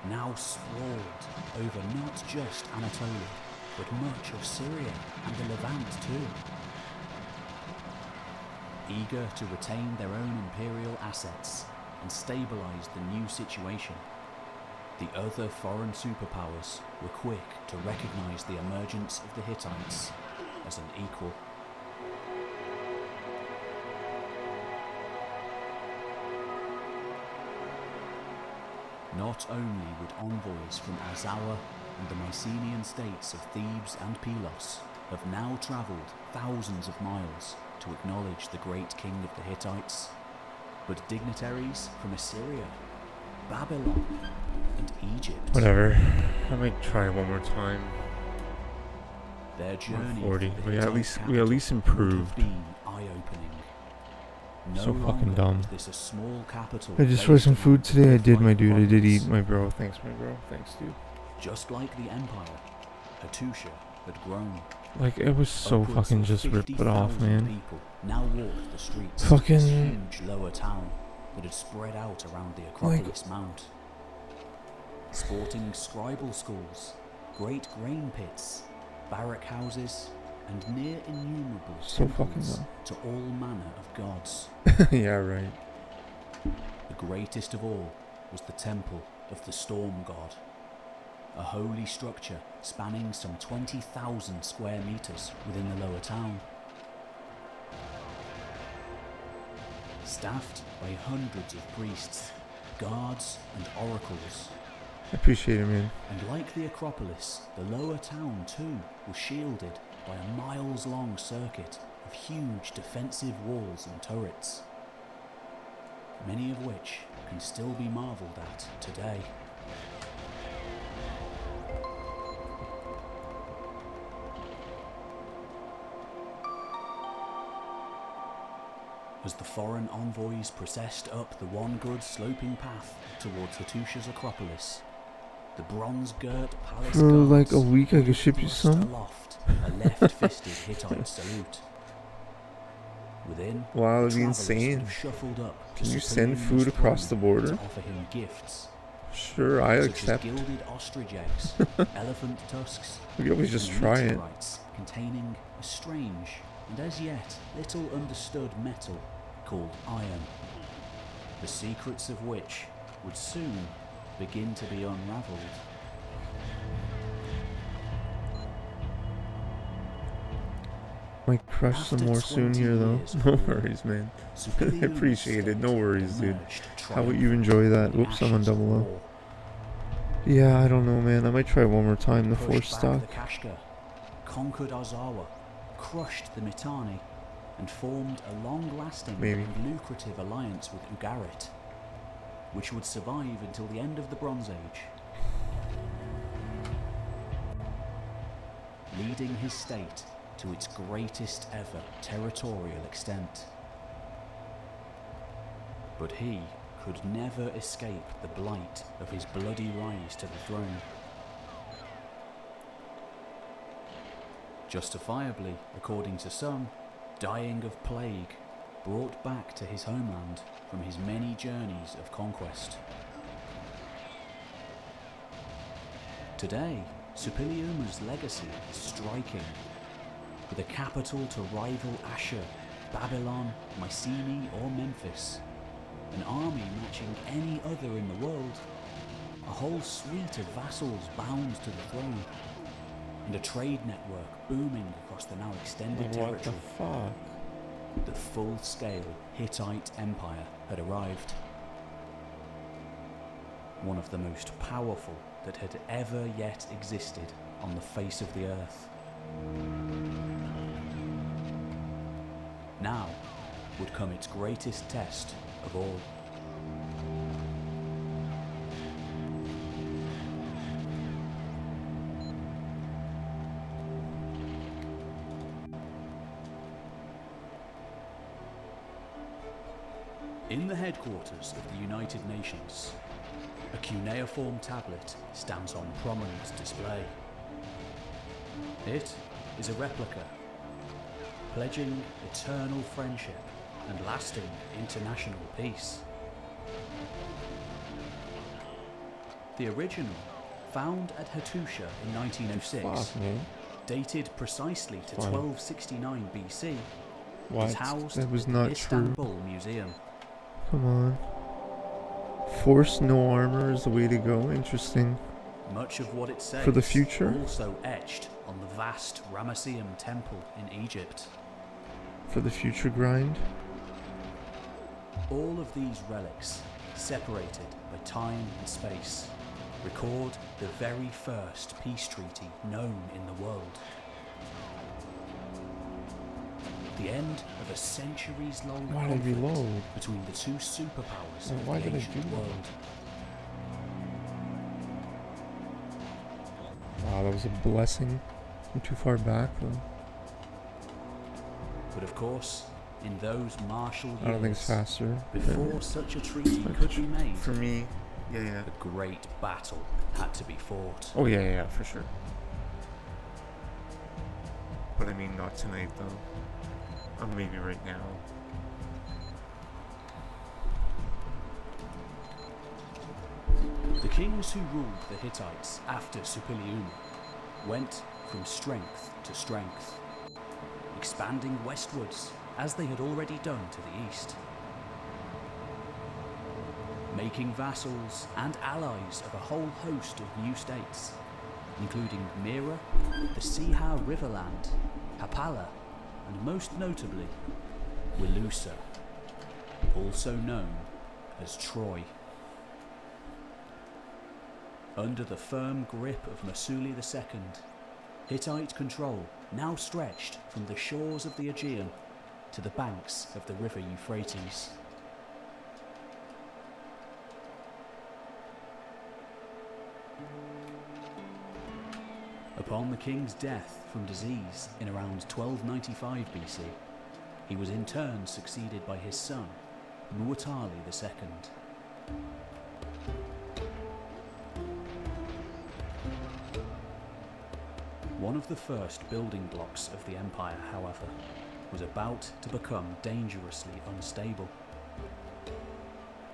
now sprawled over not just Anatolia, but much of Syria and the Levant too. Eager to retain their own imperial assets and stabilize the new situation, the other foreign superpowers were quick to recognize the emergence of the Hittites as an equal. Not only would envoys from Azawa and the Mycenaean states of Thebes and Pylos have now travelled thousands of miles to acknowledge the great king of the Hittites, but dignitaries from Assyria, Babylon, and Egypt. Whatever. I might try one more time. Their journey 40. through the We at least improved. would have been eye-opening. No So fucking longer dumb. was this a small capital I just tried some based food on today. I did, my dude. I did province. eat, my bro. Thanks, my bro. Thanks, dude. Just like the empire, Hattusha had grown. Like, it was so Upwards fucking of just ripped it off, 50,000 man. people now walked the streets Fucking- of this huge lower town that had spread out around the Acropolis Mount. Sporting scribal schools, great grain pits, barrack houses, and near innumerable So fucking temples dumb. to all manner of gods. Yeah, right. The greatest of all was the Temple of the Storm God, a holy structure spanning some 20,000 square meters within the lower town. Staffed by hundreds of priests, guards and oracles. I appreciate it, man. And like the Acropolis, the lower town too was shielded by a miles-long circuit of huge defensive walls and turrets, many of which can still be marvelled at today. As the foreign envoys processed up the one-good sloping path towards Hattusha's Acropolis, the bronze-girt palace For like a guards week, I could ship you thrust some. aloft a left-fisted Hittite salute. Within, Wow, that'd the be travellers insane. would have shuffled up to Can you Sir send Palladium's food across the throne border? to offer him gifts, Sure, I such accept. as gilded ostrich eggs, elephant tusks, We could always just and try it. meteorites containing a strange and as yet little understood metal called iron, the secrets of which would soon begin to be unravelled. Might crush some After more soon 20 here, though. years of No war, worries, man. Sir I Palladium's appreciate it. No state worries, dude. emerged How about you enjoy that? triumphant Whoops, I'm on ashes of double O. war. Yeah, I don't know, man. I might try one more time. The force Pushed stock. back the Kashgar, conquered Azawa, crushed the Mitanni, and formed a long-lasting Maybe. and lucrative alliance with Ugarit, which would survive until the end of the Bronze Age, leading his state to its greatest ever territorial extent. But he could never escape the blight of his bloody rise to the throne. justifiably, according to some, dying of plague, brought back to his homeland from his many journeys of conquest. Today, Suppiluma's legacy is striking, with a capital to rival Ashur, Babylon, Mycenae or Memphis, an army matching any other in the world, a whole suite of vassals bound to the throne, and a trade network booming across the now extended territory. What the fuck? The full-scale Hittite Empire had arrived. One of the most powerful that had ever yet existed on the face of the earth. Now would come its greatest test of all. In the headquarters of the United Nations, a cuneiform tablet stands on prominent display. It is a replica, pledging eternal friendship and lasting international peace. The original, found at Hattusha in 1906, dated precisely to 1269 BC, was housed That was in not the Istanbul true. Museum. Come on. Force no armor is the way to go. Interesting. Much of what it says for the future. Also etched on the vast Ramesseum temple in Egypt. For the future grind. All of these relics, separated by time and space, record the very first peace treaty known in the world. The end of a centuries-long conflict between the two superpowers of the ancient world. Wow, that was a blessing. I'm too far back though. But of course, in those martial years, I don't think it's faster. before such a treaty could be made, for me, yeah. A great battle had to be fought. Oh yeah, for sure. But I mean, not tonight though. Or maybe right now. The kings who ruled the Hittites after Suppiluma went from strength to strength, expanding westwards as they had already done to the east, making vassals and allies of a whole host of new states, including Mira, the Siha Riverland, Hapala, and most notably, Wilusa, also known as Troy. Under the firm grip of Masuli II, Hittite control now stretched from the shores of the Aegean to the banks of the river Euphrates. Upon the king's death from disease in around 1295 BC, he was in turn succeeded by his son, Muwatalli II. One of the first building blocks of the empire, however, was about to become dangerously unstable.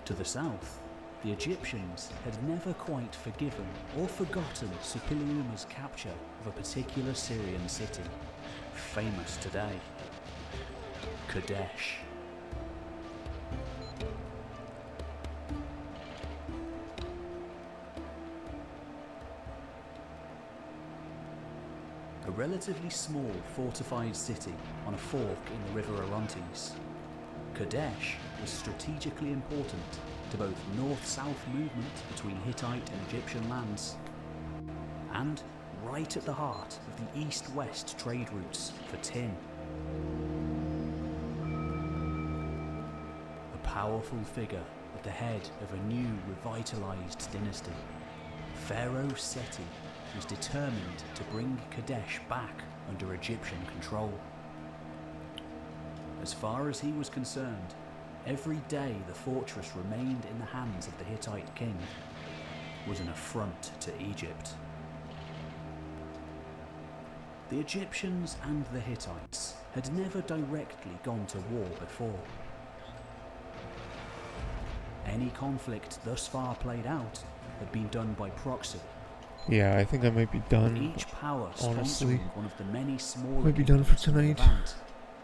To the south, the Egyptians had never quite forgiven or forgotten Suppiluma's capture of a particular Syrian city, famous today, Kadesh. A relatively small fortified city on a fork in the river Orontes, Kadesh was strategically important to both north-south movement between Hittite and Egyptian lands, and right at the heart of the east-west trade routes for tin. A powerful figure at the head of a new revitalized dynasty, Pharaoh Seti was determined to bring Kadesh back under Egyptian control. As far as he was concerned, every day the fortress remained in the hands of the Hittite king was an affront to Egypt. The Egyptians and the Hittites had never directly gone to war before. Any conflict thus far played out had been done by proxy. Yeah, I think I might be done. With each power honestly, sponsoring one of the many smaller might be done for kingdoms in the tonight. Levant,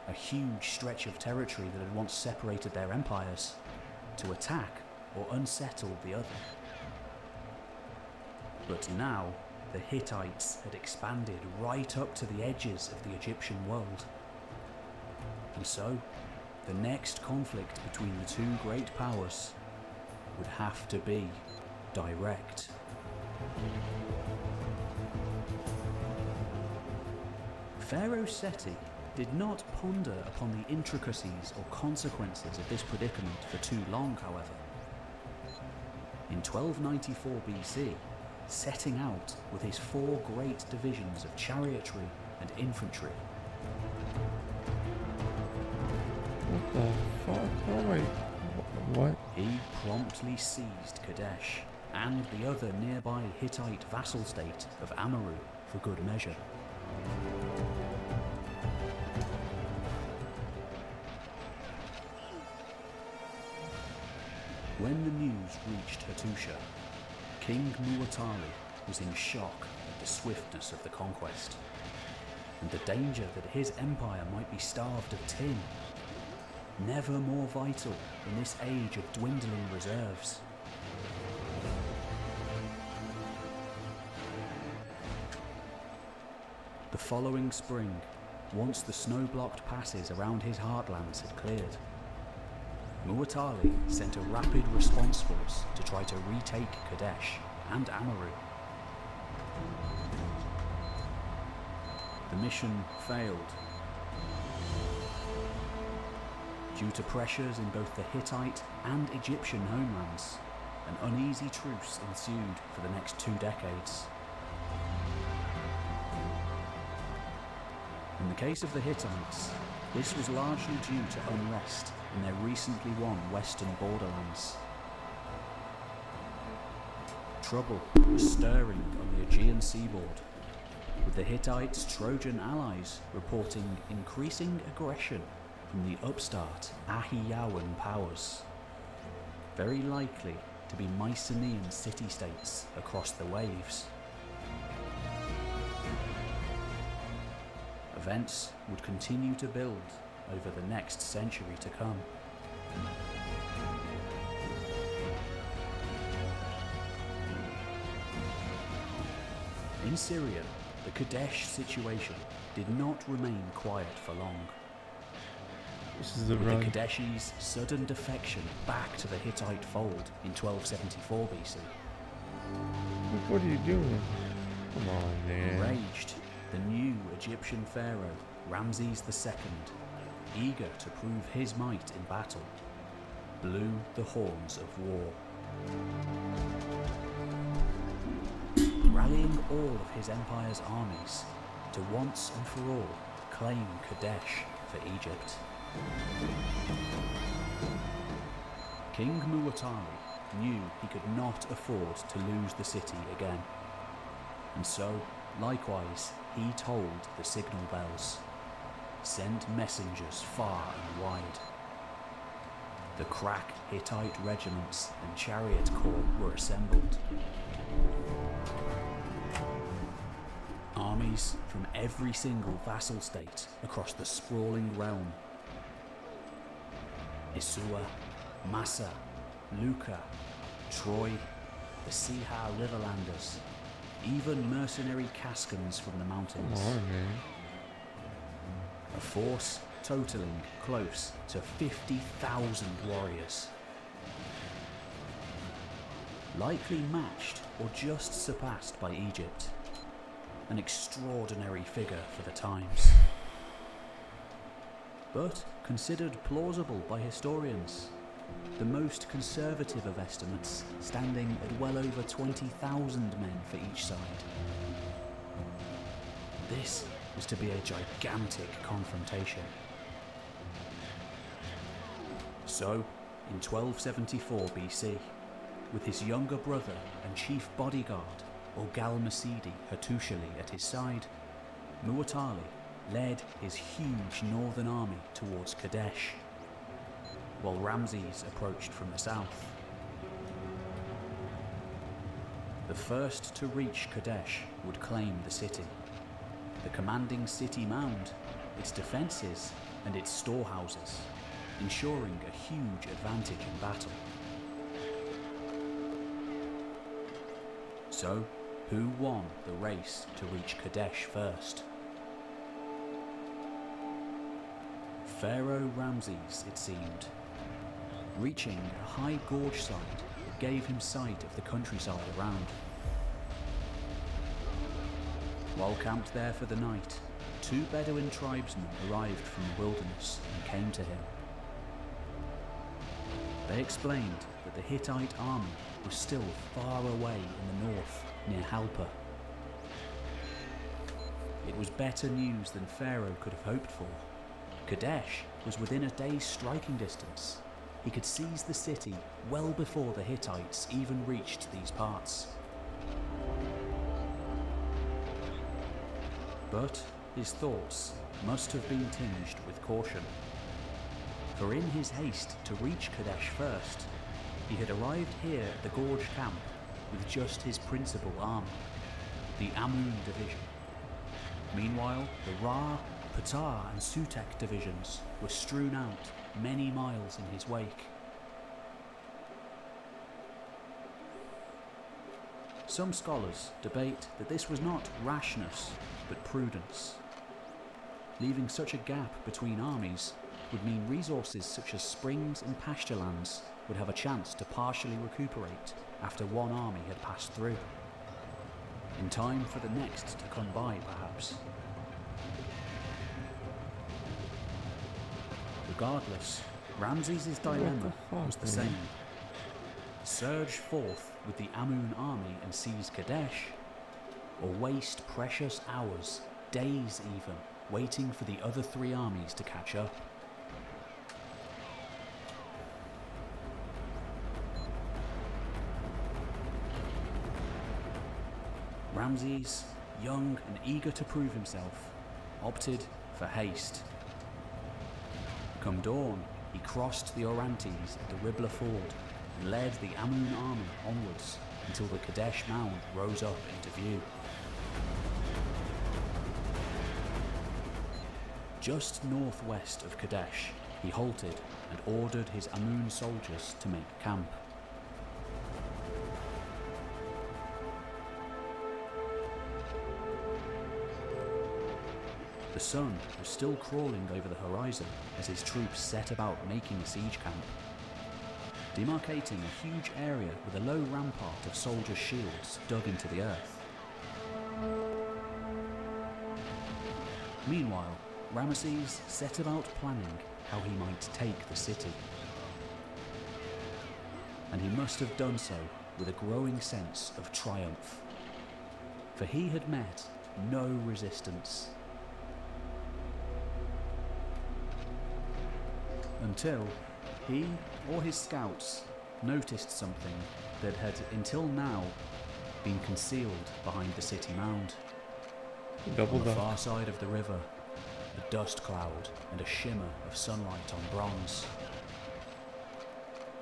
a huge stretch of territory that had once separated their empires, to attack or unsettle the other. But now, the Hittites had expanded right up to the edges of the Egyptian world. And so, the next conflict between the two great powers would have to be direct. Pharaoh Seti did not ponder upon the intricacies or consequences of this predicament for too long, however. In 1294 BC, setting out with his 4 great divisions of chariotry and infantry. What the fuck? Oh my... What? He promptly seized Kadesh and the other nearby Hittite vassal state of Amurru for good measure. When the news reached Hattusha, King Muwatalli was in shock at the swiftness of the conquest, and the danger that his empire might be starved of tin, never more vital in this age of dwindling reserves. The following spring, once the snow-blocked passes around his heartlands had cleared, Muwatalli sent a rapid response force to try to retake Kadesh and Amurru. The mission failed. Due to pressures in both the Hittite and Egyptian homelands, an uneasy truce ensued for the next 2 decades. In the case of the Hittites, this was largely due to unrest in their recently won western borderlands. Trouble was stirring on the Aegean seaboard, with the Hittites' Trojan allies reporting increasing aggression from the upstart Ahiyawan powers, very likely to be Mycenaean city-states across the waves. Events would continue to build over the next century to come. In Syria, the Kadesh situation did not remain quiet for long. This is the With run. the Kadeshis' sudden defection back to the Hittite fold in 1274 BC. What are you doing? Come on, man. Enraged, the new Egyptian pharaoh, Ramses II, eager to prove his might in battle, blew the horns of war. Rallying all of his empire's armies to once and for all claim Kadesh for Egypt. King Muwatalli knew he could not afford to lose the city again, and so, likewise, he tolled the signal bells, sent messengers far and wide. The crack Hittite regiments and chariot corps were assembled. Armies from every single vassal state across the sprawling realm. Isua, Massa, Lucca, Troy, the Siha Riverlanders, even mercenary Cascans from the mountains. Come on, man. A force totaling close to 50,000 warriors. Likely matched or just surpassed by Egypt. An extraordinary figure for the times. But considered plausible by historians, the most conservative of estimates standing at well over 20,000 men for each side. This was to be a gigantic confrontation. So, in 1274 BC, with his younger brother and chief bodyguard, Ogal-Masidi Hattusili at his side, Muwatalli led his huge northern army towards Kadesh, while Ramses approached from the south. The first to reach Kadesh would claim the city, the commanding city mound, its defences and its storehouses, ensuring a huge advantage in battle. So, who won the race to reach Kadesh first? Pharaoh Ramses, it seemed. Reaching a high gorge side that gave him sight of the countryside around. While camped there for the night, 2 Bedouin tribesmen arrived from the wilderness and came to him. They explained that the Hittite army was still far away in the north, near Halpa. It was better news than Pharaoh could have hoped for. Kadesh was within a day's striking distance. He could seize the city well before the Hittites even reached these parts. But his thoughts must have been tinged with caution. For in his haste to reach Kadesh first, he had arrived here at the Gorge camp with just his principal army, the Amun division. Meanwhile, the Ra, Ptah and Sutek divisions were strewn out many miles in his wake. Some scholars debate that this was not rashness, but prudence. Leaving such a gap between armies would mean resources such as springs and pasture lands would have a chance to partially recuperate after one army had passed through. In time for the next to come by, perhaps. Regardless, Ramses' dilemma was the same. Surge forth with the Amun army and seize Kadesh, or waste precious hours, days even, waiting for the other 3 armies to catch up. Ramses, young and eager to prove himself, opted for haste. Come dawn, he crossed the Orontes at the Ribla Ford and led the Amun army onwards until the Kadesh mound rose up into view. Just northwest of Kadesh, he halted and ordered his Amun soldiers to make camp. The sun was still crawling over the horizon as his troops set about making a siege camp, demarcating a huge area with a low rampart of soldiers' shields dug into the earth. Meanwhile, Ramesses set about planning how he might take the city. And he must have done so with a growing sense of triumph, for he had met no resistance. Until he or his scouts noticed something that had until now been concealed behind the city mound. On the far side of the river, a dust cloud and a shimmer of sunlight on bronze.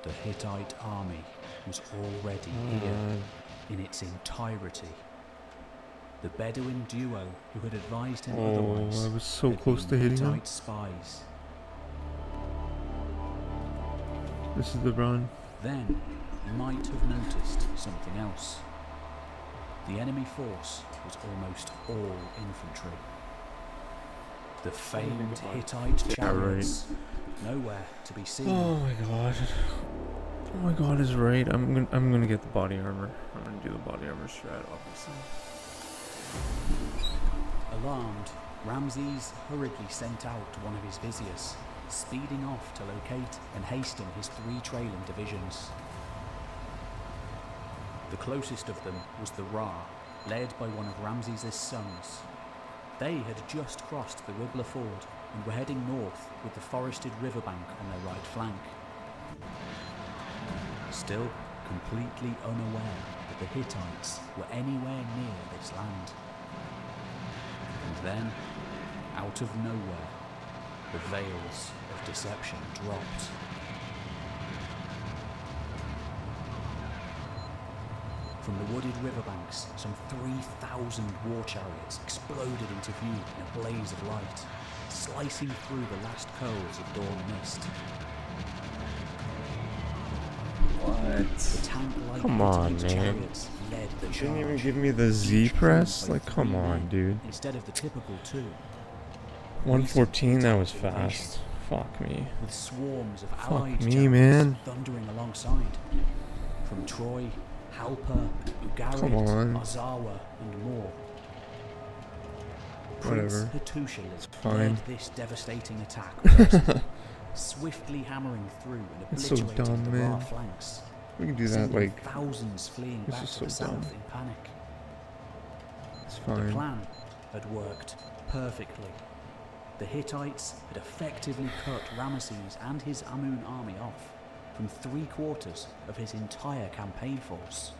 The Hittite army was already here in its entirety. The Bedouin duo who had advised him otherwise I was so had close to been hitting him. Hittite spies. This is the run. Then he might have noticed something else. The enemy force was almost all infantry. The famed Hittite chariots, nowhere to be seen. Oh my god. Oh my god is right. I'm gonna get the body armor. I'm gonna do the body armor strat, obviously. Alarmed, Ramses hurriedly sent out one of his viziers, speeding off to locate and hasten his 3 trailing divisions. The closest of them was the Ra, led by one of Ramses' sons. They had just crossed the Ribla Ford and were heading north with the forested riverbank on their right flank. Still completely unaware that the Hittites were anywhere near this land. And Then, out of nowhere, the veils of deception dropped. From the wooded riverbanks, some 3,000 war chariots exploded into view in a blaze of light, slicing through the last curls of dawn mist. What? Come on, man. You didn't even give me the Z press? Like, come on, dude. Instead of the typical 2. 114, that was fast. Fuck me. With swarms of Fuck allied me, chariots man. thundering alongside. From Troy, Halper, Come on. Ugarit, Ozawa, and more. Whatever. Prince Hattusili It's fine. led this devastating attack first, swiftly hammering through and It's so obliterating dumb, the man. Ra flanks. We can do that, sending like... thousands fleeing This back is to the so dumb. south in panic. It's The fine. plan had worked perfectly. The Hittites had effectively cut Ramesses and his Amun army off from 3/4 of his entire campaign force.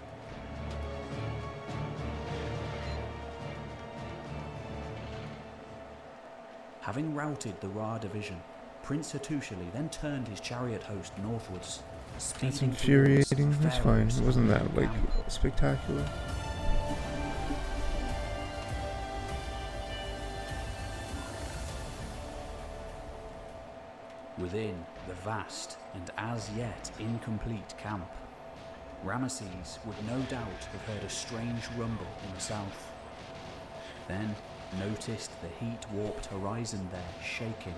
Having routed the Ra division, Prince Hattusili then turned his chariot host northwards, That's speeding infuriating. towards the That's fine. It Pharaoh's wasn't that, Amun like, camp. spectacular. Within the vast and as yet incomplete camp, Ramesses would no doubt have heard a strange rumble in the south. Then noticed the heat-warped horizon there shaking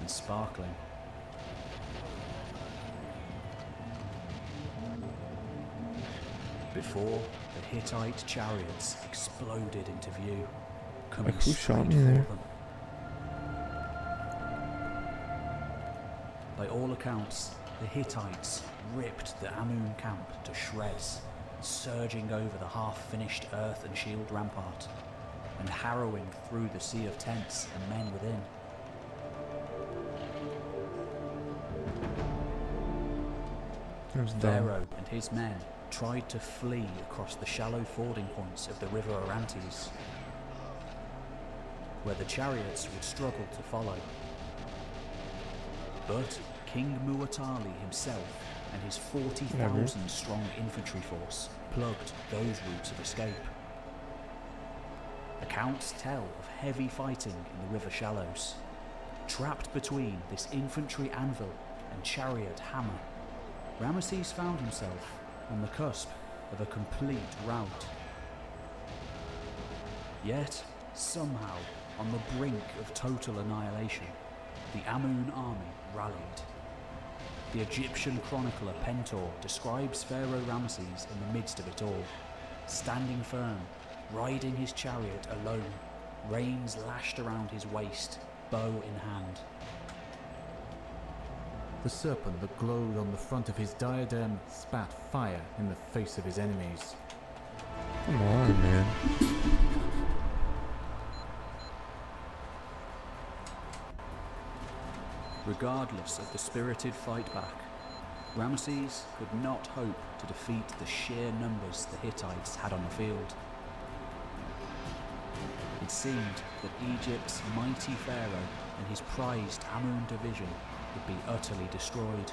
and sparkling. Before the Hittite chariots exploded into view, coming Like, who shot straight me for there? them. By all accounts, the Hittites ripped the Amun camp to shreds, surging over the half-finished earth and shield rampart, and harrowing through the sea of tents and men within. That was dumb. Pharaoh and his men tried to flee across the shallow fording points of the river Orontes, where the chariots would struggle to follow. But King Muwatalli himself and his 40,000 strong infantry force plugged those routes of escape. Accounts tell of heavy fighting in the river shallows. Trapped between this infantry anvil and chariot hammer, Ramesses found himself on the cusp of a complete rout. Yet, somehow, on the brink of total annihilation, the Amun army rallied. The Egyptian chronicler Pentor describes Pharaoh Ramesses in the midst of it all, standing firm, riding his chariot alone, reins lashed around his waist, bow in hand. The serpent that glowed on the front of his diadem spat fire in the face of his enemies. Come on, man. Regardless of the spirited fight back, Ramesses could not hope to defeat the sheer numbers the Hittites had on the field. It seemed that Egypt's mighty pharaoh and his prized Amun division would be utterly destroyed.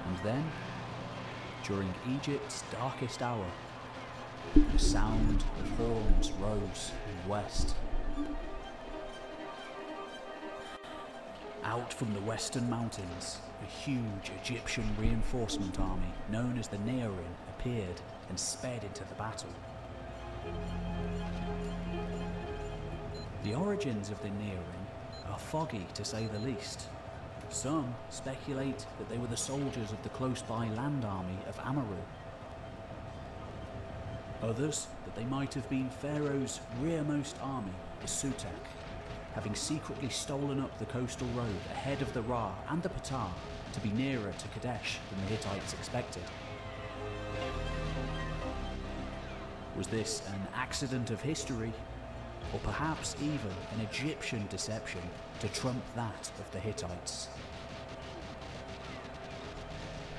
And then, during Egypt's darkest hour, the sound of horns rose in the west. Out from the western mountains, a huge Egyptian reinforcement army known as the Nearin appeared and sped into the battle. The origins of the Nearin are foggy to say the least. Some speculate that they were the soldiers of the close-by land army of Amaru. Others that they might have been Pharaoh's rearmost army, the Sutek, having secretly stolen up the coastal road ahead of the Ra and the Ptah to be nearer to Kadesh than the Hittites expected. Was this an accident of history, or perhaps even an Egyptian deception to trump that of the Hittites?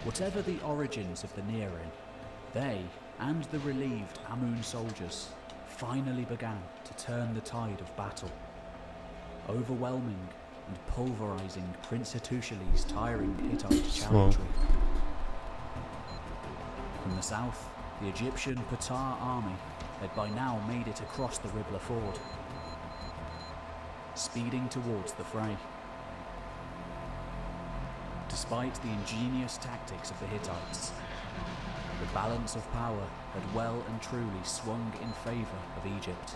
Whatever the origins of the Nearin, they and the relieved Amun soldiers finally began to turn the tide of battle, overwhelming and pulverizing Prince Hattusili's tiring Hittite chariotry. From the south, the Egyptian Ptah army had by now made it across the Ribla Ford, speeding towards the fray. Despite the ingenious tactics of the Hittites, the balance of power had well and truly swung in favour of Egypt.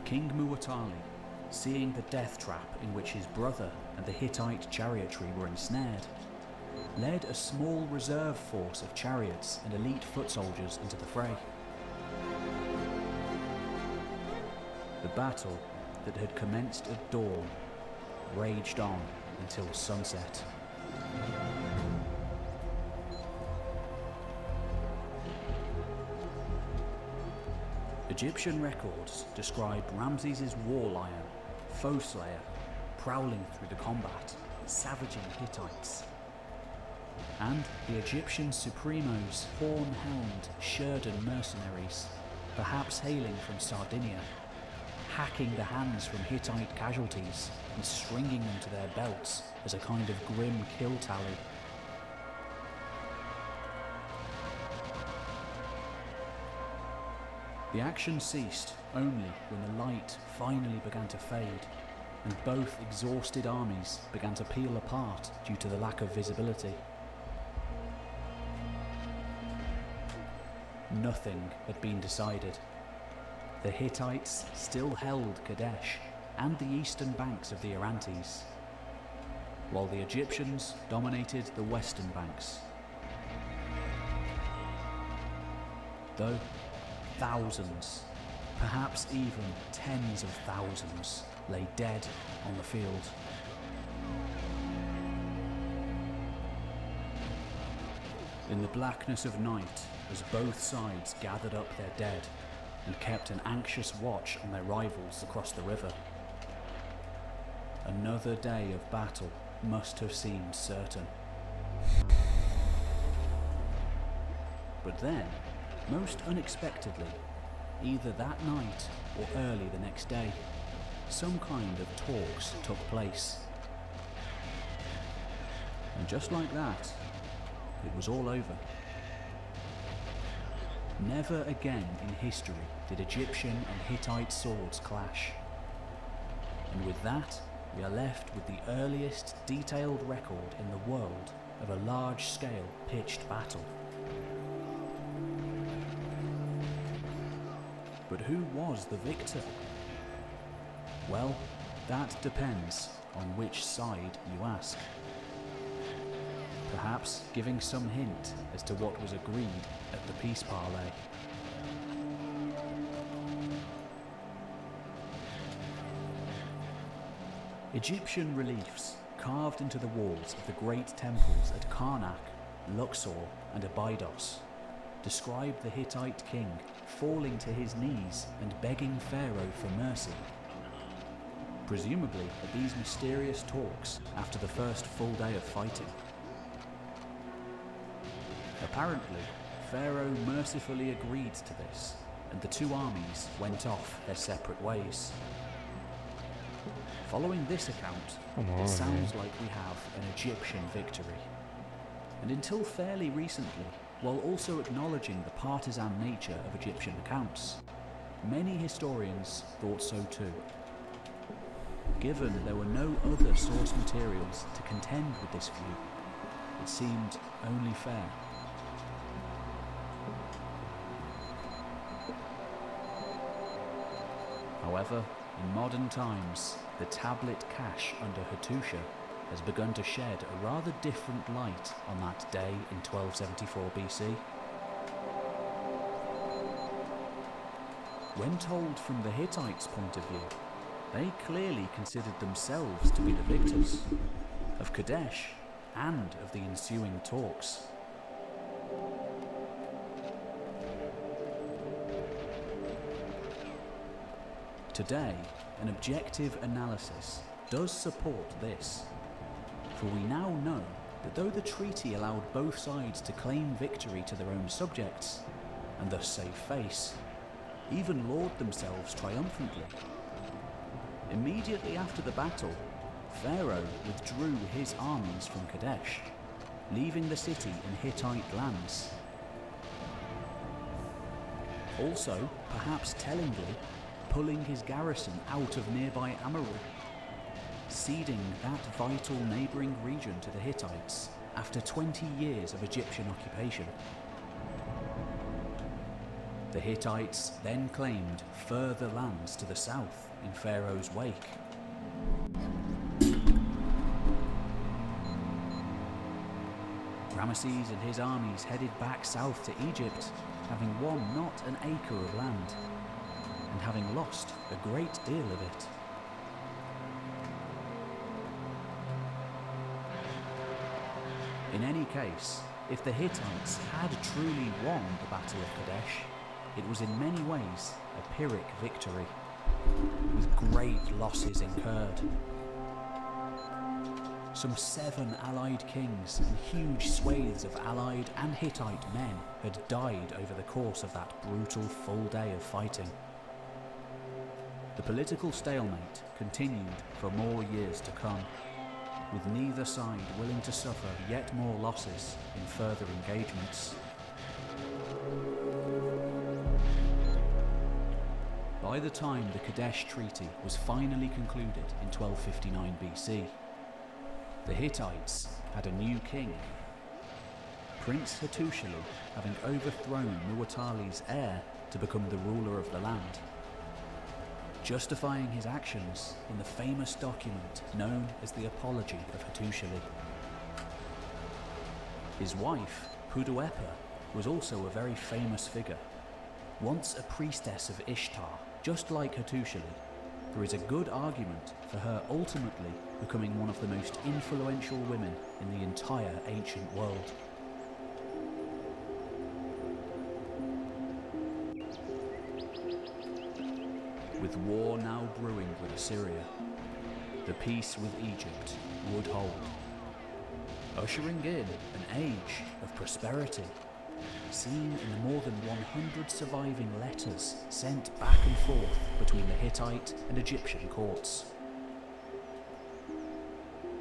King Muwatalli, seeing the death trap in which his brother and the Hittite chariotry were ensnared, led a small reserve force of chariots and elite foot soldiers into the fray. The battle that had commenced at dawn raged on until sunset. Egyptian records describe Ramses' war lion, foe slayer, prowling through the combat, savaging Hittites. And the Egyptian supremos horn-helmed Sheridan mercenaries, perhaps hailing from Sardinia, hacking the hands from Hittite casualties and stringing them to their belts as a kind of grim kill tally. The action ceased only when the light finally began to fade, and both exhausted armies began to peel apart due to the lack of visibility. Nothing had been decided. The Hittites still held Kadesh and the eastern banks of the Orontes, while the Egyptians dominated the western banks. Though thousands, perhaps even tens of thousands, lay dead on the field. In the blackness of night, as both sides gathered up their dead and kept an anxious watch on their rivals across the river, another day of battle must have seemed certain. But then, most unexpectedly, either that night or early the next day, some kind of talks took place. And just like that, it was all over. Never again in history did Egyptian and Hittite swords clash. And with that, we are left with the earliest detailed record in the world of a large-scale pitched battle. But who was the victor? Well, that depends on which side you ask. Perhaps giving some hint as to what was agreed at the peace parley. Egyptian reliefs carved into the walls of the great temples at Karnak, Luxor and Abydos describe the Hittite king falling to his knees and begging Pharaoh for mercy, presumably at these mysterious talks after the first full day of fighting. Apparently, Pharaoh mercifully agreed to this, and the two armies went off their separate ways. Following this account, it sounds like we have an Egyptian victory. And until fairly recently, while also acknowledging the partisan nature of Egyptian accounts, many historians thought so too. Given there were no other source materials to contend with this view, it seemed only fair. However, in modern times, the tablet cache under Hattusha has begun to shed a rather different light on that day in 1274 BC. When told from the Hittites' point of view, they clearly considered themselves to be the victors of Kadesh and of the ensuing talks. Today, an objective analysis does support this, For we now know that though the treaty allowed both sides to claim victory to their own subjects, and thus save face, even lord themselves triumphantly. Immediately after the battle, Pharaoh withdrew his armies from Kadesh, leaving the city in Hittite lands. Also, perhaps tellingly, pulling his garrison out of nearby Amorul, ceding that vital neighbouring region to the Hittites after 20 years of Egyptian occupation. The Hittites then claimed further lands to the south in Pharaoh's wake. Ramesses and his armies headed back south to Egypt, having won not an acre of land, and having lost a great deal of it. In any case, if the Hittites had truly won the Battle of Kadesh, it was in many ways a Pyrrhic victory, with great losses incurred. Some 7 allied kings and huge swathes of allied and Hittite men had died over the course of that brutal full day of fighting. The political stalemate continued for more years to come, with neither side willing to suffer yet more losses in further engagements. By the time the Kadesh Treaty was finally concluded in 1259 BC, the Hittites had a new king. Prince Hattusili, having overthrown Muwatalli's heir to become the ruler of the land, justifying his actions in the famous document known as the Apology of Hattusili. His wife, Puduepa, was also a very famous figure. Once a priestess of Ishtar, just like Hattusili, there is a good argument for her ultimately becoming one of the most influential women in the entire ancient world. With war now brewing with Assyria, the peace with Egypt would hold, ushering in an age of prosperity, seen in the more than 100 surviving letters sent back and forth between the Hittite and Egyptian courts.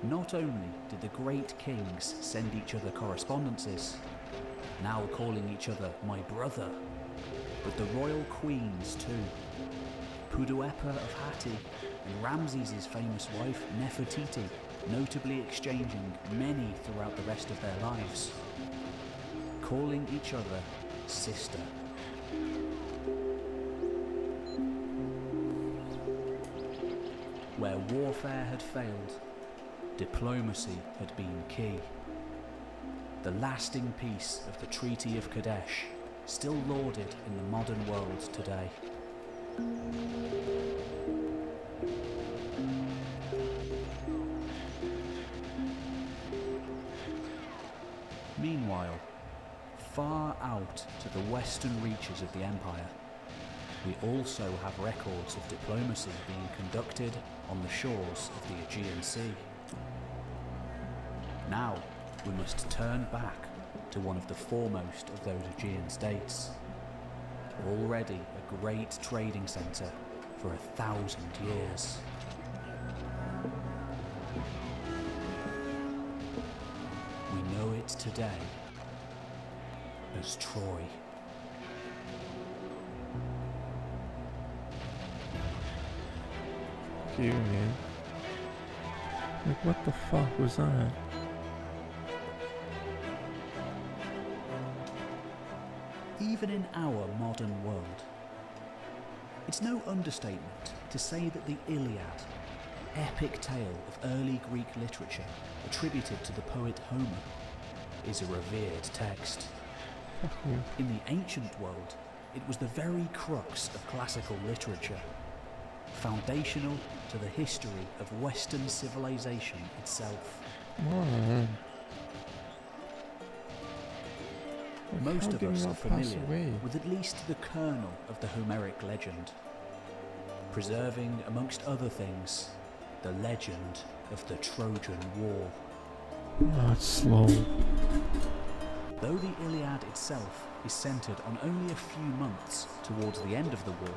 Not only did the great kings send each other correspondences, now calling each other my brother, but the royal queens too. Puduepa of Hatti and Ramses' famous wife Nefertiti notably exchanging many throughout the rest of their lives, calling each other sister. Where warfare had failed, diplomacy had been key. The lasting peace of the Treaty of Kadesh, still lauded in the modern world today. Meanwhile, far out to the western reaches of the empire, we also have records of diplomacy being conducted on the shores of the Aegean Sea. Now, we must turn back to one of the foremost of those Aegean states, already a great trading centre for 1,000 years. We know it today as Troy. You, man. Like, what the fuck was that? Even in our modern world, it's no understatement to say that the Iliad, epic tale of early Greek literature attributed to the poet Homer, is a revered text. In the ancient world, it was the very crux of classical literature, foundational to the history of Western civilization itself. Most of us are familiar with at least the kernel of the Homeric legend, preserving, amongst other things, the legend of the Trojan War. Oh, it's slow. Though the Iliad itself is centred on only a few months towards the end of the war,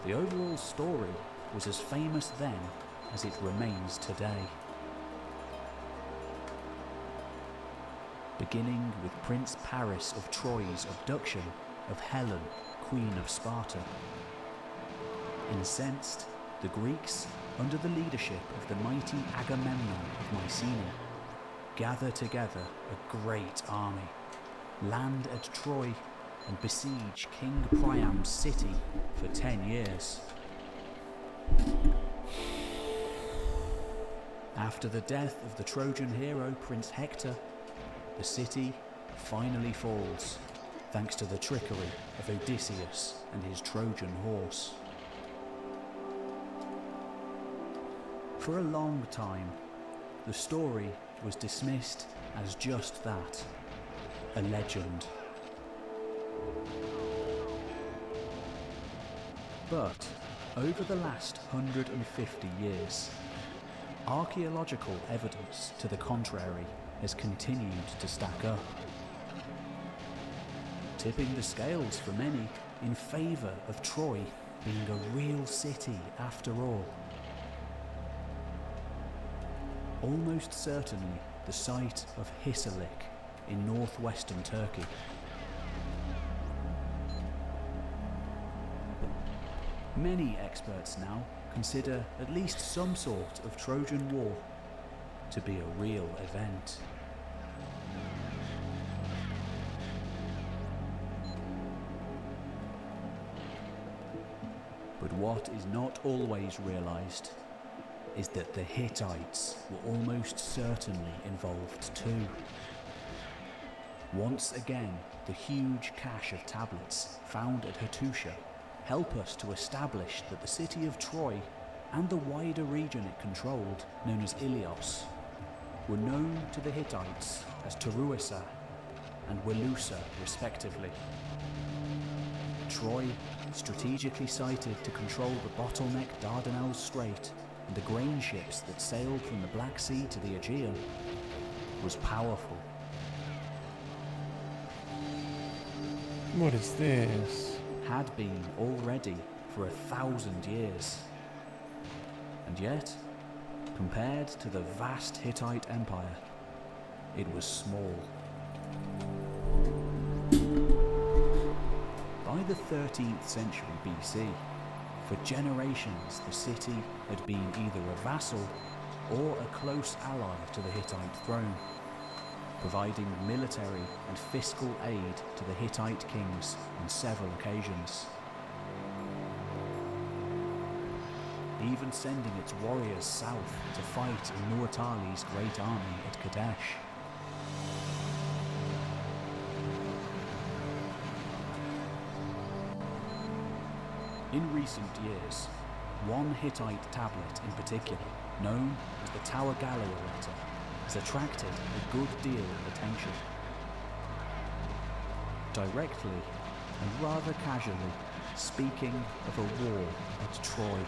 the overall story was as famous then as it remains today. Beginning with Prince Paris of Troy's abduction of Helen, Queen of Sparta. Incensed, the Greeks, under the leadership of the mighty Agamemnon of Mycenae, gather together a great army, land at Troy, and besiege King Priam's city for 10 years. After the death of the Trojan hero Prince Hector, the city finally falls, thanks to the trickery of Odysseus and his Trojan horse. For a long time, the story was dismissed as just that, a legend. But over the last 150 years, archaeological evidence to the contrary has continued to stack up, tipping the scales for many in favour of Troy being a real city after all. Almost certainly the site of Hisarlik in northwestern Turkey. Many experts now consider at least some sort of Trojan War to be a real event. But what is not always realised is that the Hittites were almost certainly involved too. Once again, the huge cache of tablets found at Hattusha help us to establish that the city of Troy and the wider region it controlled, known as Ilios, were known to the Hittites as Taruisa and Wilusa respectively. Troy, strategically sited to control the bottleneck Dardanelles Strait and the grain ships that sailed from the Black Sea to the Aegean, was powerful. What is this? Had been already for 1,000 years. And yet, compared to the vast Hittite Empire, it was small. By the 13th century BC, for generations the city had been either a vassal or a close ally to the Hittite throne, providing military and fiscal aid to the Hittite kings on several occasions. Even sending its warriors south to fight in Mu'tali's great army at Kadesh. In recent years, one Hittite tablet in particular, known as the Tower Gallia letter, has attracted a good deal of attention. Directly and rather casually speaking of a war at Troy.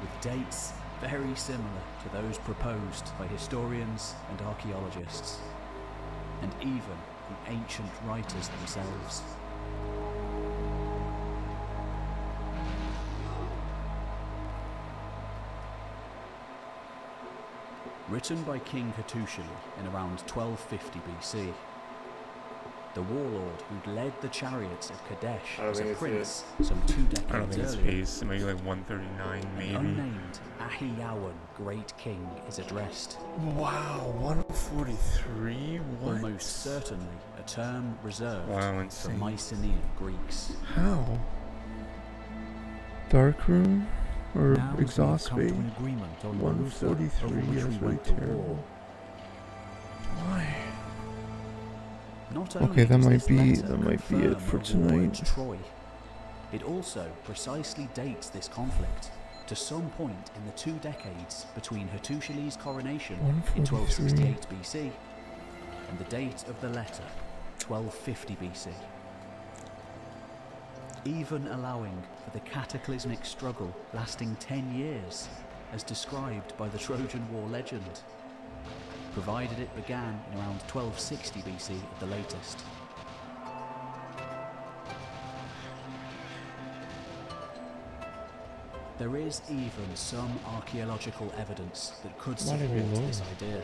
With dates very similar to those proposed by historians and archaeologists, and even the ancient writers themselves. Written by King Hattusili in around 1250 BC, the warlord who'd led the chariots at Kadesh as a prince some 2 decades earlier. I don't think it's phase, maybe like 139, maybe. An unnamed Ahiyawan Great King is addressed. Wow, 143? What? Almost certainly a term reserved for insane. Mycenaean Greeks. How? Darkroom? Or Now exhaust we've come bay? to an agreement on 143, over which that's we really went to terrible. war. Why? Not Okay, only that does might this be letter it confirm for a war tonight. at Troy, it also precisely dates this conflict to some point in the 2 decades between Hattusili's coronation in 1268 BC and the date of the letter, 1250 BC. Even allowing for the cataclysmic struggle lasting 10 years as described by the Trojan War legend, provided it began in around 1260 BC at the latest. There is even some archaeological evidence that could support this idea.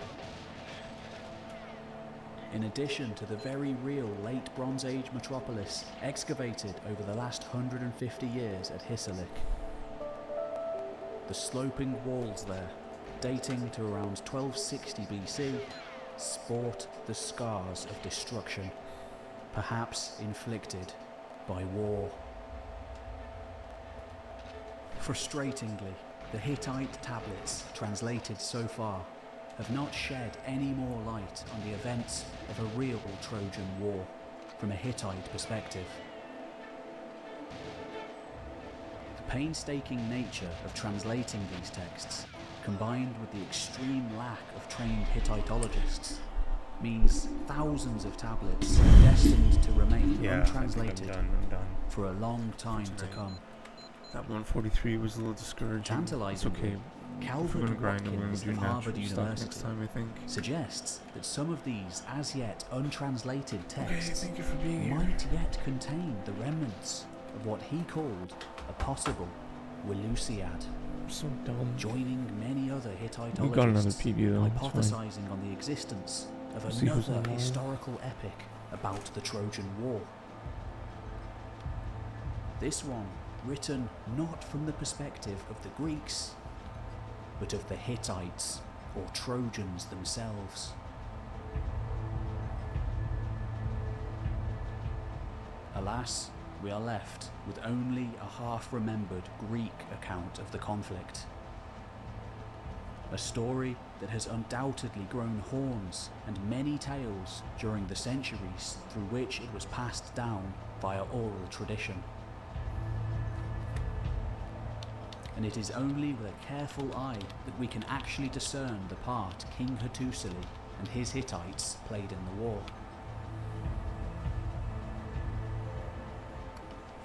In addition to the very real late Bronze Age metropolis excavated over the last 150 years at Hisarlik, the sloping walls there, dating to around 1260 BC, sport the scars of destruction, perhaps inflicted by war. Frustratingly, the Hittite tablets translated so far have not shed any more light on the events of a real Trojan War from a Hittite perspective. The painstaking nature of translating these texts, combined with the extreme lack of trained Hittitologists, means thousands of tablets are destined to remain untranslated for a long time to come. That 143 was a little discouraging. Tantalizingly, okay. Calvert Watkins of Harvard University next time, I think. suggests that some of these as yet untranslated texts thank you for being here. might yet contain the remnants of what he called a possible Seleuciad. So dumb. Joining many other We got another Hittitologists PB though. hypothesizing on the existence of See who's another alive. historical epic about the Trojan War. This one written not from the perspective of the Greeks, but of the Hittites or Trojans themselves. Alas, we are left with only a half-remembered Greek account of the conflict. A story that has undoubtedly grown horns and many tails during the centuries through which it was passed down via oral tradition. And it is only with a careful eye that we can actually discern the part King Hattusili and his Hittites played in the war.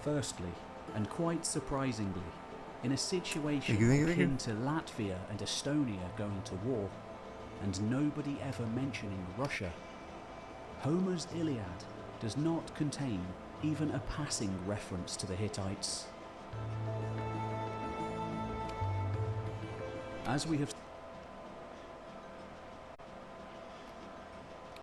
Firstly, and quite surprisingly, in a situation akin to Latvia and Estonia going to war, and nobody ever mentioning Russia, Homer's Iliad does not contain even a passing reference to the Hittites. As we have